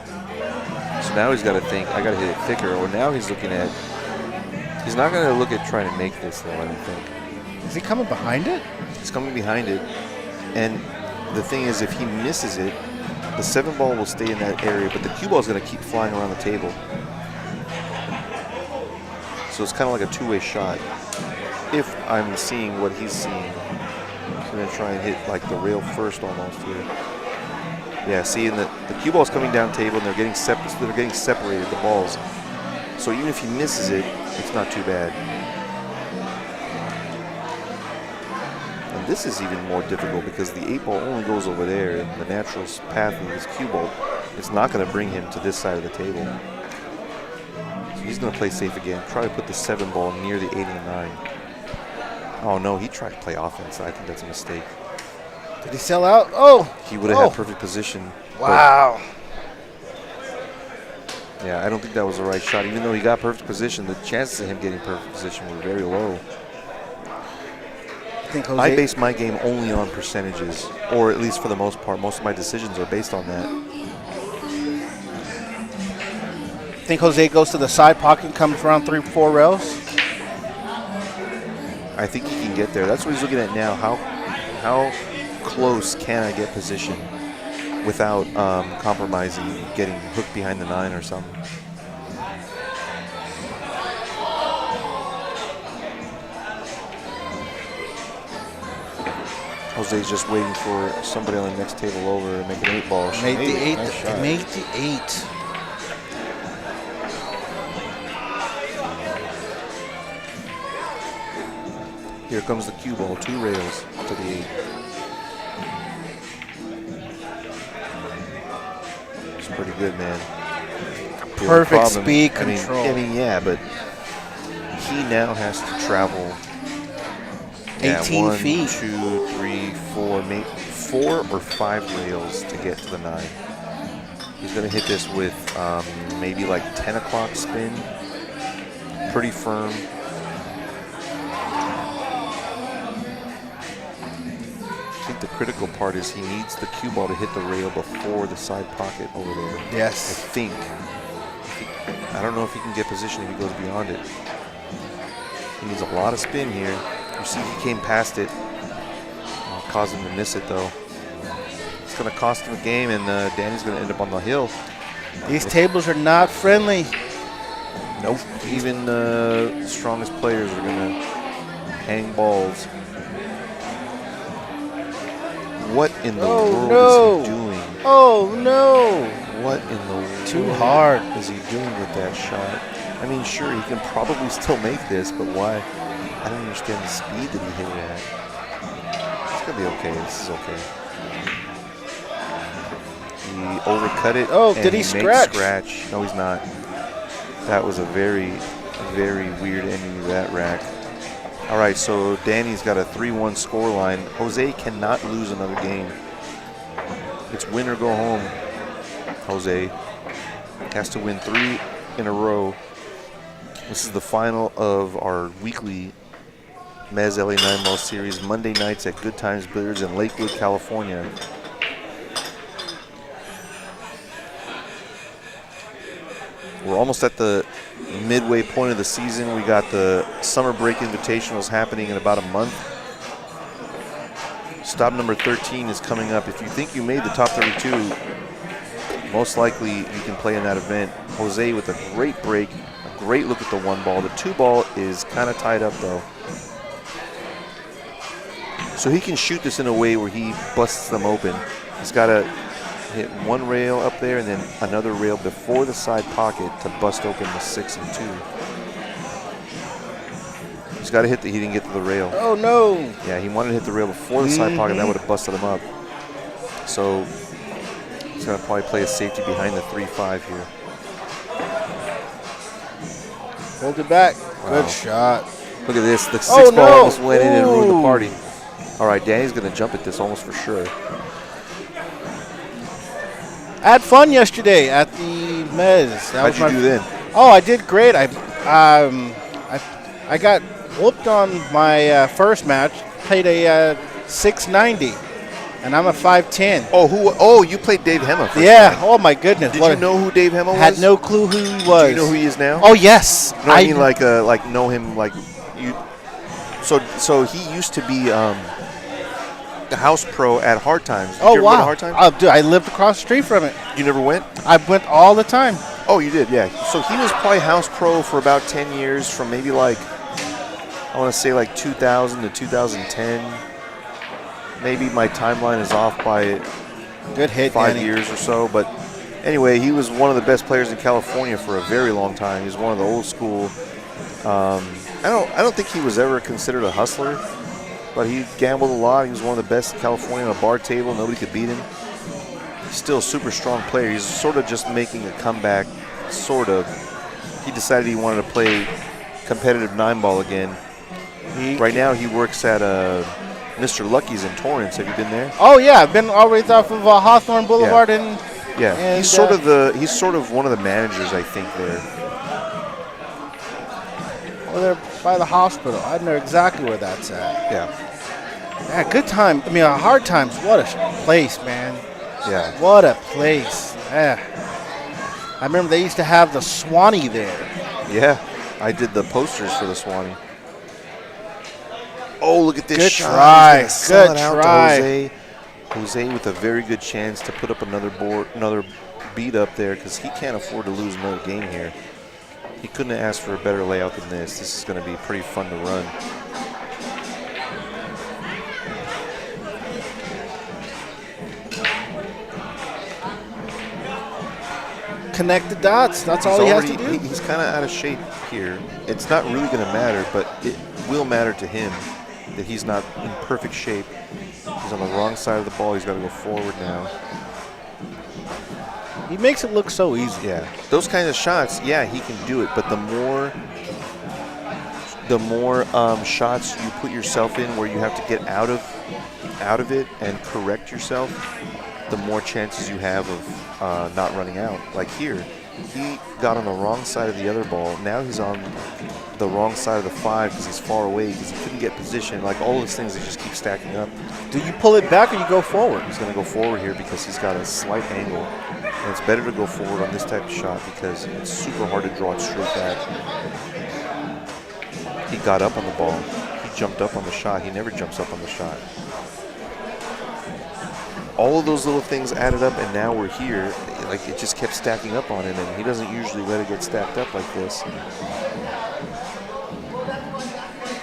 So now he's got to think, I got to hit it thicker. Or now he's looking at, he's not going to look at trying to make this though, I don't think. Is he coming behind it? He's coming behind it. And the thing is, if he misses it, the 7 ball will stay in that area, but the cue ball is going to keep flying around the table. So it's kind of like a 2-way shot. If I'm seeing what he's seeing, he's going to try and hit like the rail first almost here. Yeah, see, and the cue ball is coming down table, and they're getting separated, the balls. So even if he misses it, it's not too bad. And this is even more difficult because the 8 ball only goes over there, and the natural path of this cue ball is not going to bring him to this side of the table. So He's going to play safe again. Try to put the 7 ball near the 8 and the 9. Oh, no, he tried to play offense. I think that's a mistake. Did he sell out? Oh! He would have had perfect position. Wow. Yeah, I don't think that was the right shot. Even though he got perfect position, the chances of him getting perfect position were very low. I base my game only on percentages, or at least for the most part. Most of my decisions are based on that. Think Jose goes to the side pocket and comes around 3-4 rails? I think he can get there. That's what he's looking at now. How close can I get position without compromising, getting hooked behind the 9 or something? Jose's just waiting for somebody on the next table over to make an 8 ball. Made the 8. Nice shot. Made the 8. Here comes the cue ball, 2 rails to the 8. It's pretty good, man. Perfect speed control. I mean, yeah, but he now has to travel 18 feet. 1, 2, 3, 4, maybe 4 or 5 rails to get to the 9. He's going to hit this with maybe like 10 o'clock spin. Pretty firm. I think the critical part is he needs the cue ball to hit the rail before the side pocket over there. Yes. I think. I don't know if he can get position if he goes beyond it. He needs a lot of spin here. You see he came past it. Caused him to miss it though. It's going to cost him a game, and Danny's going to end up on the hill. These tables are not friendly. Nope. Even the strongest players are going to hang balls. What in the world is he doing? Oh no! What in the world Too hard is he doing with that shot? I mean, sure, he can probably still make this, but why? I don't understand the speed that he hit it at. It's going to be okay. This is okay. He overcut it. Oh, and did he scratch? No, he's not. That was a very, very weird ending to that rack. All right, so Danny's got a 3-1 score line. Jose cannot lose another game. It's win or go home. Jose has to win 3 in a row. This is the final of our weekly Mezz LA 9-ball series, Monday nights at Good Times Billiards in Lakewood, California. We're almost at the midway point of the season. We got the summer break invitationals happening in about a month. Stop number 13 is coming up. If you think you made the top 32, most likely you can play in that event. Jose with a great break, a great look at the 1 ball. The 2 ball is kind of tied up though. So he can shoot this in a way where he busts them open. He's got to hit 1 rail up there and then another rail before the side pocket to bust open the 6 and 2. He's got to hit he didn't get to the rail. Oh no! Yeah, he wanted to hit the rail before the side pocket, that would have busted him up. So he's going to probably play a safety behind the 3-5 here. Hold it back. Wow. Good shot. Look at this. The 6 ball almost went in and ruined the party. All right, Danny's going to jump at this almost for sure. I had fun yesterday at the Mezz. How'd you do then? Oh, I did great. I got whooped on my first match. Played a 690, and I'm a 510. Oh, you played Dave Hema first. Yeah. Oh my goodness. Did you know who Dave Hema was? Had no clue who he was. Do you know who he is now? Oh yes. No, I mean like know him like you. So he used to be the house pro at Hard Times. Did you ever go to Hard Times? Oh, dude, I lived across the street from it. You never went? I went all the time. Oh, you did, yeah. So he was probably house pro for about 10 years, from maybe like, I want to say like 2000 to 2010. Maybe my timeline is off by good hit, 5 Danny. years or so. But anyway, he was one of the best players in California for a very long time. He was one of the old school. I don't think he was ever considered a hustler, but he gambled a lot. He was one of the best in California on a bar table. Nobody could beat him. Still a super strong player. He's sort of just making a comeback, sort of. he decided he wanted to play competitive 9-ball again. Right now he works at Mr. Lucky's in Torrance. Have you been there? Oh yeah, I've been all the way off of Hawthorne Boulevard and he's sort of one of the managers, I think, there. They're by the hospital. I know exactly where that's at. Yeah. Good time. I mean, Hard Times. What a place, man. Yeah. What a place. Yeah. I remember they used to have the Swanee there. Yeah. I did the posters for the Swanee. Oh, look at this good shot. Try. He's gonna sell Good it out try. to Jose. Jose with a very good chance to put up another beat up there because he can't afford to lose another game here. He couldn't have asked for a better layout than this. This is going to be pretty fun to run. Connect the dots. That's all he has to do. He's kind of out of shape here. It's not really going to matter, but it will matter to him that he's not in perfect shape. He's on the wrong side of the ball. He's got to go forward now. He makes it look so easy. Yeah, those kinds of shots, yeah, he can do it. But the more shots you put yourself in where you have to get out of it and correct yourself, the more chances you have of not running out. Like here, he got on the wrong side of the other ball. Now he's on the wrong side of the 5 because he's far away because he couldn't get position. Like all those things, they just keep stacking up. Do you pull it back or you go forward? He's going to go forward here because he's got a slight angle. And it's better to go forward on this type of shot because it's super hard to draw it straight back. He got up on the ball. He jumped up on the shot. He never jumps up on the shot. All of those little things added up, and now we're here. Like, it just kept stacking up on him, and he doesn't usually let it get stacked up like this.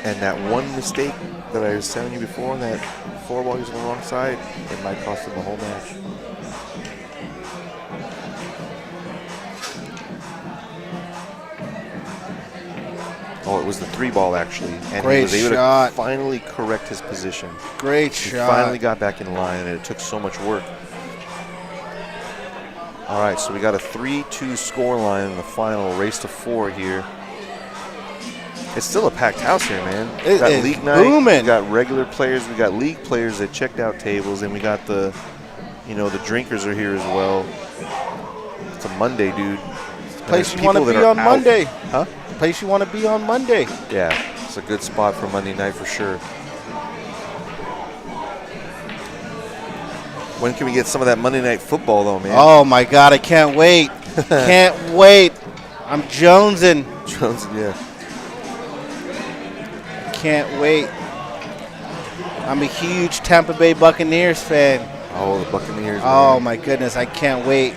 And that one mistake that I was telling you before, on that 4-ball he was on the wrong side, it might cost him the whole match. Oh, it was the 3-ball actually, and Great he was able shot. to finally correct his position. Great he shot. Finally got back in line, and it took so much work. All right, so we got a 3-2 score line in the final, race to 4 here. It's still a packed house here, man. We got is league night. booming. We got regular players. We got league players that checked out tables, and we got the drinkers are here as well. It's a Monday, dude. Place you want to be on Monday. Huh? Place you want to be on Monday. Yeah, it's a good spot for Monday night for sure. When can we get some of that Monday night football, though, man? Oh, my God, I can't wait. Can't wait. I'm jonesing. Jonesing, yeah. Can't wait. I'm a huge Tampa Bay Buccaneers fan. Oh, the Buccaneers. Oh, man. my goodness, I can't wait.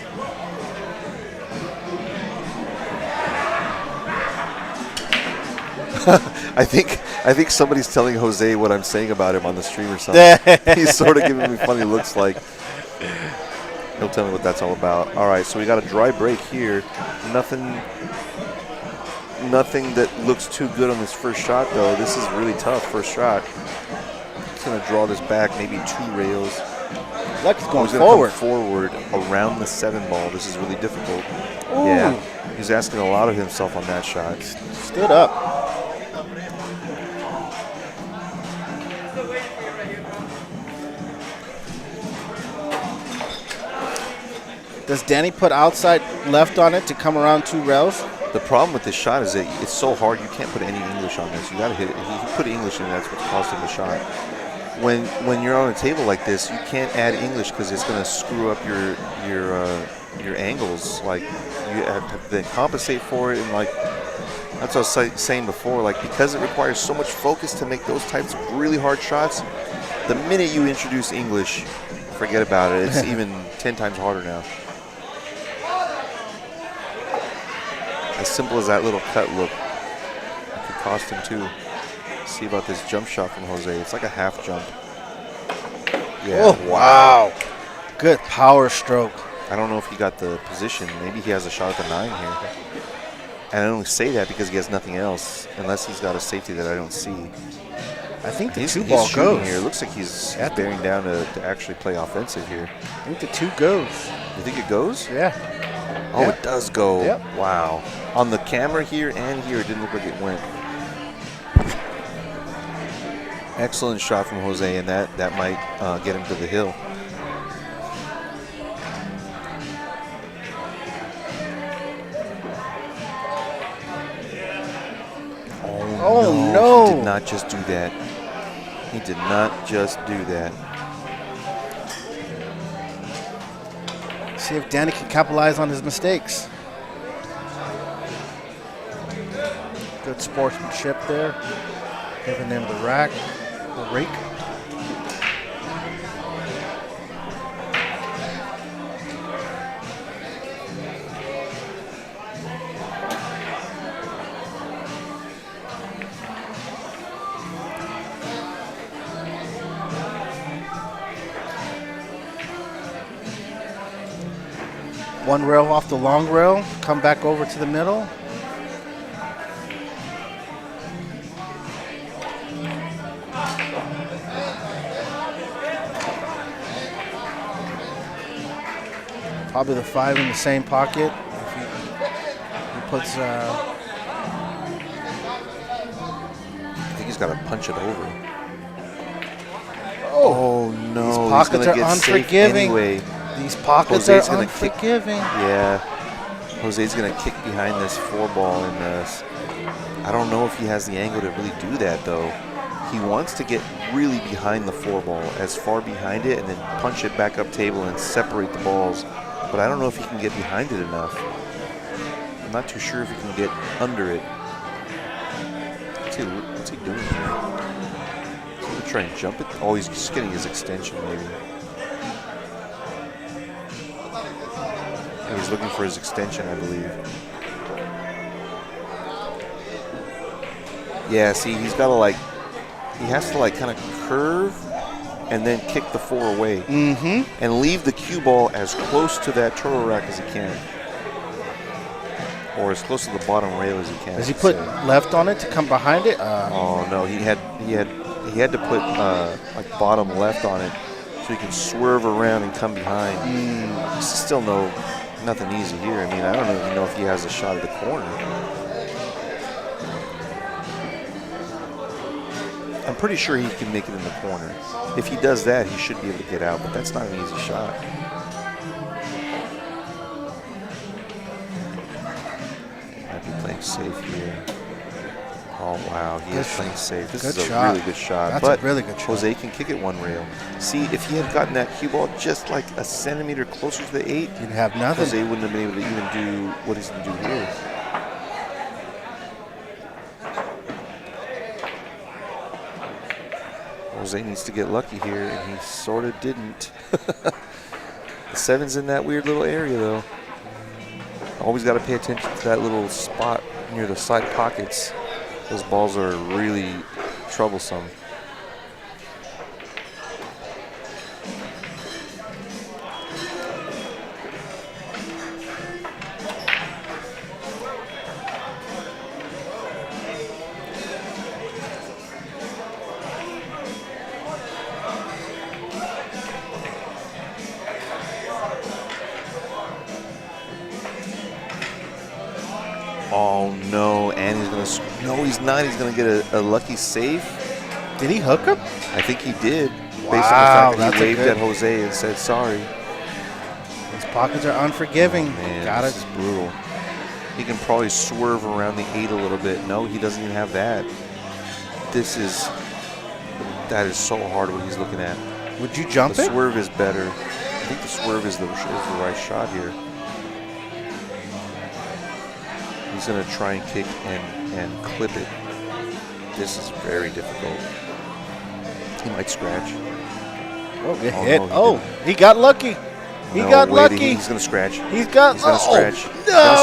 I think somebody's telling Jose what I'm saying about him on the stream or something. He's sort of giving me funny looks like. He'll tell me what that's all about. All right, so we got a dry break here. Nothing that looks too good on this first shot, though. This is really tough, first shot. He's going to draw this back, maybe 2 rails. Lucky's going he's forward. Come forward around the 7-ball. This is really difficult. Ooh. Yeah, he's asking a lot of himself on that shot. Stood up. Does Danny put outside left on it to come around 2 rails? The problem with this shot is that it's so hard. You can't put any English on this. You got to hit it. He put English in. That's what's cost him the shot. When you're on a table like this, you can't add English because it's going to screw up your angles. Like you have to then compensate for it, and like that's what I was saying before. Like because it requires so much focus to make those types of really hard shots, the minute you introduce English, forget about it. It's even 10 times harder now. As simple as that little cut look, it could cost him too. See about this jump shot from Jose. It's like a half jump. Yeah. Oh, wow. Good power stroke. I don't know if he got the position. Maybe he has a shot at the 9 here. And I only say that because he has nothing else, unless he's got a safety that I don't see. I think the he's 2-ball shooting goes. here. It looks like he's bearing down to actually play offensive here. I think the 2 goes. You think it goes? Yeah. Oh, Yep. it does go. Yep. Wow. On the camera here and here, it didn't look like it went. Excellent shot from Jose, and that might get him to the hill. Oh, no. He did not just do that. He did not just do that. See if Danny can capitalize on his mistakes. Good sportsmanship there. Giving him the rack, the rake. One rail off the long rail, come back over to the middle. Probably the 5 in the same pocket. If he puts. I think he's got to punch it over. Oh no! These pockets are unforgiving. Anyway. These pockets Jose's are gonna unforgiving. Yeah, Jose's gonna kick behind this 4-ball, and I don't know if he has the angle to really do that though. He wants to get really behind the 4-ball, as far behind it, and then punch it back up table and separate the balls. But I don't know if he can get behind it enough. I'm not too sure if he can get under it. What's he doing here? Is he gonna try and jump it? Oh, he's just getting his extension maybe. He's looking for his extension, I believe. Yeah, see, he's got to he has to kind of curve and then kick the 4 away. Mm-hmm. And leave the cue ball as close to that turtle rack as he can. Or as close to the bottom rail as he can. Does he put left on it to come behind it? Oh no, he had to put bottom left on it so he can swerve around and come behind. Still nothing easy here. I mean, I don't even know if he has a shot at the corner. I'm pretty sure he can make it in the corner. If he does that, he should be able to get out, but that's not an easy shot. Might be playing safe here. Oh, wow, he is playing safe. This is a really good shot. That's but a really good shot. Jose can kick it 1 rail. See, if he had gotten that cue ball just like a centimeter closer to the 8, you'd have nothing. Jose wouldn't have been able to even do what he's going to do here. Jose needs to get lucky here, and he sort of didn't. The 7's in that weird little area, though. Always got to pay attention to that little spot near the side pockets. Those balls are really troublesome. Oh no, and he's gonna, no he's not, he's gonna get a lucky save. Did he hook him? I think he did, Wow, based on the fact that he that's a waved good- at Jose and said sorry. His pockets are unforgiving. Man, this is brutal. He can probably swerve around the 8 a little bit. No, he doesn't even have that. That is so hard what he's looking at. Would you jump the it? The swerve is better. I think the swerve is the right shot here. He's going to try and kick and clip it. This is very difficult. He might scratch. Oh, it Oh, hit. no, he Oh, didn't. he got lucky. He No, got wait, lucky. He's going to scratch. He's got. He's going to scratch. No. He's gonna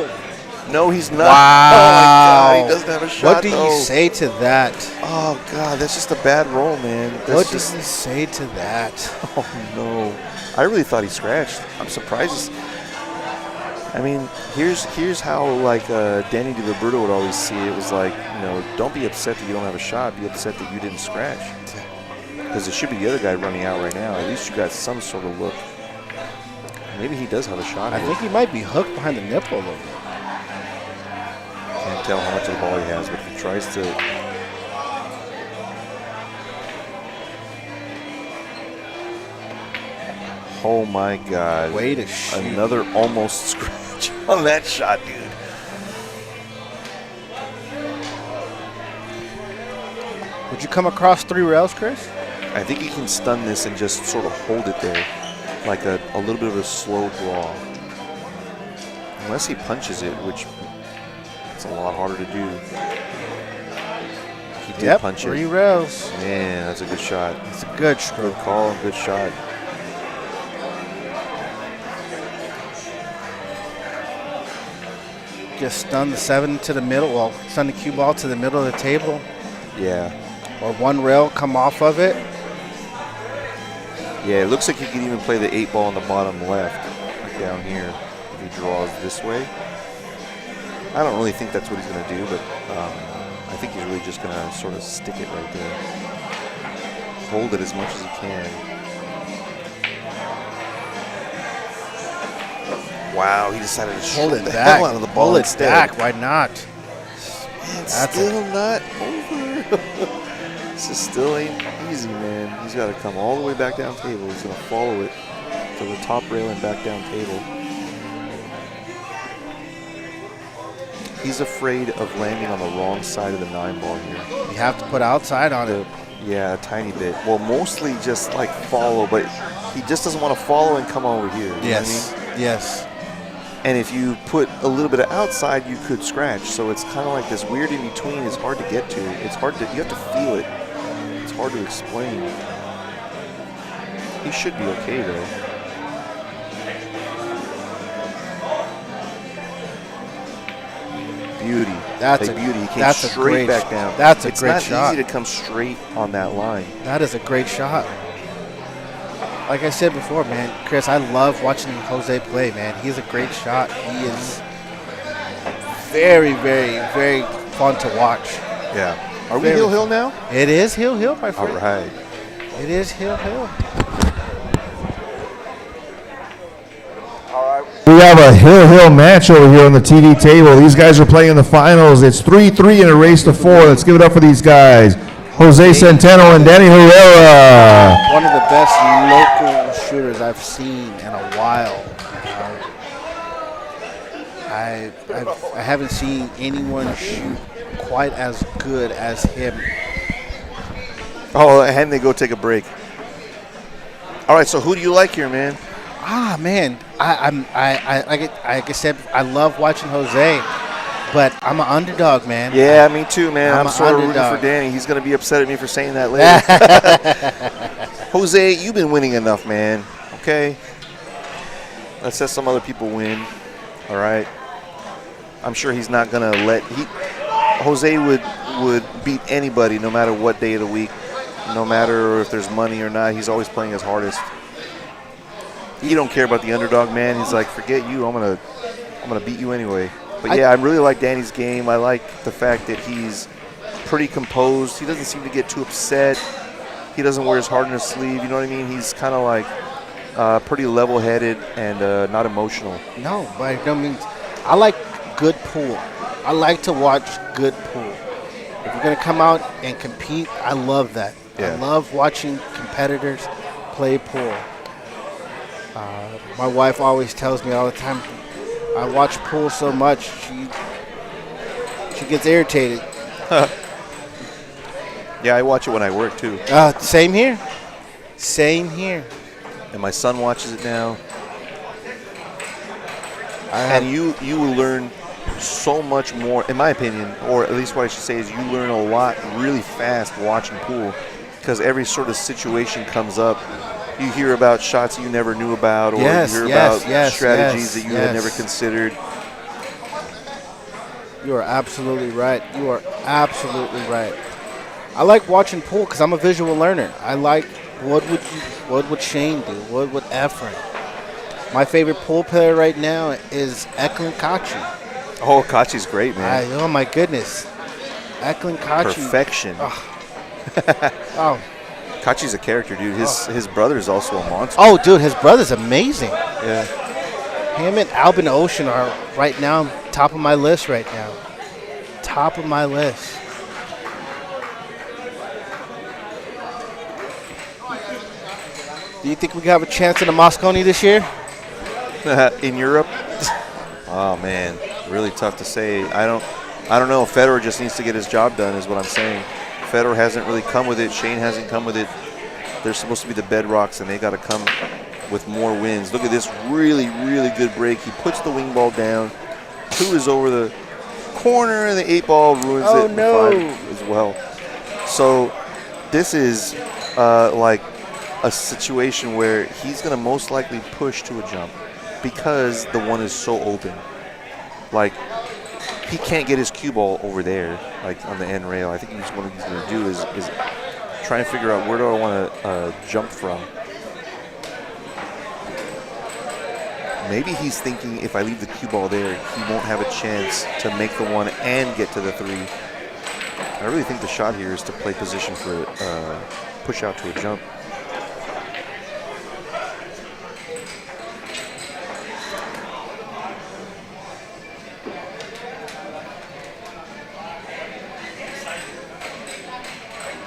scratch. No, he's not. Wow. Oh my God, he doesn't have a shot. What do though. you say to that? Oh God, that's just a bad roll, man. What do you say to that? Oh no, I really thought he scratched. I'm surprised. I mean, here's how Danny DiLiberto would always see it. It was like, don't be upset that you don't have a shot. Be upset that you didn't scratch, because it should be the other guy running out right now. At least you got some sort of look. Maybe he does have a shot. I here. think he might be hooked behind the nipple a little bit. Can't tell how much of the ball he has, but if he tries to. Oh my God. Way to shoot. Another almost scratch on that shot, dude. Would you come across 3 rails, Chris? I think he can stun this and just sort of hold it there, like a little bit of a slow draw. Unless he punches it, which it's a lot harder to do. He did punch 3 it. rails. Man, that's a good shot. It's a good stroke. Good call, good shot. Just stun the 7 to the middle. Well, stun the cue ball to the middle of the table. Yeah. Or 1 rail come off of it. Yeah, it looks like he could even play the 8 ball on the bottom left, like down here, if he draws this way. I don't really think that's what he's going to do, but I think he's really just going to sort of stick it right there. Hold it as much as he can. Wow, he decided to Hold shoot it the back. hell out of the ball Hold it instead. back. Why not? Man, still not over. This is still ain't easy, man. He's got to come all the way back down table. He's going to follow it to the top rail and back down table. He's afraid of landing on the wrong side of the 9 ball here. You have to put outside on it. Yeah, a tiny bit. Well, mostly just like follow, but he just doesn't want to follow and come over here. You know what I mean? Yes. And if you put a little bit of outside, you could scratch. So it's kind of like this weird in between. It's hard to get to. It's hard to, you have to feel it. It's hard to explain. He should be okay though. Beauty. That's a beauty. He came that's straight a great, back down. That's a it's great not shot. easy to come straight on that line. That is a great shot. Like I said before, man, Chris, I love watching Jose play, man. He's a great shot. He is very, very, very fun to watch. Yeah. Are we Hill now? It is Hill, my friend. All right. It is Hill. We have a Hill match over here on the TV table. These guys are playing in the finals. It's 3-3 in a race to 4. Let's give it up for these guys. Jose Centeno and Danny Herrera. One of the best local shooters I've seen in a while. I haven't seen anyone shoot quite as good as him. Oh, and they go take a break. All right, so who do you like here, man? Man, like I said, I love watching Jose, but I'm an underdog, man. Yeah, me too, man. I'm sort of rooting underdog. for Danny. He's going to be upset at me for saying that later. Jose, you've been winning enough, man. Okay? Let's let some other people win. All right? I'm sure he's not going to Jose would beat anybody no matter what day of the week, no matter if there's money or not. He's always playing his hardest. He don't care about the underdog, man. He's like, forget you. I'm gonna beat you anyway. But yeah, I really like Danny's game. I like the fact that he's pretty composed. He doesn't seem to get too upset. He doesn't wear his heart on his sleeve. You know what I mean? He's kind of like pretty level-headed and not emotional. No, by no means. I like good pool. I like to watch good pool. If you're gonna come out and compete, I love that. Yeah. I love watching competitors play pool. My wife always tells me all the time, I watch pool so much, she gets irritated. Yeah, I watch it when I work too. Same here. Same here. And my son watches it now. And you will learn so much more, in my opinion, or at least what I should say is you learn a lot really fast watching pool, because every sort of situation comes up. You hear about shots you never knew about, or you hear about strategies that you had never considered. You are absolutely right. You are absolutely right. I like watching pool because I'm a visual learner. I like what would Shane do? What would Efren? My favorite pool player right now is Eklund Kachi. Oh, Kachi's great, man. Oh my goodness, Eklund Kachi. Perfection. Oh. Kachi's a character, dude. His brother is also a monster. Oh, dude, his brother's amazing. Yeah. Him and Albin Ocean are right now top of my list right now. Top of my list. Do you think we have a chance in the Mosconi this year? In Europe? Oh man, really tough to say. I don't know. Federer just needs to get his job done, is what I'm saying. Federer hasn't really come with it. Shane hasn't come with it. They're supposed to be the bedrocks, and they got to come with more wins. Look at this really, really good break. He puts the wing ball down. 2 is over the corner, and the 8 ball ruins it. No. 5 as well. So this is like a situation where he's going to most likely push to a jump because the 1 is so open. Like, he can't get his cue ball over there, like on the end rail. I think what he's going to do is try and figure out where do I want to jump from. Maybe he's thinking if I leave the cue ball there, he won't have a chance to make the 1 and get to the 3. I really think the shot here is to play position for push out to a jump.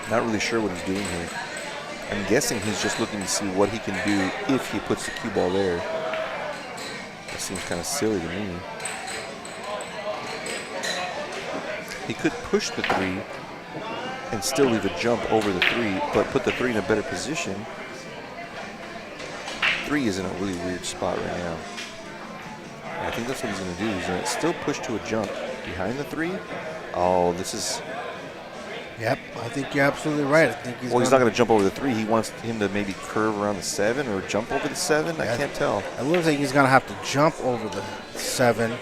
Not really sure what he's doing here. I'm guessing he's just looking to see what he can do if he puts the cue ball there. That seems kind of silly to me. He could push the 3 and still leave a jump over the 3, but put the 3 in a better position. 3 is in a really weird spot right now. I think that's what he's going to do. He's going to still push to a jump behind the 3. Oh, this is... Yep, I think you're absolutely right. I think he's not going to jump over the 3. He wants him to maybe curve around the 7 or jump over the 7. Yeah, I can't tell. It looks like he's going to have to jump over the 7.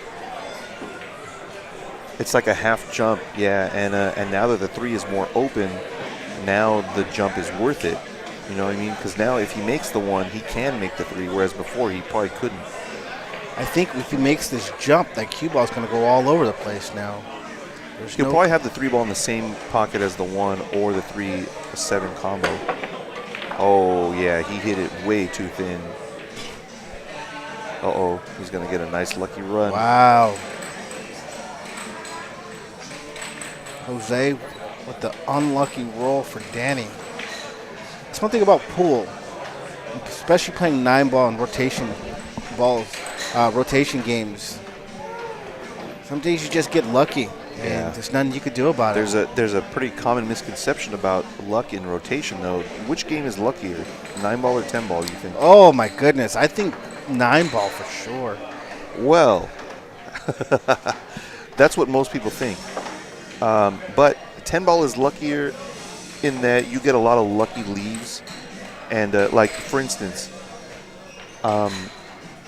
It's like a half jump, yeah. And now that the 3 is more open, now the jump is worth it. You know what I mean? Because now if he makes the 1, he can make the 3, whereas before he probably couldn't. I think if he makes this jump, that cue ball is going to go all over the place now. He'll probably have the 3 ball in the same pocket as the 1 or the 3-7 combo. Oh, yeah, he hit it way too thin. Uh-oh, he's going to get a nice lucky run. Wow. Jose with the unlucky roll for Danny. That's one thing about pool, especially playing 9-ball and rotation balls, rotation games. Some days you just get lucky. Yeah. And there's nothing you could do about it. There's a pretty common misconception about luck in rotation, though. Which game is luckier, 9-ball or 10-ball, you think? Oh, my goodness. I think 9-ball for sure. Well, that's what most people think. But 10-ball is luckier in that you get a lot of lucky leaves. And, like, for instance,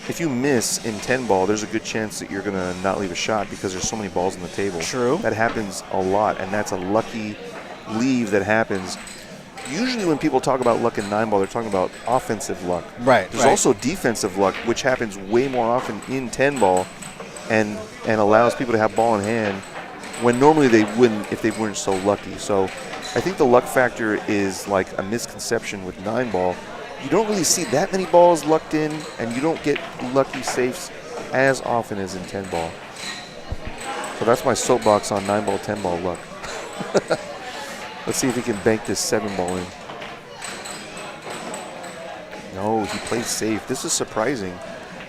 if you miss in 10-ball, there's a good chance that you're going to not leave a shot because there's so many balls on the table. True. That happens a lot, and that's a lucky leave that happens. Usually when people talk about luck in 9-ball, they're talking about offensive luck. Right. There's also defensive luck, which happens way more often in 10-ball and allows people to have ball in hand when normally they wouldn't if they weren't so lucky. So I think the luck factor is like a misconception with 9-ball. You don't really see that many balls lucked in, and you don't get lucky safes as often as in 10-ball. So that's my soapbox on 9-ball, 10-ball luck. Let's see if he can bank this 7-ball in. No, he plays safe. This is surprising.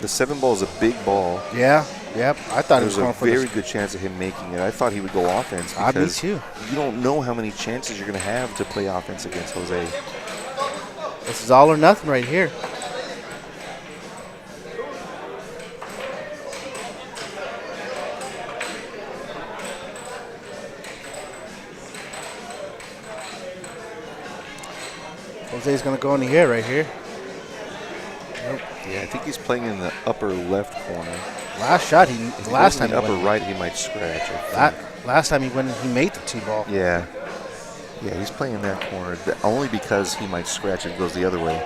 The 7-ball is a big ball. Yeah, yep. I thought it was going for There's a very good chance of him making it. I thought he would go offense because me too. You don't know how many chances you're going to have to play offense against Jose. This is all or nothing right here. Jose's going to go in the air right here. Yep. Yeah, I think he's playing in the upper left corner. Last shot, last time in the upper right, he might scratch. Last time he made the 2-ball. Yeah. Yeah, he's playing in that corner only because he might scratch it. It goes the other way.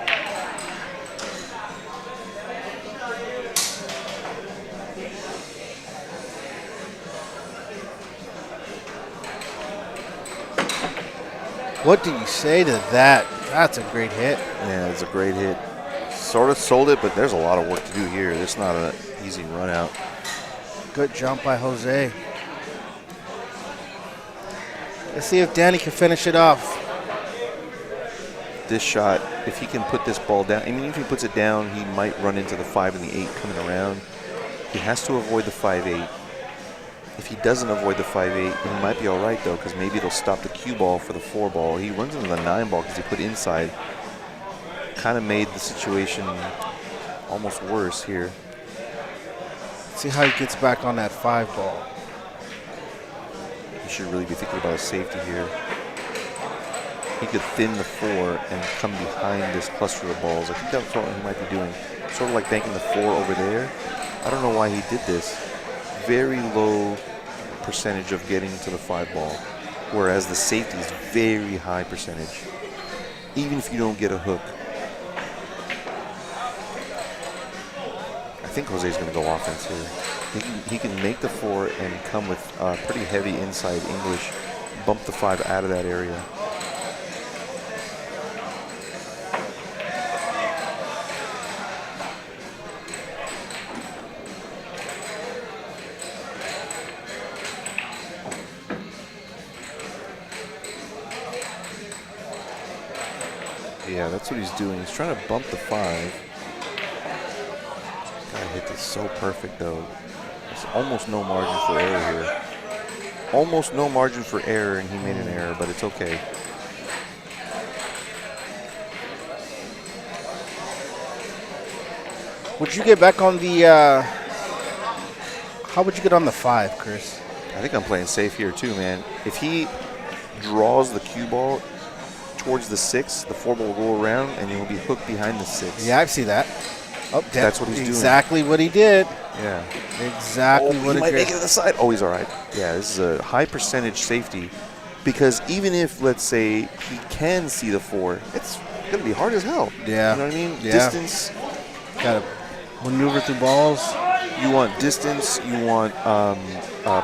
What do you say to that? That's a great hit. Yeah, it's a great hit. Sort of sold it, but there's a lot of work to do here. There's not Easy run out. Good jump by Jose. Let's see if Danny can finish it off. This shot, if he can put this ball down, I mean, if he puts it down, he might run into the 5 and the 8 coming around. He has to avoid the 5-8. If he doesn't avoid the 5-8, he might be all right, though, because maybe it'll stop the cue ball for the 4 ball. He runs into the 9 ball because he put inside. Kind of made the situation almost worse here. See how he gets back on that 5 ball. He should really be thinking about a safety here. He could thin the 4 and come behind this cluster of balls. I think that's what he might be doing. Sort of like banking the 4 over there. I don't know why he did this. Very low percentage of getting to the 5 ball, whereas the safety is very high percentage, even if you don't get a hook. I think Jose's going to go offense here. He can make the 4 and come with pretty heavy inside English, bump the 5 out of that area. Yeah, that's what he's doing. He's trying to bump the 5. Guy hit this so perfect, though. There's almost no margin for error here. Almost no margin for error, and he made an error, but it's okay. Would you get back on the, how would you get on the 5, Chris? I think I'm playing safe here, too, man. If he draws the cue ball towards the 6, the 4 ball will go around, and he'll be hooked behind the 6. Yeah, I see that. Oh, that's what he's doing. Exactly what he did. Yeah. Exactly what he might did. make it to the side. Oh, he's all right. Yeah, this is a high percentage safety because even if, let's say, he can see the 4, it's going to be hard as hell. Yeah. You know what I mean? Yeah. Distance. Got to maneuver through balls. You want distance, you want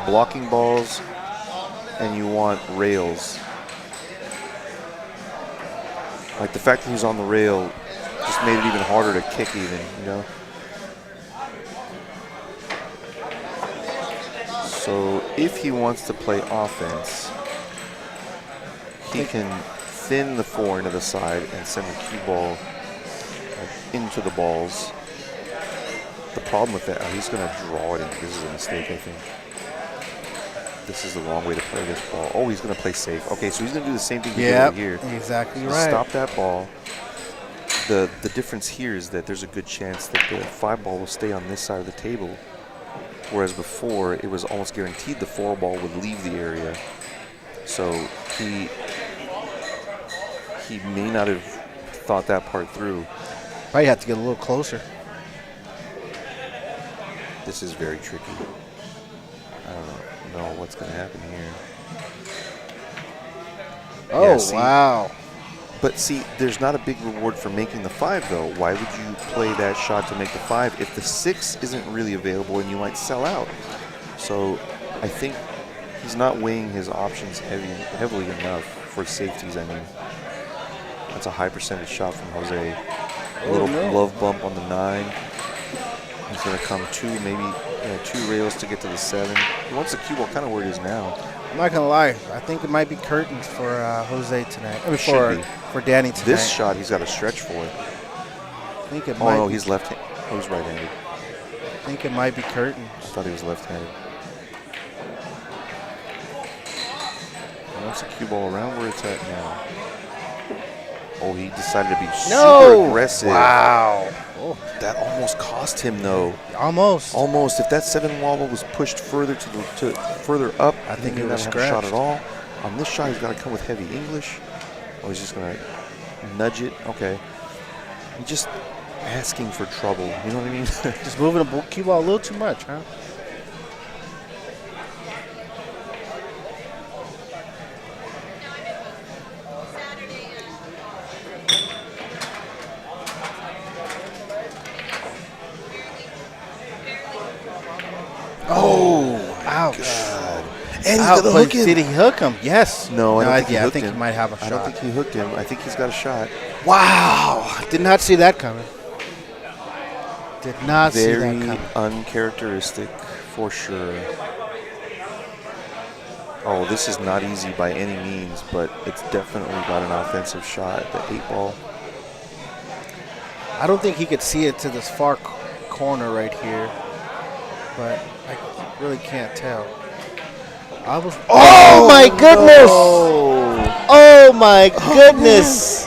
blocking balls, and you want rails. Like the fact that he's on the rail just made it even harder to kick even, you know? So if he wants to play offense, he can thin the 4 into the side and send the cue ball into the balls. The problem with that, he's going to draw it in. This is a mistake, I think. This is the wrong way to play this ball. Oh, he's going to play safe. Okay, so he's going to do the same thing he did over here. Exactly So right. Stop that ball. The difference here is that there's a good chance that the 5 ball will stay on this side of the table, whereas before it was almost guaranteed the 4 ball would leave the area. So he may not have thought that part through. Probably have to get a little closer. This is very tricky. I don't know what's going to happen here. Oh, yeah, see, wow. But see, there's not a big reward for making the 5, though. Why would you play that shot to make the 5 if the 6 isn't really available and you might sell out? So I think he's not weighing his options heavily enough for safeties, I mean. That's a high percentage shot from Jose. A little glove bump on the 9. He's going to come 2, maybe 2 rails to get to the 7. He wants the cue ball kind of where it is now. I'm not going to lie. I think it might be curtains for Jose tonight. I mean, for Danny tonight. This shot, he's got to stretch for it. I think it Oh, might no, be, he's left-handed. Oh, he's right-handed. I think it might be curtains. I thought he was left-handed. He wants the cue ball around where it's at now. Oh, he decided to be super aggressive. Wow. Oh, that almost cost him, though. Almost. Almost. If that 7 wobble was pushed further further up, I think he it would was not have a shot scratched. at all. On this shot, he's got to come with heavy English. Oh, he's just going to nudge it. Okay. He's just asking for trouble. You know what I mean? Just moving the cue ball a little too much, huh? Oh, ouch. God. And he's Ouch, going to but hook him. did he hook him? Yes. No, I don't think he I hooked think him. he might have a shot. I don't think he hooked him. I think he's got a shot. Wow. Did not see that coming. Did not see that Very coming. uncharacteristic for sure. Oh, this is not easy by any means, but it's definitely got an offensive shot at the 8-ball. I don't think he could see it to this far corner right here, but I really can't tell. Oh my goodness! Oh my goodness!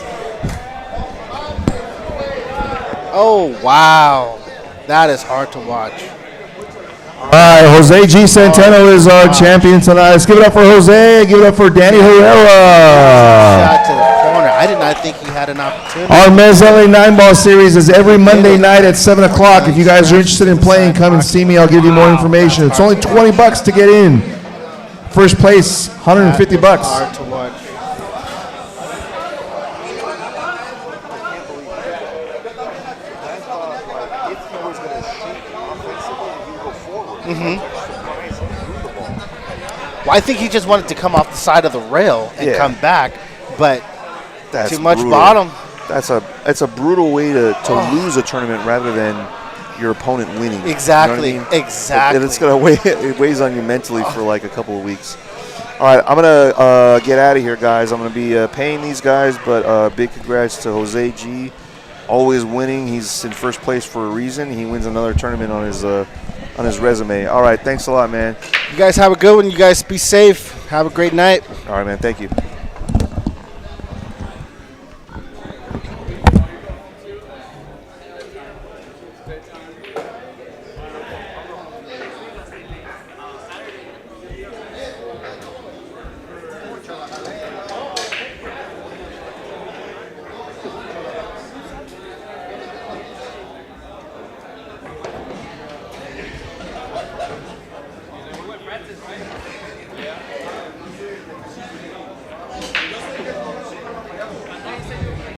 Oh wow, that is hard to watch. All right, Jose G. Centeno is our champion tonight. Let's give it up for Jose. Give it up for Danny Herrera. Shot to the corner. I did not think he had an opportunity. Our Mezz LA 9-ball series is every Monday night at 7 o'clock. If you guys are interested in playing, come and see me. I'll give you more information. It's only $20 to get in. First place, $150. Hard to watch. Well, I think he just wanted to come off the side of the rail and come back, but That's too much brutal. bottom. That's a brutal way to lose a tournament rather than your opponent winning. Exactly. You know what I mean? Exactly. It's gonna it weighs on you mentally for like a couple of weeks. All right, I'm gonna get out of here, guys. I'm gonna be paying these guys, but big congrats to Jose G. Always winning. He's in first place for a reason. He wins another tournament on his resume. All right, thanks a lot, man. You guys have a good one. You guys be safe. Have a great night. All right, man. Thank you.